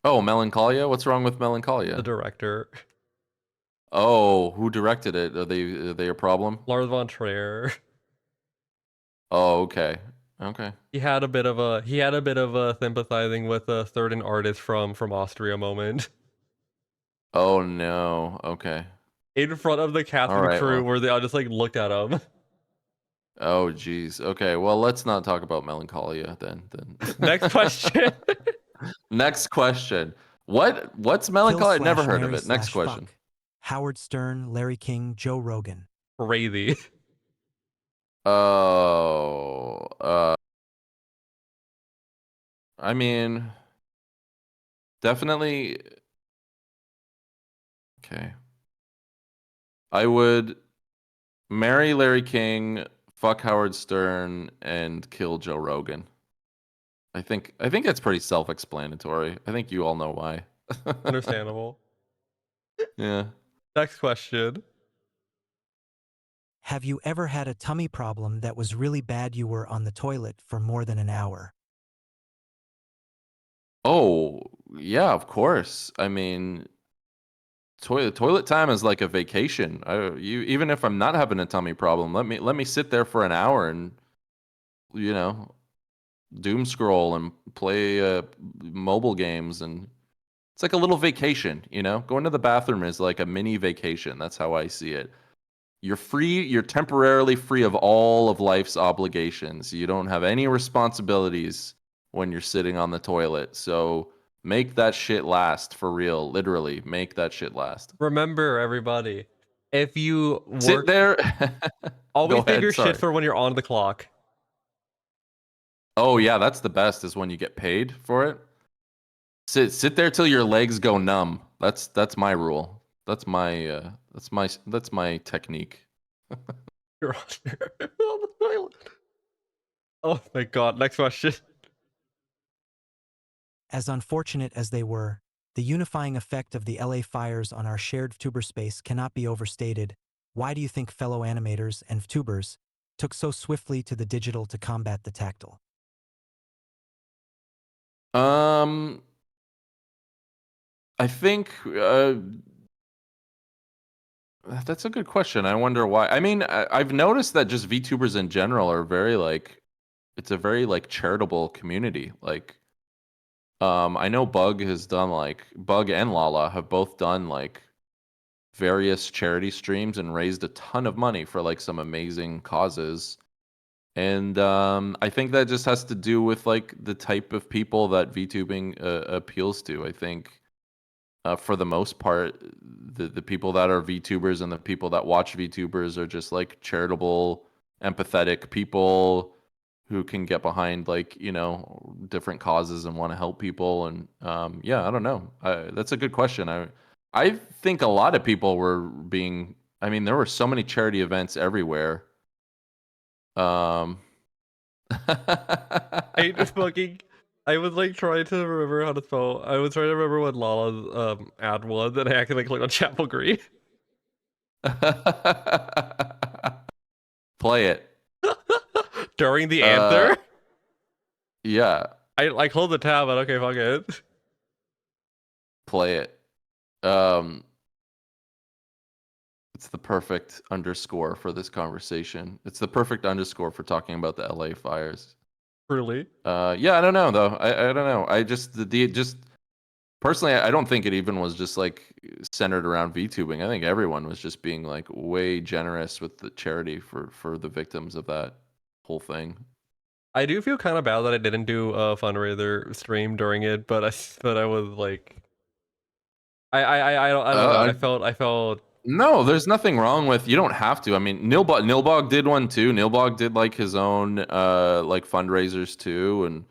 Oh, Melancholia? What's wrong with the Melancholia? director, Oh, who directed it? Are they a problem? Lars von Trier. Oh, okay. Okay. He had a bit of a sympathizing with a certain artist from Austria moment Oh no. Okay. in front of the cast All and right. crew Well. where they all just like looked at him. Oh geez. Okay. Well, let's not talk about Melancholia then. Next question. Next question. What's Kill Melancholia? slash Never heard of marry it. Next slash question. fuck. Howard Stern, Larry King, Joe Rogan. Crazy. Oh. I mean, definitely. Okay. I would marry Larry King, fuck Howard Stern, and kill Joe Rogan. I think it's pretty self-explanatory. I think you all know why. Understandable. Yeah. Next question. Have you ever had a tummy problem that was really bad you were on the toilet for more than an hour? Oh, yeah, of course. I mean, toilet time is like a vacation. Even if I'm not having a tummy problem, let me sit there for an hour and you know doom scroll and play mobile games, and it's like a little vacation. Going to the bathroom is like a mini vacation. That's how I see it. You're free. You're temporarily free of all of life's obligations. You don't have any responsibilities when you're sitting on the toilet. So make that shit last for real. Literally, make that shit last. Remember, everybody, if you Sit work, there. always Go save ahead. your Sorry. shit for when you're on the clock. Oh yeah, that's the best. Is when you get paid for it. Sit there till your legs go numb. That's my rule. That's my technique. You're on the toilet. Oh my god, next question. As unfortunate as they were, the unifying effect of the LA fires on our shared VTuber space cannot be overstated. Why do you think fellow animators and VTubers took so swiftly to the digital to combat the tactile? I think that's a good question. I wonder why. I mean, I've noticed that just VTubers in general are very like, it's a very like charitable community. Like, I know Bug has done like Bug and Lala have both done like various charity streams and raised a ton of money for like some amazing causes. And I think that just has to do with like the type of people that VTubing appeals to. I think for the most part, the people that are VTubers and the people that watch VTubers are just like charitable, empathetic people who can get behind like, you know, different causes and want to help people. And yeah, I don't know. That's a good question. I think a lot of people were being. I mean, there were so many charity events everywhere. I just fucking. I was like trying to remember how to spell. I was trying to remember what Lala's ad was, and I accidentally clicked on Chapel Green. Play it. During the answer. Yeah, I closed the tab, but okay, fuck it. play it. It's the perfect underscore for this conversation. It's the perfect underscore for talking about the LA fires. Truly. Yeah, I don't know though. I don't know. I just just personally, I don't think it even was just like centered around VTubing. I think everyone was just being like way generous with the charity for the victims of that whole thing. I do feel kind of bad that I didn't do a fundraiser stream during it, but I was like, I don't know. I felt. No, there's nothing wrong with, you don't have to. I mean, Nilbog did one too. Nilbog did like his own like fundraisers too, and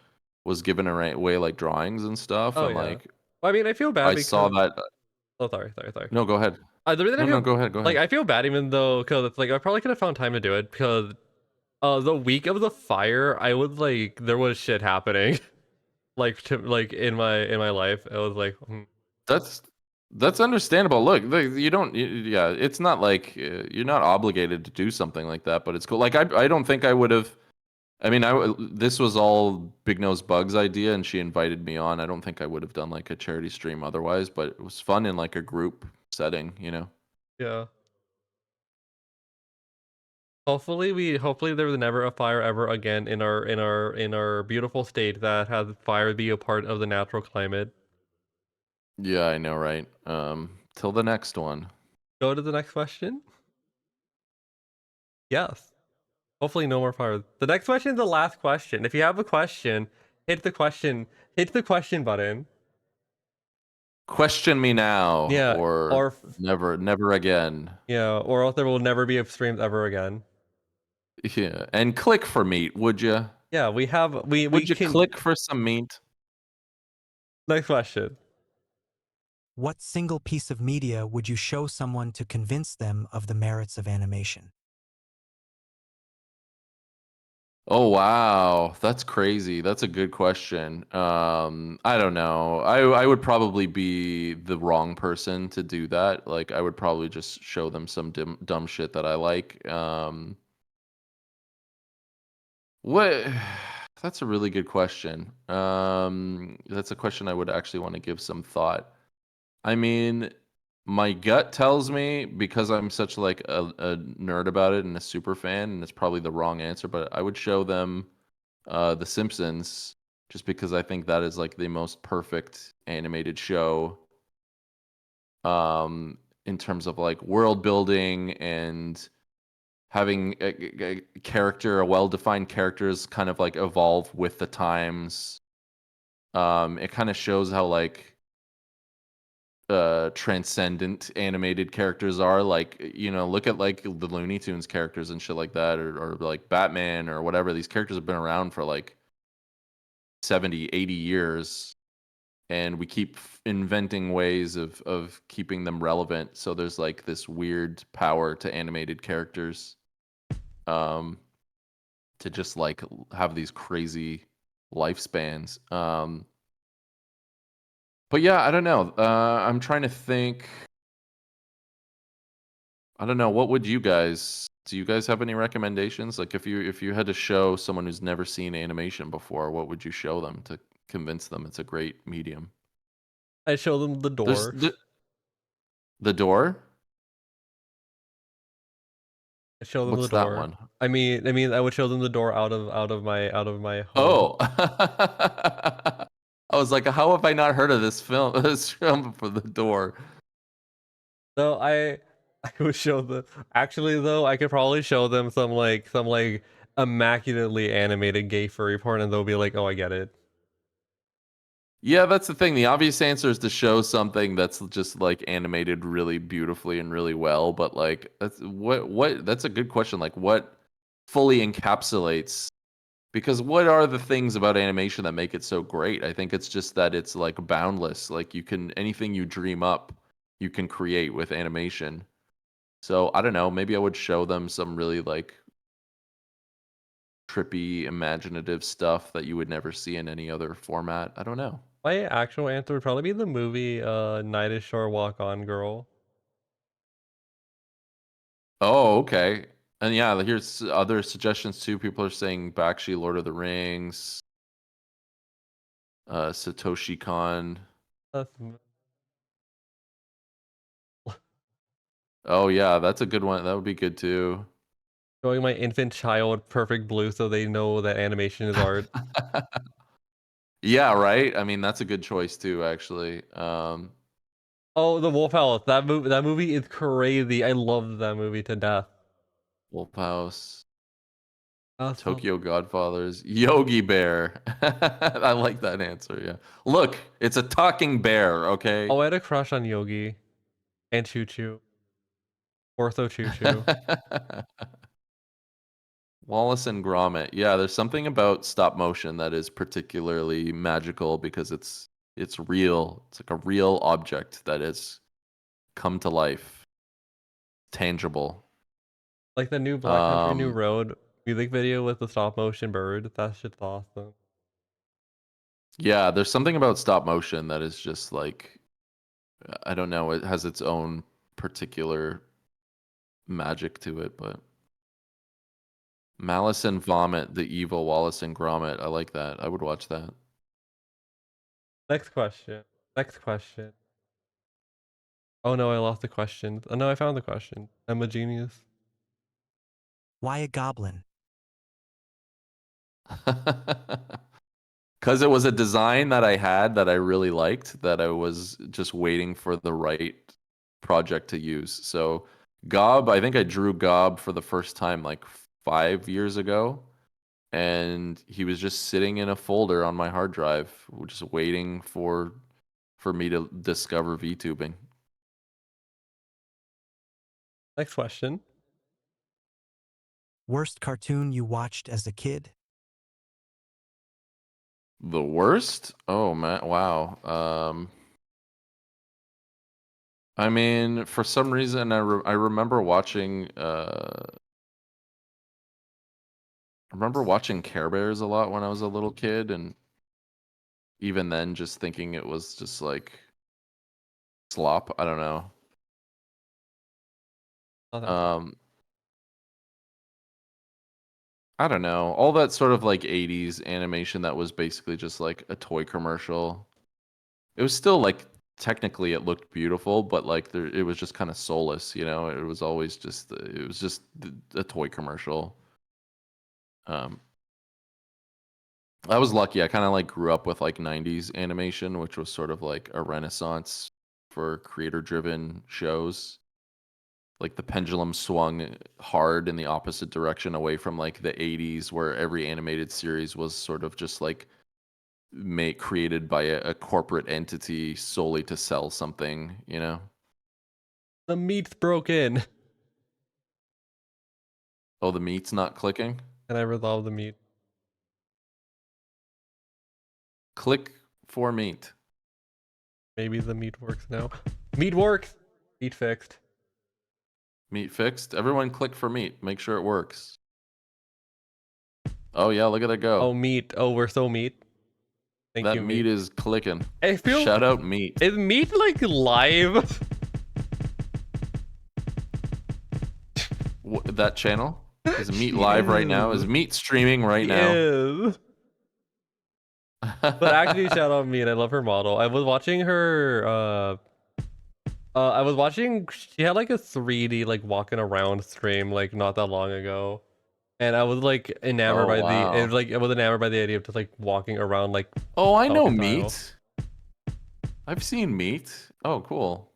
was giving away like drawings and stuff. Oh And yeah. like I mean, I feel bad I because. saw that. Oh, sorry. No, go ahead. The reason I No, feel go ahead. Go like ahead. I feel bad even though because it's like I probably could have found time to do it because the week of the fire I was like there was shit happening like in my life. I was like That's understandable. Look, you don't. Yeah, it's not like you're not obligated to do something like that, but it's cool. Like I don't think I would have. I mean, this was all Big Nose Bug's idea, and she invited me on. I don't think I would have done like a charity stream otherwise, but it was fun in like a group setting, you know. yeah. Hopefully there was never a fire ever again in our beautiful state that has fire be a part of the natural climate. Yeah, I know, right? Till the next one. Go to the next question. Yes. Hopefully no more fire. The next question is the last question. If you have a question, hit the question button. Question me now, Yeah, or never again. Yeah, or else there will never be streams ever again. Yeah, and click for meat, would you? Yeah, we Would you can click for some meat? Next question. What single piece of media would you show someone to convince them of the merits of animation? Oh wow, that's crazy. That's a good question. I don't know. I would probably be the wrong person to do that. Like I would probably just show them some dumb shit that I like. What? That's a really good question. That's a question I would actually want to give some thought. I mean, my gut tells me, because I'm such like a nerd about it and a super fan, and it's probably the wrong answer, but I would show them The Simpsons, just because I think that is like the most perfect animated show in terms of like world building and having a character, a well-defined characters kind of like evolve with the times. It kind of shows how like transcendent animated characters are. Like, look at like the Looney Tunes characters and shit like that, or like Batman or whatever. These characters have been around for like 70, 80 years, and we keep inventing ways of keeping them relevant. So there's like this weird power to animated characters, to just like have these crazy lifespans. But yeah, I don't know. I'm trying to think. I don't know. What would you guys? Do you guys have any recommendations? Like, if you had to show someone who's never seen animation before, what would you show them to convince them it's a great medium? I show them the There's door. the door. I show them What's the that door. one? I mean, I would show them the door out of my home. Oh, I was like, how have I not heard of this film? This film before, the door. So I would show the. Actually, though, I could probably show them some immaculately animated gay furry porn, and they'll be like, "Oh, I get it." Yeah, that's the thing. The obvious answer is to show something that's just like animated really beautifully and really well. But like, that's what that's a good question. Like, what fully encapsulates? Because what are the things about animation that make it so great? I think it's just that it's like boundless. Like, you can, anything you dream up, you can create with animation. So I don't know. Maybe I would show them some really like trippy, imaginative stuff that you would never see in any other format. I don't know. My actual answer would probably be the movie Night is Shore Walk On Girl. Oh, okay. And yeah, here's other suggestions too. People are saying Bakshi, Lord of the Rings, Satoshi Kon. That's Oh yeah, that's a good one. That would be good too. showing my infant child Perfect Blue so they know that animation is art. Yeah, right. I mean, that's a good choice too, actually. Oh, The Wolf House. That movie is crazy. I love that movie to death. Wolf House, That's Tokyo Godfathers, Yogi Bear. I like that answer. Yeah. Look, it's a talking bear. Okay. Oh, I had a crush on Yogi and Choo Choo. Ortho Choo Choo. Wallace and Gromit. Yeah, there's something about stop motion that is particularly magical because it's real. It's like a real object that has come to life, tangible. Like the new Black Country New Um, Road music video with the stop motion bird. That shit's awesome. yeah, there's something about stop motion that is just like, I don't know, it has its own particular magic to it, but Malice and Vomit, the evil Wallace and Gromit. I like that. I would watch that. Next question. Next question. Oh no, I lost the question. Oh no, I found the question. I'm a genius. Why a goblin? Because it was a design that I had that I really liked, that I was just waiting for the right project to use. So Gob, I think I drew Gob for the first time like 5 years ago, and he was just sitting in a folder on my hard drive, just waiting for me to discover VTubing. Next question. Worst cartoon you watched as a kid? The worst? Oh man, wow. I mean, for some reason, I remember watching Care Bears a lot when I was a little kid, and even then, just thinking it was just like slop. I don't know. Oh, that's I don't know. All that sort of like 80s animation that was basically just like a toy commercial. It was still like, technically it looked beautiful, but like it was just kind of soulless, you know? It was always just a toy commercial. I was lucky. I kind of like grew up with like 90s animation, which was sort of like a renaissance for creator driven shows. like the pendulum swung hard in the opposite direction away from like the 80s where every animated series was sort of just like created by a corporate entity solely to sell something, you know? The meat's broken. Oh, the meat's not clicking? And I resolved the meat. Click for meat. Maybe the meat works now. Meat works! Meat fixed. Meat fixed. Everyone click for meat. Make sure it works. Oh yeah, look at that go. Oh, meat. Oh, we're so meat. Thank that you, meat is clicking. I feel... Shout out meat. Is meat like live? That channel? Is meat live right now? Is meat streaming right now? Is. But actually, shout out meat. I love her model. I was watching her. She had like a 3D like walking around stream like not that long ago, and I was like enamored by I was enamored by the idea of just like walking around like. Oh, I know Falcon meat. I've seen meat. Oh, cool.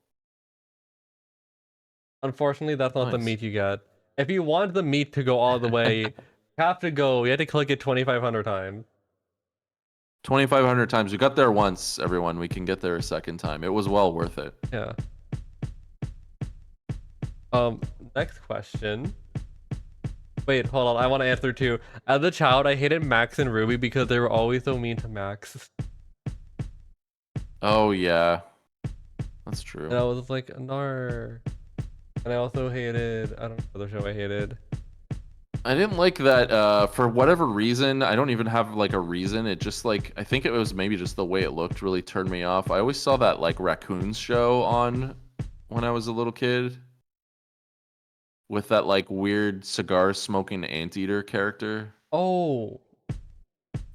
Unfortunately, that's not the Nice. meat you get. If you want the meat to go all the way, you have to go. You have to click it 2,500 times. 2,500 times. We got there once, everyone. We can get there a second time. It was well worth it. Yeah. Next question. Wait, hold on. I want to answer too. As a child, I hated Max and Ruby because they were always so mean to Max. Oh, yeah. That's true. And I was like, no. And I also hated, I don't know what other show I hated. I didn't like that for whatever reason. I don't even have like a reason. It just like, I think it was maybe just the way it looked really turned me off. I always saw that like Raccoons show on when I was a little kid with that like weird cigar smoking anteater character. Oh.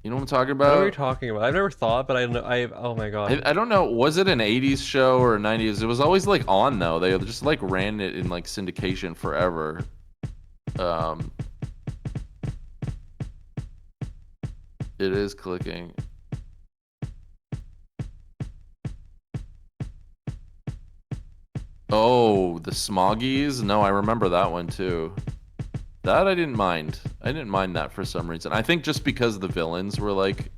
You know what I'm talking What are you about? talking about? I've never thought, but I know, oh my god. I don't know. Was it an 80s show or a 90s? It was always like on though. They just like ran it in like syndication forever. It is clicking. Oh, the Smoggies? No, I remember that one too. That I didn't mind. I didn't mind that for some reason. I think just because the villains were like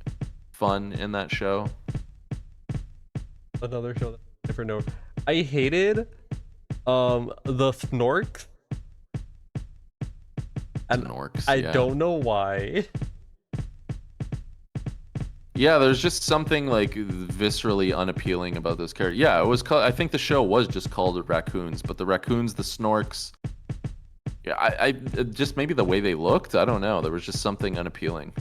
fun in that show. Another show, different note. I hated the Snorks. And Snorks, I yeah. don't know why. Yeah, there's just something like viscerally unappealing about those characters. Yeah, it was called, I think the show was just called Raccoons, but the Raccoons, the Snorks, yeah, I just maybe the way they looked, I don't know. There was just something unappealing.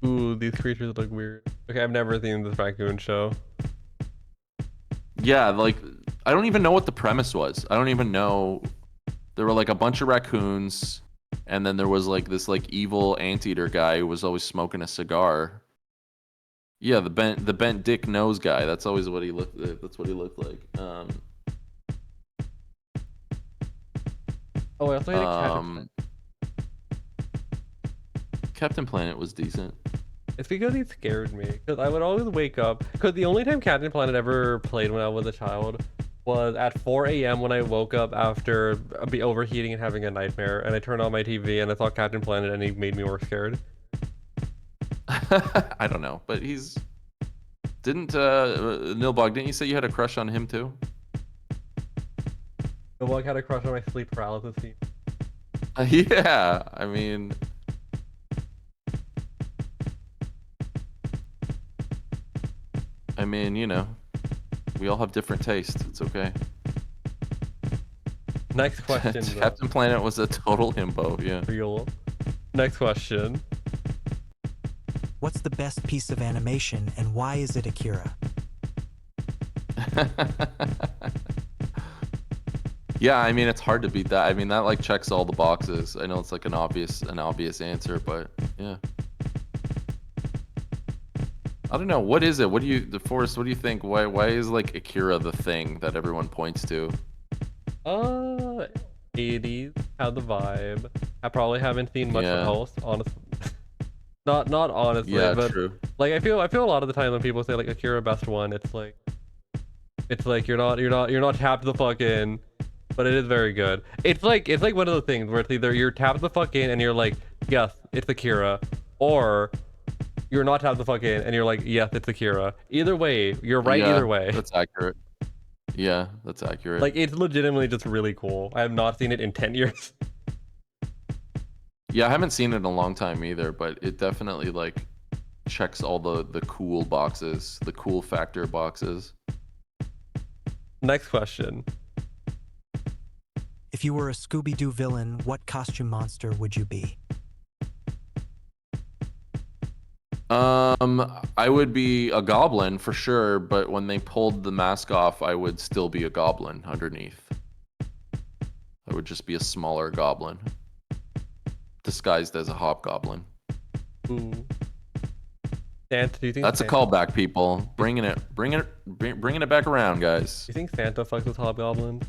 Ooh, these creatures look weird. Okay, I've never seen this raccoon show. Yeah, like I don't even know what the premise was. I don't even know. There were like a bunch of raccoons, and then there was like this like evil anteater guy who was always smoking a cigar. Yeah, the bent dick nose guy. That's always what he looked. That's what he looked like. Oh, I also hated Captain Planet. Captain Planet was decent. It's because he scared me. Because I would always wake up. Because the only time Captain Planet ever played when I was a child was at 4 a.m. when I woke up after overheating and having a nightmare. And I turned on my TV and I saw Captain Planet and he made me more scared. I don't know, but he's... Didn't, Nilbog, didn't you say you had a crush on him too? I had a crush on my sleep paralysis team. Yeah, I mean... you know, we all have different tastes. It's okay. Next question. Captain Planet was a total himbo, yeah. Real. Next question. What's the best piece of animation and why is it Akira? Yeah, I mean, it's hard to beat that. I mean, that like checks all the boxes. I know it's like an obvious answer, but yeah. I don't know. What is it? What do you, Forrest, what do you think? Why is like Akira the thing that everyone points to? 80s had the vibe. I probably haven't seen much Yeah. else, honestly. not honestly, Yeah, but true. like I feel a lot of the time when people say like Akira best one, it's like It's like you're not tapped the fuck in, but it is very good. It's like one of the things where it's either you're tapped the fuck in and you're like, yes, it's Akira, or you're not tapped the fuck in and you're like, yes, it's Akira. Either way, you're right. Yeah, Either way, that's accurate. Yeah, that's accurate. like it's legitimately just really cool. I have not seen it in 10 years. Yeah, I haven't seen it in a long time either, but it definitely like checks all the cool boxes, the cool factor boxes. Next question. If you were a Scooby-Doo villain, what costume monster would you be? I would be a goblin for sure, but when they pulled the mask off, I would still be a goblin underneath. I would just be a smaller goblin, disguised as a hobgoblin. Ooh. Santa, do you think That's a callback, people? Bringing it back around, guys. Do you think Santa fucks with hobgoblins?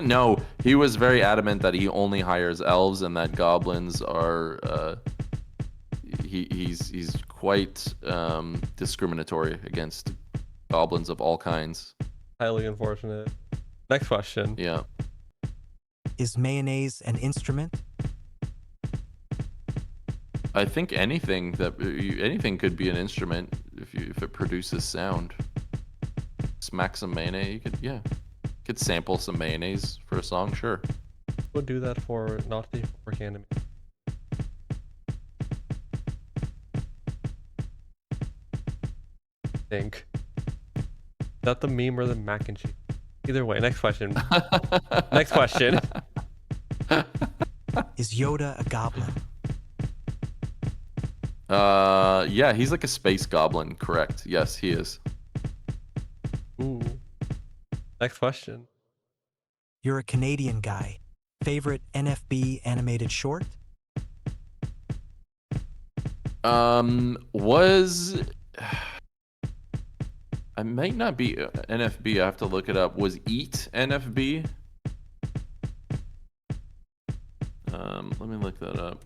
No, he was very adamant that he only hires elves and that goblins are. He's quite discriminatory against goblins of all kinds. Highly unfortunate. Next question. Yeah. Is mayonnaise an instrument? I think anything could be an instrument if it produces sound. Smack some mayonnaise, you could sample some mayonnaise for a song, sure. We'll do that for not the work anime. Think. Is that the meme or the mac and cheese? Either way, next question. Next question. Is Yoda a goblin? Yeah, he's like a space goblin, correct? Yes, he is. Ooh. Next question. You're a Canadian guy. Favorite NFB animated short? I might not be NFB. I have to look it up. Was Eat NFB? Let me look that up.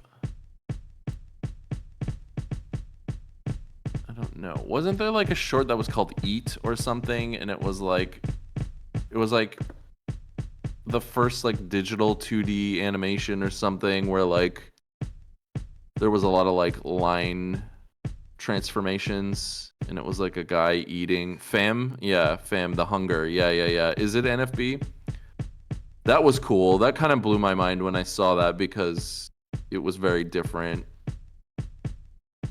I don't know. Wasn't there like a short that was called Eat or something? And it was like the first like digital 2D animation or something where like there was a lot of like line transformations and it was like a guy eating Fam the hunger. Yeah. Is it NFB? That was cool. That kind of blew my mind when I saw that because it was very different.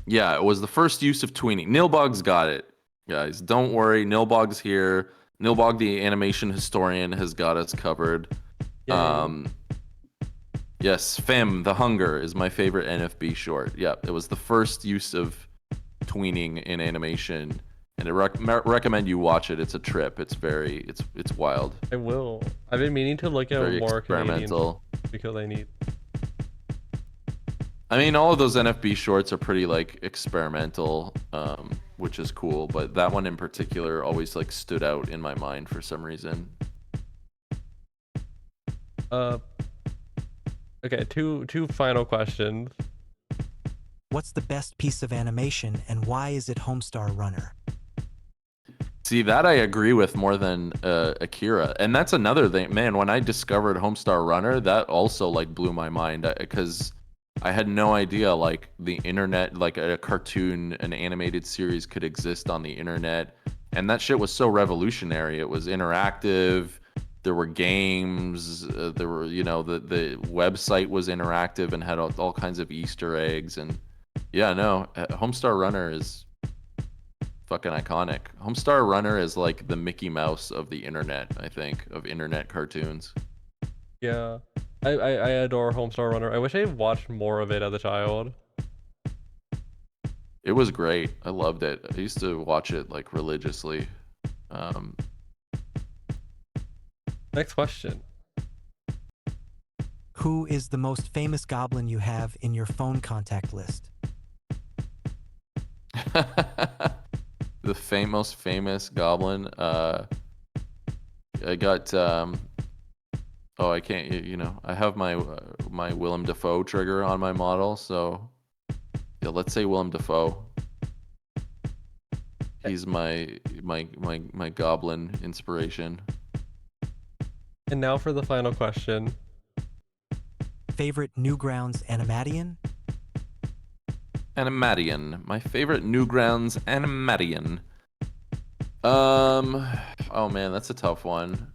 Yeah, it was the first use of tweening. Nilbog's got it, guys. Don't worry, Nilbog's here. Nilbog, the animation historian, has got us covered. Yay. Yes, Fem, the Hunger is my favorite NFB short. Yeah, it was the first use of tweening in animation, and I recommend you watch it. It's a trip. It's wild. I will. I've been meaning to look at Very more experimental. Canadian because I need. I mean, all of those NFB shorts are pretty like experimental, which is cool. But that one in particular always like stood out in my mind for some reason. Okay, two final questions. What's the best piece of animation and why is it Homestar Runner? See, that I agree with more than Akira. And that's another thing, man, when I discovered Homestar Runner, that also like blew my mind because I had no idea like the internet, like a cartoon, an animated series could exist on the internet. And that shit was so revolutionary. It was interactive. There were games. There were, the website was interactive and had all kinds of Easter eggs. And yeah, no, Homestar Runner is fucking iconic. Homestar Runner is like the Mickey Mouse of the internet, I think, of internet cartoons. Yeah, I adore Homestar Runner. I wish I watched more of it as a child. It was great. I loved it. I used to watch it like religiously. Next question. Who is the most famous goblin you have in your phone contact list? The most famous goblin. I got. I can't. I have my Willem Dafoe trigger on my model, so yeah, let's say Willem Dafoe. He's my goblin inspiration. And now for the final question. Favorite Newgrounds Animation? Animation. My favorite Newgrounds Animation. Oh man, that's a tough one.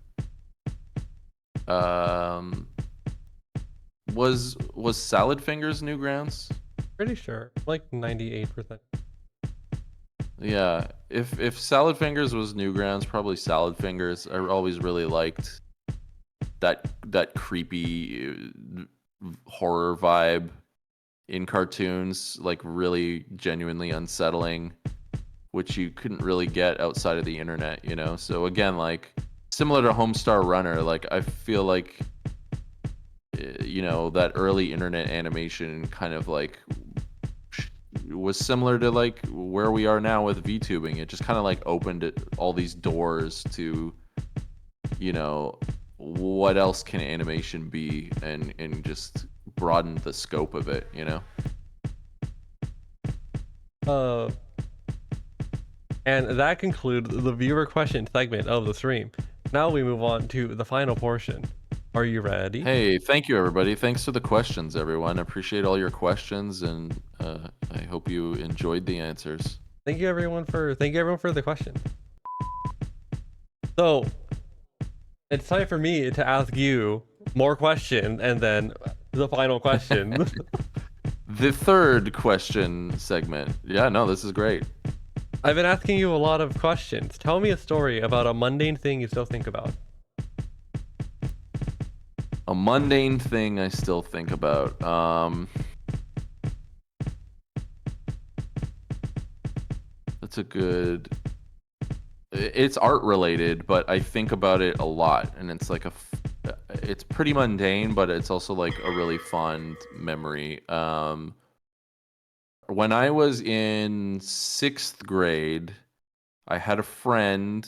Was Salad Fingers Newgrounds? Pretty sure. Like 98%. Yeah. If Salad Fingers was Newgrounds, probably Salad Fingers. I always really liked that creepy horror vibe in cartoons, like really genuinely unsettling, which you couldn't really get outside of the internet, you know? So again, like similar to Homestar Runner, like I feel like you know, that early internet animation kind of like was similar to like where we are now with VTubing. It just kind of like opened all these doors to, you know, what else can animation be, and just broadened the scope of it, you know? And that concludes the viewer question segment of the stream. Now we move on to the final portion. Are you ready? Hey, thank you, everybody. Thanks for the questions, everyone. I appreciate all your questions, and I hope you enjoyed the answers. Thank you everyone for the question. So it's time for me to ask you more questions, and then the final question. The third question segment. Yeah, no, this is great. I've been asking you a lot of questions. Tell me a story about a mundane thing you still think about. A mundane thing I still think about. That's a good. It's art related, but I think about it a lot, and it's like it's pretty mundane, but it's also like a really fond memory. When I was in 6th grade, I had a friend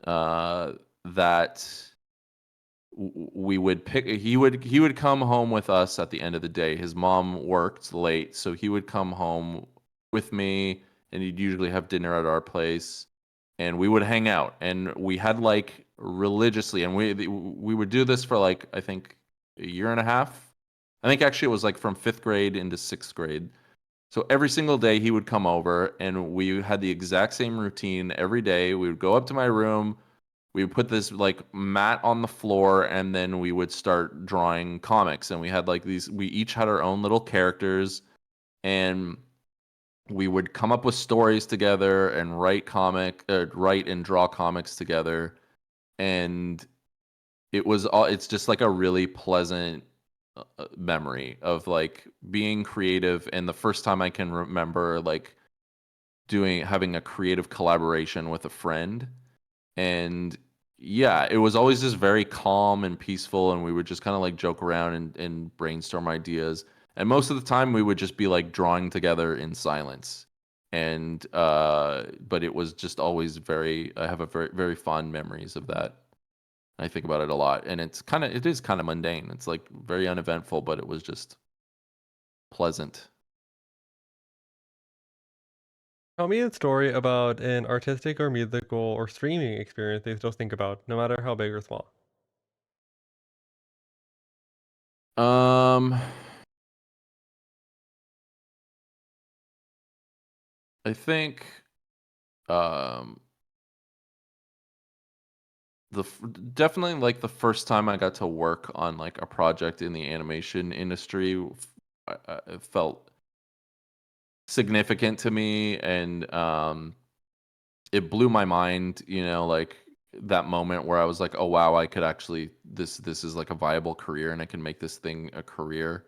that we would pick. He would come home with us at the end of the day. His mom worked late, so he would come home with me, and he'd usually have dinner at our place, and we would hang out. And we had like religiously, and we would do this for like I think a year and a half. I think actually it was like from 5th grade into 6th grade. So every single day he would come over, and we had the exact same routine every day. We would go up to my room, we would put this like mat on the floor, and then we would start drawing comics. And we had like these, we each had our own little characters, and we would come up with stories together and write and draw comics together. And it's just like a really pleasant memory of like being creative, and the first time I can remember like having a creative collaboration with a friend. And yeah, it was always just very calm and peaceful, and we would just kind of like joke around and brainstorm ideas, and most of the time we would just be like drawing together in silence. And but it was just always I have a very very fond memories of that. I think about it a lot, and it is kind of mundane. It's like very uneventful, but it was just pleasant. Tell me a story about an artistic or musical or streaming experience that you still think about, no matter how big or small. Um, I think um definitely like the first time I got to work on like a project in the animation industry, it felt significant to me, and it blew my mind, you know, like that moment where I was like, oh wow, I could actually this is like a viable career, and I can make this thing a career.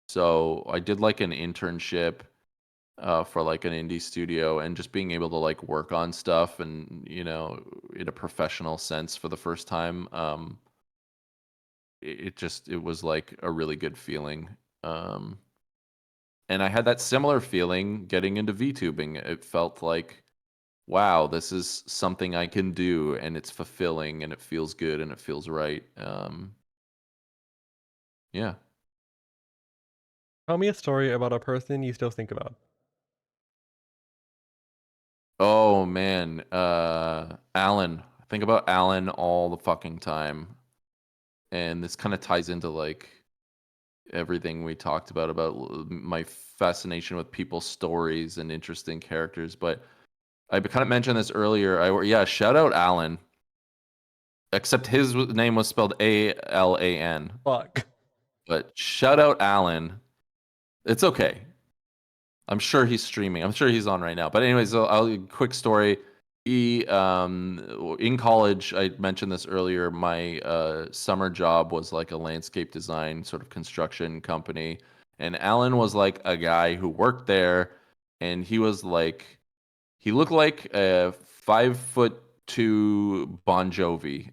So I did like an internship for like an indie studio, and just being able to like work on stuff, and you know, in a professional sense for the first time. It was like a really good feeling. Um, and I had that similar feeling getting into VTubing. It felt like, wow, this is something I can do, and it's fulfilling, and it feels good, and it feels right. Yeah. Tell me a story about a person you still think about. Oh man, Alan. I think about Alan all the fucking time, and this kind of ties into like everything we talked about my fascination with people's stories and interesting characters. But I kind of mentioned this earlier. Yeah, shout out Alan. Except his name was spelled Alan. Fuck. But shout out Alan. It's okay. I'm sure he's streaming. I'm sure he's on right now. But anyways, quick story. He in college, I mentioned this earlier. My summer job was like a landscape design sort of construction company, and Alan was like a guy who worked there, and he was like, he looked like a 5'2" Bon Jovi.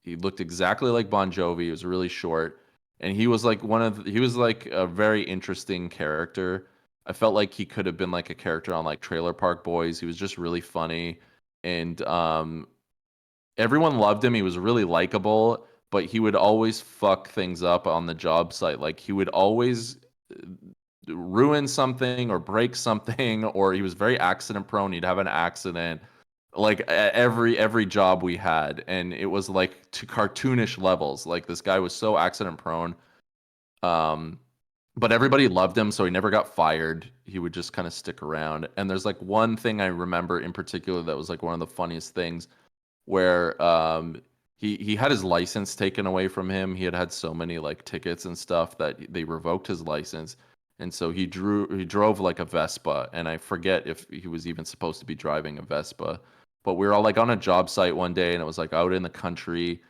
He looked exactly like Bon Jovi. He was really short, and he was like he was like a very interesting character. I felt like he could have been like a character on like Trailer Park Boys. He was just really funny, and everyone loved him. He was really likable, but he would always fuck things up on the job site. Like he would always ruin something or break something, or he was very accident prone. He'd have an accident like every job we had, and it was like to cartoonish levels. Like this guy was so accident prone. Um, but everybody loved him, so he never got fired. He would just kind of stick around. And there's like one thing I remember in particular that was like one of the funniest things where he had his license taken away from him. He had so many like tickets and stuff that they revoked his license. And so he drove like a Vespa, and I forget if he was even supposed to be driving a Vespa. But we were all like on a job site one day, and it was like out in the country,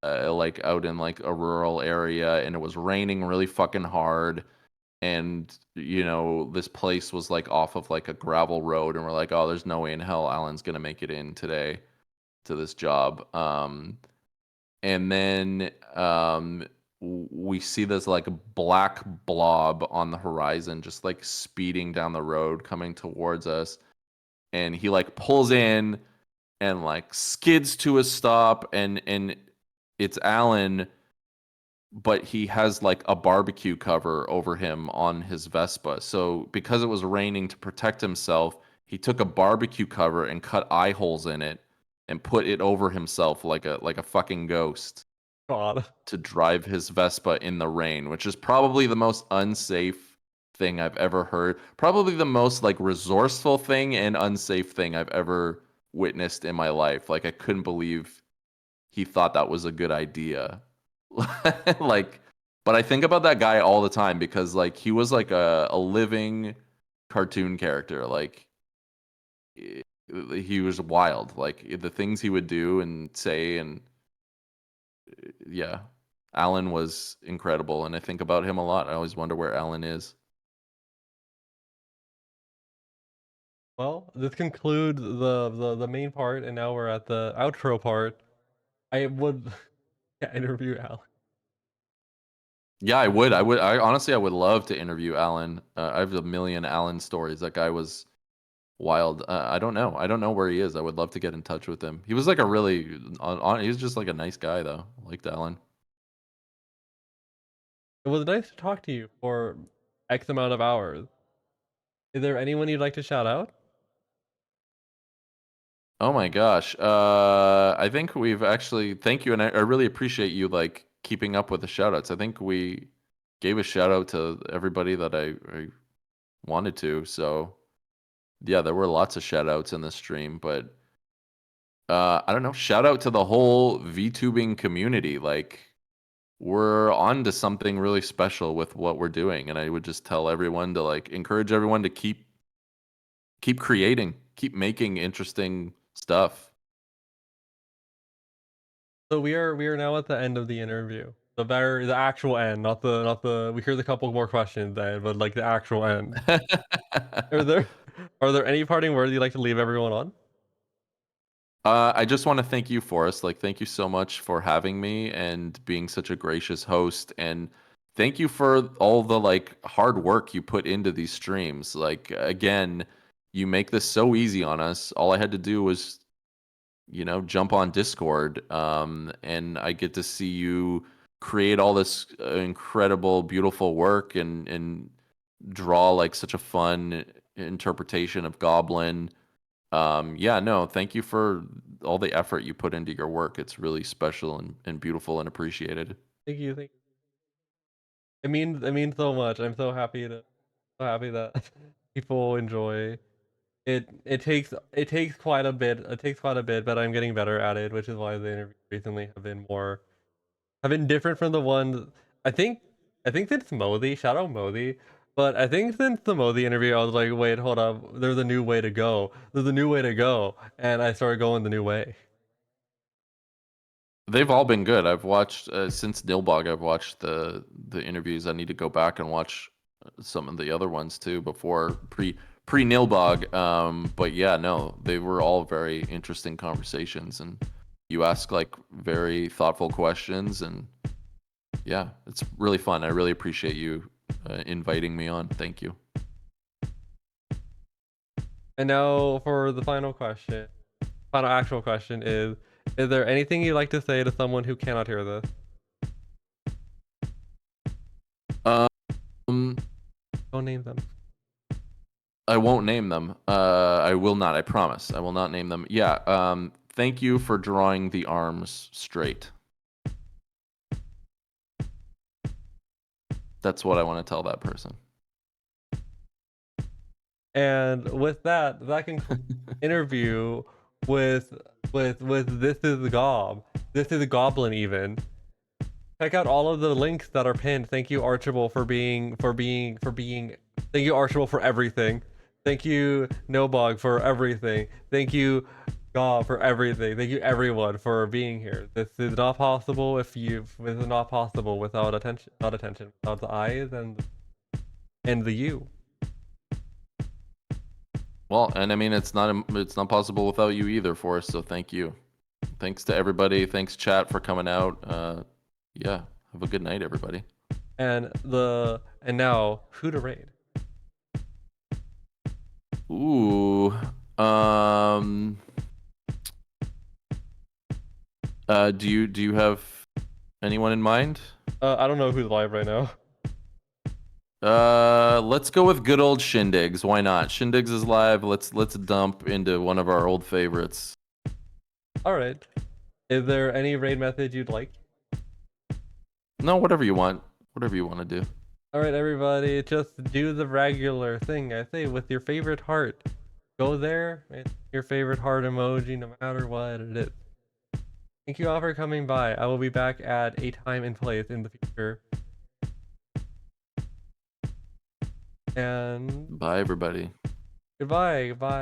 like out in like a rural area, and it was raining really fucking hard. And this place was like off of like a gravel road, and we're like, oh, there's no way in hell Alan's gonna make it in today to this job. And then we see this like black blob on the horizon, just like speeding down the road, coming towards us. And he like pulls in and like skids to a stop, and it's Alan, but he has like a barbecue cover over him on his Vespa. So because it was raining, to protect himself, he took a barbecue cover and cut eye holes in it and put it over himself like a fucking ghost God. to drive his Vespa in the rain, which is probably the most unsafe thing I've ever heard. Probably the most like resourceful thing and unsafe thing I've ever witnessed in my life. Like I couldn't believe he thought that was a good idea. Like, but I think about that guy all the time because like he was like a living cartoon character. Like he was wild. Like the things he would do and say, and yeah, Alan was incredible, and I think about him a lot. I always wonder where Alan is. Well, this concludes the main part, and now we're at the outro part. I would interview Alan. Yeah, I would. I honestly, I would love to interview Alan. I have a million Alan stories. That guy was wild. I don't know. I don't know where he is. I would love to get in touch with him. He was like a really he was just like a nice guy though. I liked Alan. It was nice to talk to you for X amount of hours. Is there anyone you'd like to shout out? Oh my gosh. I think we've actually thank you, and I really appreciate you like keeping up with the shout outs. I think we gave a shout out to everybody that I wanted to. So yeah, there were lots of shout outs in the stream, but I don't know, shout out to the whole VTubing community. Like we're on to something really special with what we're doing, and I would just tell everyone to like encourage everyone to keep creating, keep making interesting stuff. So we are now at the end of the interview. The actual end, not the we heard a couple more questions then, but like the actual end. Are there any parting words you'd like to leave everyone on? I just want to thank you, Forrest. Like, thank you so much for having me and being such a gracious host. And thank you for all the like hard work you put into these streams. Like, again, you make this so easy on us. All I had to do was, jump on Discord. And I get to see you create all this incredible, beautiful work and draw like such a fun interpretation of Goblin. Yeah, no, thank you for all the effort you put into your work. It's really special and beautiful and appreciated. Thank you. Thank it means so much. I'm so happy that people enjoy it. It takes quite a bit. It takes quite a bit, but I'm getting better at it, which is why the interviews recently have been different from the ones. I think I think since Modi, shout out Modi, but I think since the Modi interview, I was like, wait, hold up, there's a new way to go. There's a new way to go, and I started going the new way. They've all been good. I've watched since Nilbog. I've watched the interviews. I need to go back and watch some of the other ones too before pre Nilbog. But yeah, no, they were all very interesting conversations, and you ask like very thoughtful questions, and yeah, it's really fun. I really appreciate you inviting me on. Thank you. And now for the final question, final actual question is there anything you'd like to say to someone who cannot hear this? Um, Don't name them. I won't name them. I will not. I promise. I will not name them. Yeah. Thank you for drawing the arms straight. That's what I want to tell that person. And with that, that concludes the interview with This Is Gob. This is Goblin even. Check out all of the links that are pinned. Thank you, Archibald, for being. Thank you, Archibald, for everything. Thank you, Nobog, for everything. Thank you, God, for everything. Thank you, everyone, for being here. This is not possible this is not possible without attention, without the eyes and the you. Well, and I mean it's not possible without you either, Forrest. So thank you. Thanks to everybody. Thanks chat for coming out. Yeah, have a good night, everybody. And now who to raid? Ooh. Do you have anyone in mind? I don't know who's live right now. Let's go with good old Shindigs. Why not? Shindigs is live. Let's dump into one of our old favorites. All right. Is there any raid method you'd like? No, whatever you want. Whatever you want to do. All right, everybody, just do the regular thing I say with your favorite heart. Go there and your favorite heart emoji, no matter what it is. Thank you all for coming by. I will be back at a time and place in the future. And Bye, everybody. goodbye.